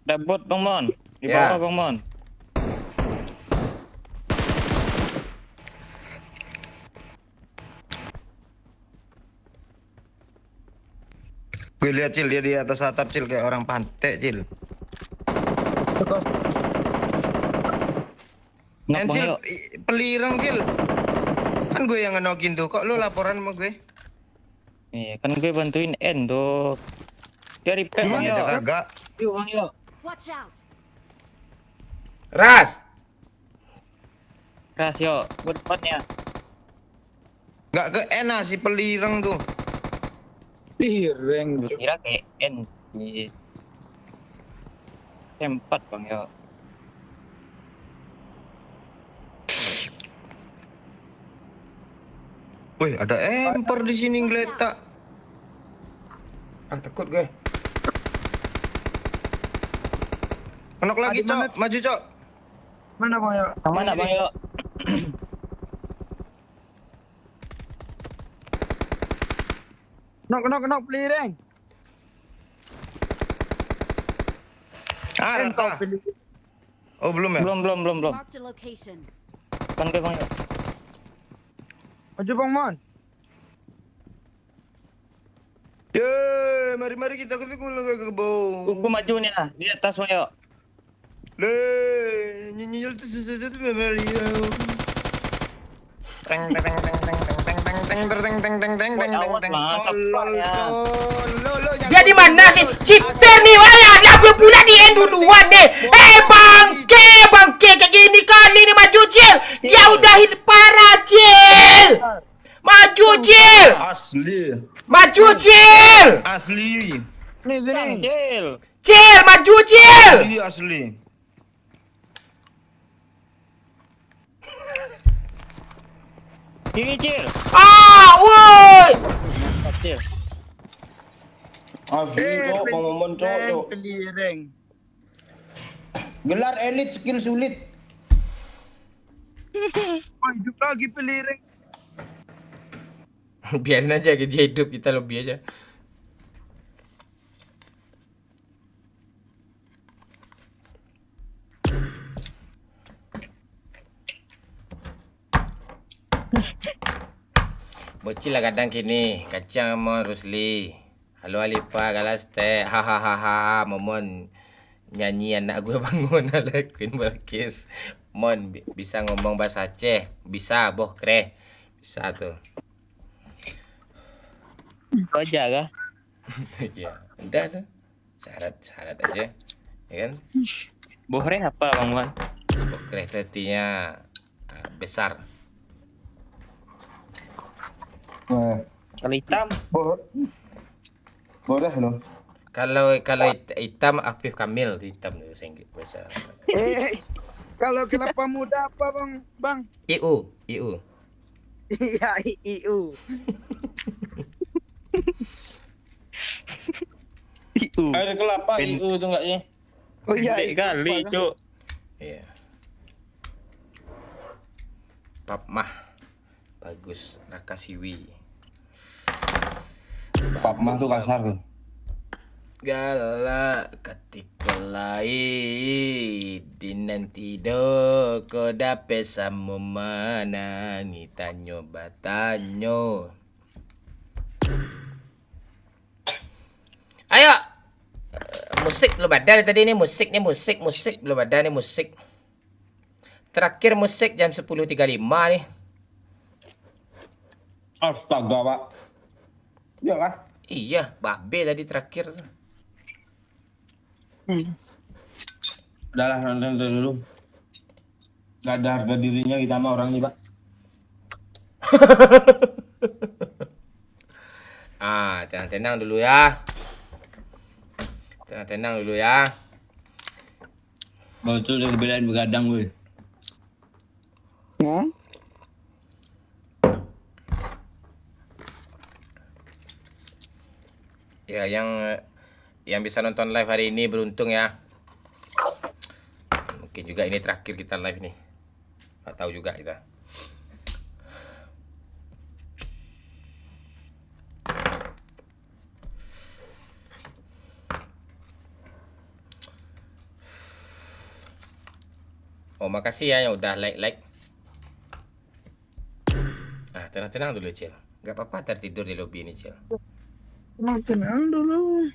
Ada bot Bang Mon. Di Ya. bawah Bang Mon. Gue lihat, Cil, dia di atas atap, Cil, kayak orang pantai, Cil. Nok Bang Cil, Yo. pelirang, Cil. Kan gue yang ngenokin tuh. Kok lu laporan sama gue? Iya, kan gue bantuin N tuh. Dia repair Bang Iya, Yo. kagak. Yuk Bang Yo. Watch out. Ras. Keras yo, buat depannya. Nggak ke enak si pelirang tuh. Tireng. Gue kira kayak N. Iya. Sempat Bang Yo. Wih, ada emper di sini ngeletak. Ah, takut gue. Kenok lagi, Ah, di mana? Cok. Maju, Cok. Mana Bang Yo? Yang mana Bang Yo? Nok pelireng. Ah, Kau rata. pilih. Oh, belum ya? Belum. Marked a location. Depan gue Bang Yo. Maju Bang Man. Yeay, mari kita ke bawah. Gue maju nih ah, di atas Bang Yo. Le, nyinyil tuh sesuatu tuh Mario. Teng teng teng teng teng teng teng teng teng teng teng teng teng Awas, teng. Mas, cepatnya. Dia di mana sih? Citer nih, wah, dia gue pula di end duluan deh. Bangke kayak gini kali nih maju, Cil. Dia udah hit parah, Cil. Maju, Cil. Asli, Maju, Cil. asli, Nih sini. Cil. Cil, maju, Cil. asli. Kiri Cil. Ah, woi. Mantap Cil. Asli, Cok. Bang Momon, Cok. Pelireng. Gelar elit skill sulit. Oh, hidup lagi pelireng. Biarin aja dia hidup, kita lebih aja. Bocil lah kadang kini, kacang Momon Rusli. Halo Alipa, Galaste, hahaha, Momon nyanyi anak gue bangun ala Queen Balkis. Mon bisa ngomong bahasa Aceh, bisa boh kre, bisa tuh. Itu aja kah? Ya, udah tuh. Syarat aja, ya kan? Bohre apa Bang Wan? Boh kre itu artinya besar. Kalau hitam, Boleh loh. Kalau hitam Afif Kamil hitam tuh bahasa. Kalau kelapa muda apa Bang? IU. Iya, IU. Air kelapa itu tuh enggak sih? Oh iya, pendek kali Cuk. Iya. Papmah bagus, Nakasiwi. Papmah tuh kasar tuh. galak ketika lain di nanti do ko dapat sama mana ni tanyo batanyo. Ayo. Musik belum ada tadi ni musik belum ada nih musik. Terakhir musik jam 10.35 nih. Astaga, Pak. Iya kah? Iya, babe tadi terakhir. Udah lah, nonton dulu. Gak ada harga dirinya kita sama orang ini, Pak. Tenang-tenang dulu ya. Tenang-tenang dulu ya. Betul dari belain begadang gue. Ya, yang bisa nonton live hari ini beruntung ya. Mungkin juga ini terakhir kita live nih. Nggak tahu juga kita. Oh, makasih ya yang udah like. Tenang-tenang dulu, Cil. Gak apa-apa tertidur di lobby ini, Cil. Tenang dulu.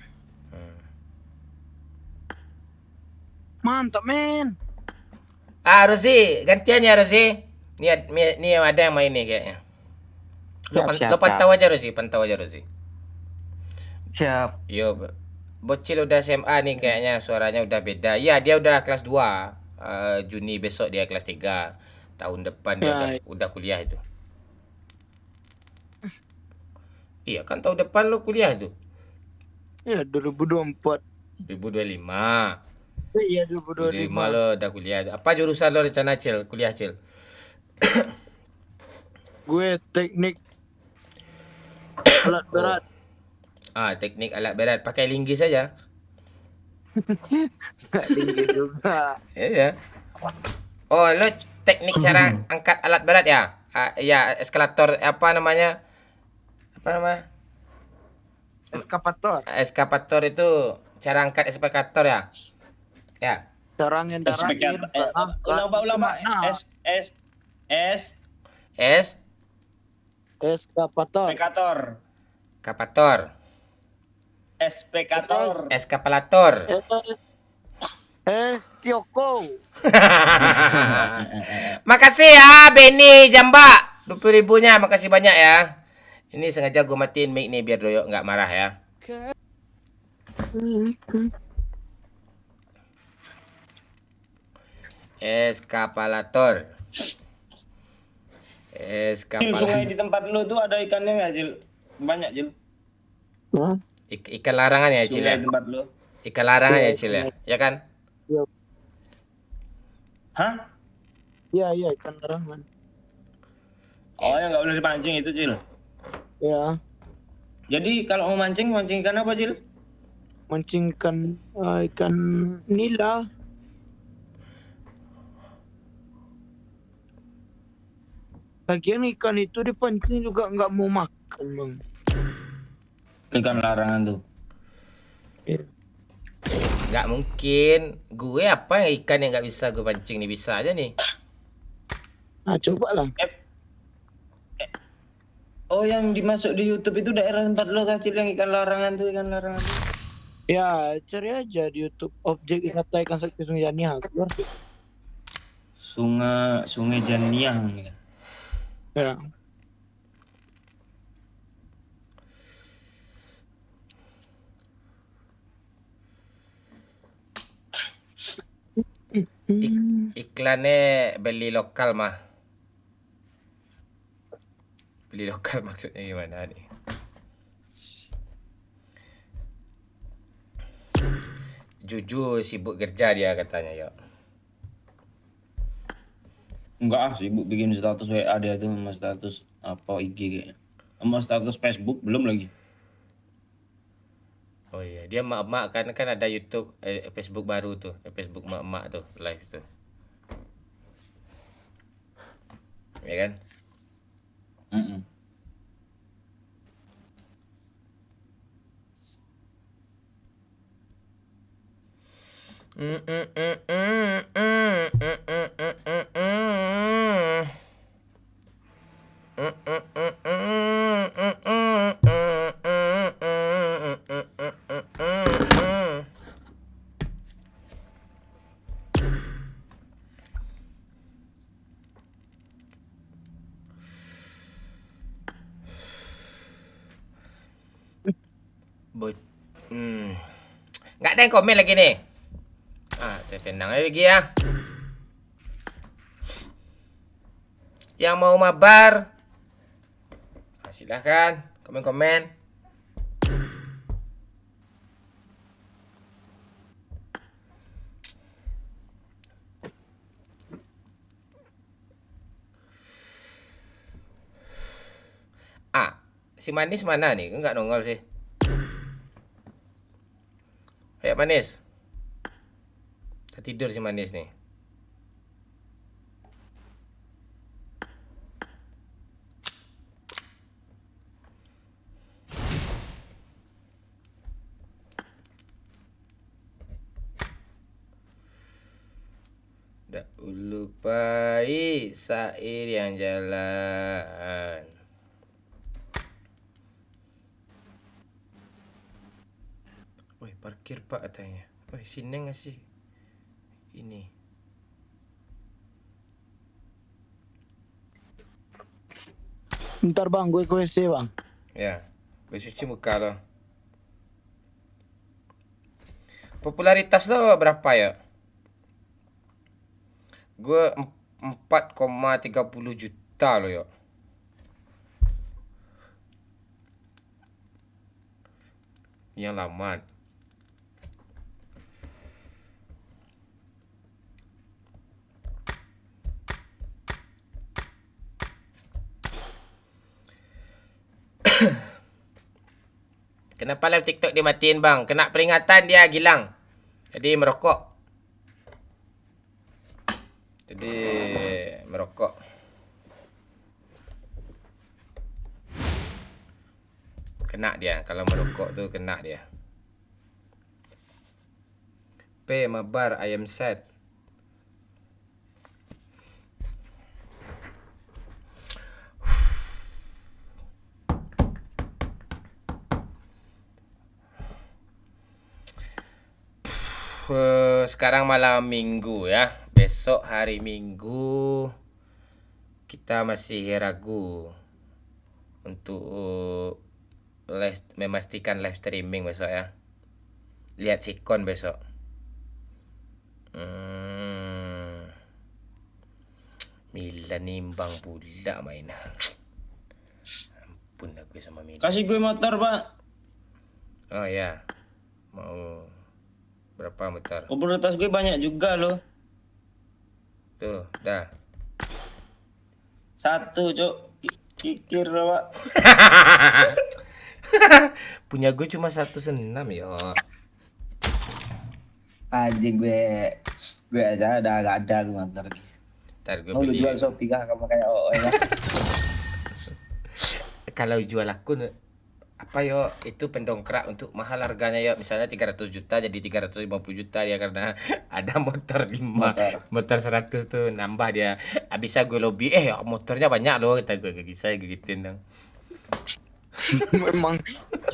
Mantap, men. Rozi, gantian ya, Rozi. Nih ada yang main nih kayaknya. Lo pantau aja, Rozi. Siap. Yo, bocil udah SMA nih kayaknya, suaranya udah beda. Ya, dia udah kelas 2. Juni besok dia kelas 3. Tahun depan dia udah kuliah itu. Iya kan tahun depan lo kuliah itu. Ya, 2024. 2025. Iya, 2025 lo udah kuliah. Apa jurusan lo rencana, Cil? Kuliah, Cil? Gue teknik alat berat. Teknik alat berat. Pakai linggis saja. Nggak tinggi juga. Iya. Oh, lo teknik cara angkat alat berat ya? Ya, eskalator apa namanya? Eskapator itu cara angkat eskapator ya? Ya. Cara ngendarain. Ulang, Pak. Eskapator. Kapator. Espekator. Eskapalator. Tioko. Makasih ya Benny Jamba 20.000-nya, makasih banyak ya. Ini sengaja gue matiin mic nih biar Doyok nggak marah ya. Eskapalator. Sungai di tempat lu tuh ada ikannya nggak, Jil? Banyak, Jil. Ikan larangan ya, Cil ya? Sungai di tempat lu. Ikan larangan ya, Cil ya? Ya kan? Hah? Iya, ikan larangan. Oh, yang nggak boleh dipancing itu, Jil. Ya, Jadi kalau mau mancing ikan apa, Jil? mancing ikan nila. Lagian ikan itu dipancing juga nggak mau makan, Bang. Ikan larangan tuh. Nggak mungkin. Gue apa yang ikan yang nggak bisa gue pancing nih? Bisa aja nih. Nah, coba lah. Oh, yang dimasuk di YouTube itu daerah tempat lo kecil yang ikan larangan tuh. Ya, cari aja di YouTube objek wisata ikan sakti Sungai Janiah. Keluar tuh. Sungai Janiah. Ya. Iklannya beli lokal mah. Beli lokal maksudnya gimana nih? Jujur sibuk kerja dia katanya ya. Enggak sibuk bikin status WA dia tuh sama status apa IG kayaknya. Sama status Facebook belum lagi. Oh iya, dia mak-mak kan ada YouTube Facebook baru tuh, Facebook mak-mak tuh live tuh. Ya kan? Nggak ada yang komen lagi nih. Tenang lagi ya. Yang mau mabar, silahkan komen-komen. Si Manis mana nih? Enggak nongol sih. Kayak Manis. Udah tidur si Manis nih. Dak lupai sair yang jalan. Woi, parkir Pak katanya. Woi, sini ngasih ini. Bentar bang, gue ke WC bang. Ya, gue cuci muka lo. Popularitas lo berapa ya? Gue 4,30 juta lo ya. Yang lama. Kenapa live TikTok dimatiin bang? Kena peringatan dia Gilang. Jadi merokok. Kena dia. Kalau merokok tuh kena dia. P mabar ayam set. Sekarang malam minggu ya. Besok hari Minggu kita masih ragu untuk memastikan live streaming besok ya. Lihat sikon besok. Milan nimbang pula main. Ampun aku sama Milan. Kasih gue motor, Pak. Oh ya. Mau berapa motor? Popularitas gue banyak juga loh. Tuh, dah. 1, Cok. Kikir, Pak. Punya gue cuma 1,6 ya. Anjing gue aja udah gak ada gue motor. Ntar gue Mau lu beli. jual Shopee kah kamu kayak ya? Kalau jual aku apa yo itu pendongkrak untuk mahal harganya ya, misalnya 300 juta jadi 350 juta ya, karena ada motor 5 motor 100 tuh nambah dia. Bisa gue lobby motornya banyak loh, kita gue bisa gituin dong. Memang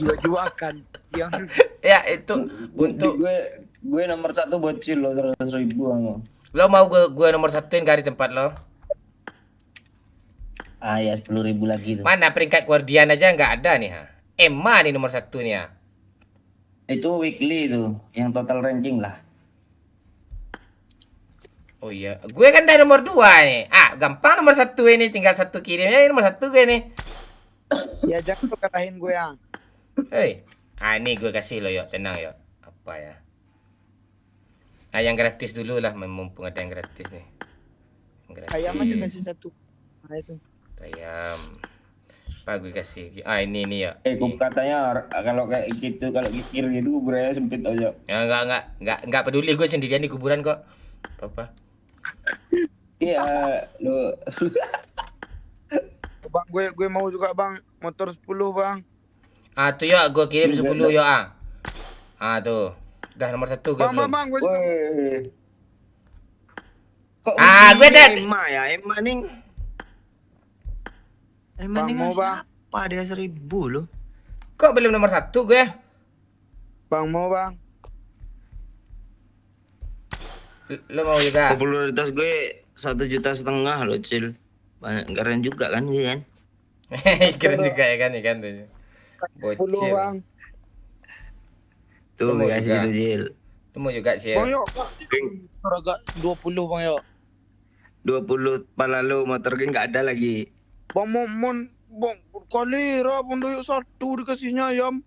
jiwa-jiwakan siang. Ya itu untuk gue nomor 1 bocil lo 100.000 kamu. Lo mau gue nomor 1-in gak di tempat lo? Ya 10.000 lagi tuh. Mana peringkat Guardian aja nggak ada nih ha. Emma nih nomor 1 nih ya. Itu weekly tuh, yang total ranking lah. Oh iya, gue kan dari nomor 2 nih. Gampang nomor 1 ini, tinggal 1 kirimnya, ini nomor 1 gue nih. Ya jangan lu kalahin gue yang. Hei, ini gue kasih lo yuk, tenang yuk. Apa ya? Yang gratis dulu lah, mumpung ada yang gratis nih. Yang gratis. Ayam aja kasih 1. Nah itu. Ayam. Apa gue kasih? Ini ya. Katanya kalau kayak gitu, kalau kikir gitu kuburannya sempit aja. Ya enggak peduli, gue sendirian di kuburan kok. Apa? Iya, lo. Bang, gue mau juga bang, motor 10 bang. Tuh ya, gue kirim 10 ya. Tuh. Dah nomor 1 gue Bang, belum. bang, gue Woi. Kok Gue dah. Emma ya? Emma nih. Emma Bang, nih mau, Bang. siapa? Dia 1000 loh. Kok belum nomor 1 gue? Bang, mau bang. Lo mau juga? Popularitas gue 1,5 juta loh, Cil. Banyak keren juga kan gitu kan. Keren juga ya kan ikan tuh. 10 Bocil. bang. Tuh Lu mau kasih juga? lu, Cil. Lu mau juga sih? Bang yuk, agak 20 bang yuk. 20 pala lu motor gue nggak ada lagi. Bang bang kali bang doyok 1 dikasihnya ayam.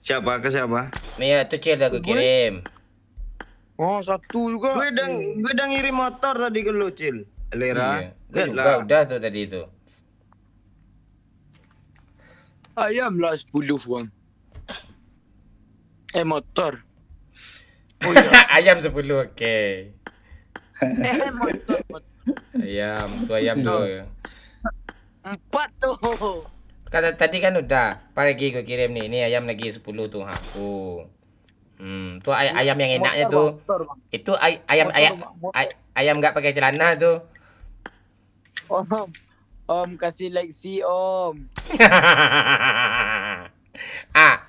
Siapa ke siapa? Nih ya, tuh Cil dah gue kirim. Oh 1 juga. Gue udah ngirim motor tadi ke lu, Cil. Lera. Iya. Gue juga udah tuh tadi itu. Ayam lah 10 bang. Motor. Oh Ayam 10, oke. motor. Ayam tuh. 4 tuh. Kata tadi kan udah. Pagi gue kirim nih. Ini ayam lagi 10 tuh aku. Tuh ayam yang enaknya tuh. Itu ayam nggak pakai celana tuh. Om kasih like si Om.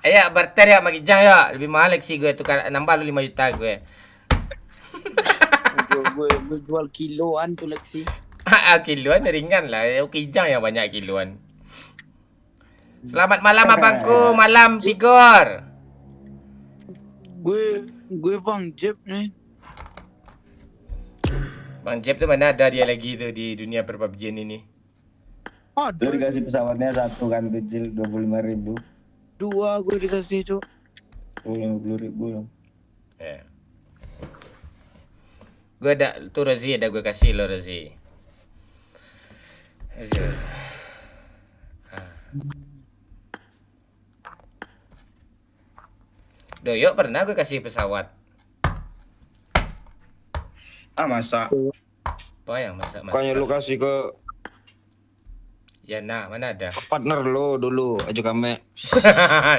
Ayo barter ya sama Kijang ya. Lebih mahal sih gue tukar nambah lu 5 juta gue. gue jual kiloan tuh Lexi. Kiloan ringan lah. Kijang yang banyak kiloan. Selamat malam abangku, malam Tigor. Gue Bang Jeb nih. Bang Jeb tuh mana ada dia lagi tuh di dunia perpabjian ini. Lu dikasih pesawatnya 1 kan kecil 25.000. 2 gue dikasih cuk. 50.000 loh. Gue ada tuh Rozi, ada gue kasih lo Rozi. Aduh. Doyok pernah gue kasih pesawat. Masa? Apa yang masa? Makanya lu kasih ke Ya nah, mana ada? partner lu dulu aja kami.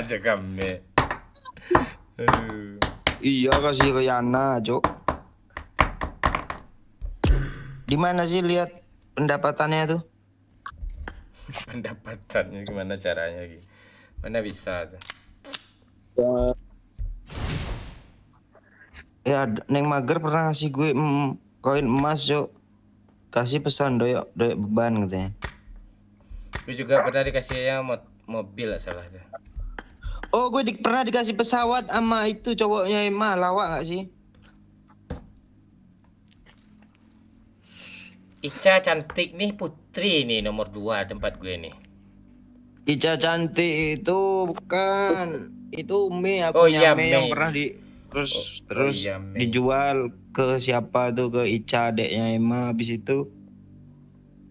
Aja kami. Iya kasih ke Yana, Cok. Di mana sih lihat pendapatannya tuh? Pendapatannya gimana caranya gitu? Mana bisa tuh? Ya, Neng Mager pernah ngasih gue koin emas, Cok. Kasih pesan doyok beban katanya. Gue juga pernah dikasih yang mobil salah tuh. Oh, gue pernah dikasih pesawat sama itu cowoknya Emma, lawak gak sih? Ica cantik nih Putri nih nomor 2 tempat gue nih. Ica cantik itu bukan, itu Mei Oh, aku iya, Mei yang Mei. pernah terus iya, Mei. dijual ke siapa tuh, ke Ica adeknya Emma, habis itu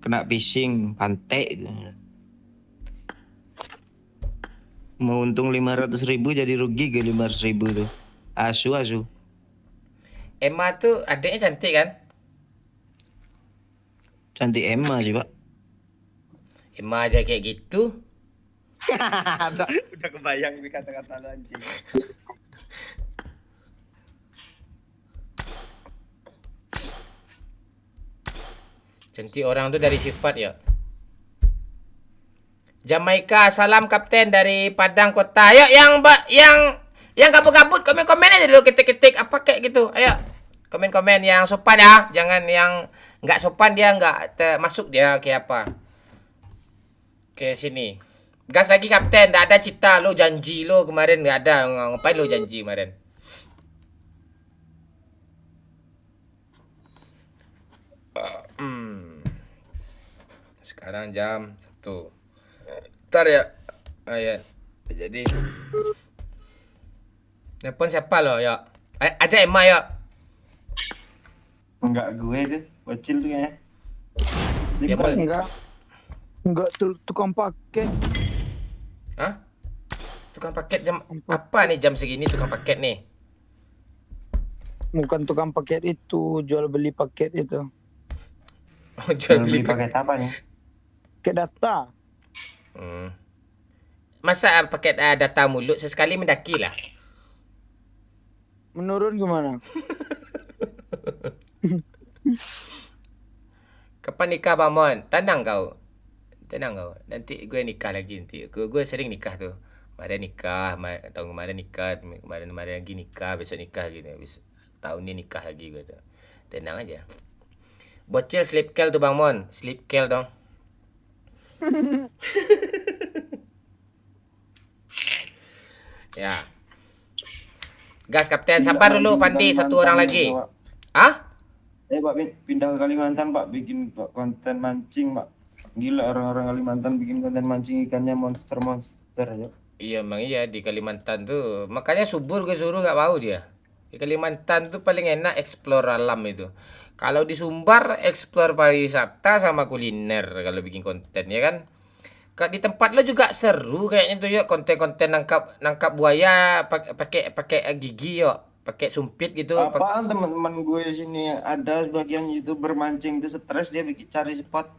kena phishing, pantek gitu. Mau untung 500.000 jadi rugi ke 500.000 tuh. Asu. Emma tuh adiknya cantik kan? Cantik Emma sih, Pak. Emma aja kayak gitu. Udah kebayang nih kata-kata lu anjing. Cantik orang tuh dari sifat ya. Jamaika, salam kapten dari Padang Kota. Ayo yang gabut-gabut komen-komen aja dulu, ketik-ketik apa kayak gitu. Ayo komen-komen yang sopan ya, jangan yang nggak sopan, dia nggak masuk dia kayak apa. Ke sini. Gas lagi kapten, nggak ada cita lo, janji lo kemarin nggak ada, ngapain lo janji kemarin? Sekarang jam 1. Ntar ya. Ya. Jadi. Nelfon siapa lo ya? Aja Emma ya. Enggak gue tuh, bocil tuh kayaknya. Dia mau. Enggak tukang paket. Hah? Tukang paket jam apa nih, jam segini tukang paket nih? Bukan tukang paket itu, jual beli paket itu. Oh, jual beli paket. paket apa nih? Paket data. Masa paket data mulut sesekali mendaki lah. menurun gimana? Kapan nikah Bang Mon? Tenang kau. Nanti gue nikah lagi nanti. Gue sering nikah tuh. Kemarin nikah, tahun kemarin nikah, kemarin lagi nikah, besok nikah gitu. Tahun ini nikah lagi gue tuh. Tenang aja. Bocil sleep kill tuh Bang Mon. Sleep kill dong. Ya. Gas Kapten, sabar dulu Fandi, satu orang lagi. Hah? Pak pindah ke Kalimantan Pak, bikin konten mancing Pak. Gila orang-orang Kalimantan bikin konten mancing ikannya monster ya. Iya emang iya di Kalimantan tuh. Makanya subur gue suruh gak mau dia. Di Kalimantan tuh paling enak explore alam itu. Kalau di Sumbar explore pariwisata sama kuliner kalau bikin konten ya kan. Di tempat lo juga seru kayaknya tuh yuk konten-konten nangkap buaya pakai gigi yuk, pakai sumpit gitu. Apaan teman-teman gue sini ada sebagian YouTuber mancing itu stres dia bikin cari spot.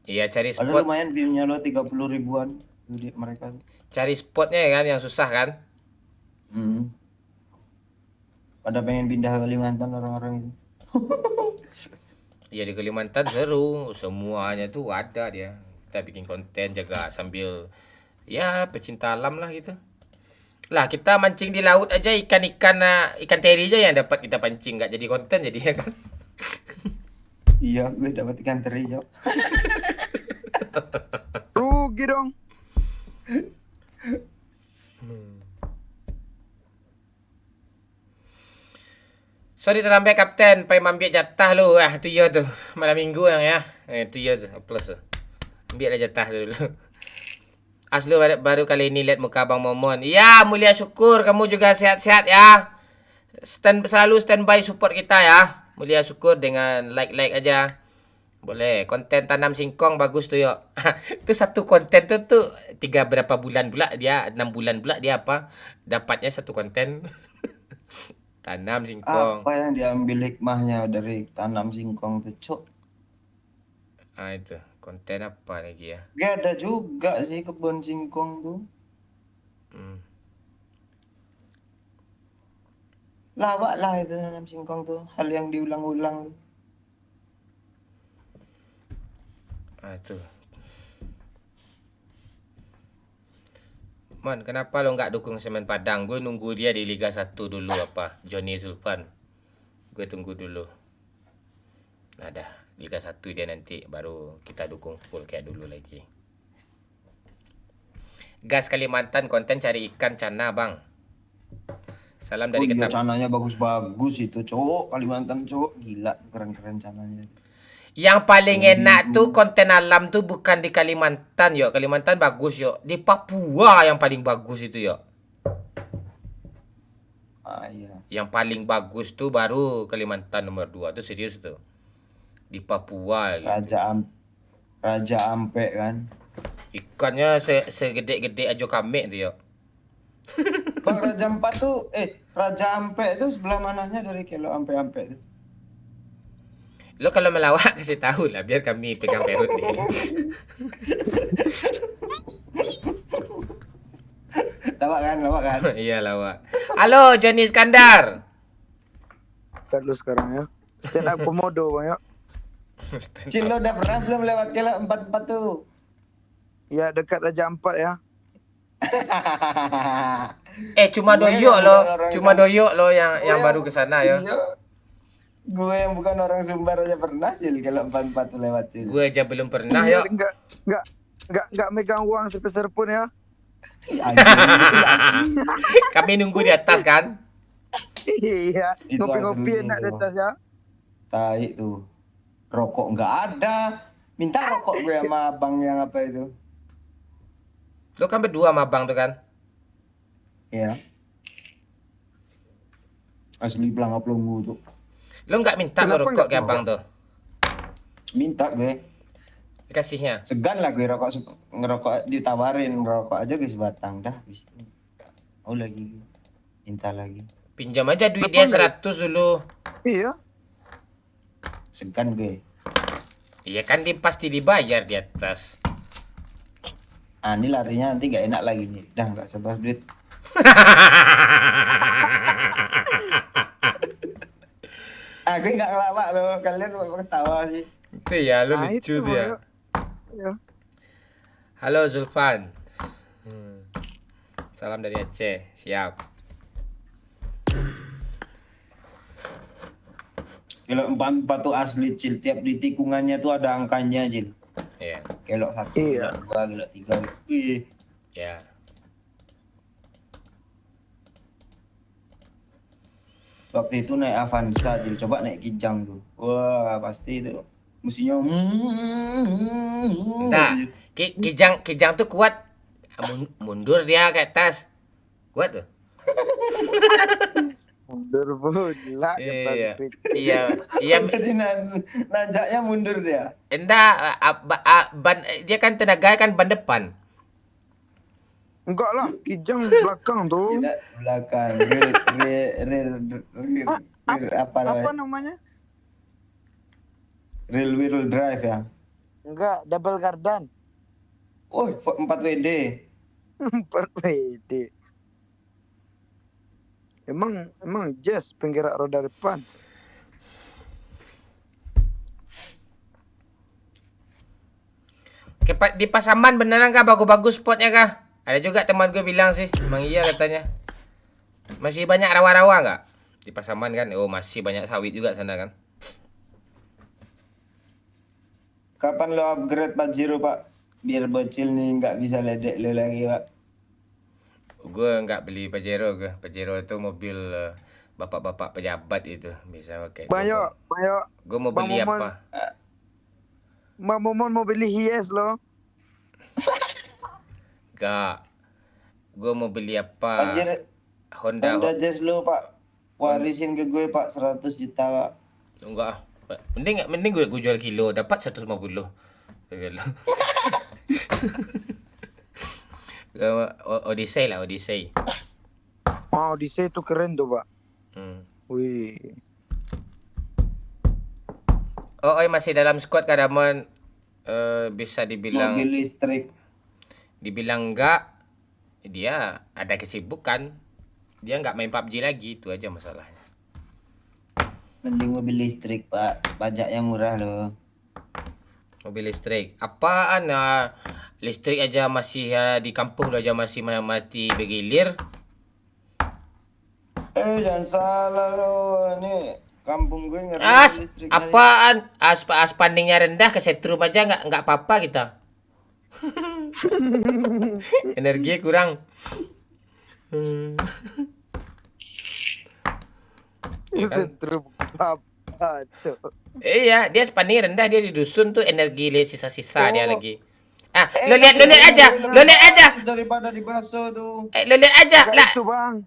Iya cari Ada spot. lumayan view-nya lo 30 ribuan di mereka. Cari spotnya ya kan yang susah kan. Pada pengen pindah ke Kalimantan orang-orang itu. Iya di Kalimantan seru, semuanya tuh ada dia. Kita bikin konten jaga sambil ya pecinta alam lah gitu. Lah kita mancing di laut aja ikan teri aja yang dapat kita pancing, nggak jadi konten jadinya kan. Iya, gue dapat ikan teri, Jok. Rugi dong. Sorry terlambat Kapten, pengen ambil jatah lu. Tu ya tu. Malam minggu yang ya. Tu ya tu, plus tu. Ambil lah jatah dulu. Aslu baru kali ini lihat muka Bang Momon. Ya, mulia syukur kamu juga sehat-sehat ya. Selalu standby support kita ya. Mulia syukur dengan like aja. Boleh, konten tanam singkong bagus tuh yuk. Itu satu konten tuh 3 berapa bulan pula dia, 6 bulan pula dia apa? Dapatnya satu konten. Tanam singkong. Apa yang diambil hikmahnya dari tanam singkong tuh, Cok? Itu konten apa lagi ya? Gak ada juga sih kebun singkong tuh. Lawak lah itu tanam singkong tuh, hal yang diulang-ulang. Itu. Man, kenapa lo nggak dukung Semen Padang? Gue nunggu dia di Liga 1 dulu apa? Johnny Zulfan. Gue tunggu dulu. Ada Liga 1 dia nanti baru kita dukung full kayak dulu lagi. Gas Kalimantan konten cari ikan cana, Bang. Salam dari Iya, Ketap. cananya bagus-bagus itu, cowok. Kalimantan cowok gila, keren-keren cananya. Yang paling enak tuh konten alam tuh bukan di Kalimantan, yuk. Kalimantan bagus, yuk. Di Papua yang paling bagus itu, yuk. Iya. Yang paling bagus tuh baru Kalimantan nomor 2 tuh serius tuh. Di Papua gitu. Raja Ampe kan. Ikannya segede-gede aja kambing tuh, yuk. Bang Raja Ampe tuh Raja Ampe itu sebelah mananya dari Kelo Ampe tuh? Lo kalau melawak kasih tahu lah biar kami pegang perut nih. Lawak kan? Iya lawak. Halo Johnny Iskandar. Lihat lu sekarang ya. Stand up komodo Bang ya. Cil, lo udah pernah belum lewat Kelo 44 tuh? Ya dekat Raja Ampat ya. Cuma doyok lo yang baru ke sana ya. Gue yang bukan orang Sumbar aja pernah Cil kalau 44 tuh lewat Cil. Gue aja belum pernah ya. Enggak megang uang sepeser pun ya. Kami nunggu di atas kan. Iya, ngopi-ngopi enak di atas ya. Tai tuh. Rokok nggak ada. Minta rokok gue sama abang yang apa itu. Lo kan berdua sama abang tuh kan? Iya. Asli pelangap pelunggu tuh. Lo nggak minta lo rokok ke abang tuh? Minta gue. Kasihnya. Segan lah gue ngerokok ditawarin ngerokok aja guys batang dah habis itu. Oh lagi. Minta lagi. Pinjam aja duit dia 100 dulu. Iya. Segan gue. Iya kan dia pasti dibayar di atas. Ah, ini larinya nanti nggak enak lagi nih. Dah nggak sebas duit. Aku nggak ngelawak loh. Kalian mau ketawa sih. Itu ya, lu Nah, lucu itu, tuh ya. Ya. Halo Zulfan. Salam dari Aceh. Siap. Kalau 44 tuh asli Cil. Tiap di tikungannya tuh ada angkanya Cil. Iya. Kelok 1, Iya. kelok 2, kelok 3. Wih. Ya. Waktu itu naik Avanza Cil. Coba naik Kijang tuh. Wah pasti itu. Musinya. Nah, Kijang tuh kuat. Mundur dia ke atas. Kuat tuh. Mundur pula. Iya. Iya. Jadi nanjaknya mundur dia. Enggak, dia kan tenaga kan ban depan. Enggak lah, Kijang belakang tuh. Tidak belakang. Real Apa namanya? Real wheel drive ya. Enggak, double gardan. Oh, 4 WD. 4 WD. Emang Jazz penggerak roda depan. Di Pasaman beneran kah bagus-bagus spotnya kah? Ada juga teman gue bilang sih, emang iya katanya. Masih banyak rawa-rawa nggak di Pasaman kan? Oh masih banyak sawit juga sana kan? Kapan lo upgrade Pajero Pak? Biar bocil nih nggak bisa ledek lo lagi Pak. Gue nggak beli Pajero gue. Pajero itu mobil bapak-bapak pejabat itu bisa pakai. Bayo. Gue mau beli apa? Mbak Momon mau beli Hiace loh. Gak. Gue mau beli apa? Pajero Honda Jazz lo Pak. Warisin ke gue Pak 100 juta Pak. Enggak. Mending gue jual kilo dapat 150. Odyssey lah, Odyssey. Oh, Odyssey itu keren tuh, Pak. Wih. Masih dalam squad Kadamon. Bisa dibilang mobil listrik. Dibilang enggak, dia ada kesibukan. Dia enggak main PUBG lagi, itu aja masalahnya. Mending mobil listrik Pak, pajaknya murah loh. Mobil listrik. Apaan listrik aja masih di kampung aja masih mati bergilir. Jangan salah loh, ini kampung gue ngeri listrik. Apaan? Spandingnya rendah ke setrum aja nggak apa-apa kita. Energi kurang. Ya kan? Setrum apa tuh? Iya, dia spanding rendah, dia di dusun tuh energi sisa-sisa dia lagi. Lo lihat aja. Daripada dibaso tuh. Lo lihat aja. Lah, Itu, Bang.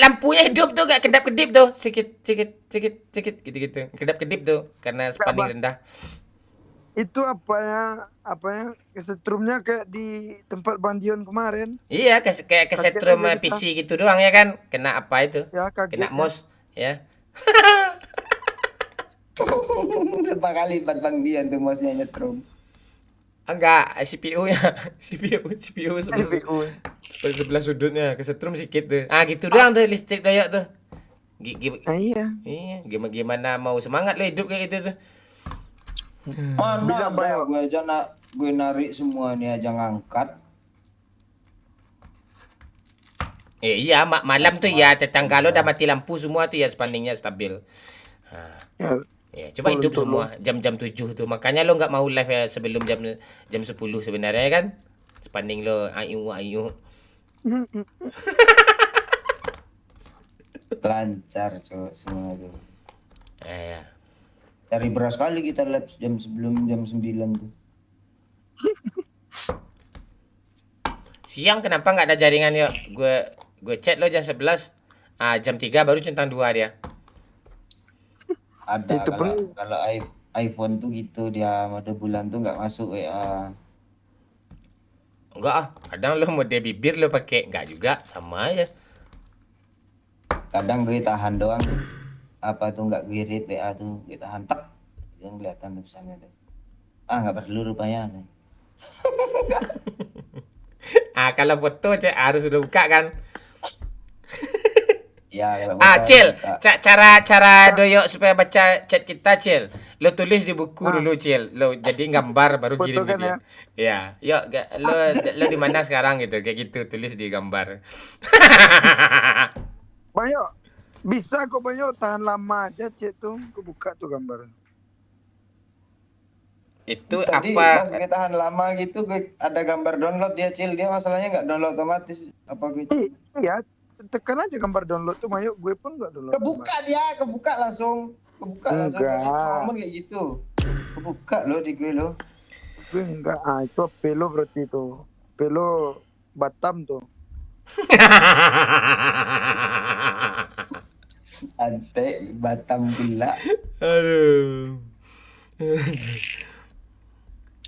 lampunya hidup tuh gak kedap-kedip tuh. Sikit gitu-gitu. Kedap-kedip tuh karena spanding rendah. Itu apa ya kesetrumnya kayak di tempat Bang Dion kemarin. Iya, kayak kesetrum PC gitu doang ya kan. Kena apa itu? Ya, kaget. Kena mos ya. Berapa kali lipat Bang Dian tuh mosnya nyetrum. Enggak, CPU-nya. CPU sebelah sudutnya kesetrum sedikit tuh. Gitu doang tuh listrik doyok tuh. Iya. Iya, gimana mau semangat lo hidup kayak gitu tuh. Mana gue aja gue narik semua nih aja ngangkat. Iya, malam tuh ya tetangga lo udah mati lampu semua tuh ya spandingnya stabil. Ya, coba hidup semua jam-jam 7 tuh. Makanya lo nggak mau live ya sebelum jam 10 sebenarnya kan. Spanding lo ayu. Lancar cowok semua tuh. Ya. Cari beras kali kita live sebelum jam 9 tuh. Siang kenapa nggak ada jaringan ya? Gue chat lo jam 11. Jam 3 baru centang 2 dia. Ada kalau iPhone tuh gitu dia mode bulan tuh nggak masuk WA. Enggak kadang lo mode bibir lo pakai enggak juga sama aja. Kadang gue tahan doang. Apa tuh nggak gue read WA tuh gue tahan tak yang kelihatan tulisannya tuh. Nggak perlu rupanya. Ah, kalau foto cek harus udah buka kan. Ya, kalau Ah, buka, Cil, buka. cara doyok supaya baca chat kita, Cil. Lo tulis di buku dulu, Cil. Lo jadi gambar baru kirim ke Foto kan dia. Ya, yuk, lo di mana sekarang gitu, kayak gitu, tulis di gambar. Banyak. Bisa kok banyak tahan lama aja cek tuh. Aku buka tuh gambar. Itu Tadi apa? pas gue tahan lama gitu, gue ada gambar download dia Cil. Dia masalahnya nggak download otomatis. Apa gue? Iya, tekan aja gambar download tuh Mayo. Gue pun nggak download. Kebuka langsung. Langsung. Enggak. Ngomong kayak gitu. Kebuka lo di gue lo. Gue enggak. Ah, itu pelo berarti itu. Pelo Batam tuh. Ante Batam gila. Aduh.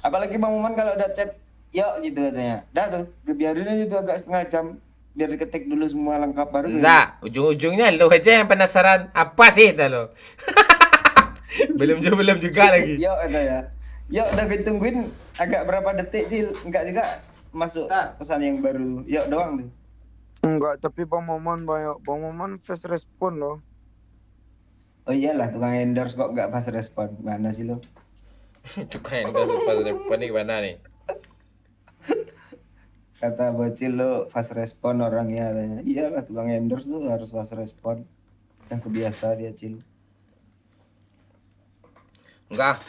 Apalagi Bang Moman kalau udah chat, yuk gitu katanya. Dah tuh, gue biarin aja tuh agak setengah jam. Biar diketik dulu semua lengkap baru. Enggak, ujung-ujungnya lo aja yang penasaran. Apa sih itu lo? belum juga lagi. Yuk katanya. Yuk udah gue tungguin agak berapa detik Cil. Enggak juga masuk pesan yang baru. Yuk doang tuh. Enggak, tapi Bang Momon banyak. Bang Momon fast respon loh. Oh iyalah tukang endorse kok nggak fast respon. Mana sih lo? Tukang endorse pas respon nih gimana nih? Kata bocil lo fast respon orangnya katanya. Iyalah tukang endorse tuh harus fast respon. Yang kebiasa dia Cil. Enggak,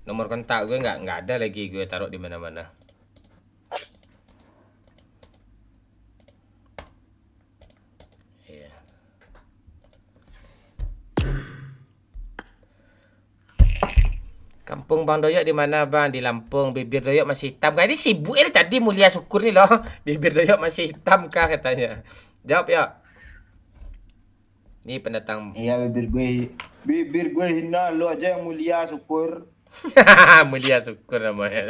nomor kontak gue enggak ada lagi, gue taruh di mana-mana. Iya. Kampung Bang Doyok di mana Bang? Di Lampung. Bibir Doyok masih hitam. Kali ini sibuk ini tadi Mulia Syukur nih loh. Bibir Doyok masih hitam kah katanya. Jawab ya. Ini pendatang. Iya bibir gue hina lo aja yang Mulia Syukur. Mulia Syukur namanya.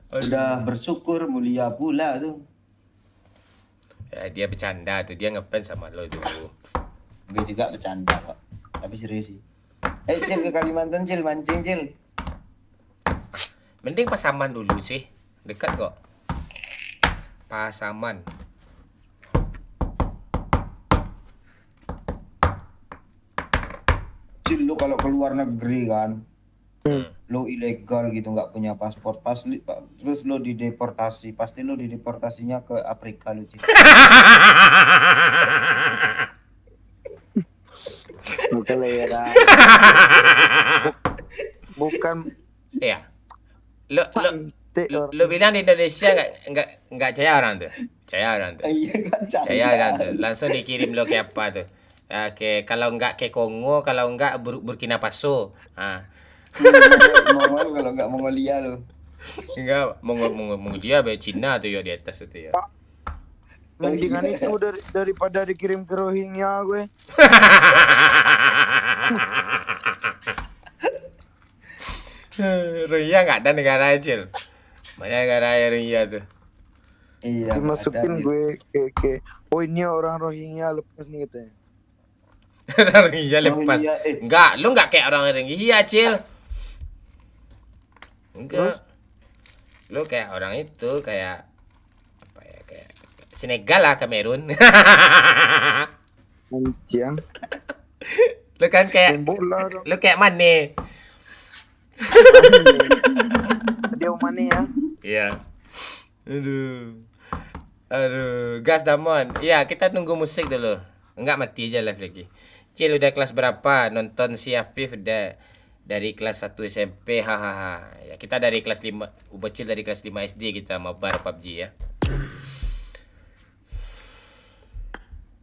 Udah bersyukur mulia pula tuh. Ya, dia bercanda tuh, dia ngefans sama lo tuh. Gue juga bercanda kok. Tapi serius sih. Cil ke Kalimantan Cil, mancing Cil. Mending Pasaman dulu sih. Dekat kok. Pasaman. Cil lo kalau keluar negeri kan, lo ilegal gitu nggak punya paspor pasti, terus lo dideportasi, pasti lo dideportasinya ke Afrika lo Cil. Bukan ya. Bukan. Iya. Lo bilang di Indonesia nggak caya orang tuh. Caya orang tuh. Iya kan Caya orang tuh. Langsung dikirim lo ke apa tuh? Kalau nggak ke Kongo, kalau nggak Burkina Faso. Mongol kalau nggak Mongolia lo. Enggak, Mongolia be Cina tuh ya di atas itu ya. Mendingan itu daripada dikirim ke Rohingya gue. Rohingya nggak ada negara Cil. Banyak negara Rohingya tuh. Iya. Dimasukin gue ke oh ini orang Rohingya lepas nih katanya. Rohingya lepas. Enggak, lu nggak kayak orang Rohingya Cil. Enggak. Lu kayak orang itu kayak apa ya, kayak Senegal lah, Kamerun. Anjing. Lu kan kayak lu kayak Mane. Dia mana ya? Iya. Aduh, gas Damon. Iya, kita tunggu musik dulu. Enggak, mati aja live lagi. Cil udah kelas berapa? Nonton si Afif udah dari kelas 1 SMP. Hahaha. Ya, kita dari kelas 5. Bocil dari kelas 5 SD kita mabar PUBG ya.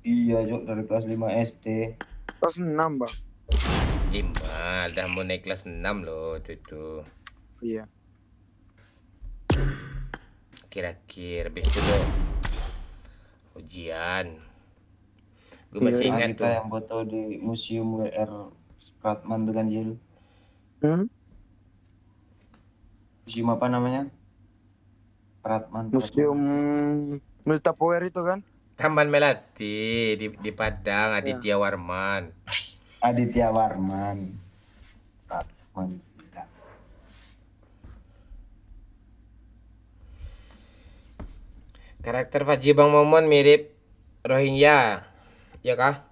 Iya, Jok, dari kelas 5 SD. Kelas 6, Bang. 5, udah mau naik kelas 6 loh itu. Iya. Kira-kira habis itu loh ujian. Gue masih ingat kita tuh. yang foto di Museum WR Supratman tuh kan Jil. Museum apa namanya? Supratman. Museum Milta Power itu kan? Taman Melati di Padang, Aditya Warman. Aditya Warman. Supratman. Karakter Pakcik Bang Momon mirip Rohingya. Ya kah?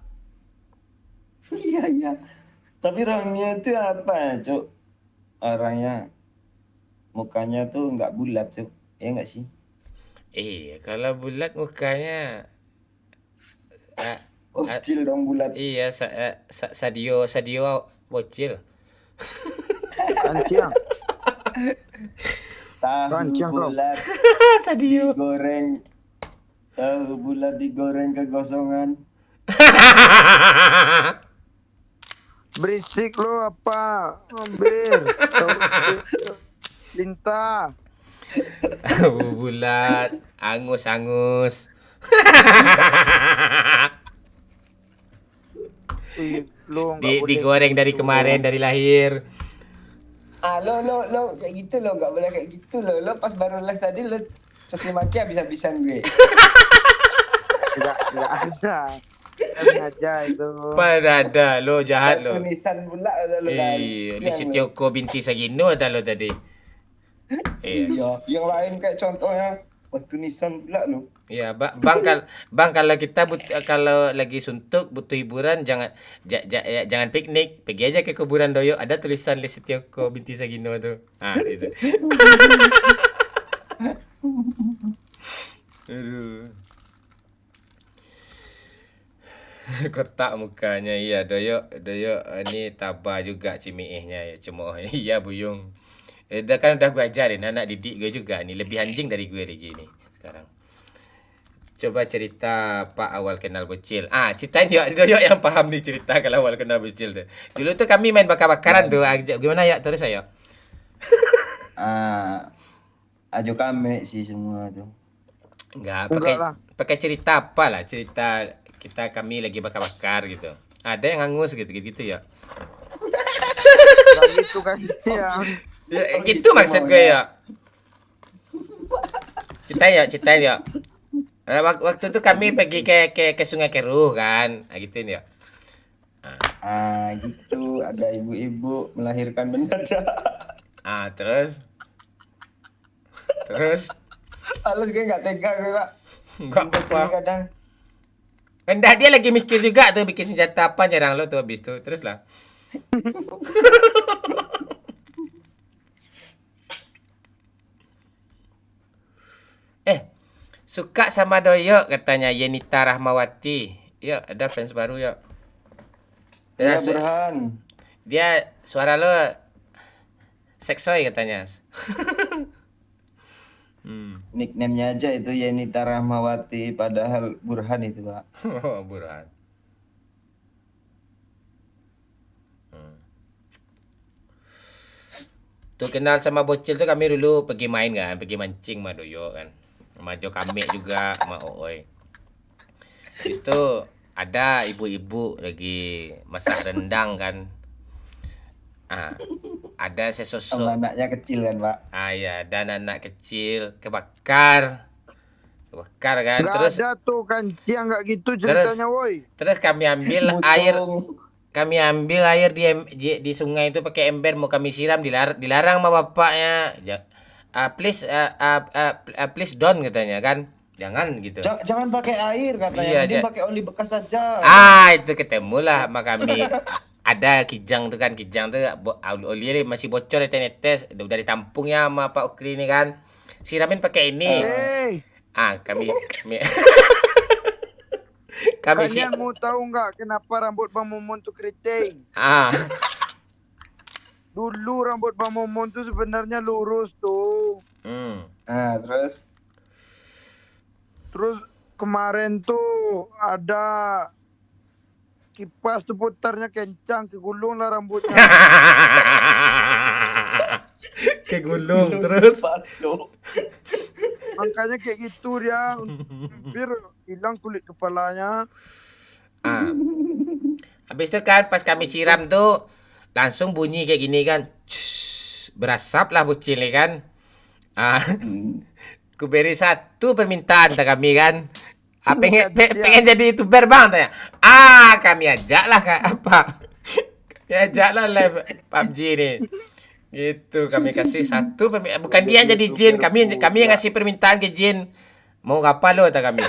Iya, iya. Tapi orangnya itu apa ya, Cuk? Orangnya mukanya tuh nggak bulat, Cuk. Ya nggak sih? Kalau bulat mukanya Bocil dong bulat. iya Sadio bocil. Kanciang. Tahu Rancang kau. bulat Sadio. digoreng. Tahu bulat digoreng kegosongan. Berisik lo apa? Ambil. Lintah. Bulat, angus. Lo nggak boleh Digoreng dari gitu. kemarin dari lahir. Lo kayak gitu lo, nggak boleh kayak gitu lo pas baru live tadi lo caci maki habis-habisan gue. Nggak ada. Kami aja itu. Pada ada lo jahat lo. Tulisan pula lo kan. Iya, di Setioko binti Sagino ada lo tadi. Iya. Iya, yang lain kayak contohnya waktu Nissan pula lo. Iya, bang kalau kita kalau lagi suntuk butuh hiburan jangan piknik, pergi aja ke kuburan Doyo, ada tulisan Li Setioko binti Sagino tuh. Ah, itu. Aduh. Kotak mukanya, iya Doyo ini tabah juga cimiihnya ya cemooh. Iya Buyung. Udah gue ajarin anak didik gue juga nih, lebih anjing dari gue di gini sekarang. Coba cerita Pak awal kenal bocil. Ceritain Doyo yang paham nih cerita kalau awal kenal bocil tuh. Dulu tuh kami main bakar-bakaran tuh. Gimana ya? Terus ayo. Ajo kame sih semua tuh. Enggak, Enggak lah. pakai cerita apa lah? Cerita kami lagi bakar-bakar gitu. Ada yang hangus gitu ya. Nggak gitu kan siang. Ya, gitu maksud gue ya. Ceritain ya. Waktu itu kami pergi ke Sungai Keruh kan. Gituin ya. Gitu ada ibu-ibu melahirkan mendadak. Terus Halus gue nggak tega gue, Pak. enggak apa. Kadang Enggak, dia lagi mikir juga tuh bikin senjata apa nyerang lo tuh habis tuh. Terus lah. Suka sama Doyo katanya Yenita Rahmawati. Yuk, ada fans baru yuk. ya Burhan. Dia suara lo seksoy katanya. Nickname-nya aja itu Yenita Rahmawati, padahal Burhan itu, Pak. Oh, Burhan. Tuh kenal sama bocil tuh kami dulu pergi main kan, pergi mancing sama Doyo kan. Sama Jo Kame juga, sama Ooy. Habis itu ada ibu-ibu lagi masak rendang kan. Ada sesosok. Sama anaknya kecil kan, Pak. Ya, dan anak kecil kebakar kan. Nggak Terus ada tuh kanciang nggak gitu ceritanya woi. Terus kami ambil air. Kami ambil air di sungai itu pakai ember mau kami siram, dilarang sama bapaknya. Please don't katanya kan. Jangan gitu. Jangan pakai air katanya, Iya, mending pakai oli bekas saja. Itu ketemulah sama kami. Ada kijang tuh kan, oli masih bocor netes, udah ditampung ya sama Pak Ukri ini kan. Siramin pakai ini. Kami Kalian mau tahu nggak kenapa rambut Bang Momon tuh keriting? Dulu rambut Bang Momon tuh sebenarnya lurus tuh. Terus kemarin tuh ada kipas tuh putarnya kencang, kegulung lah rambutnya. Kegulung terus. Makanya kayak gitu dia, biar hilang kulit kepalanya. Habis itu kan pas kami siram tuh langsung bunyi kayak gini kan. Berasap lah bocil nih kan. Ku beri satu permintaan tak kami kan. Pengen jadi YouTuber bang tanya. Kami ajak lah kami ajak lah live PUBG nih. Gitu kami kasih satu bukan dia yang jadi jin, kami yang ngasih permintaan ke jin. Mau kapal lo tak kami?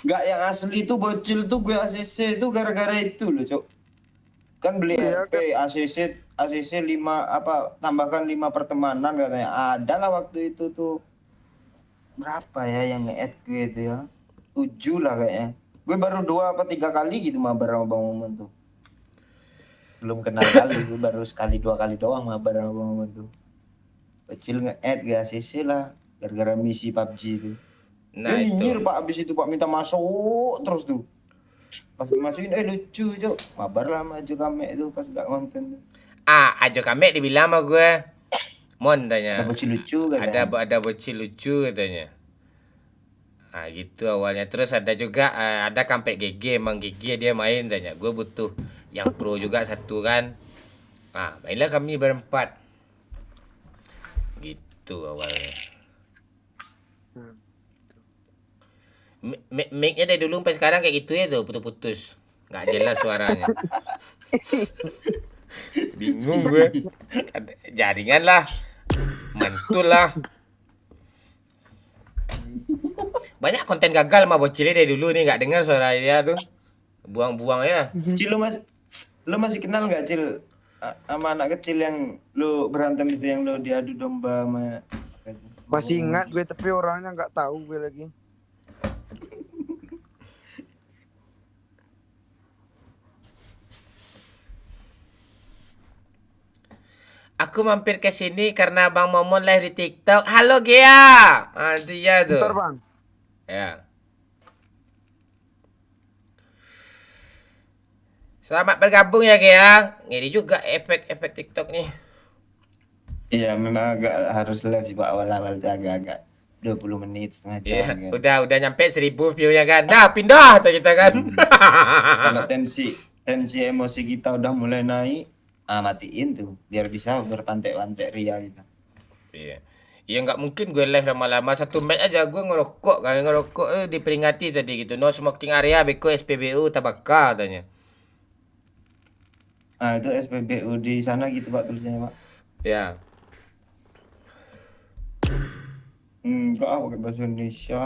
Enggak, yang asli tuh bocil tuh gue ACC tuh gara-gara itu loh, Cok. Kan beli Iya, RP ACC 5 apa tambahkan 5 pertemanan katanya. Ada lah waktu itu tuh. Berapa ya yang nge-add gue itu ya? 7 lah kayaknya. Gue baru 2 apa 3 kali gitu mabar sama Bang Momon tuh. Belum kenal kali, gue baru sekali 2 kali doang mabar sama Bang Momon tuh. Kecil nge-add gue ACC lah gara-gara misi PUBG itu. Nah Dia itu. nyinyir Pak abis itu Pak minta masuk terus tuh. Pas dimasukin lucu Cok. Mabar lah maju kami itu pas gak konten tuh. Ajo kami dibilang sama gue. Mon Ada tanya. bocil lucu katanya. Ada bocil lucu katanya. Gitu awalnya. Terus ada juga ada kampek GG, emang GG dia main tanya. Gue butuh yang pro juga satu kan. Mainlah kami berempat. Gitu awalnya. Mic-nya dari dulu sampai sekarang kayak gitu ya tuh, putus-putus. Nggak jelas suaranya. Bingung gue. Jaringan lah. Mantul lah. Banyak konten gagal sama bocilnya dari dulu nih, nggak dengar suara dia tuh. Buang-buang ya. Cil lo masih kenal nggak Cil sama anak kecil yang lo berantem itu yang lo diadu domba sama Masih ingat gue tapi orangnya nggak tahu gue lagi. Aku mampir ke sini karena Bang Momon live di TikTok. Halo Gia. Dia tuh. Bentar Bang. Ya. Selamat bergabung ya Gia. Ngeri juga efek-efek TikTok nih. Iya memang agak harus live sih Pak awal-awal tuh agak-agak 20 menit setengah jam Iya, kan. udah nyampe 1000 view ya kan. Nah, pindah tuh kita kan. Kalau tensi emosi kita udah mulai naik, matiin tuh biar bisa berpantek-pantek ria kita. Iya. Ya nggak mungkin gue live lama-lama, 1 match aja gue ngerokok kan, diperingati tadi gitu. No smoking area beko SPBU tabaka katanya. Itu SPBU di sana gitu Pak tulisannya Pak. Ya. Enggak pakai bahasa Indonesia.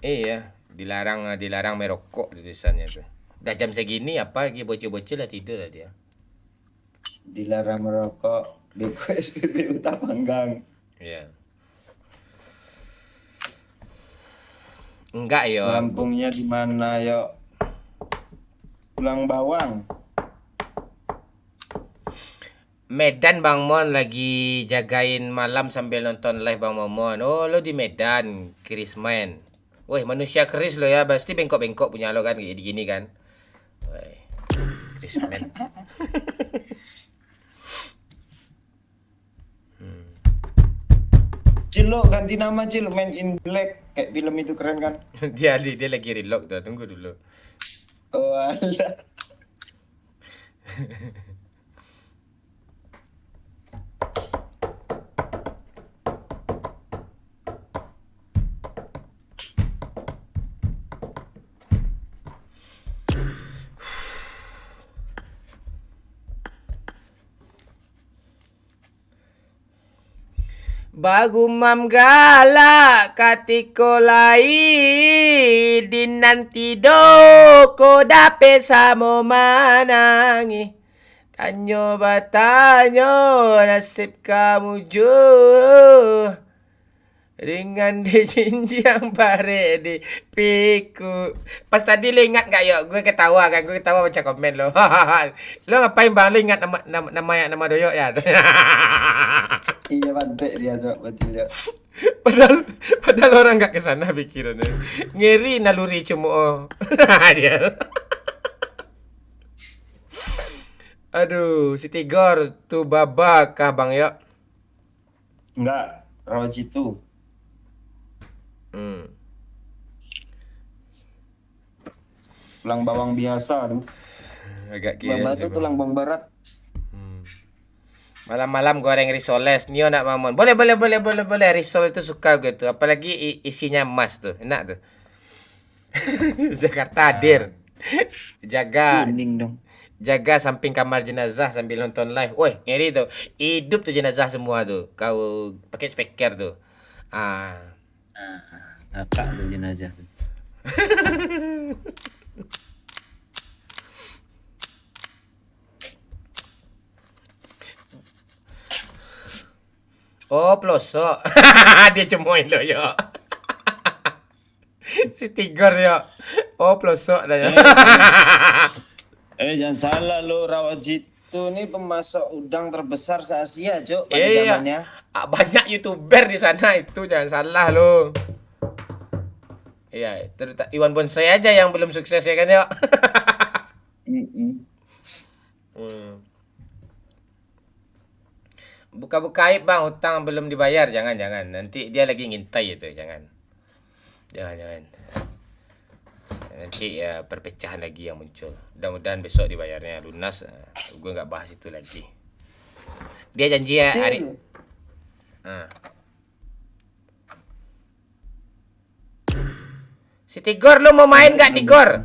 Iya, dilarang merokok tulisannya tuh. Udah jam segini apa lagi bocil-bocil lah tidur lah dia. Dilarang merokok beko SPBU Tapanggang. Iya. Enggak yo. Lampungnya di mana yo? Pulang Bawang. Medan Bang Mon lagi jagain malam sambil nonton live Bang Momon. Oh, lo di Medan, Krisman. Woi, manusia keris lo ya, pasti bengkok-bengkok punya lo kan kayak gini kan. Woi, Krisman. Cil lo ganti nama Cil, Man in Black kayak film itu keren kan? dia lagi reload tuh, tunggu dulu. Oh alah. Bagumam galak katiko lai dinanti do ko dape samo manangi tanyo batanyo nasib kamu jo ringan di jinjang bare di piku. Pas tadi lo ingat gak yuk? Gue ketawa baca komen lo. Lo ngapain bang? Lo ingat nama doyok ya? Iya pantek dia Cok, betul Cok. Padahal orang nggak kesana pikirannya. Ngeri naluri cuma dia. Aduh, si Tigor tuh babak kah bang ya? Enggak, Rojitu. Tulang bawang biasa tuh. Agak Bamba kira tuh tulang bawang barat. Malam-malam goreng risoles, Nio nak Mamon. Boleh. Risol itu suka gue tuh. Apalagi isinya emas tuh. Enak tuh. Jakarta hadir. Jaga. Kuning dong. jaga samping kamar jenazah sambil nonton live. Woi, ngeri tuh. Hidup tuh jenazah semua tuh. Kau pakai speaker tuh. Ah. Ngakak tuh jenazah. Oh, pelosok. Dia cemoin lo yo. Si Tigor yo. Oh, pelosok dah yo. Jangan salah lo, Rawajito ini pemasok udang terbesar se-Asia, Cok, pada Iya. zamannya. Banyak YouTuber di sana itu, jangan salah lo. Iya, terutama Iwan Bonsai aja yang belum sukses ya kan yo. Buka-buka aib bang, hutang belum dibayar, jangan. Nanti dia lagi ngintai itu, jangan. Nanti ya perpecahan lagi yang muncul. Mudah-mudahan besok dibayarnya lunas. Gue nggak bahas itu lagi. Dia janji ya hari. Si Tigor lo mau main nggak Tigor?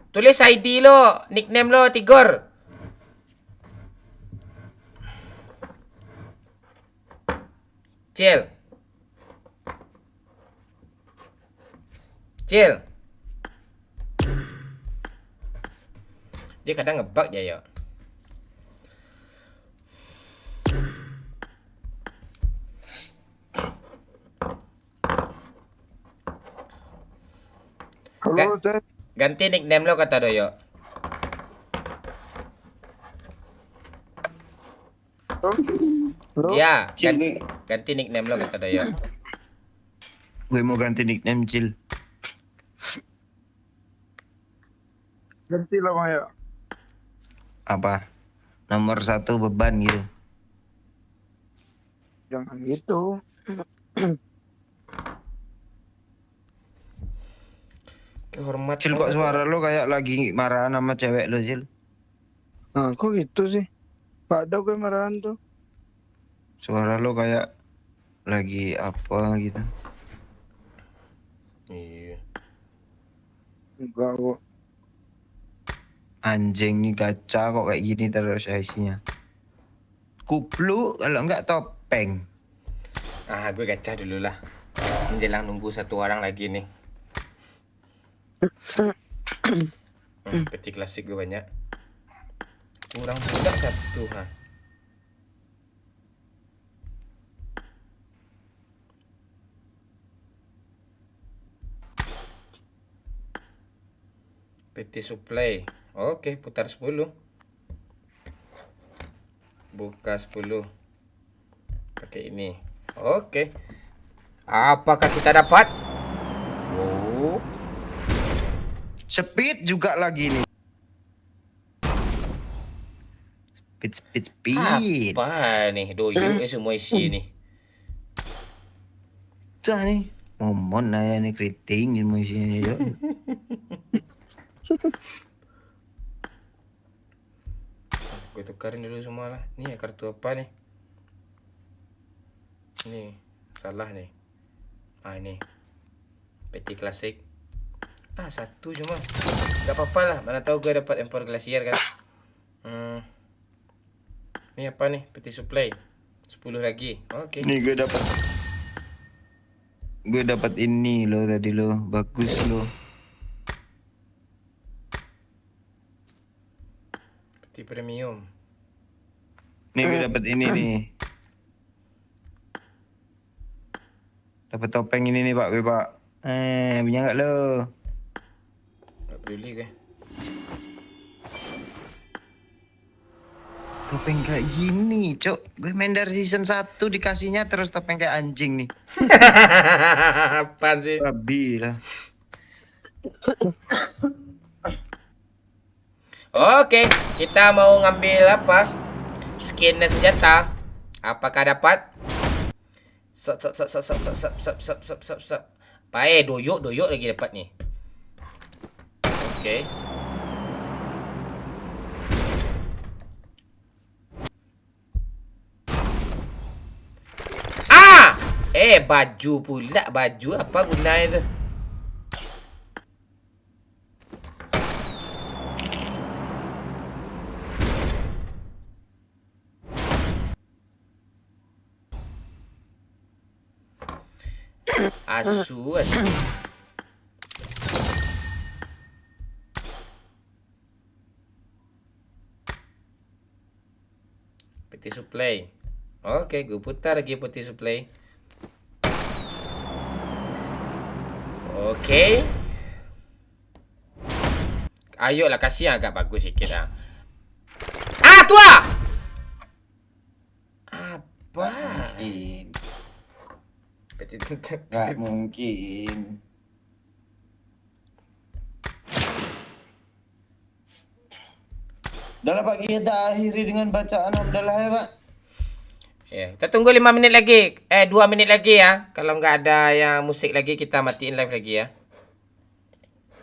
Tulis ID lo, nickname lo Tigor. Cil. Dia kadang ngebug ya yo. Halo, Ted. Ganti nickname lo kata Doyo. Halo. Ya, Cil, ganti nickname lo kata Doyo. gue mau ganti nickname, Cil. Ganti lah, Maya. Apa? Nomor 1 beban gitu. Jangan gitu. Kehormatan. Cil, kok suara lo kayak lagi marahan sama cewek lo, Cil? Nah, kok gitu sih? Gak ada gue marahan tuh. Suara lo kayak lagi apa gitu. Iya. Enggak kok. Anjing nih gacha kok kayak gini terus isinya. Kuplu kalau enggak topeng. Gue gacha dulu lah. Menjelang nunggu satu orang lagi nih. Peti klasik gue banyak. Kurang pula satu. Peti supply. Oke, putar 10. Buka 10. Pakai ini. Oke. Apakah kita dapat? Oh. Speed juga lagi nih. Speed. Apa nih? Doyo semua isi nih. Tuh nih. Momon naya nih keriting semua isinya yuk. Gue tukarin dulu semua lah. Nih kartu apa nih? Nih, salah nih. Ini. Peti klasik. Satu cuma. Gak apa-apa lah. Mana tahu gue dapat empor glasier kan. Ini apa nih? Peti supply. 10 lagi. Oke. Nih gue dapat ini loh tadi loh. Bagus loh. Peti premium. Nih gue dapat ini nih. Dapat topeng ini nih Pak, gue Pak. Punya enggak lo? Gak peduli gue. Topeng kayak gini, Cok. Gue main dari season 1 dikasihnya terus topeng kayak anjing nih. Apaan sih? Babi lah. Oke, kita mau ngambil apa? Skin dan senjata. Apakah dapat? Doyok lagi dapat nih. Oke. Baju pula. Baju apa gunanya itu? Asu. Peti supply. Oke, gue putar lagi peti supply. Oke. Ayolah kasih yang agak bagus sikit ah. Ah, tua. Apa? Mungkin. Peti Nggak mungkin. Udah lah Pak, kita akhiri dengan bacaan hamdalah ya Pak. Ya, kita tunggu 5 menit lagi. 2 menit lagi ya. Kalau nggak ada yang musik lagi, kita matiin live lagi ya.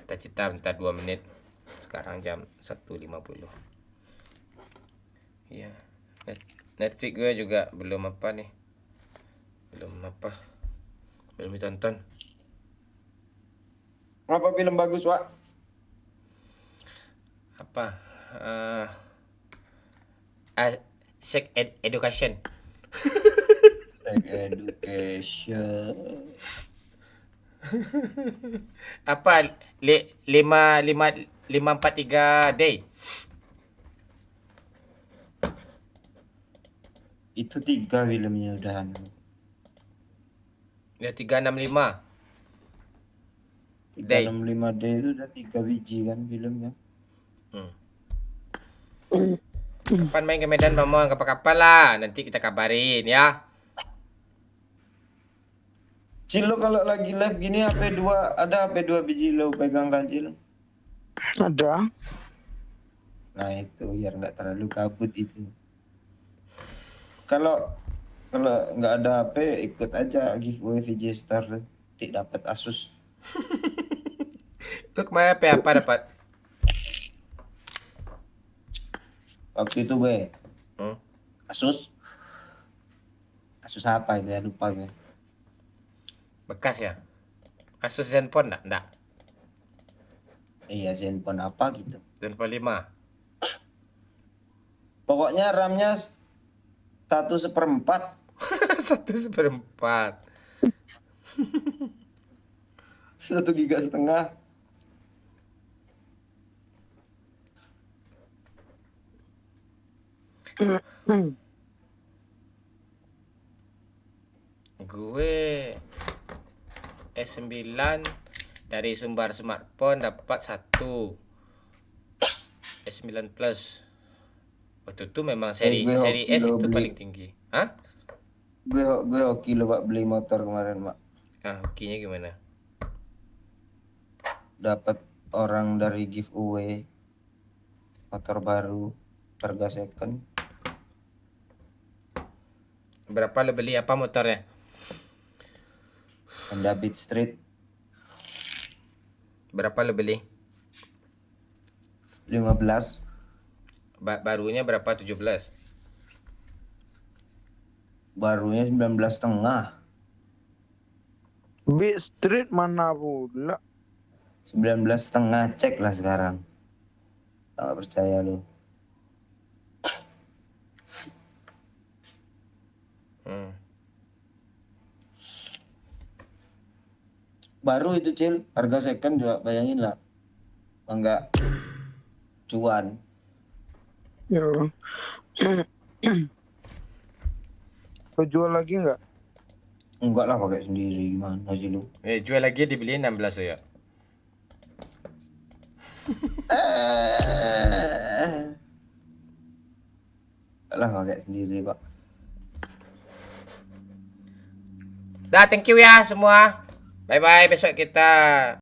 Cita-cita bentar 2 menit. Sekarang jam 1.50. Ya. Netflix gue juga belum apa nih. Belum ditonton. Apa film bagus Pak? Apa? Sex Education. Education. Apa? 543 day. Itu 3 filmnya udah. Ya 365. 365D itu udah 3 biji kan filmnya. Kapan main ke Medan Bambang? Kapan-kapan lah. Nanti kita kabarin ya. Cil, lo kalau lagi live gini HP2 ada HP2 biji lo pegang kan Cil? Ada. Nah itu biar nggak terlalu kabut itu. Kalau nggak ada HP ikut aja giveaway VJ Star nanti dapat Asus. Lu kemarin apa dapat? Waktu itu gue Asus apa itu ya lupa gue. Bekas ya? Asus Zenfone enggak? Iya Zenfone apa gitu. Zenfone 5. Pokoknya RAM-nya 1/4. 1/4. 1,5 giga. Gue S9 dari sumber smartphone dapat 1 S9 Plus. Waktu itu memang seri S itu paling tinggi. Hah? Gue hoki lo Pak beli motor kemarin Pak. Ah, hokinya gimana? Dapat orang dari giveaway motor baru harga second. Berapa lo beli apa motornya? Honda Beat Street. Berapa lo beli? 15. Barunya berapa? 17. Barunya 19,5. Beat Street mana pula? 19,5 cek lah sekarang. Tak percaya lu. Baru itu Cil, harga second juga bayangin lah. Enggak cuan. Ya. Kau jual lagi enggak? Enggak lah pakai sendiri, gimana sih lu? Jual lagi dibeliin 16 ya. Lah pakai sendiri Pak. Dah, thank you ya semua. Bye bye, besok kita